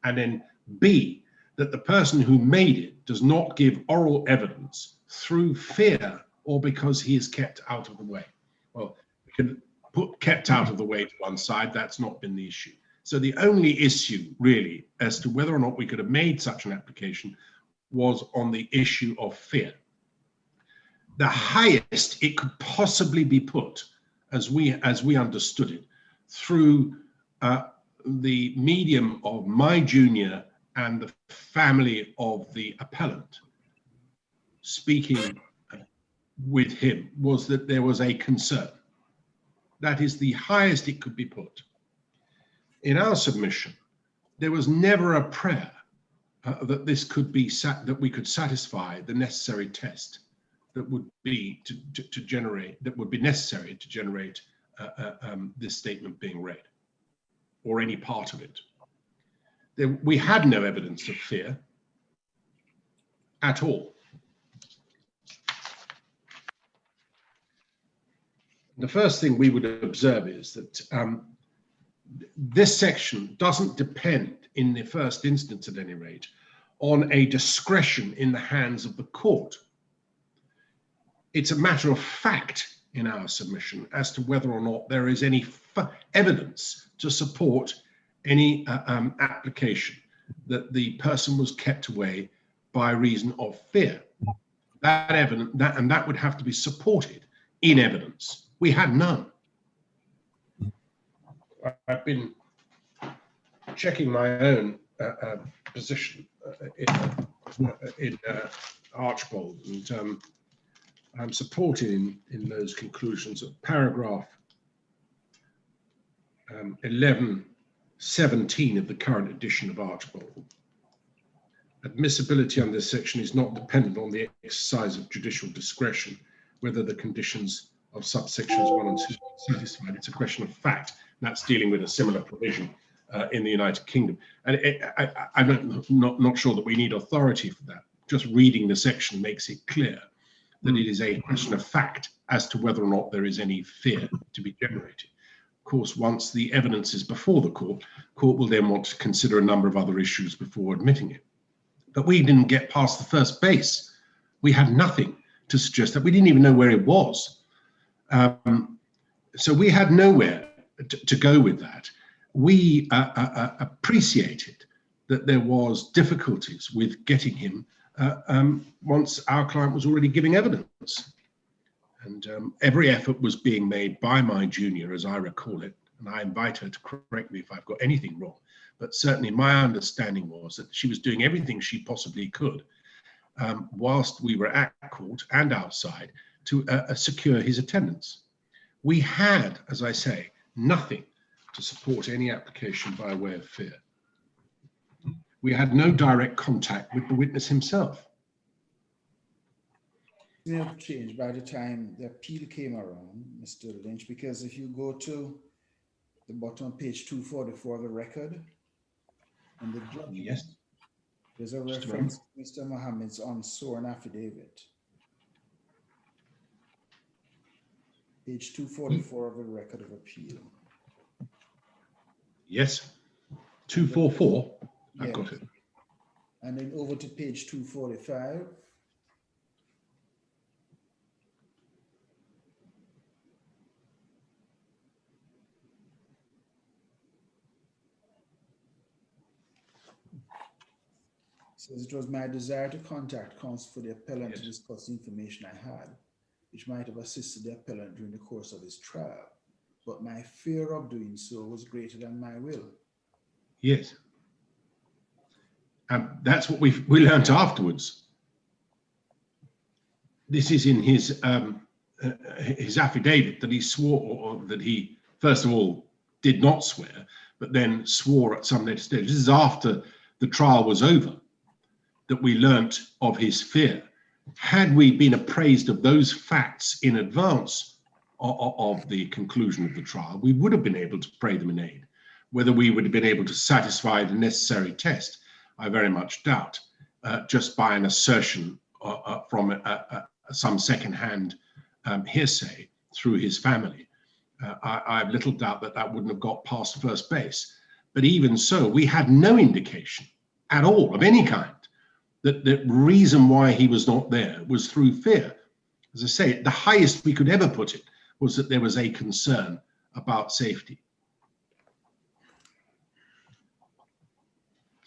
Speaker 3: And then B, that the person who made it does not give oral evidence through fear or because he is kept out of the way. Well, we can put kept out of the way to one side, that's not been the issue. So the only issue really as to whether or not we could have made such an application was on the issue of fear. The highest it could possibly be put, as we understood it, through the medium of my junior and the family of the appellant speaking with him, was that there was a concern. That is the highest it could be put. In our submission, there was never a prayer that this could be that we could satisfy the necessary test that would be that would be necessary to generate this statement being read, or any part of it. We had no evidence of fear at all. The first thing we would observe is that this section doesn't depend, in the first instance at any rate, on a discretion in the hands of the court. It's a matter of fact in our submission as to whether or not there is any evidence to support any application that the person was kept away by reason of fear. That would have to be supported in evidence. We had none. I've been checking my own position in Archbold, and I'm supporting in those conclusions of paragraph 1117 of the current edition of Archbold. Admissibility under this section is not dependent on the exercise of judicial discretion, whether the conditions of subsections 1 and 2 are satisfied. It's a question of fact. That's dealing with a similar provision in the United Kingdom. And I'm not sure that we need authority for that. Just reading the section makes it clear that it is a question of fact as to whether or not there is any fear to be generated. Of course, once the evidence is before the court will then want to consider a number of other issues before admitting it. But we didn't get past the first base. We had nothing to suggest that. We didn't even know where it was. So we had nowhere to go with that. We appreciated that there was difficulties with getting him once our client was already giving evidence. And every effort was being made by my junior, as I recall it, and I invite her to correct me if I've got anything wrong. But certainly my understanding was that she was doing everything she possibly could whilst we were at court and outside to secure his attendance. We had, as I say, nothing to support any application by way of fear. We had no direct contact with the witness himself.
Speaker 5: It may have changed by the time the appeal came around, Mr. Lynch, because if you go to the bottom of page 244 of the record, and the judgment,
Speaker 3: Yes.
Speaker 5: There's a reference to Mr. Mohammed's unsworn affidavit. Page 244 of the record of appeal.
Speaker 3: Yes. 244. I've
Speaker 5: Yeah.
Speaker 3: got it.
Speaker 5: And then over to page 245. Says it was my desire to contact counsel for the appellant to discuss the information I had, which might have assisted the appellant during the course of his trial, but my fear of doing so was greater than my will.
Speaker 3: Yes. That's what we learned afterwards. This is in his affidavit that he swore, or that he, first of all, did not swear, but then swore at some later stage. This is after the trial was over that we learnt of his fear. Had we been appraised of those facts in advance of the conclusion of the trial, we would have been able to pray them in aid. Whether we would have been able to satisfy the necessary test, I very much doubt, just by an assertion from some second-hand hearsay through his family. I have little doubt that that wouldn't have got past first base. But even so, we had no indication at all of any kind that the reason why he was not there was through fear. As I say, the highest we could ever put it was that there was a concern about safety.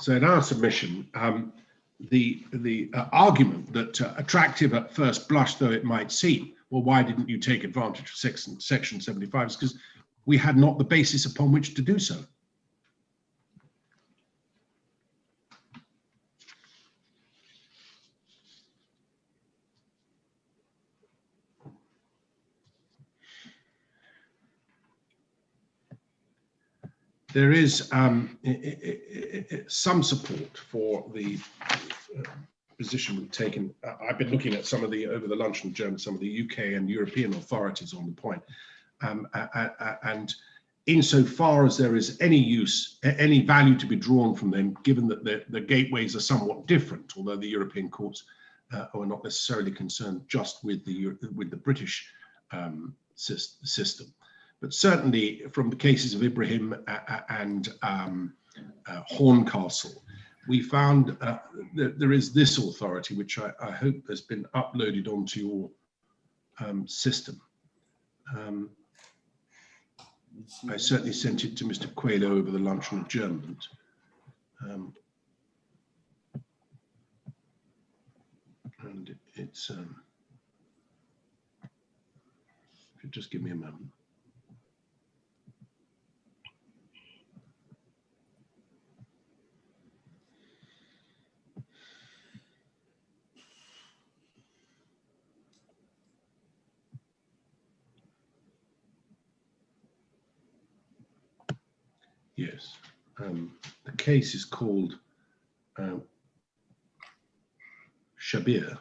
Speaker 3: So in our submission, the argument that attractive at first blush though it might seem, well, why didn't you take advantage of section 75, is because we had not the basis upon which to do so. There is some support for the position we've taken. I've been looking at some of the, over the luncheon German, some of the UK and European authorities on the point. And insofar as there is any use, any value to be drawn from them, given that the gateways are somewhat different, although the European courts are not necessarily concerned just with the British system. But certainly from the cases of Ibrahim and Horncastle, we found that there is this authority, which I hope has been uploaded onto your system. I certainly sent it to Mr. Coelho over the luncheon adjournment. And it's, if you just give me a moment. Yes, the case is called Shabir.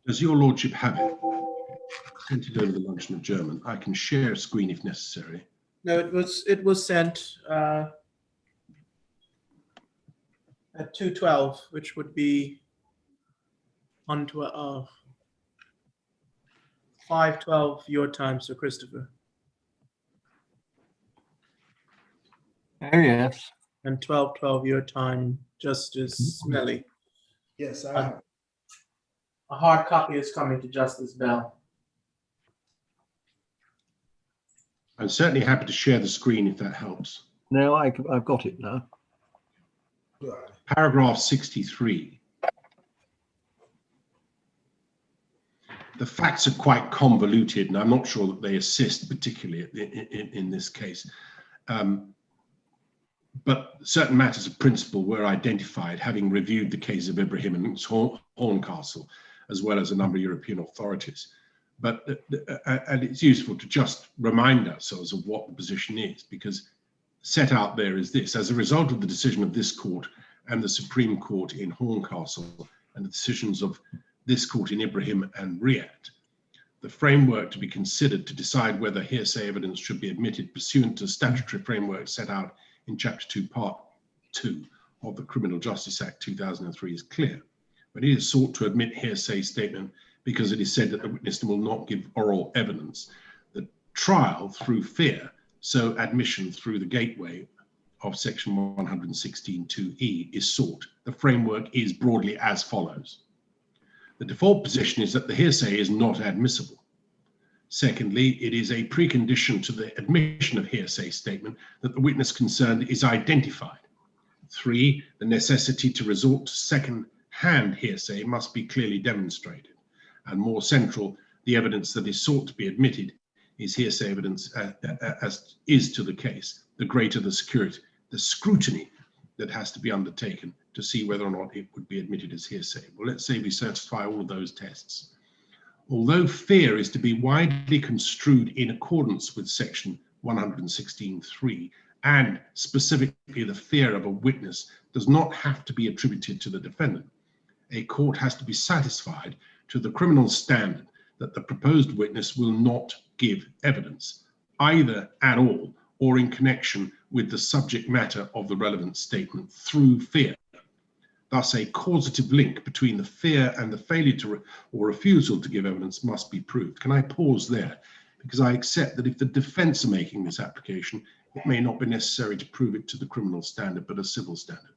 Speaker 3: Does your lordship have it? Sent it over the luncheon of German. I can share a screen if necessary.
Speaker 1: No, it was sent at 2:12, which would be on 5:12 your time, Sir Christopher,
Speaker 2: Oh, yes.
Speaker 1: and 12:12 your time, Justice Smelly.
Speaker 5: Yes, I have.
Speaker 1: A hard copy is coming to Justice Bell.
Speaker 3: I'm certainly happy to share the screen if that helps.
Speaker 2: No, I've got it now.
Speaker 5: Good.
Speaker 3: Paragraph 63. The facts are quite convoluted, and I'm not sure that they assist particularly in this case. But certain matters of principle were identified, having reviewed the case of Ibrahim and Horncastle, as well as a number of European authorities. But and it's useful to just remind ourselves of what the position is, because set out there is this: as a result of the decision of this court and the Supreme Court in Horncastle and the decisions of this court in Ibrahim and Riyadh, the framework to be considered to decide whether hearsay evidence should be admitted pursuant to the statutory framework set out in Chapter 2, Part 2 of the Criminal Justice Act 2003 is clear. But it is sought to admit hearsay statement because it is said that the witness will not give oral evidence. The trial through fear, so admission through the gateway of Section 116(2)(e) is sought. The framework is broadly as follows. The default position is that the hearsay is not admissible. Secondly, it is a precondition to the admission of hearsay statement that the witness concerned is identified. 3, the necessity to resort to second-hand hearsay must be clearly demonstrated. And more central, the evidence that is sought to be admitted is hearsay evidence as is to the case. The greater the security, the scrutiny that has to be undertaken to see whether or not it would be admitted as hearsay. Well, let's say we satisfy all of those tests. Although fear is to be widely construed in accordance with Section 116(3), and specifically the fear of a witness does not have to be attributed to the defendant, a court has to be satisfied to the criminal standard that the proposed witness will not give evidence, either at all or in connection with the subject matter of the relevant statement through fear. Thus, a causative link between the fear and the failure to or refusal to give evidence must be proved. Can I pause there? Because I accept that if the defense are making this application, it may not be necessary to prove it to the criminal standard, but a civil standard.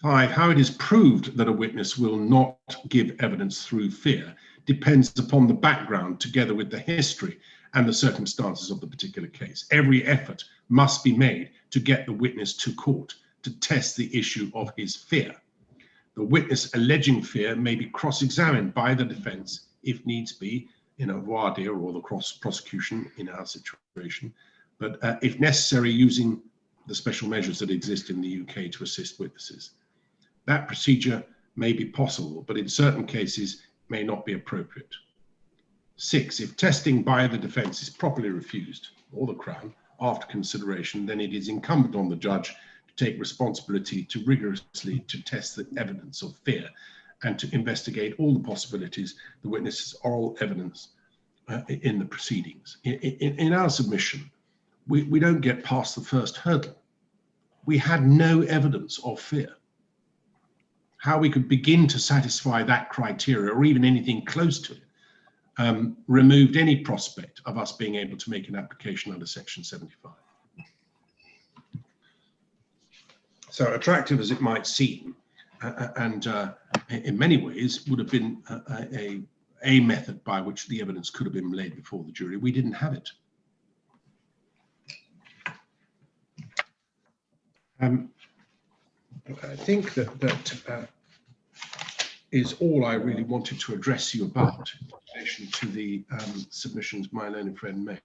Speaker 3: 5, how it is proved that a witness will not give evidence through fear depends upon the background together with the history and the circumstances of the particular case. Every effort must be made to get the witness to court to test the issue of his fear. The witness alleging fear may be cross-examined by the defense if needs be, in a voir dire or the cross-prosecution in our situation, but if necessary, using the special measures that exist in the UK to assist witnesses. That procedure may be possible, but in certain cases may not be appropriate. 6, if testing by the defense is properly refused, or the Crown, after consideration, then it is incumbent on the judge to take responsibility to rigorously to test the evidence of fear and to investigate all the possibilities, the witness's oral evidence in the proceedings. In our submission, we don't get past the first hurdle. We had no evidence of fear. How we could begin to satisfy that criteria or even anything close to it removed any prospect of us being able to make an application under Section 75. So attractive as it might seem, and in many ways would have been a method by which the evidence could have been laid before the jury, we didn't have it. I think that is all I really wanted to address you about in relation to the submissions my learned friend made.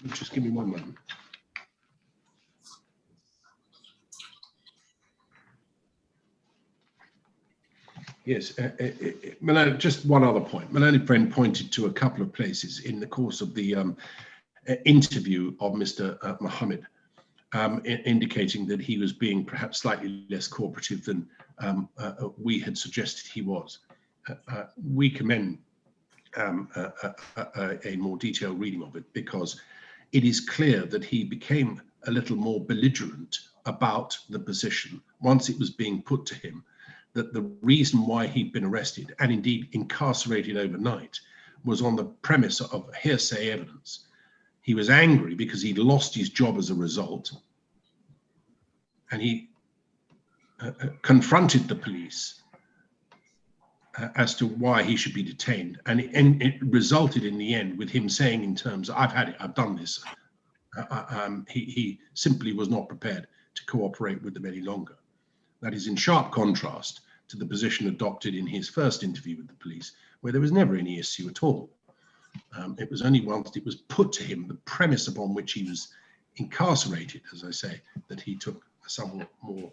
Speaker 3: Just give me one moment. Yes, just one other point. My learned friend pointed to a couple of places in the course of the interview of Mr. Mohammed, indicating that he was being perhaps slightly less cooperative than we had suggested he was. We commend a more detailed reading of it, because it is clear that he became a little more belligerent about the position once it was being put to him that the reason why he'd been arrested and indeed incarcerated overnight was on the premise of hearsay evidence. He was angry because he'd lost his job as a result, and he confronted the police as to why he should be detained. And it resulted in the end with him saying in terms, I've had it, I've done this. He simply was not prepared to cooperate with them any longer. That is in sharp contrast to the position adopted in his first interview with the police, where there was never any issue at all. It was only once it was put to him, the premise upon which he was incarcerated, as I say, that he took a somewhat more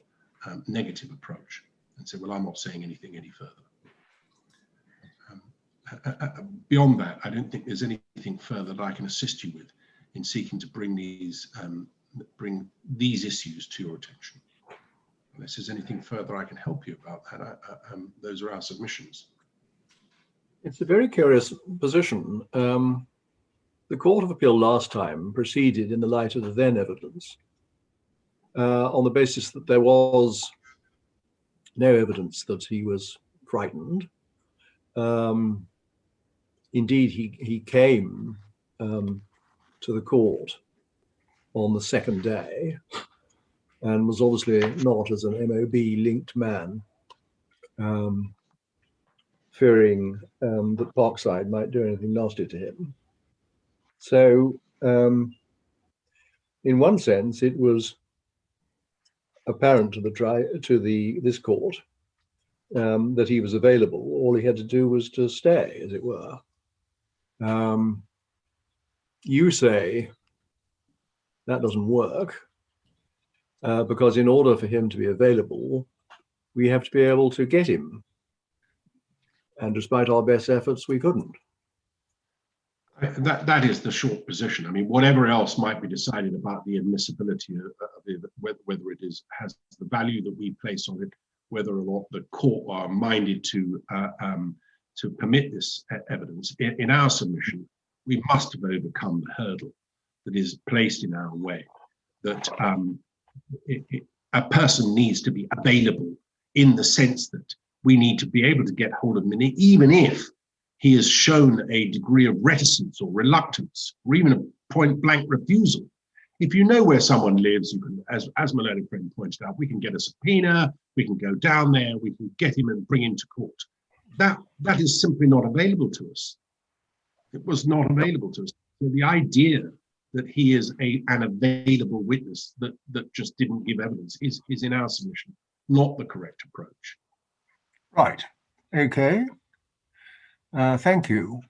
Speaker 3: negative approach and said, well, I'm not saying anything any further. Beyond that, I don't think there's anything further that I can assist you with in seeking to bring these issues to your attention. Unless there's anything further I can help you about that, those are our submissions.
Speaker 2: It's a very curious position. The Court of Appeal last time proceeded in the light of the then evidence on the basis that there was no evidence that he was frightened. Indeed, he came to the court on the second day and was obviously not as an MOB-linked man, fearing that Parkside might do anything nasty to him. So, in one sense, it was apparent to this court that he was available. All he had to do was to stay, as it were. You say that doesn't work because in order for him to be available, we have to be able to get him. And despite our best efforts, we couldn't.
Speaker 3: That is the short position. I mean, whatever else might be decided about the admissibility of it, whether it has the value that we place on it, whether or not the court are minded to permit this evidence, in our submission, we must have overcome the hurdle that is placed in our way, that a person needs to be available in the sense that we need to be able to get hold of him, even if he has shown a degree of reticence or reluctance, or even a point blank refusal. If you know where someone lives, you can, as my learned friend pointed out, we can get a subpoena, we can go down there, we can get him and bring him to court. That is simply not available to us. It was not available to us. So the idea that he is an available witness that just didn't give evidence is in our submission not the correct approach.
Speaker 2: Right. Okay. Thank you.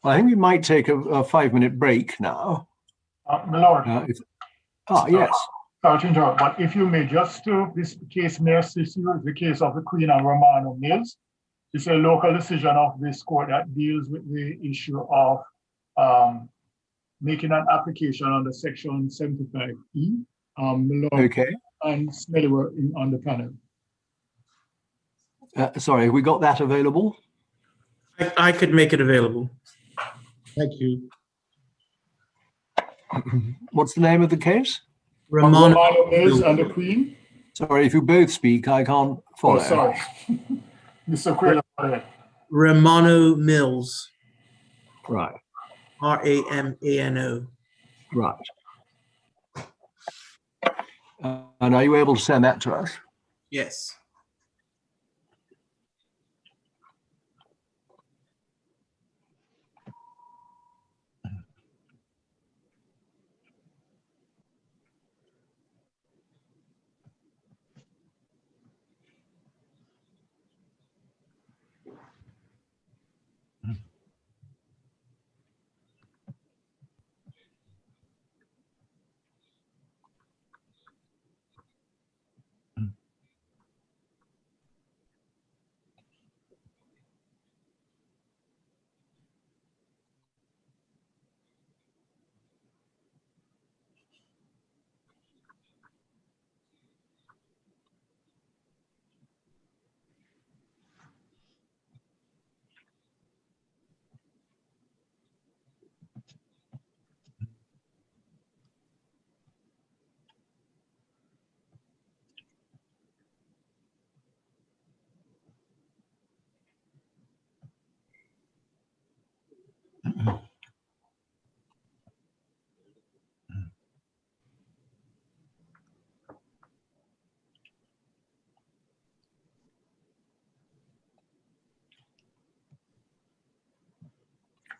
Speaker 2: Well, I think we might take a 5-minute break now.
Speaker 4: My Lord.
Speaker 2: Yes.
Speaker 4: Sorry to interrupt, but if you may just this case may assist you, the case of the Queen and Romano Mills. It's a local decision of this court that deals with the issue of making an application under section 75E. Malone
Speaker 2: Okay.
Speaker 4: and Smelly were on the panel.
Speaker 2: Sorry, have we got that available?
Speaker 1: I could make it available.
Speaker 3: Thank you.
Speaker 2: What's the name of the case?
Speaker 1: Ramon
Speaker 4: Romano Mills and the Queen.
Speaker 2: Sorry, if you both speak, I can't follow.
Speaker 4: Oh, sorry. Mr. Quayle, go ahead.
Speaker 1: Romano Mills.
Speaker 2: Right,
Speaker 1: Ramano.
Speaker 2: right. And are you able to send that to us?
Speaker 1: Yes.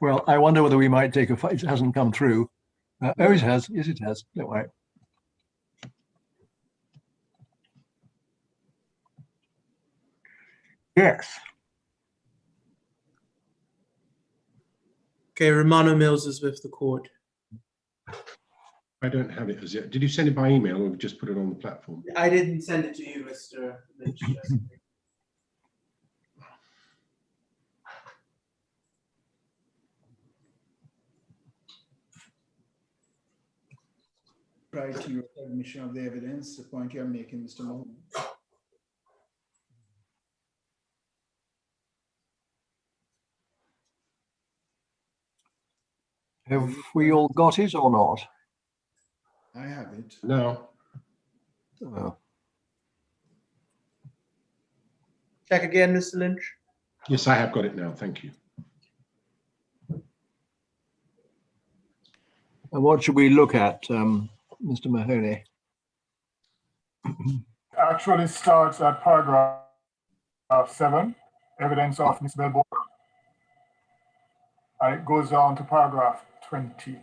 Speaker 2: Well, I wonder whether we might take a fight. It hasn't come through. Oh, it has. Yes, it has. Don't worry. Yes.
Speaker 1: Okay, Romano Mills is with the court.
Speaker 3: I don't have it as yet. Did you send it by email or just put it on the platform?
Speaker 1: I didn't send it to you, Mr. Lynch.
Speaker 5: Prior to your submission of the evidence, the point you're making, Mr. Mahoney.
Speaker 2: Have we all got it or not?
Speaker 5: I have it.
Speaker 3: No.
Speaker 2: Oh.
Speaker 1: Check again, Mr. Lynch.
Speaker 3: Yes, I have got it now. Thank you.
Speaker 2: And what should we look at, Mr. Mahoney?
Speaker 4: Actually starts at paragraph 7, evidence of Ms. Belbour. And it goes down to paragraph 20.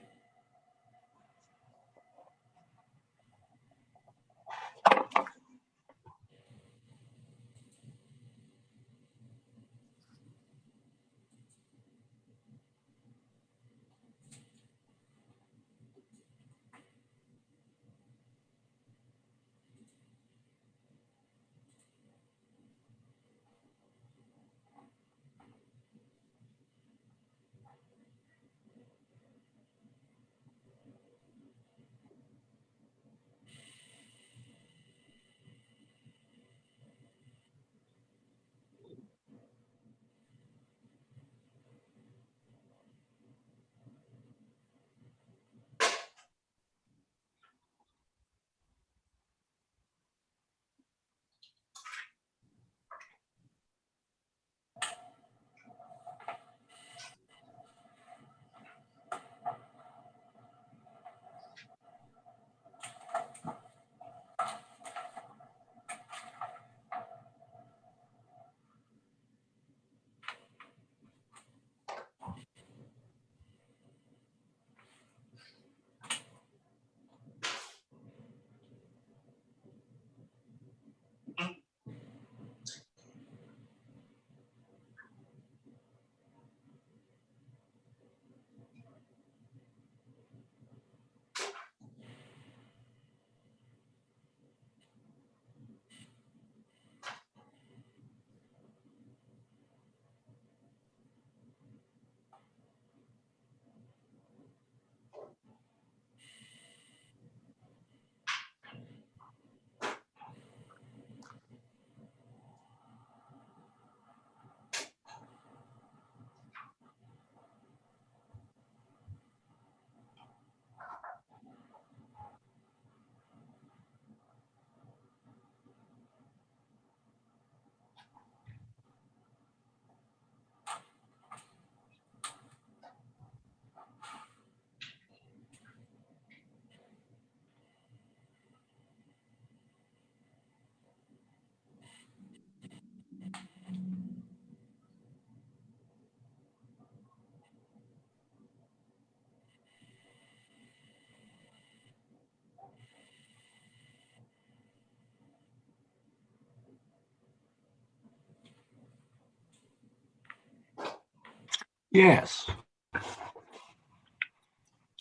Speaker 2: Yes.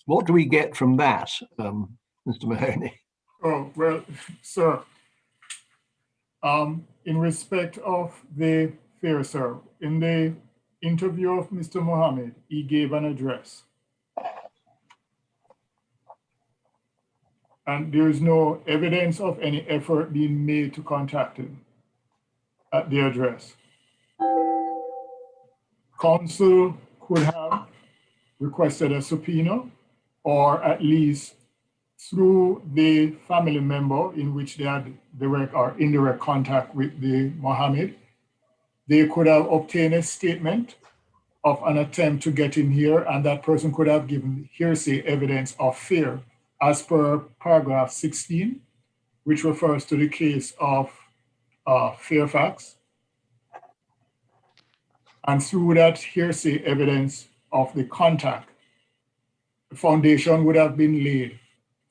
Speaker 2: What do we get from that, Mr. Mahoney?
Speaker 4: Oh, well, sir, in respect of the fear, sir, in the interview of Mr. Mohammed, he gave an address. And there is no evidence of any effort being made to contact him at the address. Counsel could have requested a subpoena, or at least through the family member in which they had direct or indirect contact with the Mohammed, they could have obtained a statement of an attempt to get in here, and that person could have given hearsay evidence of fear as per paragraph 16, which refers to the case of Fairfax. And through that hearsay evidence of the contact, the foundation would have been laid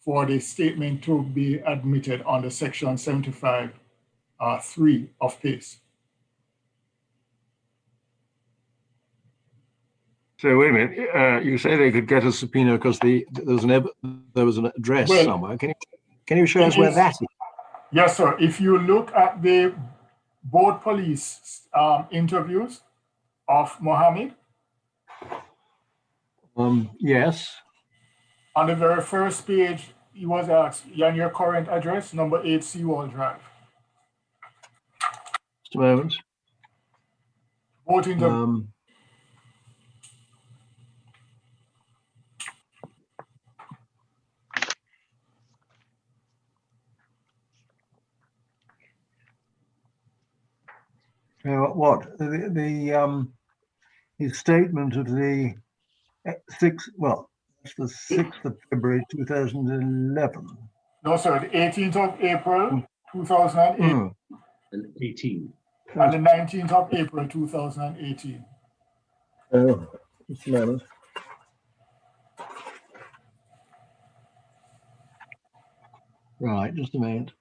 Speaker 4: for the statement to be admitted under section 75(3) of PACE.
Speaker 2: So wait a minute. You say they could get a subpoena because there was an address
Speaker 4: Well,
Speaker 2: somewhere. Can you show us where that is?
Speaker 4: Yes, sir. If you look at the board police interviews of Mohammed,
Speaker 2: Yes.
Speaker 4: on the very first page, he was asked, "And your current address, number 8 Seawall Drive."
Speaker 2: Just a moment.
Speaker 4: Both interviews.
Speaker 2: What his statement of the 6th, well, that's the 6th of February 2011.
Speaker 4: No, sir, the 18th of April 2008
Speaker 3: And 18.
Speaker 4: and the 19th of April 2018.
Speaker 2: Oh, just a moment. Right, just a minute.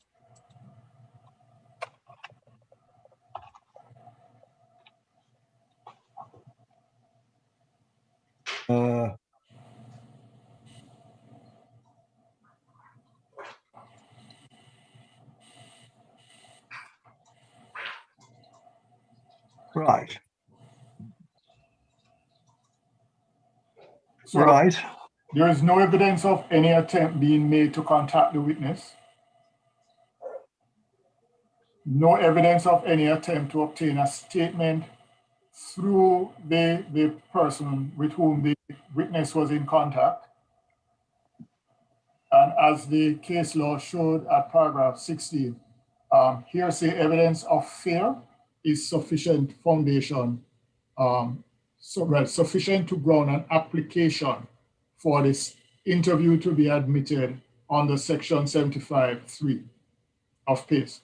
Speaker 2: Right.
Speaker 4: So
Speaker 2: Right.
Speaker 4: there is no evidence of any attempt being made to contact the witness. No evidence of any attempt to obtain a statement through the person with whom the witness was in contact. And as the case law showed at paragraph 16, hearsay evidence of fear is sufficient foundation, sufficient to ground an application for this interview to be admitted under section 75(3) of PACE.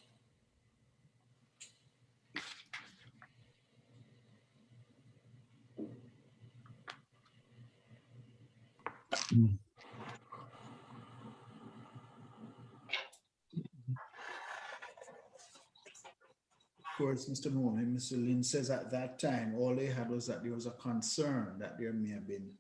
Speaker 5: Of course, Mr. Mooney, Mr. Lynn says at that time, all they had was that there was a concern that there may have been.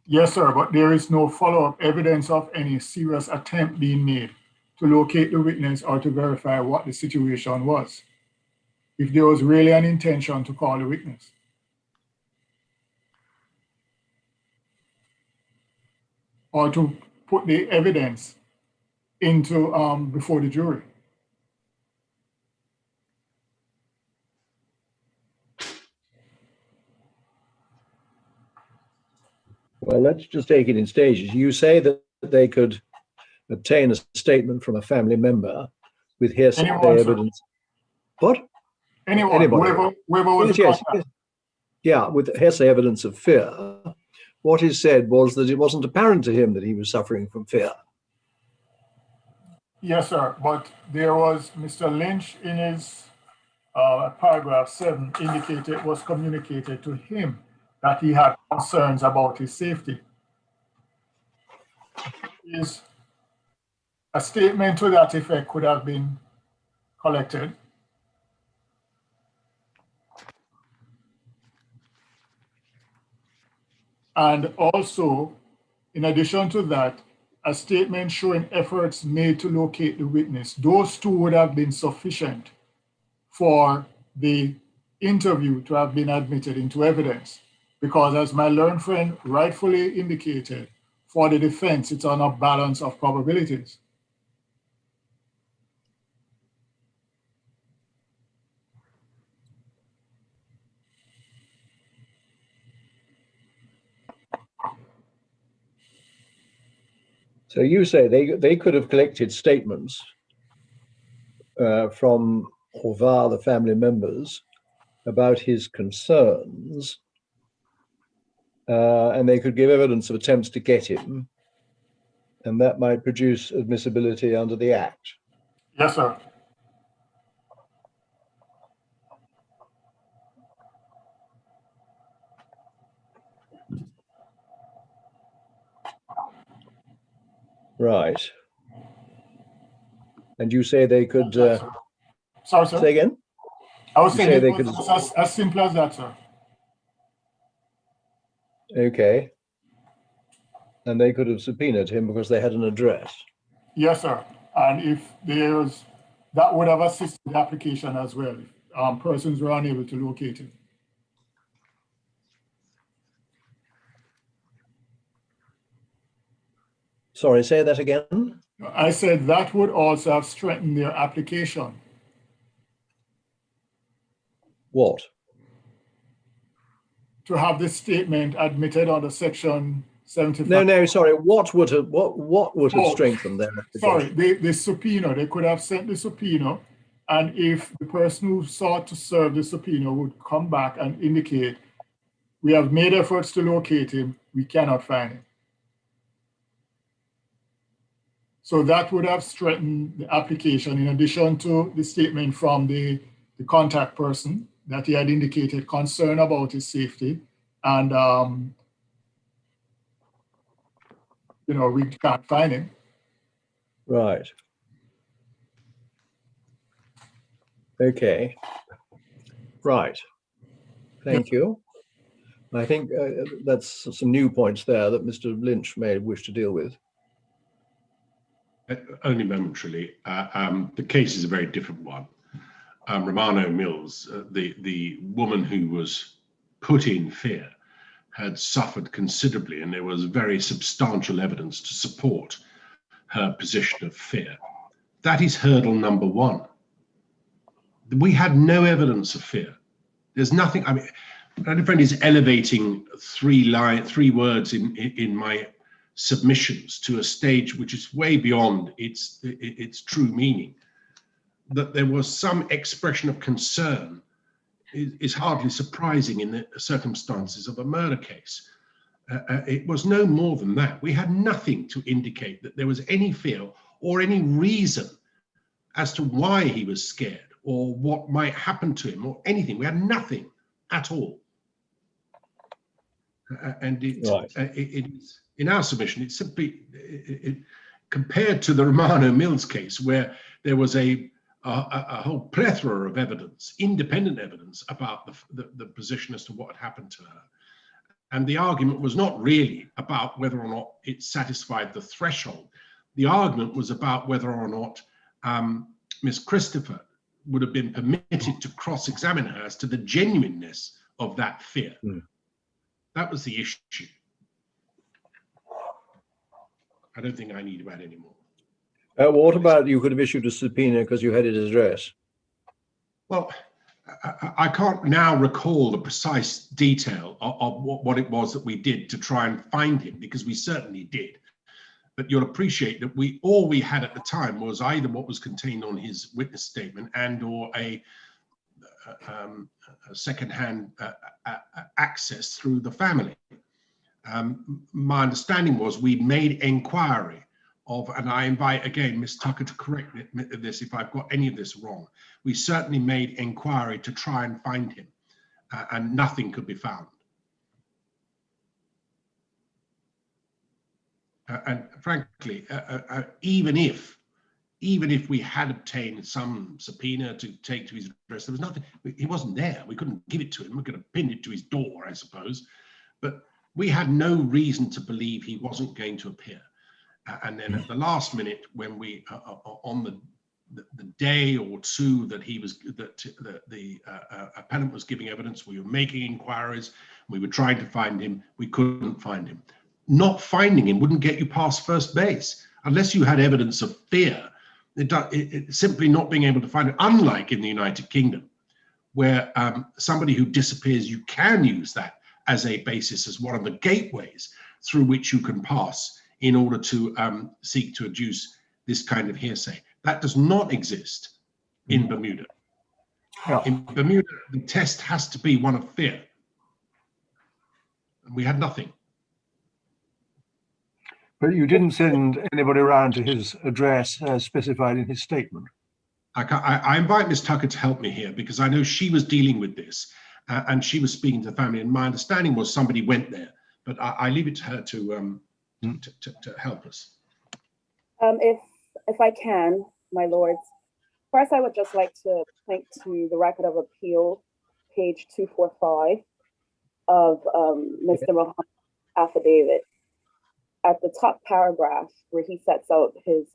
Speaker 4: Yes, sir, but there is no follow-up evidence of any serious attempt being made to locate the witness or to verify what the situation was, if there was really an intention to call the witness. Or to put the evidence into before the jury.
Speaker 2: Well, let's just take it in stages. You say that they could obtain a statement from a family member with hearsay evidence. What?
Speaker 4: Anyone,
Speaker 2: Anybody.
Speaker 4: whoever was
Speaker 2: yes, yes. Yeah, with hearsay evidence of fear. What is said was that it wasn't apparent to him that he was suffering from fear.
Speaker 4: Yes, sir, but there was Mr. Lynch in his paragraph 7 indicated it was communicated to him that he had concerns about his safety. Is a statement to that effect could have been collected. And also, in addition to that, a statement showing efforts made to locate the witness. Those two would have been sufficient for the interview to have been admitted into evidence. Because as my learned friend rightfully indicated, for the defense, it's on a balance of probabilities.
Speaker 2: So you say they could have collected statements from or via the family members about his concerns, and they could give evidence of attempts to get him, and that might produce admissibility under the Act.
Speaker 4: Yes, sir.
Speaker 2: Right. And you say they could.
Speaker 4: Sorry, sir.
Speaker 2: Say again?
Speaker 4: I was
Speaker 2: You
Speaker 4: saying
Speaker 2: say
Speaker 4: it
Speaker 2: they
Speaker 4: was
Speaker 2: could.
Speaker 4: as simple as that, sir.
Speaker 2: Okay. And they could have subpoenaed him because they had an address.
Speaker 4: Yes, sir. And if there's, that would have assisted the application as well. If persons were unable to locate him.
Speaker 2: Sorry, say that again.
Speaker 4: I said that would also have strengthened their application.
Speaker 2: What?
Speaker 4: To have this statement admitted under section 75.
Speaker 2: No, sorry. What would have strengthened their application?
Speaker 4: Sorry, the subpoena, they could have sent the subpoena, and if the person who sought to serve the subpoena would come back and indicate, we have made efforts to locate him, we cannot find him. So that would have strengthened the application in addition to the statement from the contact person that he had indicated concern about his safety. And, we can't find him.
Speaker 2: Right. Okay. Right. Thank you. I think that's some new points there that Mr. Lynch may wish to deal with.
Speaker 3: Only momentarily. The case is a very different one. Romano Mills, the woman who was put in fear, had suffered considerably, and there was very substantial evidence to support her position of fear. That is hurdle number one. We had no evidence of fear. There's nothing. I mean, my friend is elevating three words in my submissions to a stage which is way beyond its true meaning. That there was some expression of concern is hardly surprising in the circumstances of a murder case. It was no more than that. We had nothing to indicate that there was any fear or any reason as to why he was scared or what might happen to him or anything. We had nothing at all. And it is, in our submission, it's simply compared to the Romano Mills case, where there was a whole plethora of evidence, independent evidence about the position as to what had happened to her. And the argument was not really about whether or not it satisfied the threshold. The argument was about whether or not Miss Christopher would have been permitted to cross-examine her as to the genuineness of that fear. Mm. That was the issue. I don't think I need to add any more.
Speaker 2: What about you could have issued a subpoena because you had his address?
Speaker 3: Well, I can't now recall the precise detail of what it was that we did to try and find him, because we certainly did. But you'll appreciate that all we had at the time was either what was contained on his witness statement and or a second-hand access through the family. My understanding was we made inquiry of, and I invite again Ms. Tucker to correct this if I've got any of this wrong. We certainly made inquiry to try and find him, and nothing could be found. And frankly, even if we had obtained some subpoena to take to his address, there was nothing. He wasn't there. We couldn't give it to him. We could have pinned it to his door, I suppose. But We had no reason to believe he wasn't going to appear. And then at the last minute, when we, on the day or two that the appellant was giving evidence, we were making inquiries, we were trying to find him, we couldn't find him. Not finding him wouldn't get you past first base unless you had evidence of fear. Simply not being able to find it, unlike in the United Kingdom, where somebody who disappears, you can use that as a basis, as one of the gateways through which you can pass in order to seek to adduce this kind of hearsay. That does not exist in Bermuda.
Speaker 2: Yeah.
Speaker 3: In Bermuda, the test has to be one of fear. And we had nothing.
Speaker 2: But you didn't send anybody around to his address as specified in his statement.
Speaker 3: I invite Ms. Tucker to help me here, because I know she was dealing with this and she was speaking to the family. And my understanding was somebody went there, but I leave it to her to help us.
Speaker 9: If I can, my lords, first I would just like to point to the record of appeal, page 245 of Mr. Muhammad's affidavit. At the top paragraph where he sets out his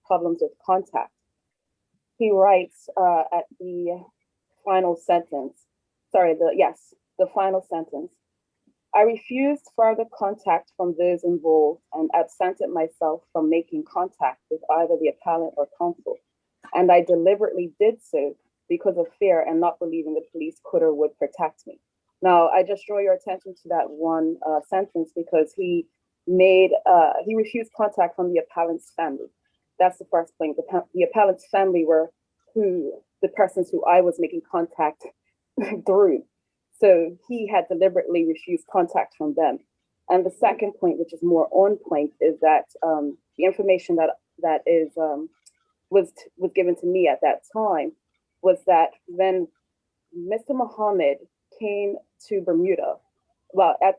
Speaker 9: problems with contact, he writes at the final sentence, the final sentence, I refused further contact from those involved and absented myself from making contact with either the appellant or counsel. And I deliberately did so because of fear and not believing the police could or would protect me. Now, I just draw your attention to that one sentence because he refused contact from the appellant's family. That's the first point. The appellant's family were the persons who I was making contact through. So he had deliberately refused contact from them. And the second point, which is more on point, is that the information that was given to me at that time was that when Mr. Muhammad came to Bermuda,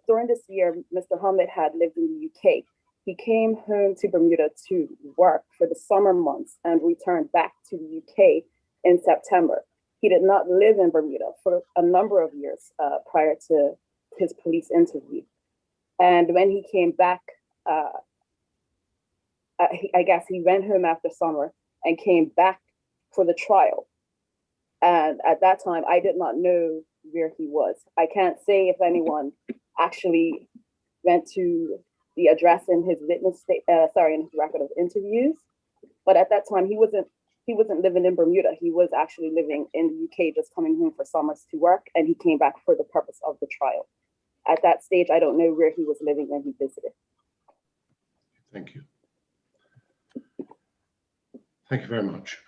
Speaker 9: during this year, Mr. Muhammad had lived in the UK. He came home to Bermuda to work for the summer months and returned back to the UK in September. He did not live in Bermuda for a number of years prior to his police interview. And when he came back, I guess he went home after summer and came back for the trial. And at that time, I did not know where he was. I can't say if anyone actually went to the address in his in his record of interviews. But at that time, he wasn't living in Bermuda. He was actually living in the UK, just coming home for summers to work, and he came back for the purpose of the trial. At that stage, I don't know where he was living when he visited.
Speaker 3: Thank you. Thank you very much.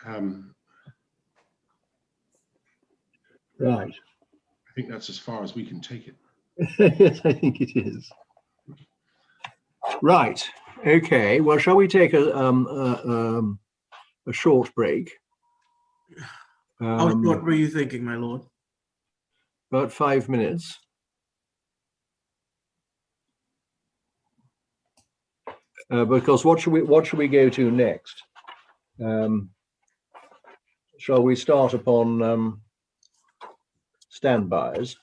Speaker 2: Right.
Speaker 3: I think that's as far as we can take it.
Speaker 2: Yes, I think it is. Right. Okay. Well, shall we take a short break?
Speaker 1: How short were you thinking, my lord?
Speaker 2: About 5 minutes. Because what should we go to next? Shall we start upon standbys?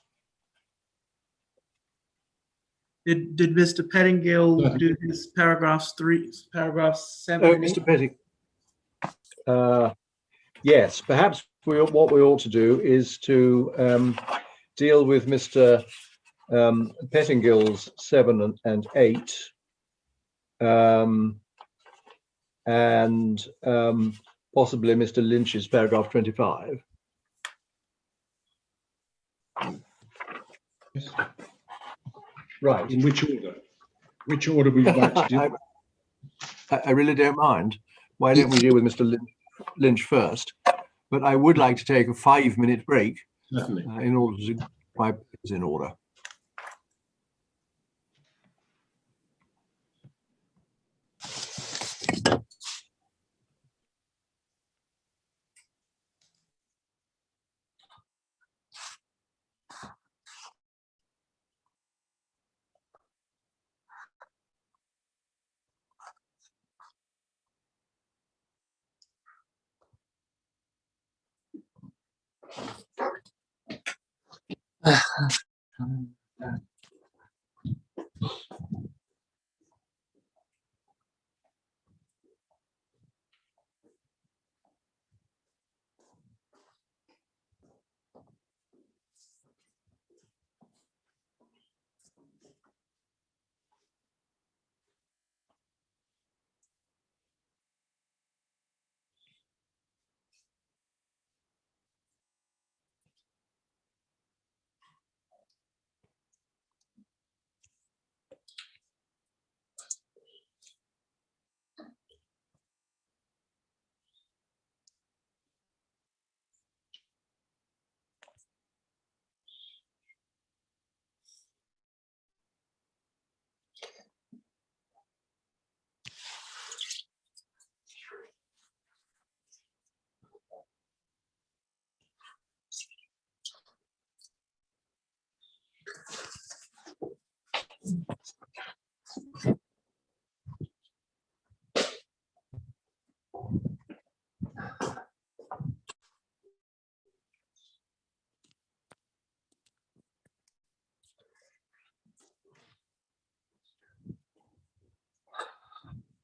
Speaker 1: Did Mr. Pettingill do his paragraphs 7
Speaker 2: Oh,
Speaker 1: and 8?
Speaker 2: Mr. Petting. Yes, perhaps what we ought to do is to deal with Mr. Pettingill's 7 and 8, and possibly Mr. Lynch's paragraph 25.
Speaker 3: Yes.
Speaker 2: Right.
Speaker 3: In which order? Which order would you like to do?
Speaker 2: I really don't mind. Why don't we deal with Mr. Lynch first? But I would like to take a 5-minute break
Speaker 3: Certainly.
Speaker 2: in order to get my papers in order.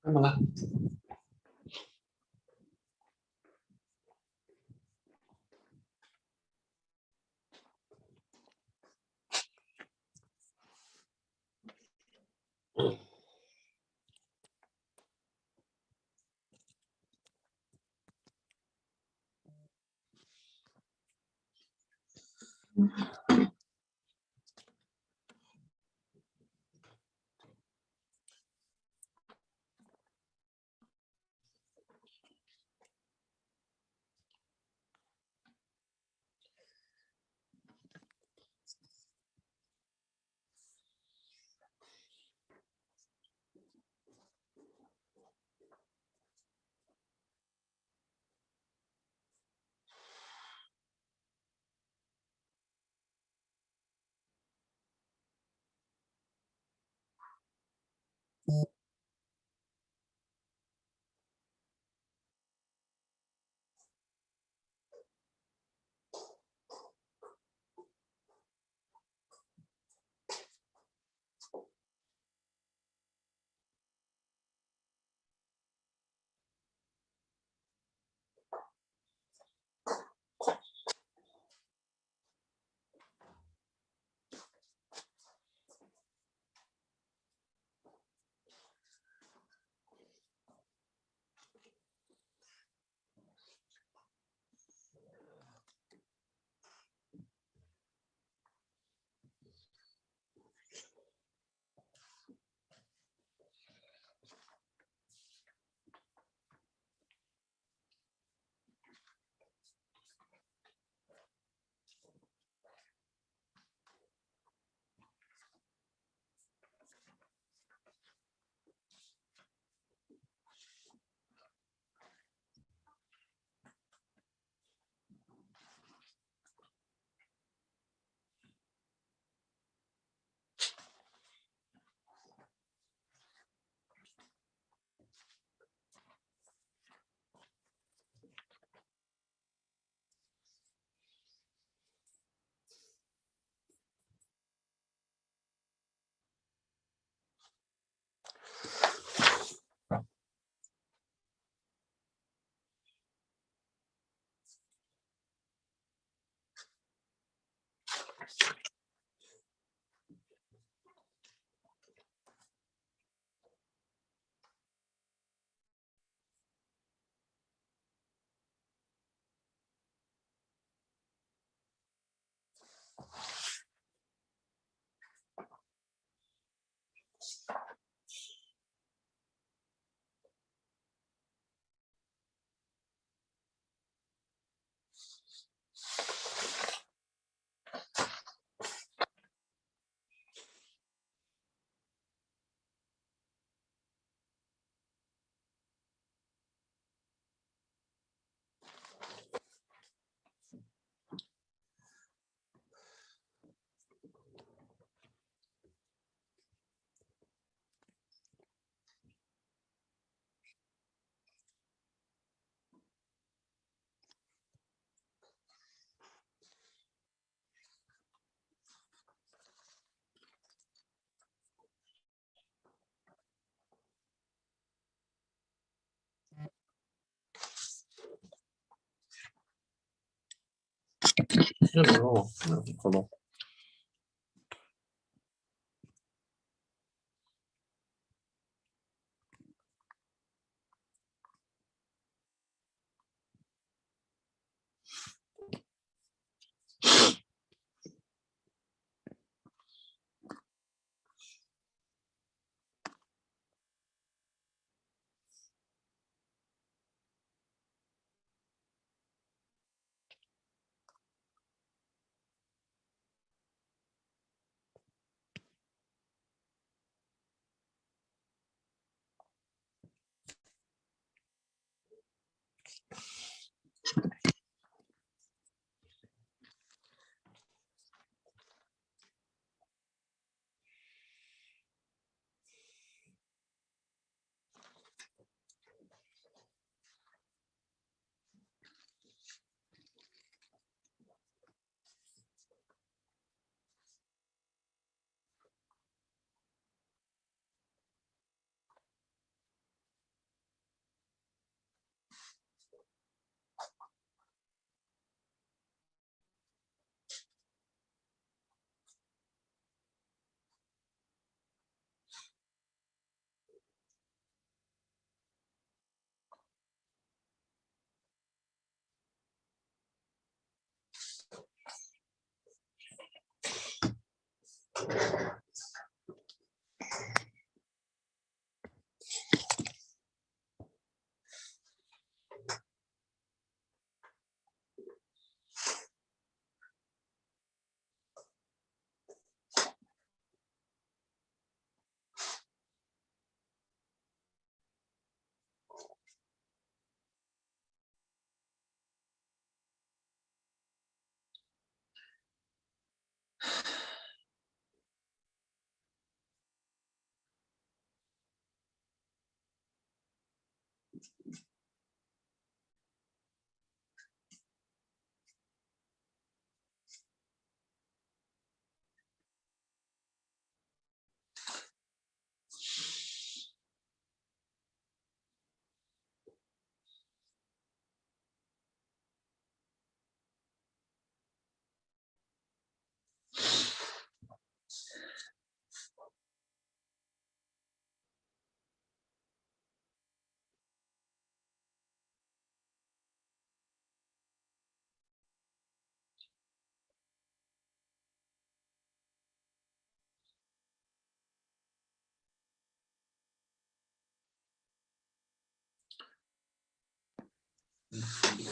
Speaker 8: No, no.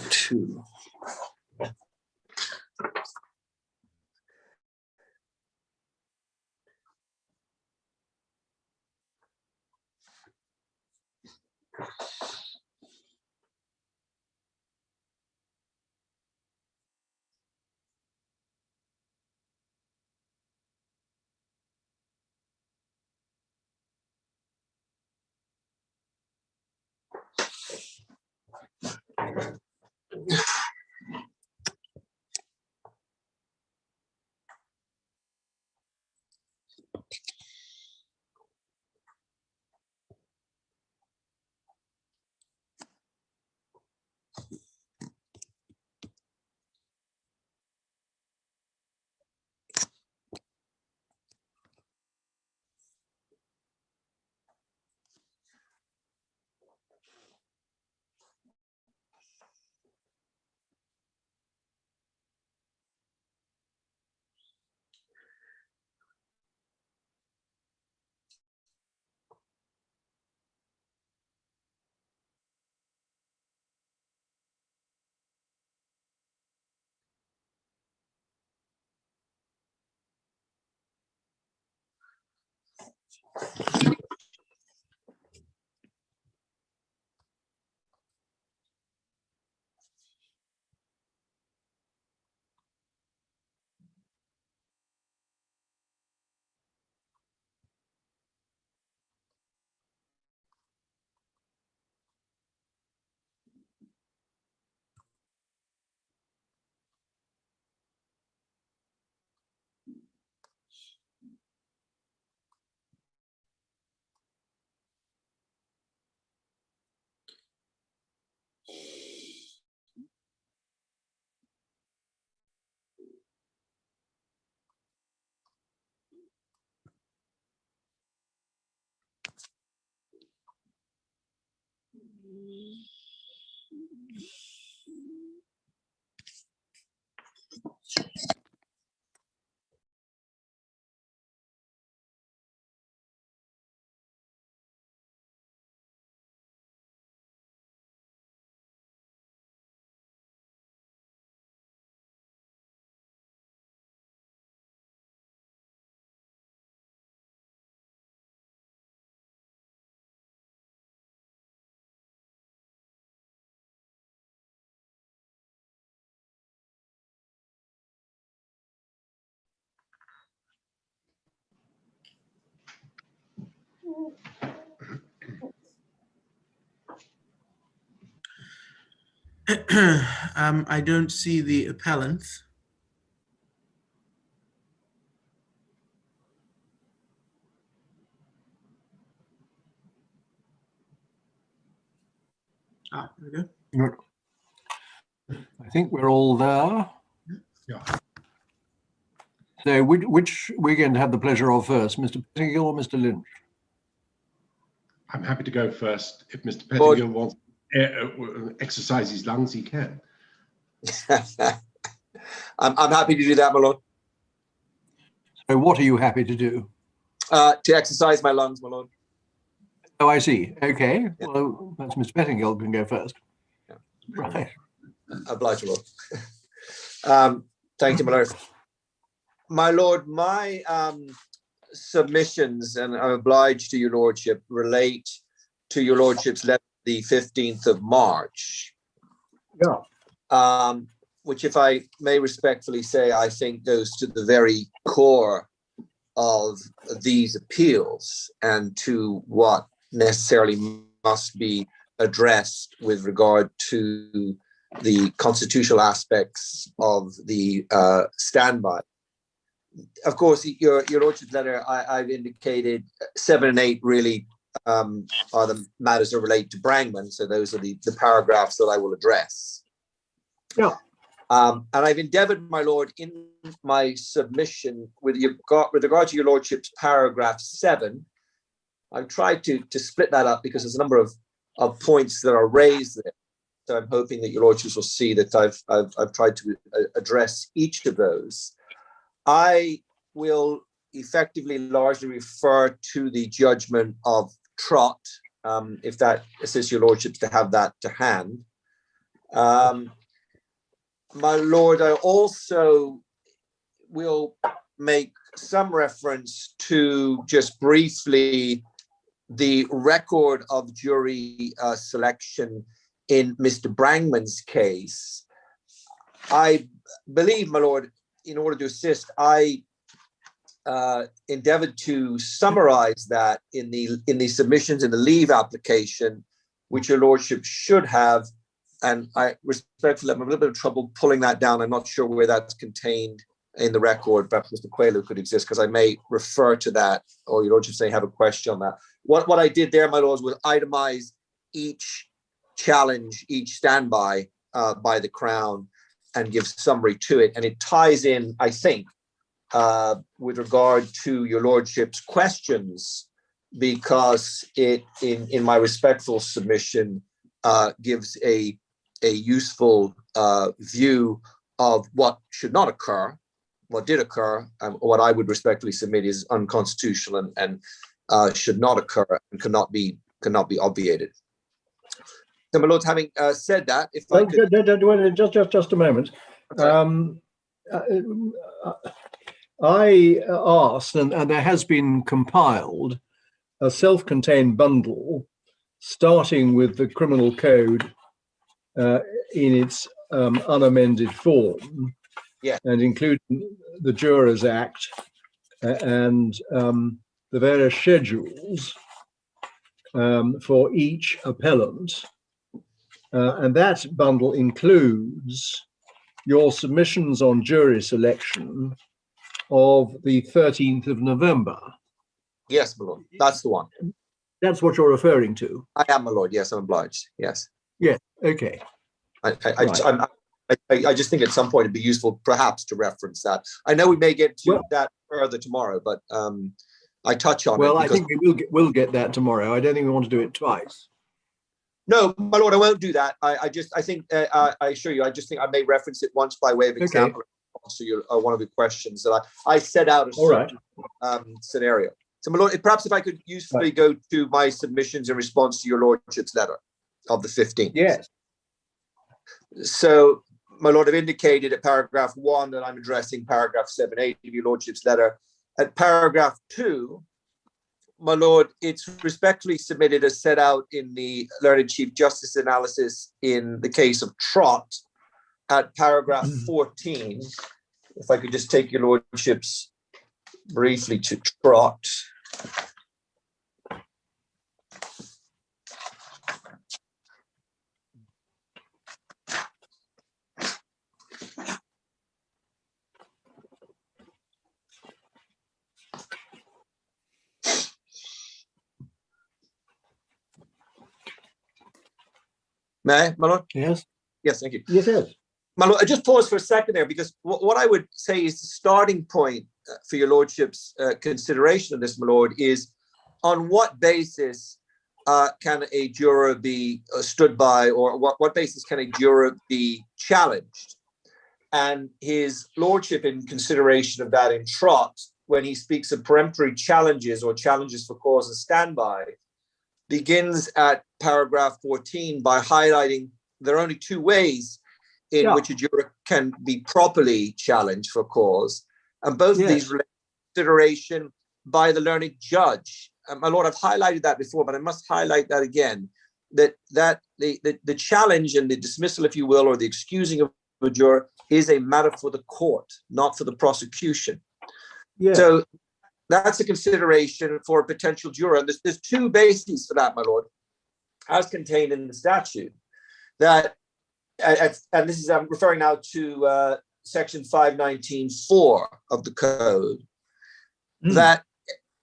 Speaker 8: Two.
Speaker 1: I don't see the appellant. Ah, there we go.
Speaker 2: Good. I think we're all there.
Speaker 3: Yeah.
Speaker 2: So which we're going to have the pleasure of first, Mr. Pettingill or Mr. Lynch?
Speaker 3: I'm happy to go first. If Mr. Pettingill wants to exercise his lungs, he can.
Speaker 8: I'm happy to do that, Malone.
Speaker 2: So what are you happy to do?
Speaker 8: To exercise my lungs, my lord.
Speaker 2: Oh, I see. Okay. Well, that's Miss Bettingill can go first.
Speaker 8: Yeah.
Speaker 2: Right.
Speaker 8: Oblige, Lord. Thank you, my lord. My lord, my submissions, and I'm obliged to your lordship, relate to your lordship's letter the 15th of March.
Speaker 2: Yeah.
Speaker 8: Which, if I may respectfully say, I think goes to the very core of these appeals and to what necessarily must be addressed with regard to the constitutional aspects of the standby. Of course, your lordship's letter, I've indicated 7 and 8 really are the matters that relate to Brangman. So those are the paragraphs that I will address.
Speaker 2: Yeah.
Speaker 8: And I've endeavored, my lord, in my submission with regard to your lordship's paragraph 7, I've tried to split that up because there's a number of points that are raised there. So I'm hoping that your lordships will see that I've tried to address each of those. I will effectively largely refer to the judgment of Trott, if that assists your lordships to have that to hand. My lord, I also will make some reference to just briefly the record of jury selection in Mr. Brangman's case. I believe, my lord, in order to assist, I endeavored to summarize that in the submissions in the leave application, which your lordship should have. And I respectfully have a little bit of trouble pulling that down. I'm not sure where that's contained in the record. Perhaps Mr. Quaylew could exist, because I may refer to that, or your lordship say have a question on that. What I did there, my lords, was itemize each challenge, each standby by the Crown, and give summary to it. And it ties in, I think, with regard to your lordship's questions, because it, in my respectful submission, gives a useful view of what should not occur, what did occur, and what I would respectfully submit is unconstitutional and should not occur and cannot be obviated. So, my lords, having said that, if I could
Speaker 2: just a moment. I asked, and there has been compiled a self-contained bundle starting with the criminal code in its unamended form,
Speaker 8: yeah,
Speaker 2: and including the Jurors Act and the various schedules for each appellant. And that bundle includes your submissions on jury selection of the 13th of November.
Speaker 8: Yes, my lord, that's the one.
Speaker 2: That's what you're referring to?
Speaker 8: I am, my lord, yes, I'm obliged, yes.
Speaker 2: Yeah, okay.
Speaker 8: I just think at some point it'd be useful perhaps to reference that. I know we may get to that further tomorrow, but I touch on it.
Speaker 2: Well, I think we'll get that tomorrow. I don't think we want to do it twice.
Speaker 8: No, my lord, I won't do that. I think I assure you, I just think I may reference it once by way of example to your one of the questions that I set out a certain scenario. So, my lord, perhaps if I could usefully go to my submissions in response to your lordship's letter of the 15th.
Speaker 2: Yes.
Speaker 8: So, my lord, I've indicated at paragraph 1 that I'm addressing paragraph 7-8 of your lordship's letter. At paragraph 2, my lord, it's respectfully submitted as set out in the learned Chief Justice analysis in the case of Trott at paragraph 14. If I could just take your lordships briefly to Trott. May I, my lord?
Speaker 2: Yes.
Speaker 8: Yes, thank you.
Speaker 2: Yes.
Speaker 8: My lord, I just pause for a second there, because what I would say is the starting point for your lordship's consideration of this, my lord, is on what basis can a juror be stood by, or what basis can a juror be challenged? And his lordship, in consideration of that in Trott, when he speaks of peremptory challenges or challenges for cause and standby, begins at paragraph 14 by highlighting there are only two ways in which a juror can be properly challenged for cause. And both of these relate to consideration by the learned judge. My lord, I've highlighted that before, but I must highlight that again, that the challenge and the dismissal, if you will, or the excusing of a juror is a matter for the court, not for the prosecution. So that's a consideration for a potential juror. And there's two bases for that, my lord, as contained in the statute. That, and this is, I'm referring now to section 519(4) of the code, that,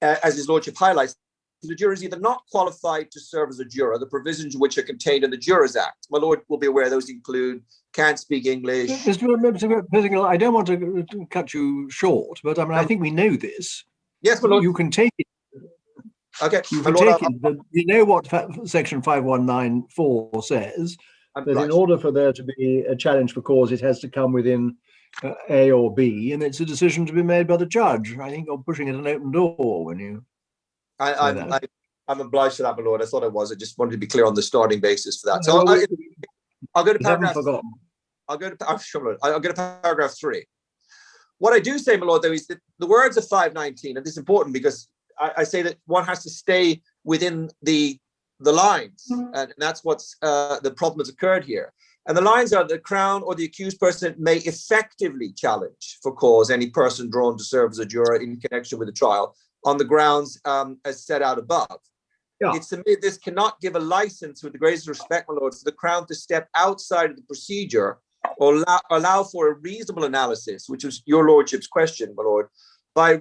Speaker 8: as his lordship highlights, the juror is either not qualified to serve as a juror, the provisions which are contained in the Jurors Act. My lord will be aware those include can't speak English.
Speaker 2: Mr. I don't want to cut you short, but I mean, I think we know this.
Speaker 8: Yes, my lord.
Speaker 2: You can take it.
Speaker 8: Okay.
Speaker 2: You can take it, but you know what section 5194 says, that in order for there to be a challenge for cause, it has to come within A or B, and it's a decision to be made by the judge. I think you're pushing at an open door when you
Speaker 8: I'm obliged to that, my lord. I thought I was. I just wanted to be clear on the starting basis for that. So I'll go to paragraph. I'll go to paragraph 3. What I do say, my lord, though, is that the words of 519, and this is important because I say that one has to stay within the lines, and that's what's the problem that's occurred here. And the lines are: the Crown or the accused person may effectively challenge for cause any person drawn to serve as a juror in connection with the trial on the grounds as set out above. It's submitted this cannot give a license, with the greatest respect, my lord, for the Crown to step outside of the procedure or allow for a reasonable analysis, which was your lordship's question, my lord, by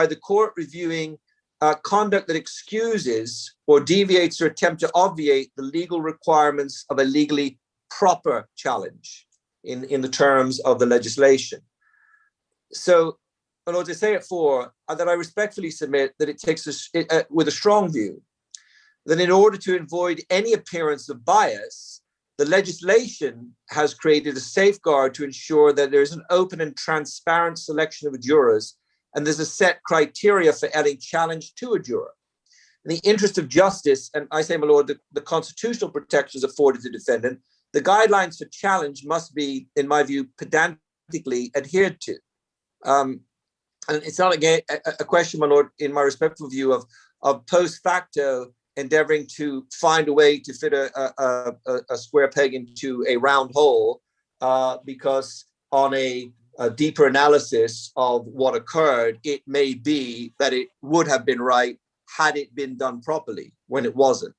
Speaker 8: the court reviewing conduct that excuses or deviates or attempt to obviate the legal requirements of a legally proper challenge in the terms of the legislation. So, my lord, I say it for that I respectfully submit that it takes us with a strong view that in order to avoid any appearance of bias, the legislation has created a safeguard to ensure that there is an open and transparent selection of jurors, and there's a set criteria for adding challenge to a juror. In the interest of justice, and I say, my lord, the constitutional protections afforded to the defendant, the guidelines for challenge must be, in my view, pedantically adhered to. And it's not again a question, my lord, in my respectful view, of post facto endeavoring to find a way to fit a square peg into a round hole, because on a deeper analysis of what occurred, it may be that it would have been right had it been done properly, when it wasn't.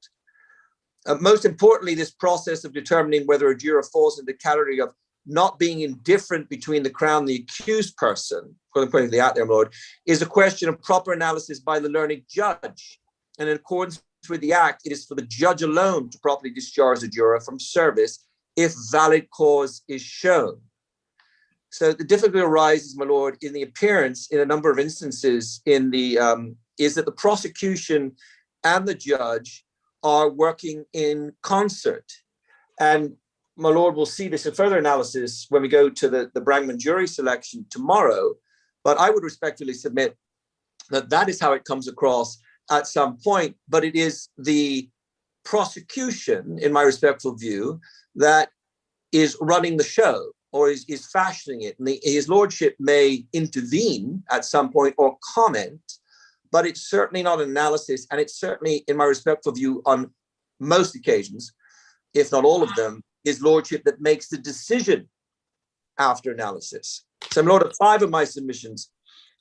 Speaker 8: Most importantly, this process of determining whether a juror falls in the category of not being indifferent between the Crown and the accused person, putting the out there, my lord, is a question of proper analysis by the learned judge. And in accordance with the Act, it is for the judge alone to properly discharge a juror from service if valid cause is shown. So the difficulty arises, my lord, in the appearance in a number of instances in the is that the prosecution and the judge are working in concert. And my lord, will see this in further analysis when we go to the Brangman jury selection tomorrow. But I would respectfully submit that that is how it comes across at some point. But it is the prosecution, in my respectful view, that is running the show or is fashioning it. And his lordship may intervene at some point or comment, but it's certainly not an analysis. And it's certainly, in my respectful view, on most occasions, if not all of them, his lordship that makes the decision after analysis. So, my lord, at 5 of my submissions.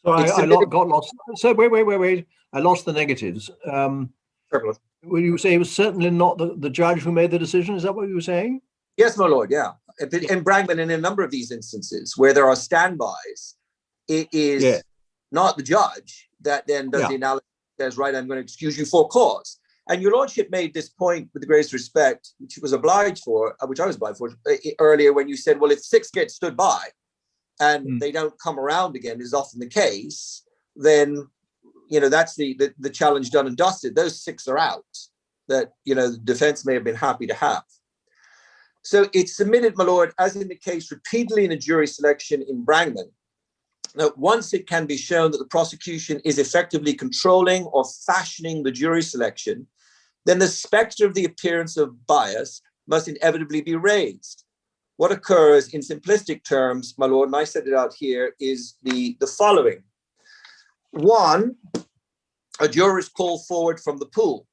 Speaker 2: So I got lost. So wait. I lost the negatives. Will you say it was certainly not the judge who made the decision? Is that what you were saying?
Speaker 8: Yes, my lord, yeah. In Brangman, in a number of these instances where there are standbys, it is not the judge that then does the analysis, says, right, I'm going to excuse you for cause. And your lordship made this point with the greatest respect, which was obliged for, which I was obliged for earlier when you said, well, if 6 get stood by and they don't come around again, is often the case, then, you know, that's the challenge done and dusted. Those 6 are out that, you know, the defense may have been happy to have. So it's submitted, my lord, as in the case repeatedly in a jury selection in Brangman, Now, once it can be shown that the prosecution is effectively controlling or fashioning the jury selection, then the specter of the appearance of bias must inevitably be raised. What occurs in simplistic terms, my lord, and I set it out here, is the following. One, a juror is called forward from the pool.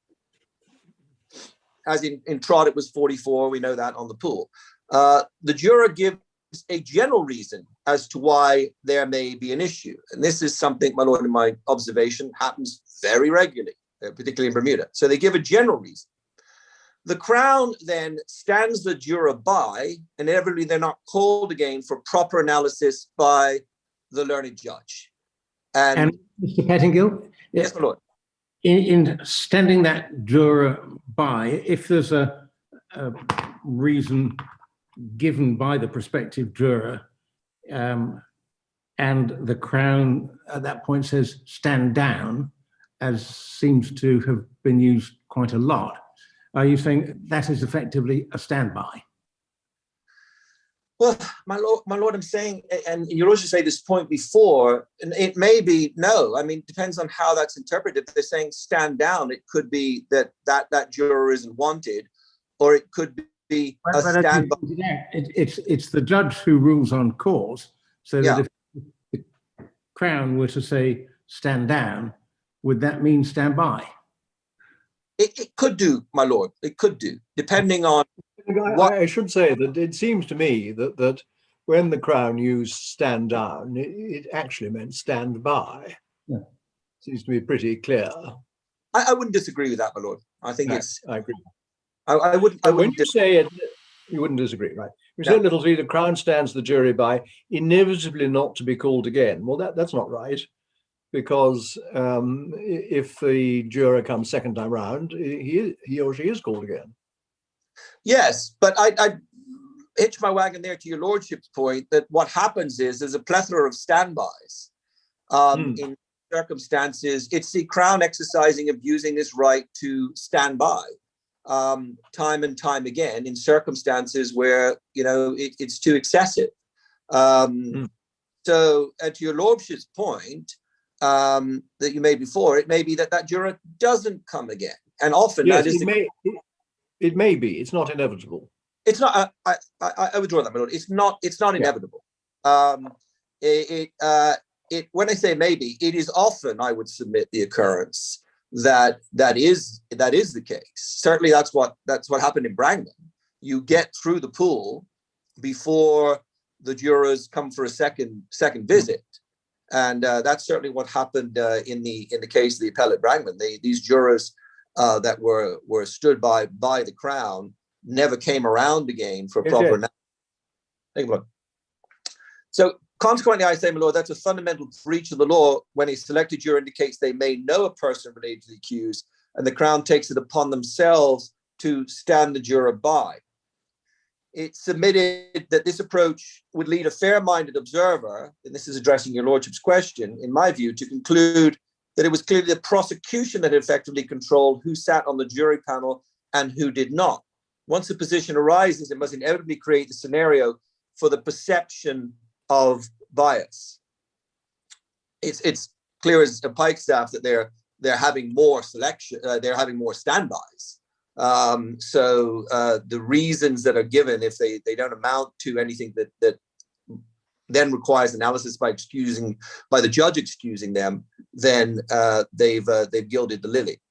Speaker 8: As in Trott, it was 44, we know that on the pool. The juror gives a general reason as to why there may be an issue. And this is something, my lord, in my observation, happens very regularly, particularly in Bermuda. So they give a general reason. The Crown then stands the juror by, and inevitably they're not called again for proper analysis by the learned judge.
Speaker 7: And Mr. Pettingill,
Speaker 8: yes, my lord.
Speaker 7: In standing that juror by, if there's a reason given by the prospective juror, and the Crown at that point says stand down, as seems to have been used quite a lot, are you saying that is effectively a standby?
Speaker 8: Well, my lord, I'm saying, and you also say this point before, and it may be no. I mean, it depends on how that's interpreted. If they're saying stand down, it could be that juror isn't wanted, or it could be a standby.
Speaker 7: It's the judge who rules on cause. So that if the Crown were to say stand down, would that mean stand by?
Speaker 8: It could do, my lord. It could do, depending on.
Speaker 2: I should say that it seems to me that when the Crown used stand down, it actually meant stand by.
Speaker 7: Yeah.
Speaker 2: Seems to be pretty clear.
Speaker 8: I wouldn't disagree with that, my lord. I think
Speaker 2: I agree.
Speaker 8: I wouldn't.
Speaker 2: When you say it, you wouldn't disagree, right? You say little three, the Crown stands the jury by, inevitably not to be called again. Well, that's not right, because if the juror comes second time round, he or she is called again.
Speaker 8: Yes, but I hitch my wagon there to your lordship's point that what happens is there's a plethora of standbys. In circumstances, it's the Crown exercising, abusing this right to stand by time and time again in circumstances where, it's too excessive. So to your lordship's point that you made before, it may be that juror doesn't come again. And often
Speaker 2: yes,
Speaker 8: that is
Speaker 2: it may be. It's not inevitable.
Speaker 8: It's not. I withdraw that, my lord. It's not inevitable. When I say maybe, it is often, I would submit, the occurrence that is the case. Certainly, that's what happened in Brangman. You get through the pool before the jurors come for a second visit, and that's certainly what happened in the case of the appellate Brangman. These jurors that were stood by the Crown never came around again for proper analysis. Thank you, Lord. So consequently, I say, my lord, that's a fundamental breach of the law when a selected juror indicates they may know a person related to the accused, and the Crown takes it upon themselves to stand the juror by. It's submitted that this approach would lead a fair-minded observer, and this is addressing your lordship's question, in my view, to conclude that it was clearly the prosecution that effectively controlled who sat on the jury panel and who did not. Once the position arises, it must inevitably create the scenario for the perception of bias. It's clear as a pikestaff that they're having more selection, they're having more standbys. So the reasons that are given, if they don't amount to anything that then requires analysis by the judge excusing them, then they've gilded the lily.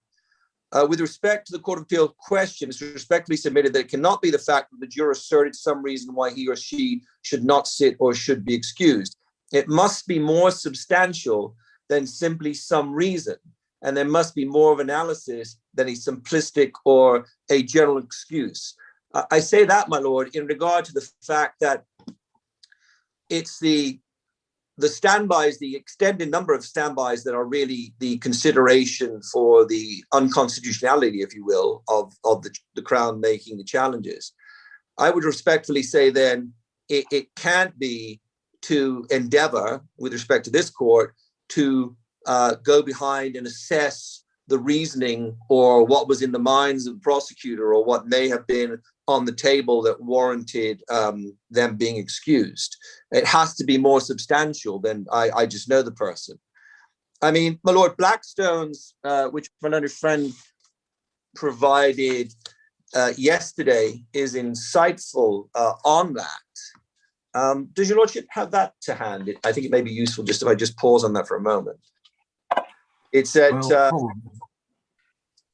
Speaker 8: With respect to the Court of Appeal question, it's respectfully submitted that it cannot be the fact that the juror asserted some reason why he or she should not sit or should be excused. It must be more substantial than simply some reason, and there must be more of analysis than a simplistic or a general excuse. I say that, my lord, in regard to the fact that it's the standbys, the extended number of standbys that are really the consideration for the unconstitutionality, if you will, of the Crown making the challenges. I would respectfully say then it can't be to endeavor, with respect to this court, to go behind and assess the reasoning or what was in the minds of the prosecutor or what may have been on the table that warranted them being excused. It has to be more substantial than I just know the person. I mean, my lord, Blackstone's, which my learned friend provided yesterday, is insightful on that. Does your lordship have that to hand? I think it may be useful just if I just pause on that for a moment. It's at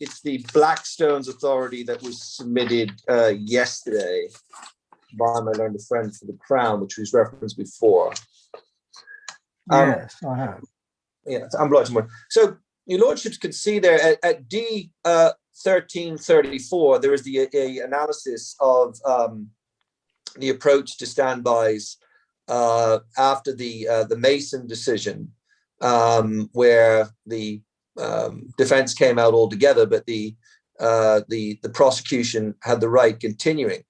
Speaker 8: it's the Blackstone's authority that was submitted yesterday by my learned friend for the Crown, which was referenced before.
Speaker 2: Yes, I have.
Speaker 8: Yeah, I'm obliged. So your lordships can see there at D 1334, there is the analysis of the approach to standbys after the Mason decision, where the defense came out altogether, but the prosecution had the right continuing.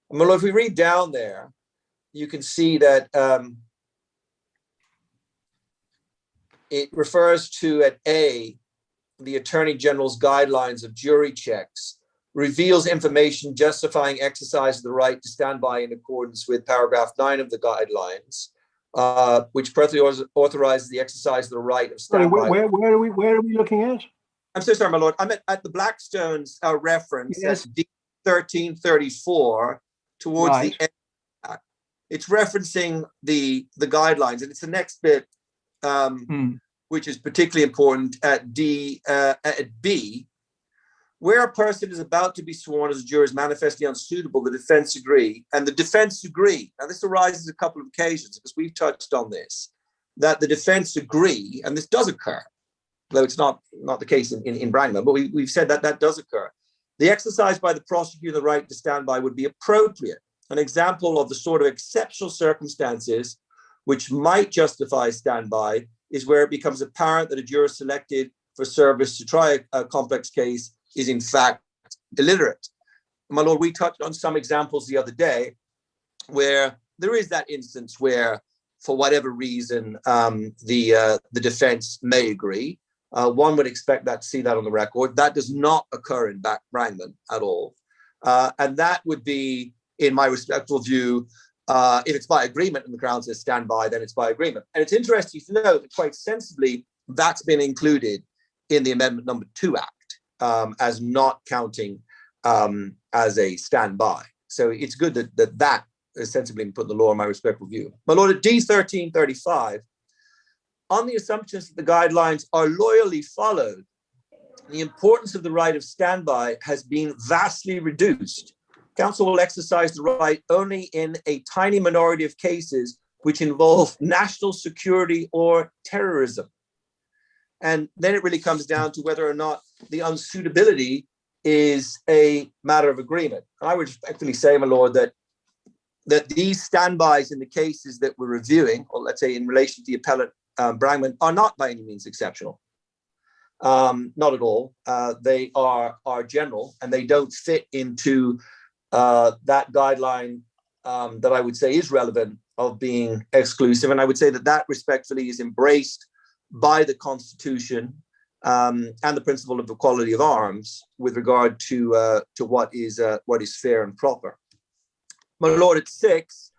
Speaker 8: And well, if we read down there, you can see that it refers to at A, the Attorney General's guidelines of jury checks, reveals information justifying exercise of the right to stand by in accordance with paragraph 9 of the guidelines, which perfectly authorizes the exercise of the right of standby.
Speaker 2: Where are we looking at?
Speaker 8: I'm so sorry, my lord. I'm at the Blackstone's reference, yes, at D 1334 towards right. The end. It's referencing the guidelines, and it's the next bit, which is particularly important at B, where a person is about to be sworn as a juror is manifestly unsuitable, the defense agree, and the defense agree. Now, this arises a couple of occasions because we've touched on this, that the defense agree, and this does occur, though it's not the case in Brangman, but we've said that does occur. The exercise by the prosecutor the right to stand by would be appropriate. An example of the sort of exceptional circumstances which might justify standby is where it becomes apparent that a juror selected for service to try a complex case is in fact illiterate. My lord, we touched on some examples the other day where there is that instance where, for whatever reason, the defense may agree. One would expect that to see that on the record. That does not occur in Brangman at all. And that would be, in my respectful view, if it's by agreement and the Crown says stand by, then it's by agreement. And it's interesting to note that quite sensibly, that's been included in the Amendment Number 2 Act as not counting as a standby. So it's good that is sensibly put in the law, in my respectful view. My lord, at D 1335, on the assumptions that the guidelines are loyally followed, the importance of the right of standby has been vastly reduced. Counsel will exercise the right only in a tiny minority of cases which involve national security or terrorism. And then it really comes down to whether or not the unsuitability is a matter of agreement. I would respectfully say, my lord, that these standbys in the cases that we're reviewing, or let's say in relation to the appellate Brangman, are not by any means exceptional. Not at all. They are general, and they don't fit into that guideline that I would say is relevant of being exclusive. And I would say that respectfully is embraced by the Constitution and the principle of equality of arms with regard to what is fair and proper. My lord, at 6,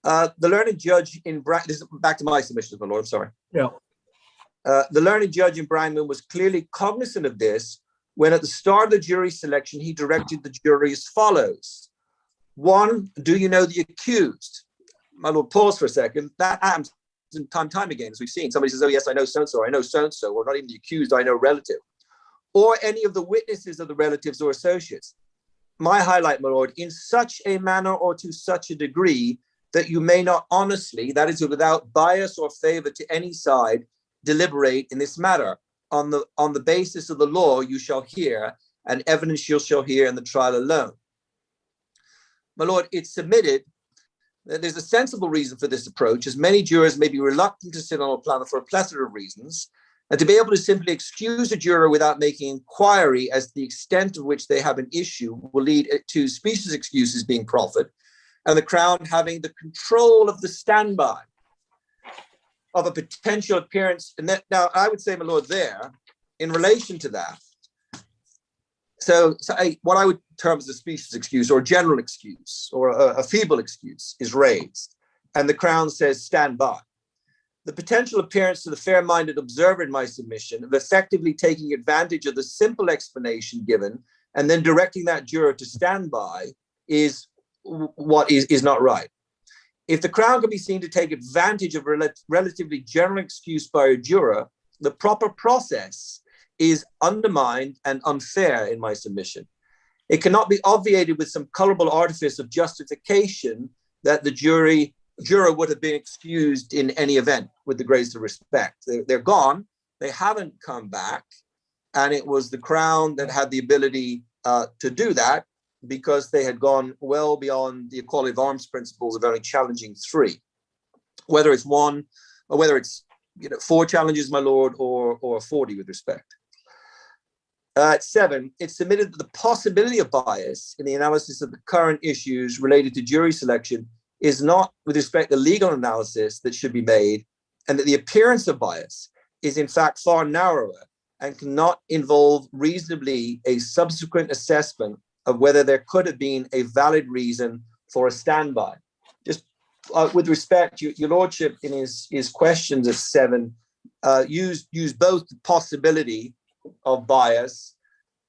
Speaker 8: the learned judge in Brangman, this is back to my submissions, my lord, I'm sorry.
Speaker 2: Yeah.
Speaker 8: The learned judge in Brangman was clearly cognizant of this when at the start of the jury selection, he directed the jury as follows. 1, do you know the accused? My lord, pause for a second. That happens time again, as we've seen. Somebody says, oh, yes, I know so-and-so, I know so-and-so, or not even the accused, I know relative. Or any of the witnesses of the relatives or associates. My highlight, my lord, in such a manner or to such a degree that you may not honestly, that is without bias or favor to any side, deliberate in this matter. On the basis of the law you shall hear, and evidence you shall hear in the trial alone. My lord, it's submitted that there's a sensible reason for this approach, as many jurors may be reluctant to sit on a planner for a plethora of reasons, and to be able to simply excuse a juror without making inquiry as to the extent of which they have an issue will lead to specious excuses being proffered, and the Crown having the control of the standby of a potential appearance. And that, now, I would say, my lord, there, in relation to that, so what I would term as a specious excuse or a general excuse or a feeble excuse is raised, and the Crown says stand by. The potential appearance to the fair-minded observer in my submission of effectively taking advantage of the simple explanation given and then directing that juror to stand by is what is not right. If the Crown can be seen to take advantage of relatively general excuse by a juror, the proper process is undermined and unfair in my submission. It cannot be obviated with some colorable artifice of justification that the juror would have been excused in any event, with the greatest of respect. They're gone, they haven't come back, and it was the Crown that had the ability to do that because they had gone well beyond the equality of arms principles of only challenging 3. Whether it's 1 or whether it's 4 challenges, my lord, or 40 with respect. 7, it's submitted that the possibility of bias in the analysis of the current issues related to jury selection is not with respect to legal analysis that should be made, and that the appearance of bias is in fact far narrower and cannot involve reasonably a subsequent assessment of whether there could have been a valid reason for a standby. Just with respect, your lordship in his questions at 7 used both the possibility of bias,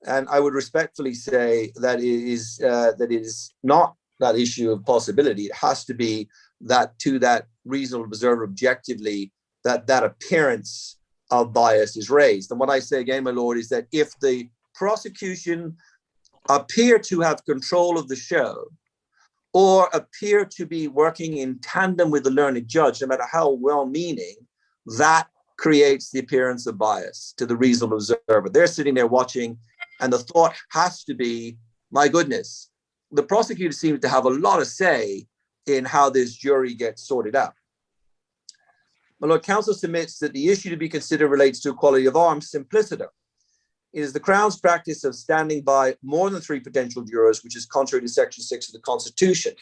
Speaker 8: and I would respectfully say that it is not that issue of possibility. It has to be that to that reasonable observer objectively that appearance of bias is raised. And what I say again, my lord, is that if the prosecution appear to have control of the show or appear to be working in tandem with the learned judge, no matter how well-meaning, that creates the appearance of bias to the reasonable observer. They're sitting there watching, and the thought has to be, my goodness, the prosecutor seems to have a lot of say in how this jury gets sorted out. My lord, counsel submits that the issue to be considered relates to equality of arms simpliciter. It is the Crown's practice of standing by more than 3 potential jurors, which is contrary to Section 6 of the Constitution.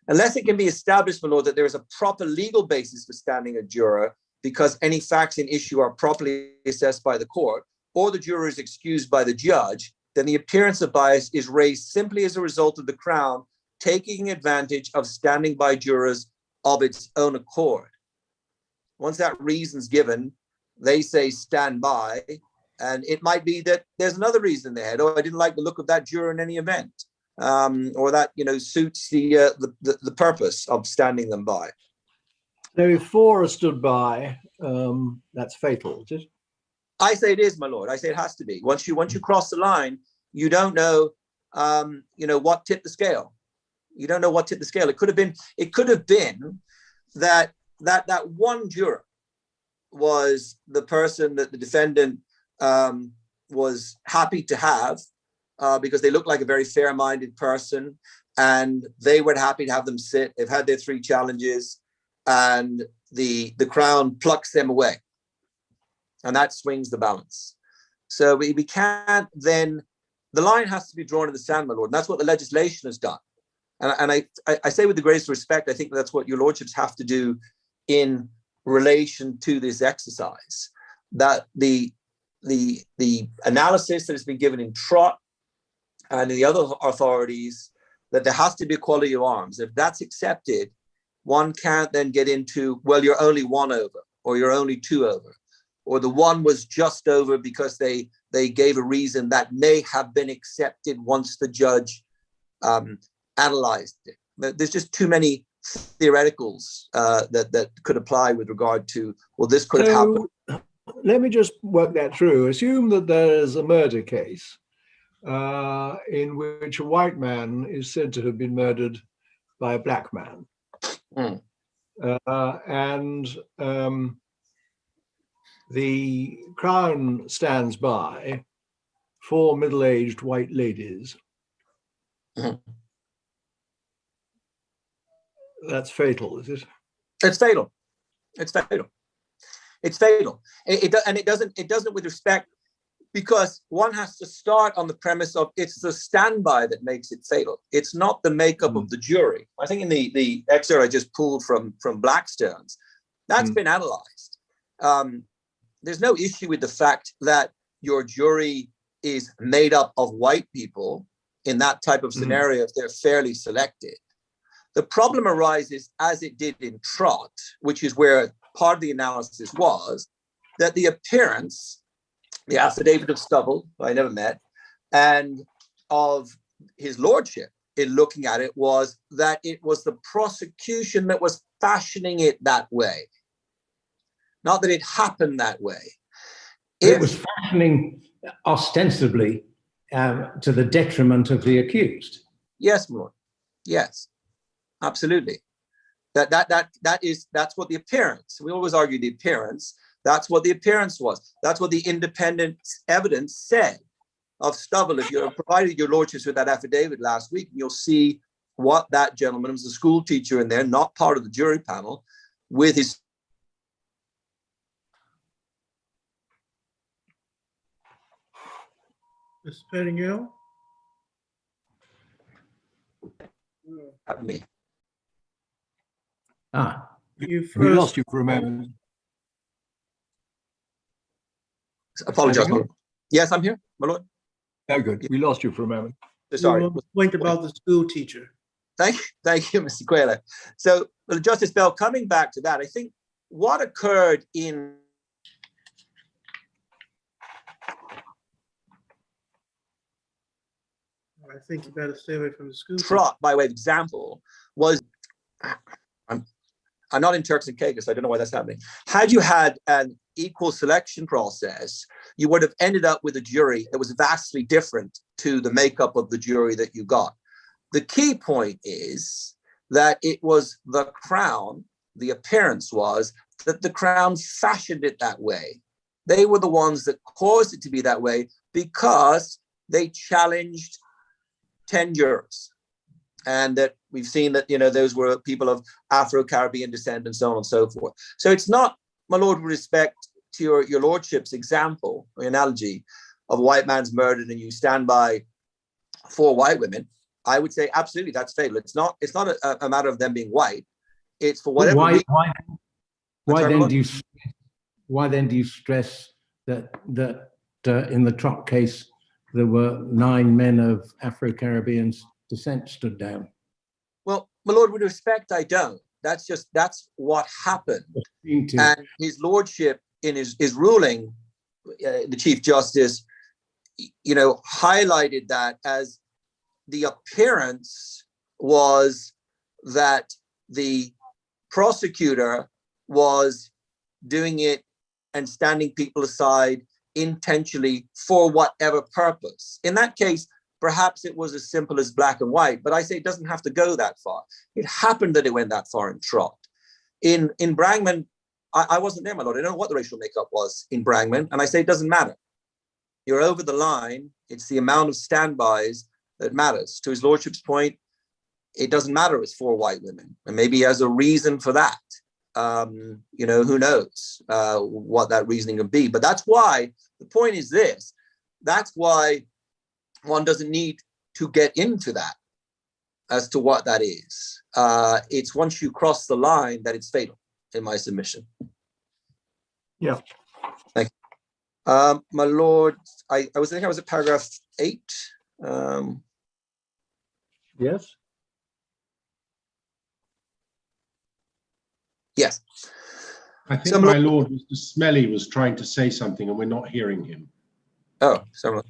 Speaker 8: Unless it can be established, my lord, that there is a proper legal basis for standing a juror because any facts in issue are properly assessed by the court, or the juror is excused by the judge, then the appearance of bias is raised simply as a result of the Crown taking advantage of standing by jurors of its own accord. Once that reason's given, they say stand by, and it might be that there's another reason in their head. Oh, I didn't like the look of that juror in any event, or that suits the purpose of standing them by.
Speaker 2: So if 4 are stood by, that's fatal, is it?
Speaker 8: I say it is, my lord. I say it has to be. Once you cross the line, you don't know, what tipped the scale. You don't know what tipped the scale. It could have been that one juror was the person that the defendant was happy to have because they looked like a very fair-minded person, and they were happy to have them sit. They've had their 3 challenges, and the Crown plucks them away, and that swings the balance. So we can't then, the line has to be drawn in the sand, my lord, and that's what the legislation has done. And I say with the greatest respect, I think that's what your lordships have to do in relation to this exercise, that the analysis that has been given in Trott and in the other authorities, that there has to be equality of arms. If that's accepted, one can't then get into, well, you're only 1 over, or you're only 2 over, or the 1 was just over because they gave a reason that may have been accepted once the judge analyzed it. There's just too many theoreticals that could apply with regard to, well, this could have happened.
Speaker 2: Let me just work that through. Assume that there is a murder case in which a white man is said to have been murdered by a black man. And the Crown stands by 4 middle-aged white ladies. That's fatal, is it?
Speaker 8: It's fatal. It's fatal. It's fatal. And it doesn't with respect, because one has to start on the premise of it's the standby that makes it fatal. It's not the makeup of the jury. I think in the excerpt I just pulled from Blackstone's, that's been analyzed. There's no issue with the fact that your jury is made up of white people, in that type of scenario, if they're fairly selected. The problem arises, as it did in Trott, which is where part of the analysis was, that the appearance, the affidavit of Stubble, who I never met, and of his lordship, in looking at it, was that it was the prosecution that was fashioning it that way. Not that it happened that way.
Speaker 7: It was fashioning ostensibly to the detriment of the accused.
Speaker 8: Yes, my lord. Yes, absolutely. That's what the appearance. We always argue the appearance. That's what the appearance was. That's what the independent evidence said of Stubble. If you provided your lordships with that affidavit last week, you'll see what that gentleman was, a school teacher in there, not part of the jury panel, with his.
Speaker 1: Mr. Pettingill?
Speaker 8: Me.
Speaker 1: You
Speaker 2: We lost you for a moment.
Speaker 8: Apologize, my lord. Yes, I'm here, my lord.
Speaker 2: Oh, good. We lost you for a moment.
Speaker 8: Sorry.
Speaker 1: You point about the school teacher.
Speaker 8: Thank you, Mr. Quayler. So, Justice Bell, coming back to that, I think what occurred in
Speaker 1: I think you better stay away from the school.
Speaker 8: Trott, by way of example, was, I'm not in Turks and Caicos, so I don't know why that's happening. Had you had an equal selection process, you would have ended up with a jury that was vastly different to the makeup of the jury that you got. The key point is that it was the Crown, the appearance was that the Crown fashioned it that way. They were the ones that caused it to be that way because they challenged 10 jurors. And that we've seen that, those were people of Afro-Caribbean descent and so on and so forth. So it's not, my lord, with respect to your lordship's example or analogy of a white man's murdered and you stand by 4 white women, I would say absolutely that's fatal. It's not a matter of them being white. It's for whatever reason. Why
Speaker 7: then do you stress that in the Trott case there were 9 men of Afro-Caribbean descent stood down?
Speaker 8: Well, my lord, with respect, I don't. That's what happened. And his lordship in his ruling, the Chief Justice, highlighted that as the appearance was that the prosecutor was doing it and standing people aside intentionally for whatever purpose. In that case, perhaps it was as simple as black and white, but I say it doesn't have to go that far. It happened that it went that far in Trott. In Brangman, I wasn't there, my lord. I don't know what the racial makeup was in Brangman, and I say it doesn't matter. You're over the line. It's the amount of standbys that matters. To his lordship's point, it doesn't matter it's 4 white women, and maybe he has a reason for that. Who knows what that reasoning would be. But that's why, the point is this, that's why one doesn't need to get into that as to what that is. It's once you cross the line that it's fatal, in my submission.
Speaker 2: Yeah.
Speaker 8: Thank you. My lord, I was at paragraph 8.
Speaker 2: Yes.
Speaker 8: Yes.
Speaker 3: I think my lord, Mr. Smelly was trying to say something and we're not hearing him.
Speaker 8: Oh, sorry.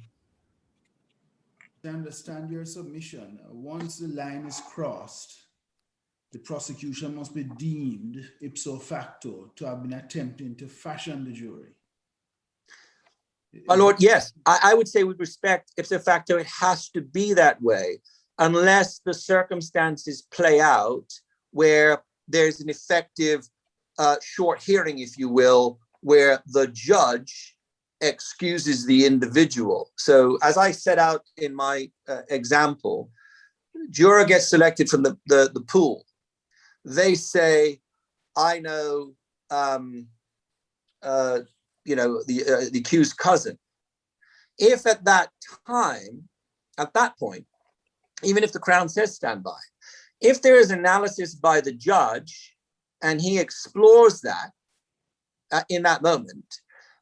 Speaker 5: To understand your submission, once the line is crossed, the prosecution must be deemed ipso facto to have been attempting to fashion the jury.
Speaker 8: My lord, yes. I would say with respect, ipso facto, it has to be that way, unless the circumstances play out where there's an effective short hearing, if you will, where the judge excuses the individual. So as I set out in my example, juror gets selected from the pool. They say, I know, the accused cousin. If at that time, at that point, even if the Crown says stand by, if there is analysis by the judge and he explores that in that moment,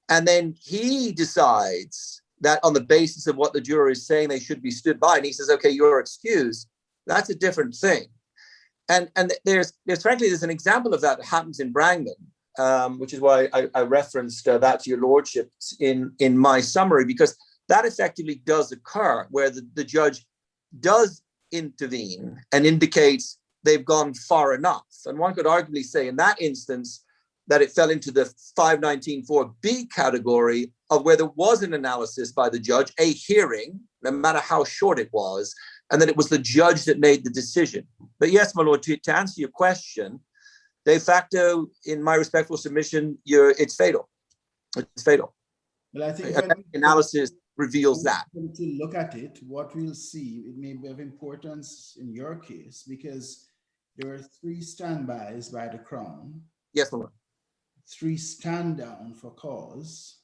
Speaker 8: And then he decides that on the basis of what the juror is saying, they should be stood by. And he says, okay, you're excused. That's a different thing. And there's frankly, there's an example of that happens in Brangman, which is why I referenced that to your lordship in my summary, because that effectively does occur where the judge does intervene and indicates they've gone far enough. And one could arguably say in that instance that it fell into the 519(4)(b) category of where there was an analysis by the judge, a hearing, no matter how short it was, and that it was the judge that made the decision. But yes, my lord, to answer your question, de facto, in my respectful submission, it's fatal. It's fatal.
Speaker 5: Well, I think
Speaker 8: analysis reveals that.
Speaker 5: To look at it, what we'll see, it may be of importance in your case, because there are 3 standbys by the Crown.
Speaker 8: Yes, my lord.
Speaker 5: 3 stand down for cause.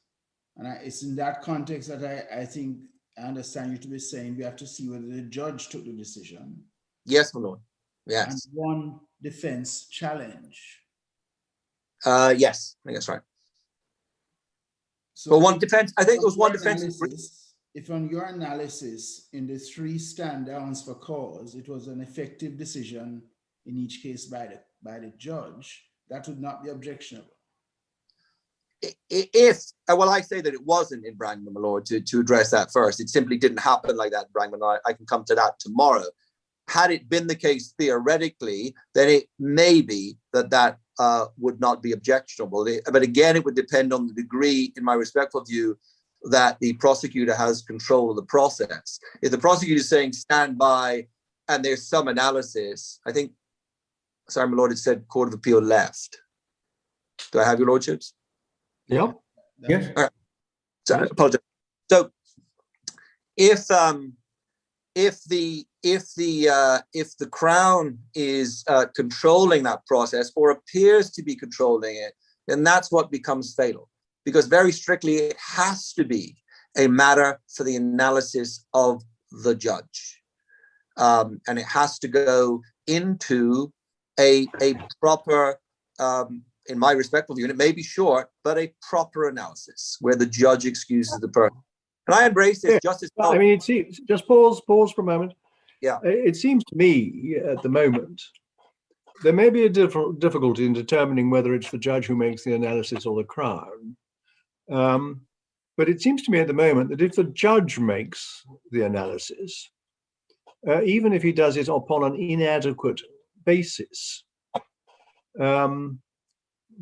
Speaker 5: And it's in that context that I think I understand you to be saying we have to see whether the judge took the decision.
Speaker 8: Yes, my lord. Yes.
Speaker 5: And 1 defense challenge.
Speaker 8: Yes, I think that's right.
Speaker 5: So
Speaker 8: one defense, I think there was 1 defense.
Speaker 5: If on your analysis in the 3 stand downs for cause, it was an effective decision in each case by the judge, that would not be objectionable.
Speaker 8: Well, I say that it wasn't in Brangman, my lord, to address that first. It simply didn't happen like that in Brangman. I can come to that tomorrow. Had it been the case theoretically, then it may be that would not be objectionable. But again, it would depend on the degree, in my respectful view, that the prosecutor has control of the process. If the prosecutor is saying stand by and there's some analysis, I think, sorry, my lord, it said Court of Appeal left. Do I have your lordships?
Speaker 2: Yeah.
Speaker 7: Yes.
Speaker 8: All right. So I apologize. So if the Crown is controlling that process or appears to be controlling it, then that's what becomes fatal, because very strictly it has to be a matter for the analysis of the judge, and it has to go into a proper, in my respectful view, and it may be short, but a proper analysis where the judge excuses the person. And I embrace this. Justice.
Speaker 2: I mean, it seems, just pause for a moment.
Speaker 8: Yeah.
Speaker 2: It seems to me at the moment, there may be a difficulty in determining whether it's the judge who makes the analysis or the Crown. But it seems to me at the moment that if the judge makes the analysis, even if he does it upon an inadequate basis,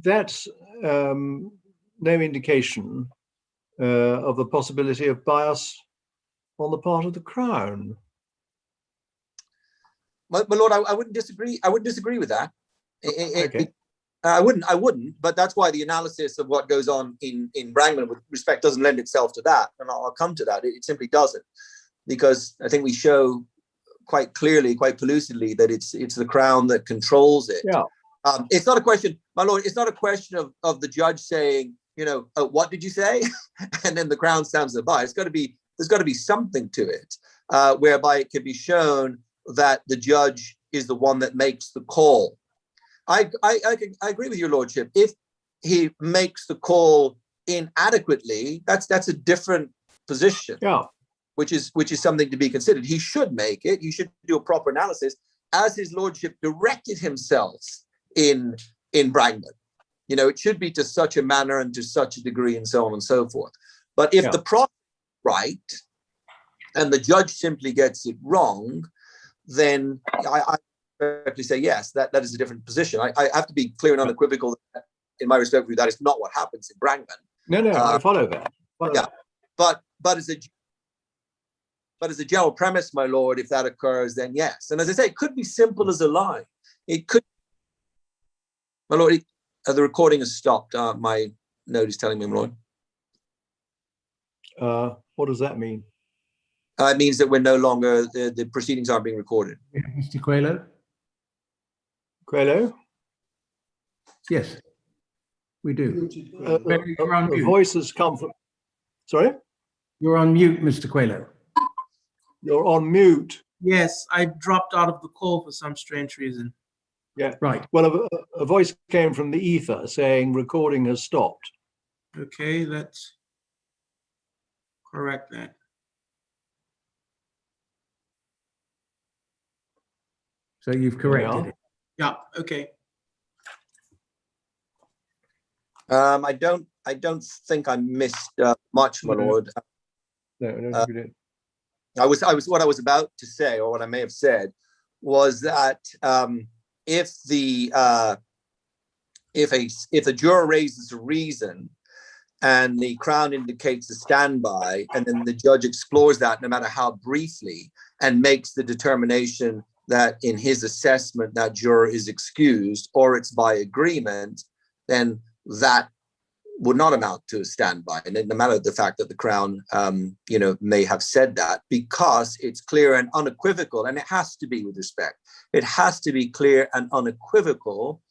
Speaker 2: that's no indication of the possibility of bias on the part of the Crown.
Speaker 8: My lord, I wouldn't disagree. I wouldn't disagree with that.
Speaker 2: Okay.
Speaker 8: I wouldn't. But that's why the analysis of what goes on in Brangman with respect doesn't lend itself to that. And I'll come to that. It simply doesn't, because I think we show quite clearly, quite pellucidly, that it's the Crown that controls it.
Speaker 2: Yeah.
Speaker 8: It's not a question, my lord. It's not a question of the judge saying, what did you say, and then the Crown stands by. There's got to be something to it, whereby it can be shown that the judge is the one that makes the call. I agree with your lordship. If he makes the call inadequately, that's a different position.
Speaker 2: Yeah.
Speaker 8: Which is something to be considered. He should make it. He should do a proper analysis, as his lordship directed himself in Brangman. It should be to such a manner and to such a degree and so on and so forth. But if the process is right and the judge simply gets it wrong, then I correctly say yes, that is a different position. I have to be clear and unequivocal that, in my respect for you, that is not what happens in Brangman.
Speaker 2: No, I follow that.
Speaker 8: But as a general premise, my lord, if that occurs, then yes. And as I say, it could be simple as a line. It could. My lord, the recording has stopped. My note is telling me, my lord.
Speaker 2: What does that mean?
Speaker 8: It means that we're no longer, the proceedings aren't being recorded.
Speaker 7: Mr. Coelho?
Speaker 2: Coelho?
Speaker 7: Yes, we do.
Speaker 2: The voice has come from... Sorry?
Speaker 7: You're on mute, Mr. Coelho.
Speaker 2: You're on mute.
Speaker 1: Yes, I dropped out of the call for some strange reason.
Speaker 2: Yeah.
Speaker 7: Right.
Speaker 2: Well, a voice came from the ether saying recording has stopped.
Speaker 1: Okay, let's correct that.
Speaker 7: So you've corrected it.
Speaker 1: Yeah, okay.
Speaker 8: I don't think I missed much, my lord.
Speaker 2: No, I don't
Speaker 8: Uh,
Speaker 2: think you did.
Speaker 8: what I was about to say, or what I may have said, was that if a juror raises a reason and the Crown indicates a standby, and then the judge explores that, no matter how briefly, and makes the determination that in his assessment that juror is excused, or it's by agreement, then that would not amount to a standby, and no matter the fact that the Crown, may have said that, because it's clear and unequivocal, and it has to be with respect. It has to be clear and unequivocal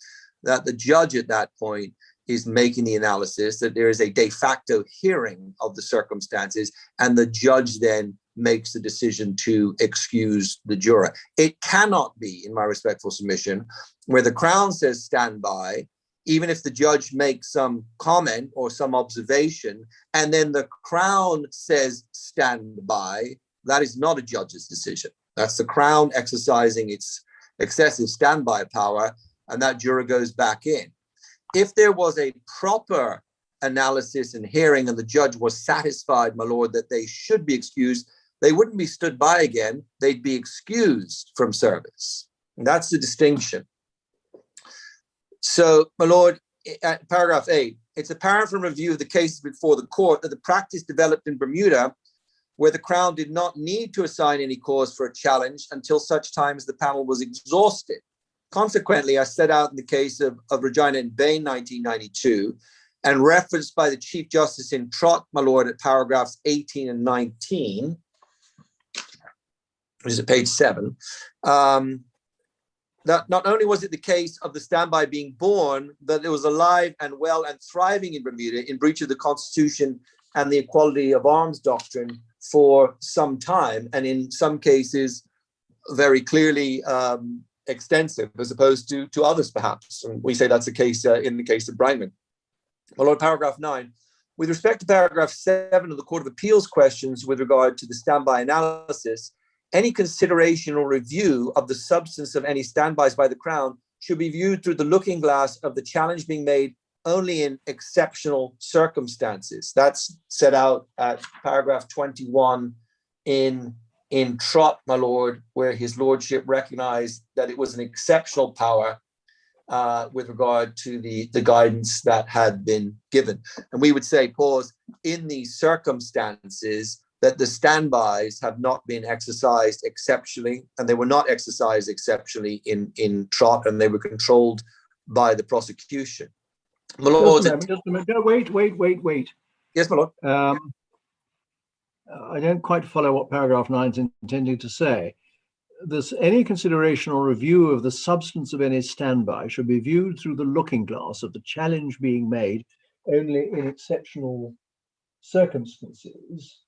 Speaker 8: that the judge at that point is making the analysis, that there is a de facto hearing of the circumstances, and the judge then makes the decision to excuse the juror. It cannot be, in my respectful submission, where the Crown says standby, even if the judge makes some comment or some observation, and then the Crown says stand by, that is not a judge's decision. That's the Crown exercising its excessive standby power, and that juror goes back in. If there was a proper analysis and hearing and the judge was satisfied, my lord, that they should be excused, they wouldn't be stood by again, they'd be excused from service. And that's the distinction. So, my lord, at paragraph 8, it's apparent from review of the cases before the court that the practice developed in Bermuda, where the Crown did not need to assign any cause for a challenge until such time as the panel was exhausted. Consequently, I set out in the case of Regina and Bain, 1992, and referenced by the Chief Justice in Trott, my lord, at paragraphs 18 and 19, which is at page 7, that not only was it the case of the standby being born, but it was alive and well and thriving in Bermuda in breach of the Constitution and the equality of arms doctrine for some time, and in some cases very clearly extensive, as opposed to others perhaps. And we say that's the case in the case of Brangman. My lord, paragraph 9. With respect to paragraph 7 of the Court of Appeals questions with regard to the standby analysis, any consideration or review of the substance of any standbys by the Crown should be viewed through the looking glass of the challenge being made only in exceptional circumstances. That's set out at paragraph 21 in Trott, my lord, where his lordship recognized that it was an exceptional power with regard to the guidance that had been given. And we would say, pause, in these circumstances, that the standbys have not been exercised exceptionally, and they were not exercised exceptionally in Trott, and they were controlled by the prosecution. My lord,
Speaker 2: Just a minute. No, wait.
Speaker 8: Yes, my lord.
Speaker 2: I don't quite follow what paragraph 9 is intending to say. There's any consideration or review of the substance of any standby should be viewed through the looking glass of the challenge being made only in exceptional circumstances.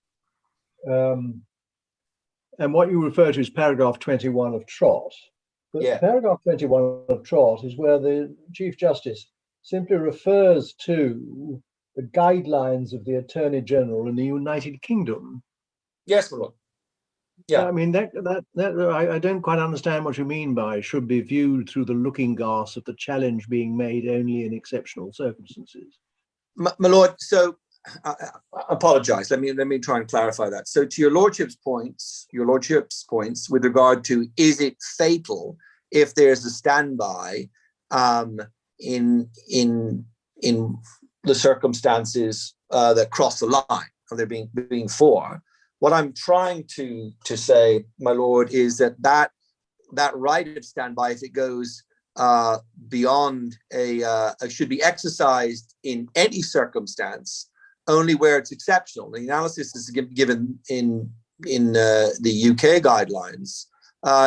Speaker 2: And what you refer to is paragraph 21 of Trott. But
Speaker 8: Yeah.
Speaker 2: Paragraph 21 of Trott is where the Chief Justice simply refers to the guidelines of the Attorney General in the United Kingdom.
Speaker 8: Yes, my lord. Yeah.
Speaker 2: I mean, I don't quite understand what you mean by should be viewed through the looking glass of the challenge being made only in exceptional circumstances.
Speaker 8: My lord, so I apologize. Let me try and clarify that. So to your lordship's points with regard to, is it fatal if there's a standby in the circumstances that cross the line of there being 4? What I'm trying to say, my lord, is that right of standby, if it goes beyond should be exercised in any circumstance, only where it's exceptional. The analysis is given in the UK guidelines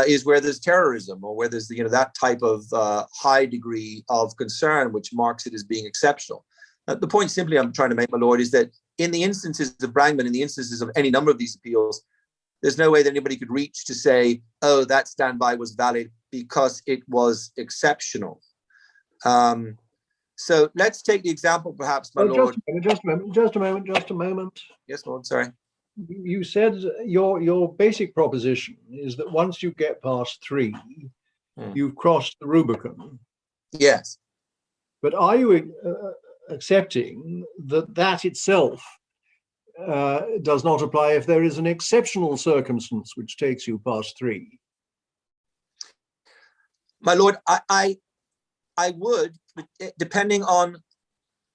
Speaker 8: is where there's terrorism, or where there's that type of high degree of concern, which marks it as being exceptional. The point simply I'm trying to make, my lord, is that in the instances of Brangman, in the instances of any number of these appeals, there's no way that anybody could reach to say, oh, that standby was valid because it was exceptional. So let's take the example, perhaps, my lord.
Speaker 2: Just a moment.
Speaker 8: Yes, Lord, sorry.
Speaker 2: You said your basic proposition is that once you get past 3, you've crossed the Rubicon.
Speaker 8: Yes.
Speaker 2: But are you accepting that itself does not apply if there is an exceptional circumstance which takes you past 3?
Speaker 8: My lord, I would, depending on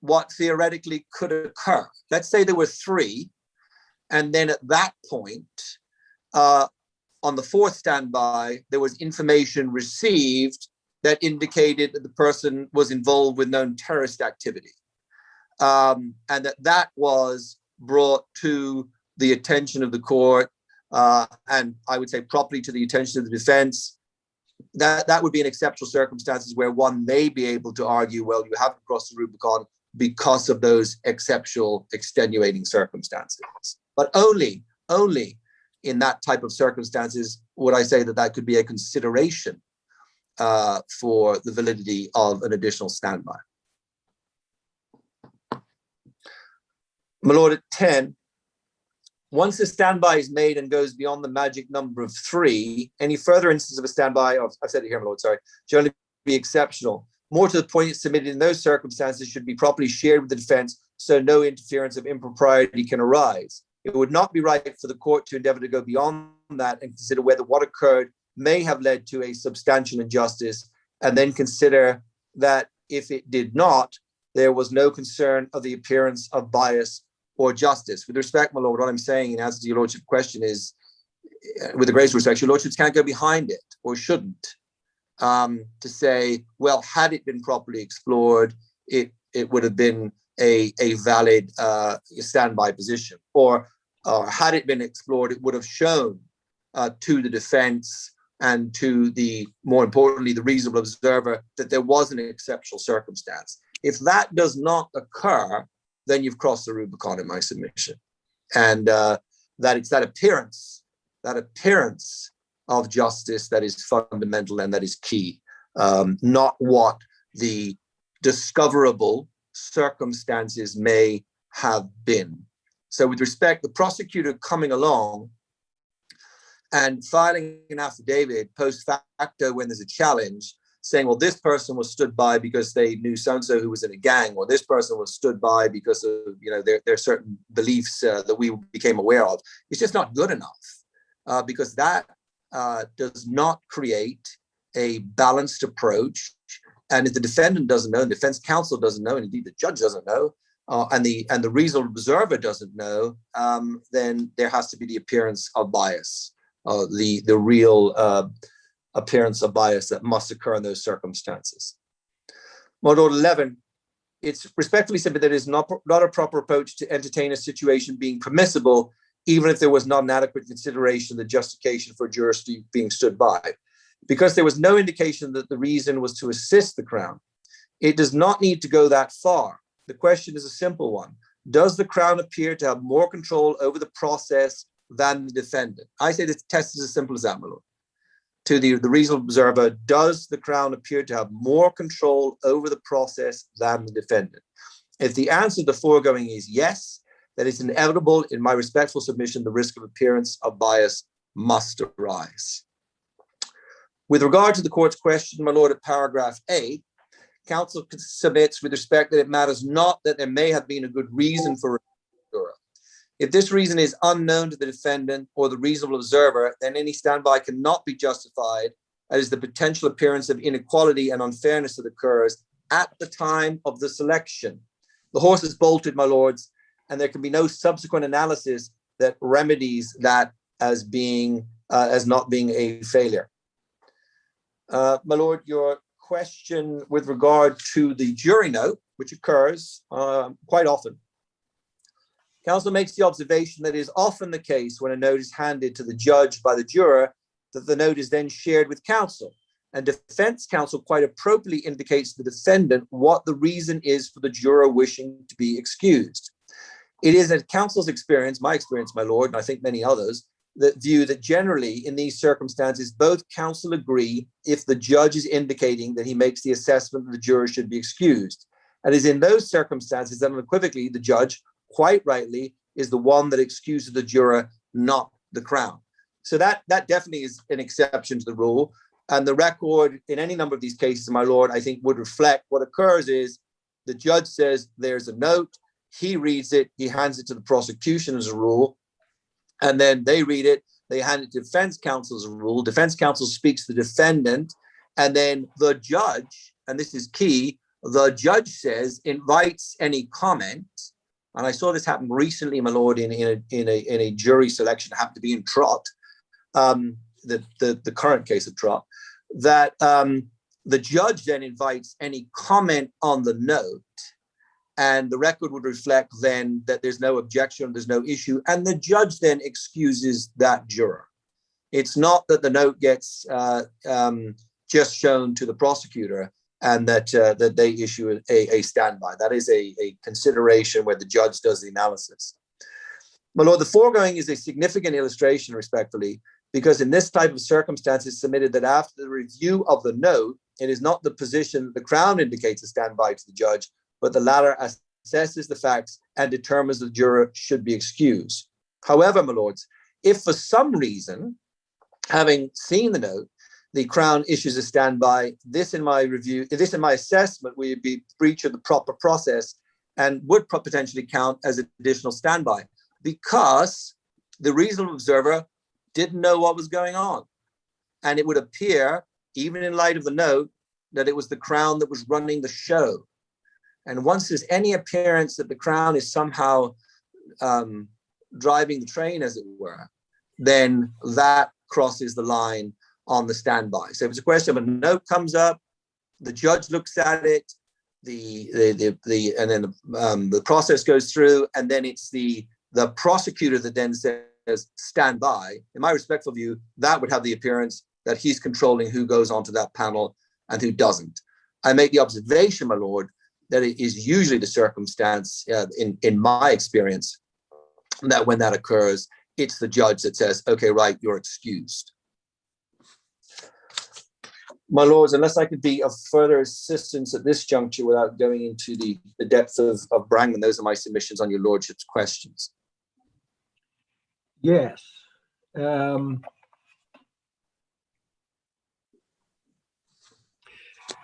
Speaker 8: what theoretically could occur. Let's say there were 3, and then at that point, on the 4th standby, there was information received that indicated that the person was involved with known terrorist activity, and that was brought to the attention of the court, and I would say properly to the attention of the defense. That would be an exceptional circumstances where one may be able to argue, well, you haven't crossed the Rubicon because of those exceptional extenuating circumstances. But only in that type of circumstances would I say that could be a consideration for the validity of an additional standby. My lord, at 10, once the standby is made and goes beyond the magic number of 3, any further instance of a standby, I've said it here, my lord, sorry, should only be exceptional. More to the point, submitted in those circumstances should be properly shared with the defense so no interference of impropriety can arise. It would not be right for the court to endeavor to go beyond that and consider whether what occurred may have led to a substantial injustice, and then consider that if it did not, there was no concern of the appearance of bias or justice. With respect, my lord, what I'm saying in answer to your lordship's question is, with the greatest respect, your lordships can't go behind it, or shouldn't, to say, well, had it been properly explored, it would have been a valid standby position, or had it been explored, it would have shown to the defense and to more importantly, the reasonable observer that there was an exceptional circumstance. If that does not occur, then you've crossed the Rubicon in my submission. And that it's that appearance of justice that is fundamental and that is key, not what the discoverable circumstances may have been. So with respect, the prosecutor coming along and filing an affidavit post facto when there's a challenge, saying, well, this person was stood by because they knew so-and-so who was in a gang, or this person was stood by because of, their certain beliefs that we became aware of. It's just not good enough, because that does not create a balanced approach. And if the defendant doesn't know, and defense counsel doesn't know, and indeed the judge doesn't know, and the reasonable observer doesn't know, then there has to be the appearance of bias, the real appearance of bias that must occur in those circumstances. Model 11, it's respectfully submitted that it is not a proper approach to entertain a situation being permissible, even if there was not an adequate consideration of the justification for jurors being stood by. Because there was no indication that the reason was to assist the Crown, it does not need to go that far. The question is a simple one. Does the Crown appear to have more control over the process than the defendant? I say this test is as simple as that, my lord. To the reasonable observer, does the Crown appear to have more control over the process than the defendant? If the answer to the foregoing is yes, then it's inevitable, in my respectful submission, the risk of appearance of bias must arise. With regard to the court's question, my lord, at paragraph A, counsel submits with respect that it matters not that there may have been a good reason for a juror. If this reason is unknown to the defendant or the reasonable observer, then any standby cannot be justified as the potential appearance of inequality and unfairness that occurs at the time of the selection. The horse is bolted, my lords, and there can be no subsequent analysis that remedies that as not being a failure. My lord, your question with regard to the jury note, which occurs quite often. Counsel makes the observation that it is often the case when a note is handed to the judge by the juror that the note is then shared with counsel, and defense counsel quite appropriately indicates to the defendant what the reason is for the juror wishing to be excused. It is at counsel's experience, my experience, my lord, and I think many others, that view that generally in these circumstances, both counsel agree if the judge is indicating that he makes the assessment that the juror should be excused. And it's in those circumstances that unequivocally the judge, quite rightly, is the one that excuses the juror, not the Crown. So that definitely is an exception to the rule. And the record in any number of these cases, my lord, I think would reflect what occurs is the judge says there's a note, he reads it, he hands it to the prosecution as a rule, and then they read it, they hand it to defense counsel as a rule, defense counsel speaks to the defendant, and then the judge, and this is key, the judge says, invites any comment, and I saw this happen recently, my lord, in a jury selection, happened to be in Trott, the current case of Trott, that the judge then invites any comment on the note, and the record would reflect then that there's no objection, there's no issue, and the judge then excuses that juror. It's not that the note gets just shown to the prosecutor and that they issue a standby. That is a consideration where the judge does the analysis. My lord, the foregoing is a significant illustration, respectfully, because in this type of circumstance, it's submitted that after the review of the note, it is not the position the Crown indicates a standby to the judge, but the latter assesses the facts and determines the juror should be excused. However, my lords, if for some reason, having seen the note, the Crown issues a standby, this in my assessment would be breach of the proper process and would potentially count as additional standby because the reasonable observer didn't know what was going on. And it would appear, even in light of the note, that it was the Crown that was running the show. And once there's any appearance that the Crown is somehow driving the train, as it were, then that crosses the line on the standby. So if it's a question of a note comes up, the judge looks at it, and then the process goes through, and then it's the prosecutor that then says stand by. In my respectful view, that would have the appearance that he's controlling who goes onto that panel and who doesn't. I make the observation, my lord, that it is usually the circumstance, in my experience, that when that occurs, it's the judge that says, okay, right, you're excused. My lords, unless I could be of further assistance at this juncture without going into the depth of Brangman, those are my submissions on your lordship's questions.
Speaker 2: Yes.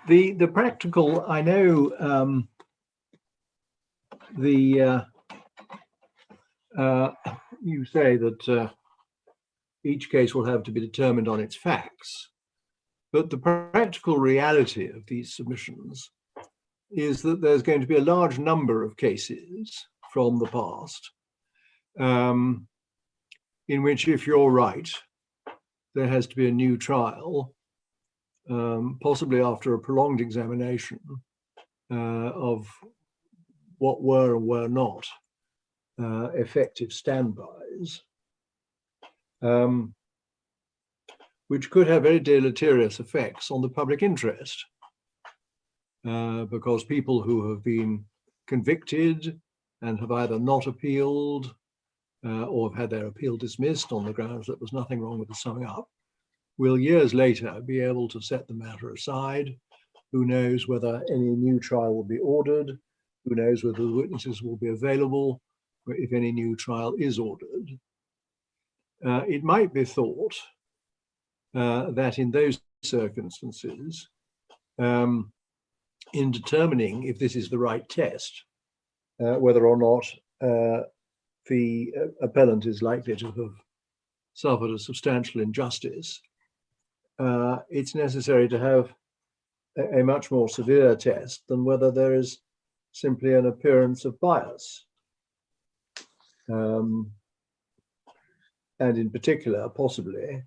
Speaker 2: The practical, I know you say that each case will have to be determined on its facts, but the practical reality of these submissions is that there's going to be a large number of cases from the past in which, if you're right, there has to be a new trial, possibly after a prolonged examination of what were and were not effective standbys, which could have very deleterious effects on the public interest, because people who have been convicted and have either not appealed or have had their appeal dismissed on the grounds that there was nothing wrong with the summing up, will years later be able to set the matter aside. Who knows whether any new trial will be ordered? Who knows whether the witnesses will be available, if any new trial is ordered? It might be thought that in those circumstances, in determining if this is the right test, whether or not the appellant is likely to have suffered a substantial injustice, it's necessary to have a much more severe test than whether there is simply an appearance of bias. And in particular, possibly,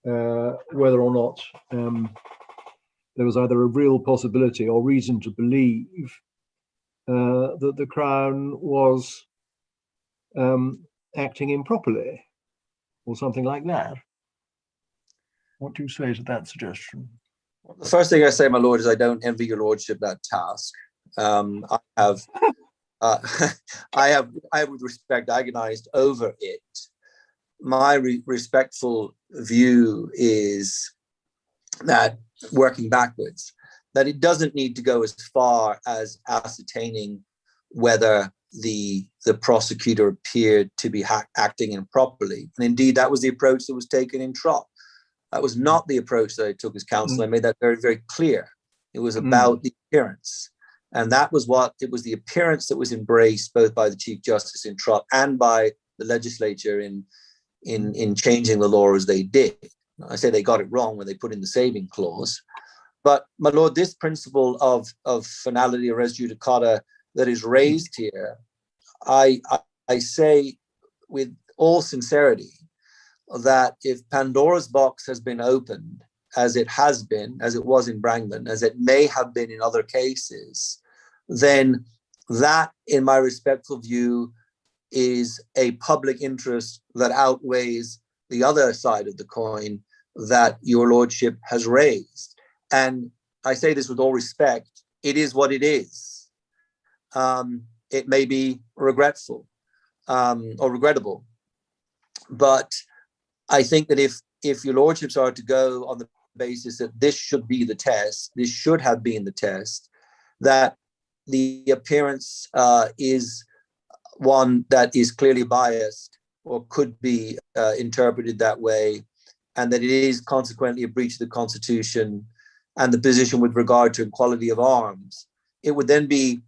Speaker 2: whether or not there was either a real possibility or reason to believe that the Crown was acting improperly or something like that. What do you say to that suggestion?
Speaker 8: Well, the first thing I say, my lord, is I don't envy your lordship that task. I have, with respect, agonized over it. My respectful view is that, working backwards, that it doesn't need to go as far as ascertaining whether the prosecutor appeared to be acting improperly. And indeed, that was the approach that was taken in Trott. That was not the approach that I took as counsel. I made that very, very clear. It was about the appearance. And that was it was the appearance that was embraced both by the Chief Justice in Trott and by the legislature in changing the law as they did. I say they got it wrong when they put in the saving clause. But, my lord, this principle of finality or res judicata that is raised here, I say with all sincerity that if Pandora's box has been opened, as it has been, as it was in Brangman, as it may have been in other cases, then that, in my respectful view, is a public interest that outweighs the other side of the coin that your lordship has raised. And I say this with all respect, it is what it is. It may be regretful or regrettable, but I think that if your lordships are to go on the basis that this should be the test, this should have been the test, that the appearance is one that is clearly biased or could be interpreted that way, and that it is consequently a breach of the Constitution and the position with regard to equality of arms, it would then be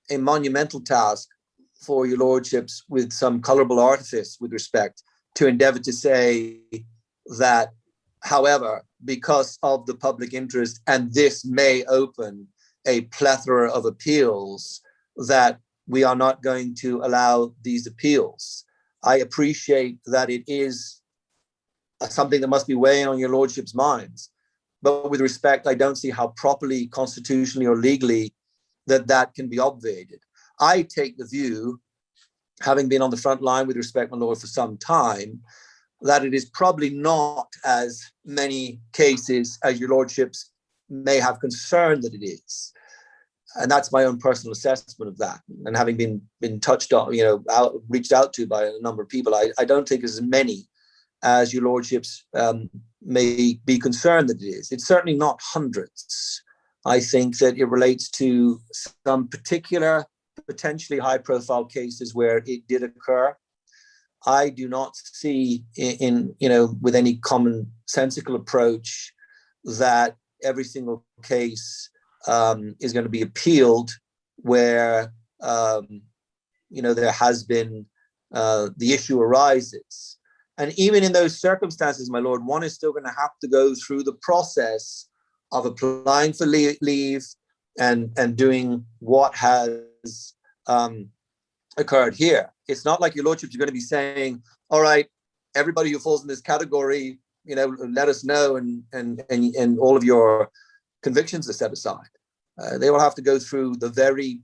Speaker 8: a monumental task for your lordships with some colorable artifice with respect to endeavor to say that, however, because of the public interest, and this may open a plethora of appeals, that we are not going to allow these appeals. I appreciate that it is something that must be weighing on your lordship's minds. But with respect, I don't see how properly, constitutionally or legally, that can be obviated. I take the view, having been on the front line with respect, my lord, for some time, that it is probably not as many cases as your lordships may have concern that it is. And that's my own personal assessment of that. And having been touched on, reached out to by a number of people, I don't think as many as your lordships may be concerned that it is. It's certainly not hundreds. I think that it relates to some particular, potentially high-profile cases where it did occur. I do not see with any commonsensical approach that every single case is going to be appealed where there has been the issue arises. And even in those circumstances, my lord, one is still going to have to go through the process of applying for leave and doing what has occurred here. It's not like your lordship is going to be saying, all right, everybody who falls in this category, let us know and all of your convictions are set aside. They will have to go through the very,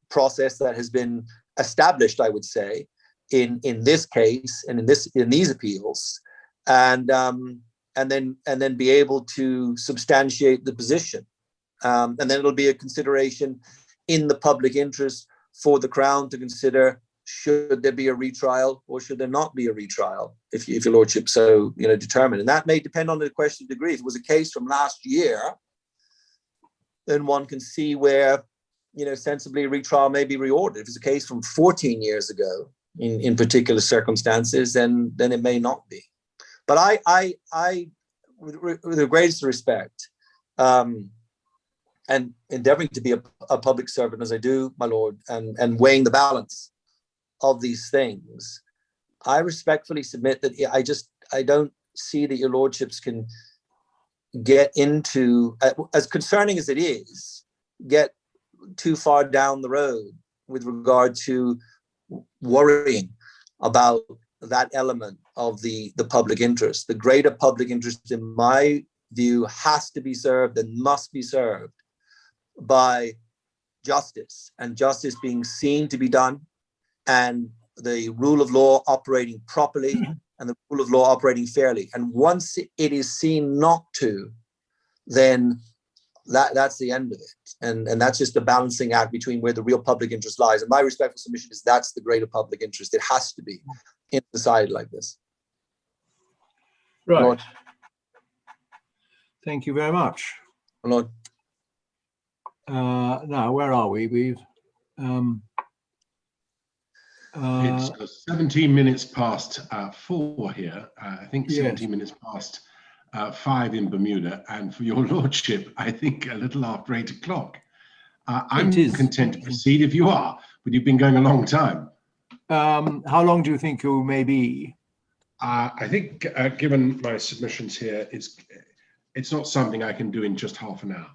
Speaker 8: process that has been established, I would say, in this case and in these appeals, and then be able to substantiate the position, and then it'll be a consideration in the public interest for the Crown to consider: should there be a retrial or should there not be a retrial, if your lordship so determined. And that may depend on the question of degree. If it was a case from last year, then one can see where sensibly a retrial may be reordered. If it's a case from 14 years ago in particular circumstances, then it may not be. But I with the greatest respect, and endeavoring to be a public servant as I do, my lord, and weighing the balance of these things, I respectfully submit that I don't see that your lordships can get into, as concerning as it is, get too far down the road with regard to worrying about that element of the public interest. The greater public interest, in my view, has to be served and must be served by justice, and justice being seen to be done, and the rule of law operating properly, and the rule of law operating fairly. And once it is seen not to, then that's the end of it. And that's just the balancing act between where the real public interest lies. And my respectful submission is that's the greater public interest. It has to be in a society like this.
Speaker 2: Right.
Speaker 8: Lord.
Speaker 2: Thank you very much.
Speaker 8: Lord.
Speaker 2: Now, where are we? We've
Speaker 3: It's 17 minutes past 4 here. I think
Speaker 2: Yes.
Speaker 3: 17 minutes past 5 in Bermuda, and for your lordship, I think a little after 8 o'clock. I'm
Speaker 2: It is.
Speaker 3: content to proceed if you are, but you've been going a long time.
Speaker 2: How long do you think you may be?
Speaker 3: I think, given my submissions here, it's not something I can do in just half an hour.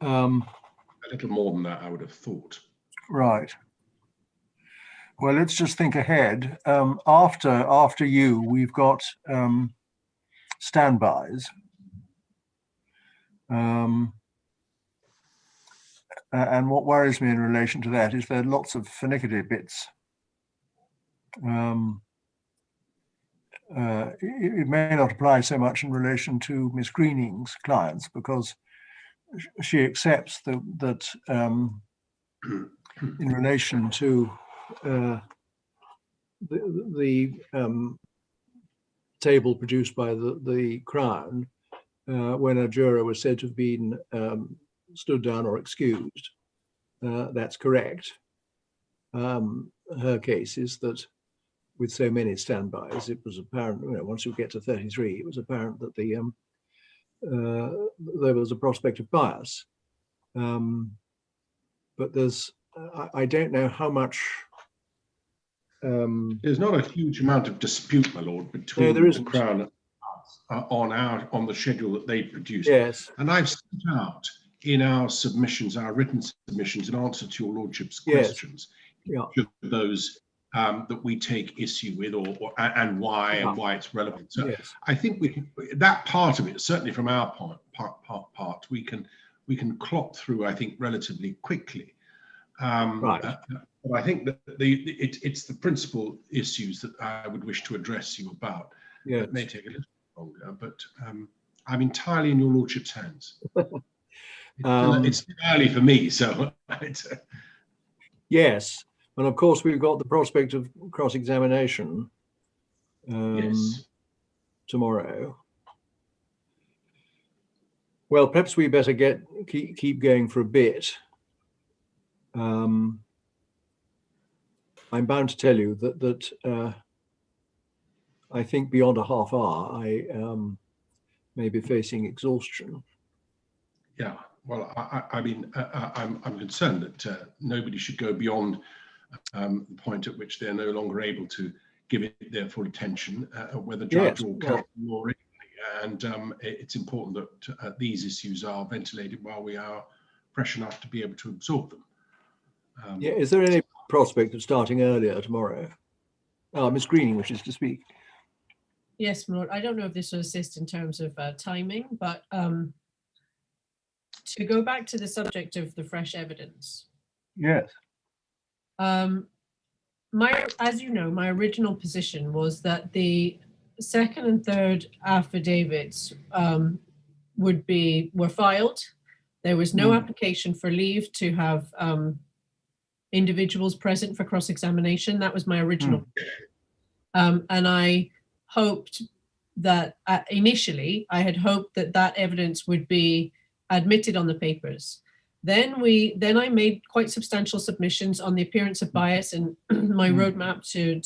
Speaker 3: A little more than that, I would have thought.
Speaker 2: Right. Well, let's just think ahead. After you, we've got standbys. And what worries me in relation to that is there are lots of finicky bits. It may not apply so much in relation to Miss Greening's clients, because she accepts that in relation to the table produced by the Crown, when a juror was said to have been stood down or excused, that's correct. Her case is that with so many standbys, it was apparent, once you get to 33, it was apparent that there was a prospect of bias. But I don't know how much.
Speaker 3: There's not a huge amount of dispute, my lord, between the Crown on the schedule that they produced.
Speaker 2: Yes.
Speaker 3: And I've set out in our submissions, our written submissions, in answer to your lordship's questions, those that we take issue with, and why it's relevant. So I think that part of it, certainly from our part, we can clock through, I think, relatively quickly. But I think that it's the principal issues that I would wish to address you about.
Speaker 2: Yes.
Speaker 3: It may take a little longer, but I'm entirely in your lordship's hands. It's early for me, so
Speaker 2: yes. And of course, we've got the prospect of cross-examination tomorrow. Well, perhaps we better keep going for a bit. I'm bound to tell you that I think beyond a half hour, I may be facing exhaustion.
Speaker 3: Yeah, well, I'm concerned that nobody should go beyond the point at which they're no longer able to give it their full attention, whether judge or counsel or anything. And it's important that these issues are ventilated while we are fresh enough to be able to absorb them.
Speaker 2: Is there any prospect of starting earlier tomorrow? Miss Greening wishes to speak.
Speaker 6: Yes, my lord. I don't know if this will assist in terms of timing, but to go back to the subject of the fresh evidence.
Speaker 2: Yes.
Speaker 6: As you know, my original position was that the second and third affidavits were filed. There was no application for leave to have individuals present for cross-examination. That was my original. And I hoped that initially, I had hoped that that evidence would be admitted on the papers. Then I made quite substantial submissions on the appearance of bias and my roadmap to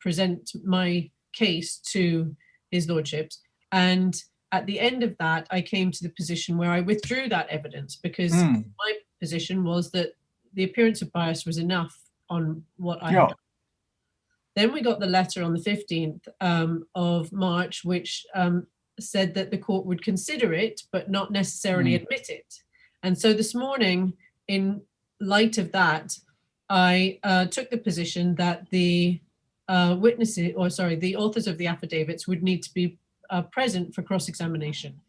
Speaker 6: present my case to his lordships. And at the end of that, I came to the position where I withdrew that evidence because my position was that the appearance of bias was enough on what I had done. Then we got the letter on the 15th of March, which said that the court would consider it, but not necessarily admit it. And so this morning, in light of that, I took the position that the the authors of the affidavits would need to be present for cross-examination.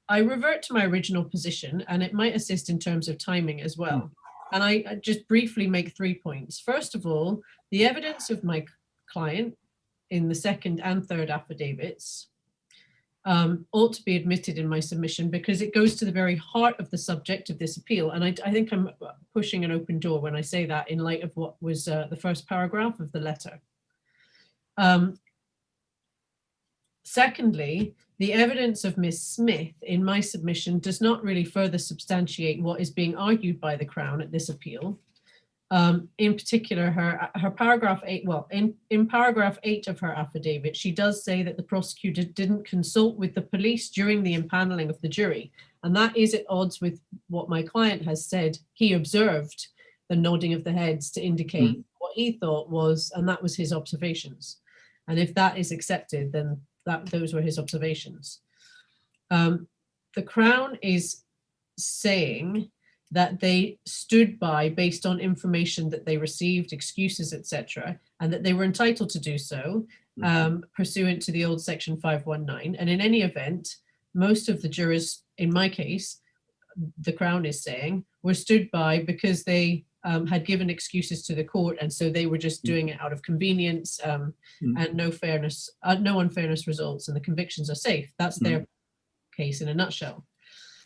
Speaker 6: I revert to my original position, and it might assist in terms of timing as well. And I just briefly make 3 points. First of all, the evidence of my client in the second and third affidavits ought to be admitted in my submission because it goes to the very heart of the subject of this appeal. And I think I'm pushing an open door when I say that in light of what was the first paragraph of the letter. Secondly, the evidence of Ms. Smith in my submission does not really further substantiate what is being argued by the Crown at this appeal. In particular, her paragraph 8, well, in paragraph 8 of her affidavit, she does say that the prosecutor didn't consult with the police during the impaneling of the jury. And that is at odds with what my client has said. He observed the nodding of the heads to indicate what he thought was, and that was his observations. And if that is accepted, then those were his observations. The Crown is saying that they stood by based on information that they received, excuses, etc., and that they were entitled to do so pursuant to the old section 519. And in any event, most of the jurors, in my case, the Crown is saying, were stood by because they had given excuses to the court, and so they were just doing it out of convenience, and no unfairness results, and the convictions are safe. That's their case in a nutshell.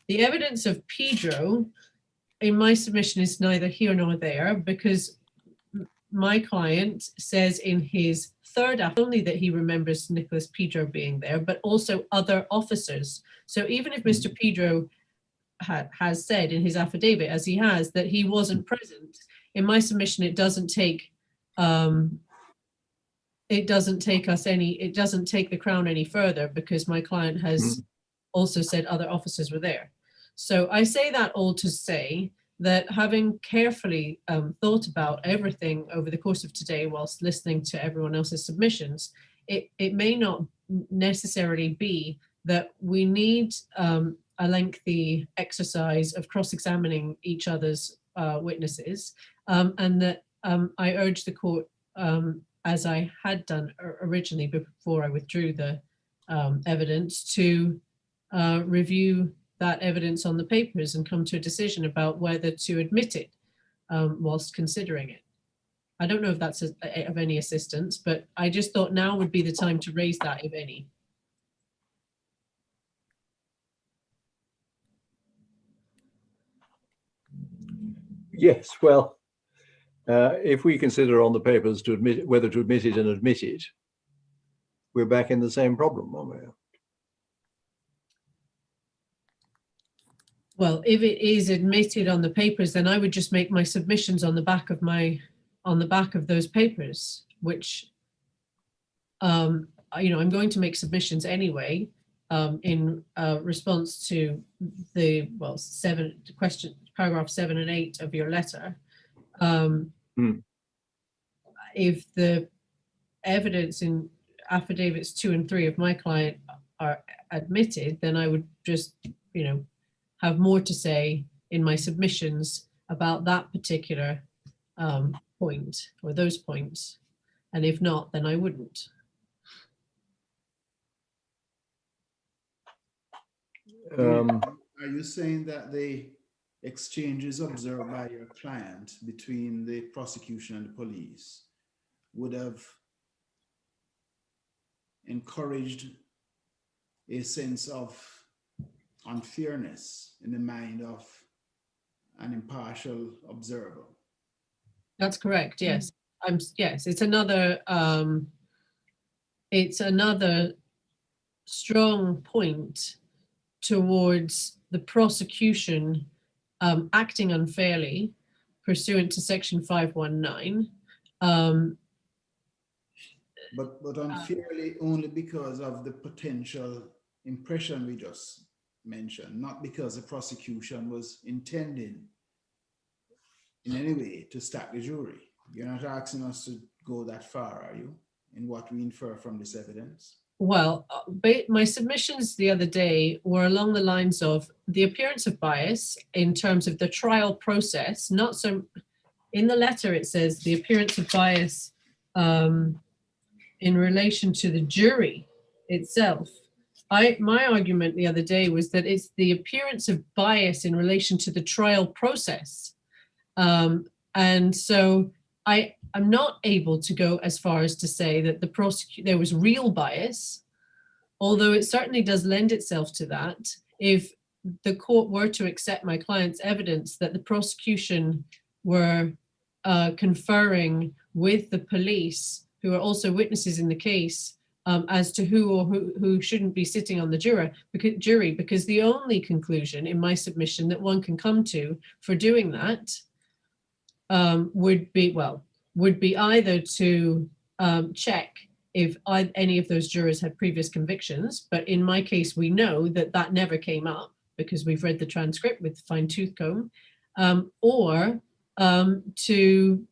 Speaker 6: The evidence of Pedro in my submission is neither here nor there, because my client says in his third act only that he remembers Nicholas Pedro being there, but also other officers. So even if Mr. Pedro has said in his affidavit, as he has, that he wasn't present, in my submission it doesn't take the Crown any further, because my client has also said other officers were there. So I say that all to say that, having carefully thought about everything over the course of today whilst listening to everyone else's submissions, it may not necessarily be that we need a lengthy exercise of cross-examining each other's witnesses, and that I urge the court, as I had done originally before I withdrew the evidence, to review that evidence on the papers and come to a decision about whether to admit it whilst considering it. I don't know if that's of any assistance, but I just thought now would be the time to raise that, if any.
Speaker 2: Yes, well, if we consider on the papers to admit whether to admit it and admit it, we're back in the same problem, aren't we?
Speaker 6: Well, if it is admitted on the papers, then I would just make my submissions on the back of those papers, which, I'm going to make submissions anyway in response to the paragraph 7 and 8 of your letter. If the evidence in affidavits 2 and 3 of my client are admitted, then I would just, have more to say in my submissions about that particular point, or those points. And if not, then I wouldn't.
Speaker 5: Are you saying that the exchanges observed by your client between the prosecution and the police would have encouraged a sense of unfairness in the mind of an impartial observer?
Speaker 6: That's correct. Yes, yes. It's another strong point towards the prosecution acting unfairly pursuant to section 519.
Speaker 5: But unfairly only because of the potential impression we just mentioned, not because the prosecution was intending in any way to stack the jury. You're not asking us to go that far, are you, in what we infer from this evidence?
Speaker 6: Well, my submissions the other day were along the lines of the appearance of bias in terms of the trial process, not so. In the letter, it says the appearance of bias in relation to the jury itself. My argument the other day was that it's the appearance of bias in relation to the trial process. And so I'm not able to go as far as to say that there was real bias, although it certainly does lend itself to that if the court were to accept my client's evidence that the prosecution were conferring with the police, who are also witnesses in the case, as to who shouldn't be sitting on the jury, because the only conclusion in my submission that one can come to for doing that would be either to check if any of those jurors had previous convictions. But in my case, we know that that never came up because we've read the transcript with fine tooth comb, or to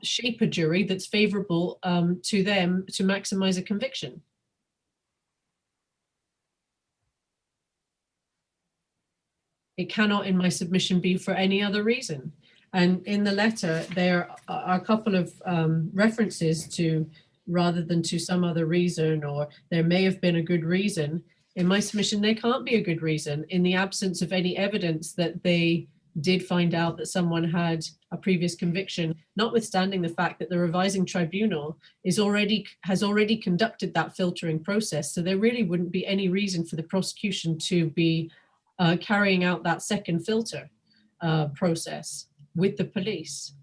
Speaker 6: shape a jury that's favorable to them to maximize a conviction. It cannot, in my submission, be for any other reason. And in the letter, there are a couple of references to rather than to some other reason, or there may have been a good reason. In my submission, there can't be a good reason in the absence of any evidence that they did find out that someone had a previous conviction, notwithstanding the fact that the revising tribunal has already conducted that filtering process. So there really wouldn't be any reason for the prosecution to be carrying out that second filter process with the police.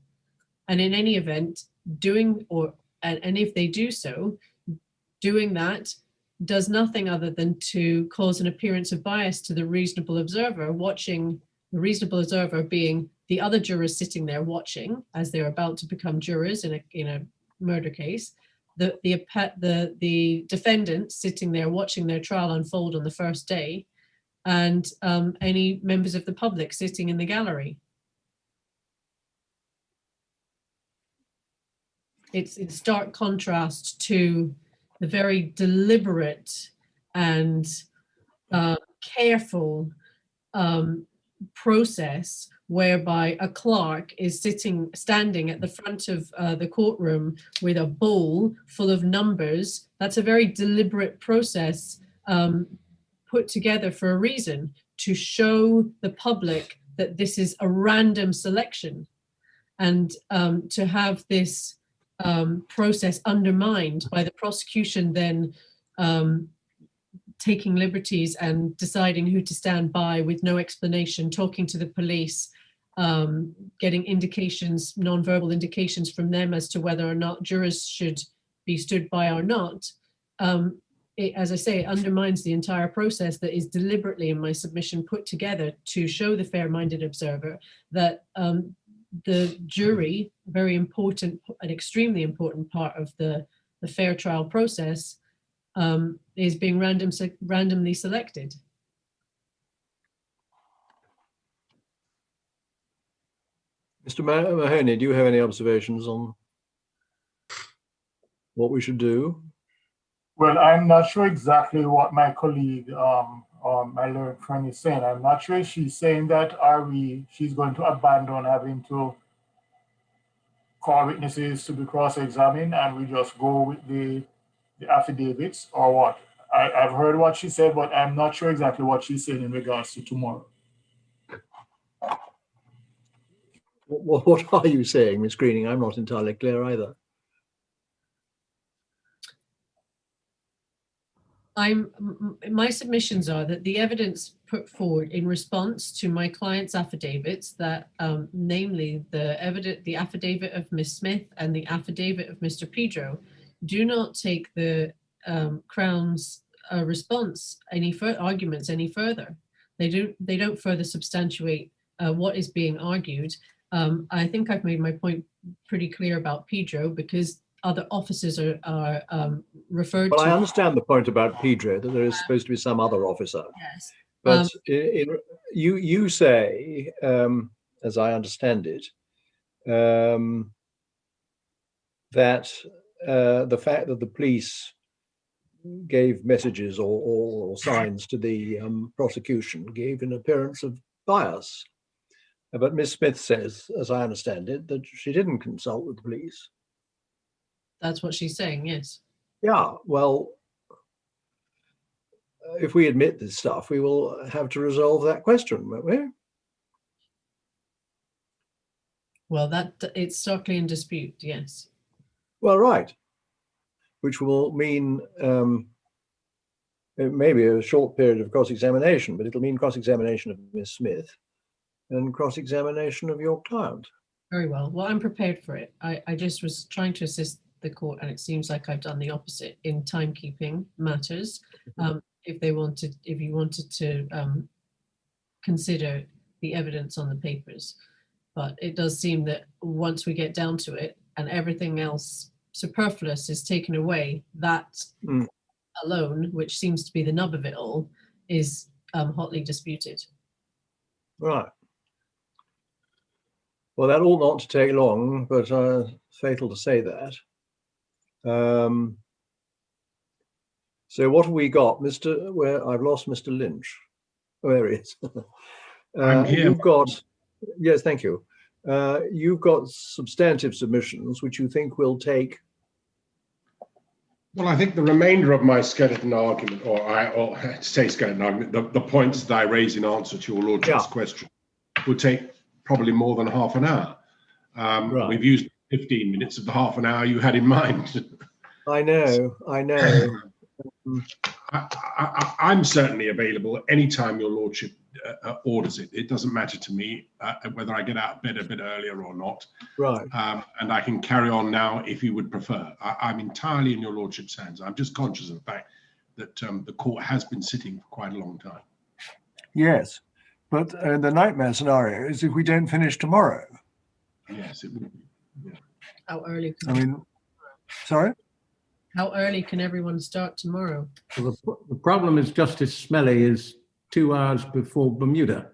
Speaker 6: And in any event, and if they do so, doing that does nothing other than to cause an appearance of bias to the reasonable observer watching, the reasonable observer being the other jurors sitting there watching as they're about to become jurors in a murder case, the defendant sitting there watching their trial unfold on the first day, and any members of the public sitting in the gallery. It's in stark contrast to the very deliberate and careful process whereby a clerk is standing at the front of the courtroom with a bowl full of numbers. That's a very deliberate process put together for a reason, to show the public that this is a random selection, and to have this process undermined by the prosecution then taking liberties and deciding who to stand by with no explanation, talking to the police, getting indications, non-verbal indications from them as to whether or not jurors should be stood by or not. It, as I say, undermines the entire process that is deliberately, in my submission, put together to show the fair-minded observer that the jury, very important, an extremely important part of the fair trial process, is being randomly selected.
Speaker 2: Mr. Mahoney, do you have any observations on what we should do?
Speaker 4: Well, I'm not sure exactly what my colleague, my learned friend, is saying. I'm not sure if she's saying that she's going to abandon having to call witnesses to be cross-examined and we just go with the affidavits, or what? I've heard what she said, but I'm not sure exactly what she's saying in regards to tomorrow.
Speaker 2: What are you saying, Ms. Greening? I'm not entirely clear either.
Speaker 6: My submissions are that the evidence put forward in response to my client's affidavits, that namely the affidavit of Ms. Smith and the affidavit of Mr. Pedro, do not take the Crown's response arguments any further. They don't further substantiate what is being argued. I think I've made my point pretty clear about Pedro, because other officers are referred
Speaker 2: well,
Speaker 6: to.
Speaker 2: I understand the point about Pedro, that there is supposed to be some other officer.
Speaker 6: Yes.
Speaker 2: But you say, as I understand it, that the fact that the police gave messages or signs to the prosecution gave an appearance of bias. But Ms. Smith says, as I understand it, that she didn't consult with the police.
Speaker 6: That's what she's saying, yes.
Speaker 2: Yeah, well, if we admit this stuff, we will have to resolve that question, won't we?
Speaker 6: Well, it's starkly in dispute, yes.
Speaker 2: Well, right. Which will mean it may be a short period of cross-examination, but it'll mean cross-examination of Ms. Smith and cross-examination of your client.
Speaker 6: Very well. Well, I'm prepared for it. I just was trying to assist the court, and it seems like I've done the opposite in timekeeping matters. If you wanted to consider the evidence on the papers, but it does seem that once we get down to it and everything else superfluous is taken away, that alone, which seems to be the nub of it all, is hotly disputed.
Speaker 2: Right. Well, that ought not to take long, but fatal to say that. So what have we got, Mr. Where I've lost Mr. Lynch. Oh, there he is.
Speaker 3: I'm here.
Speaker 2: You've got, yes, thank you. You've got substantive submissions, which you think will take.
Speaker 3: Well, I think the remainder of my skeleton argument, or say skeleton argument, the points that I raise in answer to your lordship's question, would take probably more than half an hour.
Speaker 2: Right.
Speaker 3: We've used 15 minutes of the half an hour you had in mind.
Speaker 2: I know.
Speaker 3: I'm certainly available anytime your lordship orders it. It doesn't matter to me whether I get out of bed a bit earlier or not.
Speaker 2: Right.
Speaker 3: And I can carry on now if you would prefer. I'm entirely in your lordship's hands. I'm just conscious of the fact that the court has been sitting for quite a long time.
Speaker 2: Yes, but the nightmare scenario is if we don't finish tomorrow.
Speaker 3: Yes, it would be. Yeah.
Speaker 6: How early?
Speaker 2: Sorry?
Speaker 6: How early can everyone start tomorrow?
Speaker 7: Well, the problem is Justice Smelly is 2 hours before Bermuda.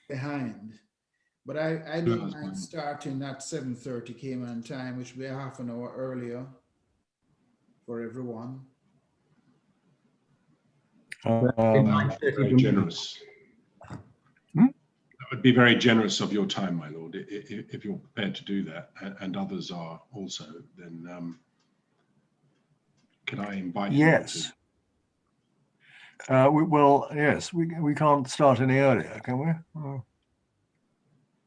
Speaker 5: Behind. But I don't mind starting at 7:30 Cayman time, which will be half an hour earlier for everyone.
Speaker 3: Very generous. That would be very generous of your time, my lord. If you're prepared to do that, and others are also, then can I invite you?
Speaker 2: Yes. Yes, we can't start any earlier, can we? Oh.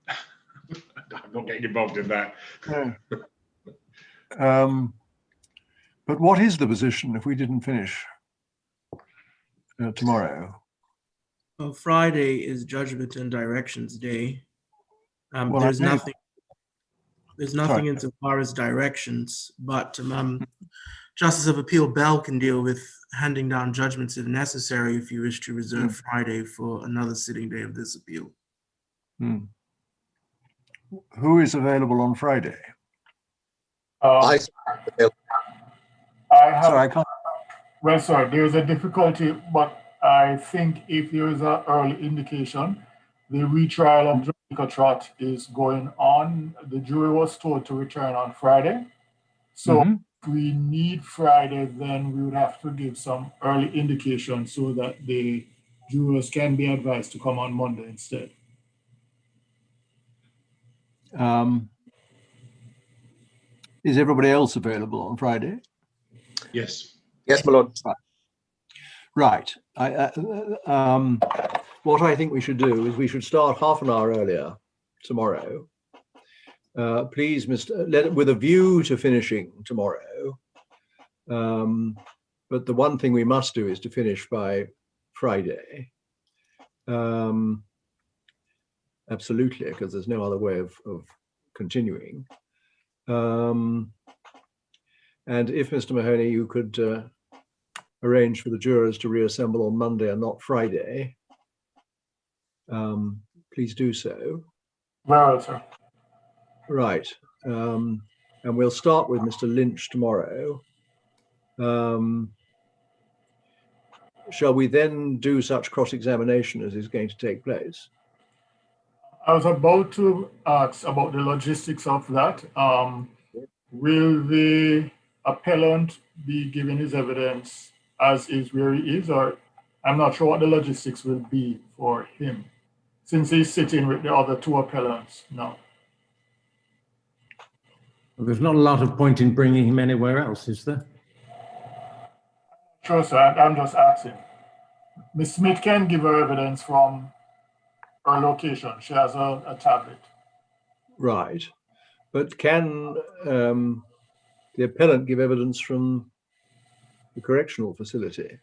Speaker 3: I'm not getting involved in that.
Speaker 2: No. But what is the position if we didn't finish tomorrow?
Speaker 1: Well, Friday is Judgment and Directions Day.
Speaker 2: Well,
Speaker 1: there's nothing insofar as directions, but Justice of Appeal Bell can deal with handing down judgments if necessary if you wish to reserve Friday for another sitting day of this appeal.
Speaker 2: Who is available on Friday?
Speaker 4: I have.
Speaker 2: Sorry, I can't.
Speaker 4: Well, sorry, there's a difficulty, but I think if there is an early indication, the retrial of Jamaica Trot is going on. The jury was told to return on Friday. So if we need Friday, then we would have to give some early indication so that the jurors can be advised to come on Monday instead.
Speaker 2: Is everybody else available on Friday?
Speaker 3: Yes.
Speaker 8: Yes, my lord.
Speaker 2: Right. What I think we should do is we should start half an hour earlier tomorrow. Please, with a view to finishing tomorrow. But the one thing we must do is to finish by Friday. Absolutely, because there's no other way of continuing. And if, Mr. Mahoney, you could arrange for the jurors to reassemble on Monday and not Friday, please do so.
Speaker 4: Well, sir.
Speaker 2: Right. And we'll start with Mr. Lynch tomorrow. Shall we then do such cross-examination as is going to take place?
Speaker 4: I was about to ask about the logistics of that. Will the appellant be giving his evidence as is where he is, or I'm not sure what the logistics will be for him, since he's sitting with the other two appellants now?
Speaker 7: Well, there's not a lot of point in bringing him anywhere else, is there?
Speaker 4: Sure, sir. I'm just asking. Ms. Smith can give her evidence from her location. She has a tablet.
Speaker 2: Right. But can the appellant give evidence from the correctional facility?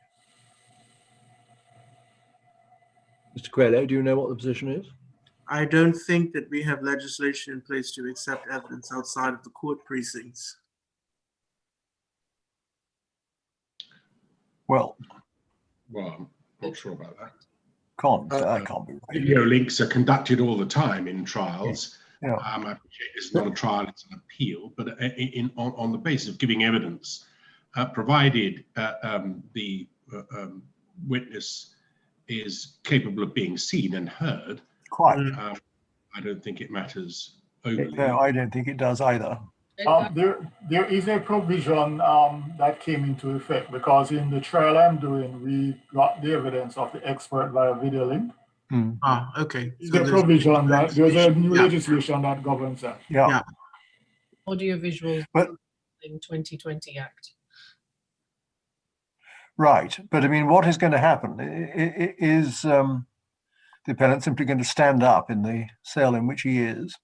Speaker 2: Mr. Coelho, do you know what the position is?
Speaker 1: I don't think that we have legislation in place to accept evidence outside of the court precincts.
Speaker 2: Well,
Speaker 3: Well, I'm not sure about that.
Speaker 2: that can't be right.
Speaker 3: Video links are conducted all the time in trials.
Speaker 2: Yeah.
Speaker 3: I appreciate it's not a trial, it's an appeal, but on the basis of giving evidence, provided the witness is capable of being seen and heard,
Speaker 2: Quite.
Speaker 3: I don't think it matters overly.
Speaker 2: No, I don't think it does either.
Speaker 4: There is a provision that came into effect because in the trial I'm doing, we got the evidence of the expert via video link.
Speaker 1: Okay.
Speaker 4: There's a provision that there's a new legislation that governs that.
Speaker 2: Yeah.
Speaker 6: Audiovisual
Speaker 2: But
Speaker 6: in 2020 Act.
Speaker 2: right, but I mean, what is going to happen? Is the appellant simply going to stand up in the cell in which he is?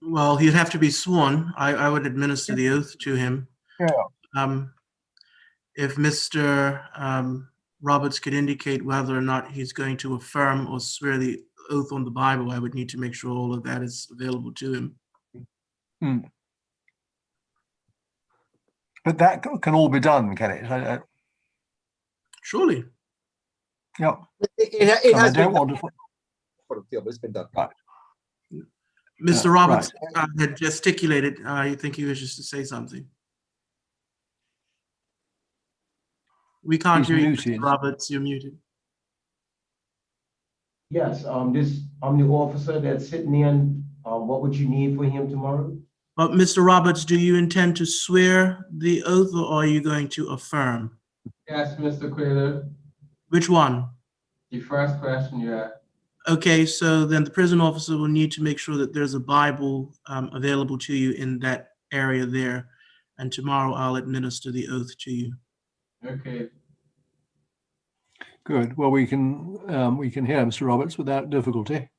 Speaker 1: Well, he'd have to be sworn. I would administer the oath to him.
Speaker 2: Yeah.
Speaker 1: If Mr. Roberts could indicate whether or not he's going to affirm or swear the oath on the Bible, I would need to make sure all of that is available to him.
Speaker 2: But that can all be done, can it?
Speaker 1: Surely.
Speaker 2: Yeah.
Speaker 8: It has been
Speaker 2: done.
Speaker 8: It's been done.
Speaker 2: Right.
Speaker 1: Mr. Roberts had gesticulated. You think he wishes to say something? We can't
Speaker 2: He's
Speaker 1: hear you,
Speaker 2: muted.
Speaker 1: Mr. Roberts. You're muted.
Speaker 10: Yes, I'm the officer that's sitting in. What would you need for him tomorrow?
Speaker 1: Mr. Roberts, do you intend to swear the oath or are you going to affirm?
Speaker 11: Yes, Mr. Quayler.
Speaker 1: Which one?
Speaker 11: The first question you asked.
Speaker 1: Okay, so then the prison officer will need to make sure that there's a Bible available to you in that area there. And tomorrow I'll administer the oath to you.
Speaker 11: Okay.
Speaker 2: Good. Well, we can hear Mr. Roberts without difficulty.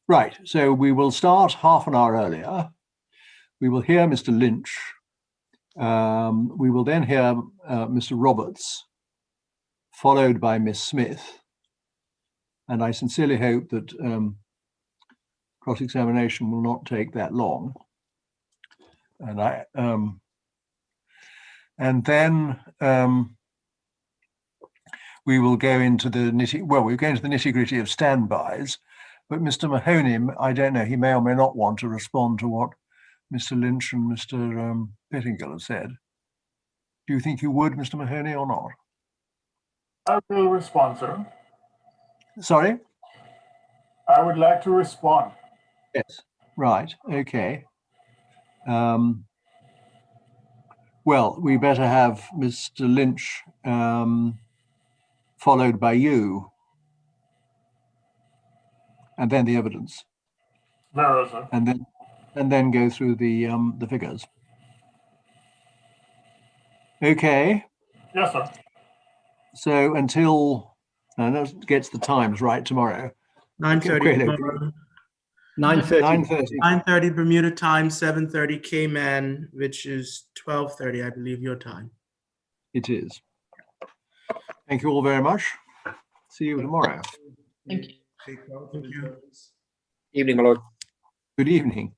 Speaker 2: Right. So we will start half an hour earlier. We will hear Mr. Lynch. We will then hear Mr. Roberts, followed by Miss Smith. And I sincerely hope that cross-examination will not take that long. And then we will go into the nitty-gritty of standbys. But Mr. Mahoney, I don't know, he may or may not want to respond to what Mr. Lynch and Mr. Pettingill have said. Do you think you would, Mr. Mahoney, or not?
Speaker 4: I will respond, sir.
Speaker 2: Sorry?
Speaker 4: I would like to respond.
Speaker 2: Yes. Right. Okay. Well, we better have Mr. Lynch followed by you, and then the evidence,
Speaker 4: Very, sir.
Speaker 2: and then go through the figures. Okay.
Speaker 4: Yes, sir.
Speaker 2: So until that gets the times right tomorrow.
Speaker 1: 9:30 tomorrow.
Speaker 7: 9:30.
Speaker 1: 9:30 Bermuda time, 7:30 Cayman, which is 12:30, I believe, your time.
Speaker 2: It is. Thank you all very much. See you tomorrow.
Speaker 6: Thank you.
Speaker 1: Thank you.
Speaker 8: Evening, my lord.
Speaker 2: Good evening.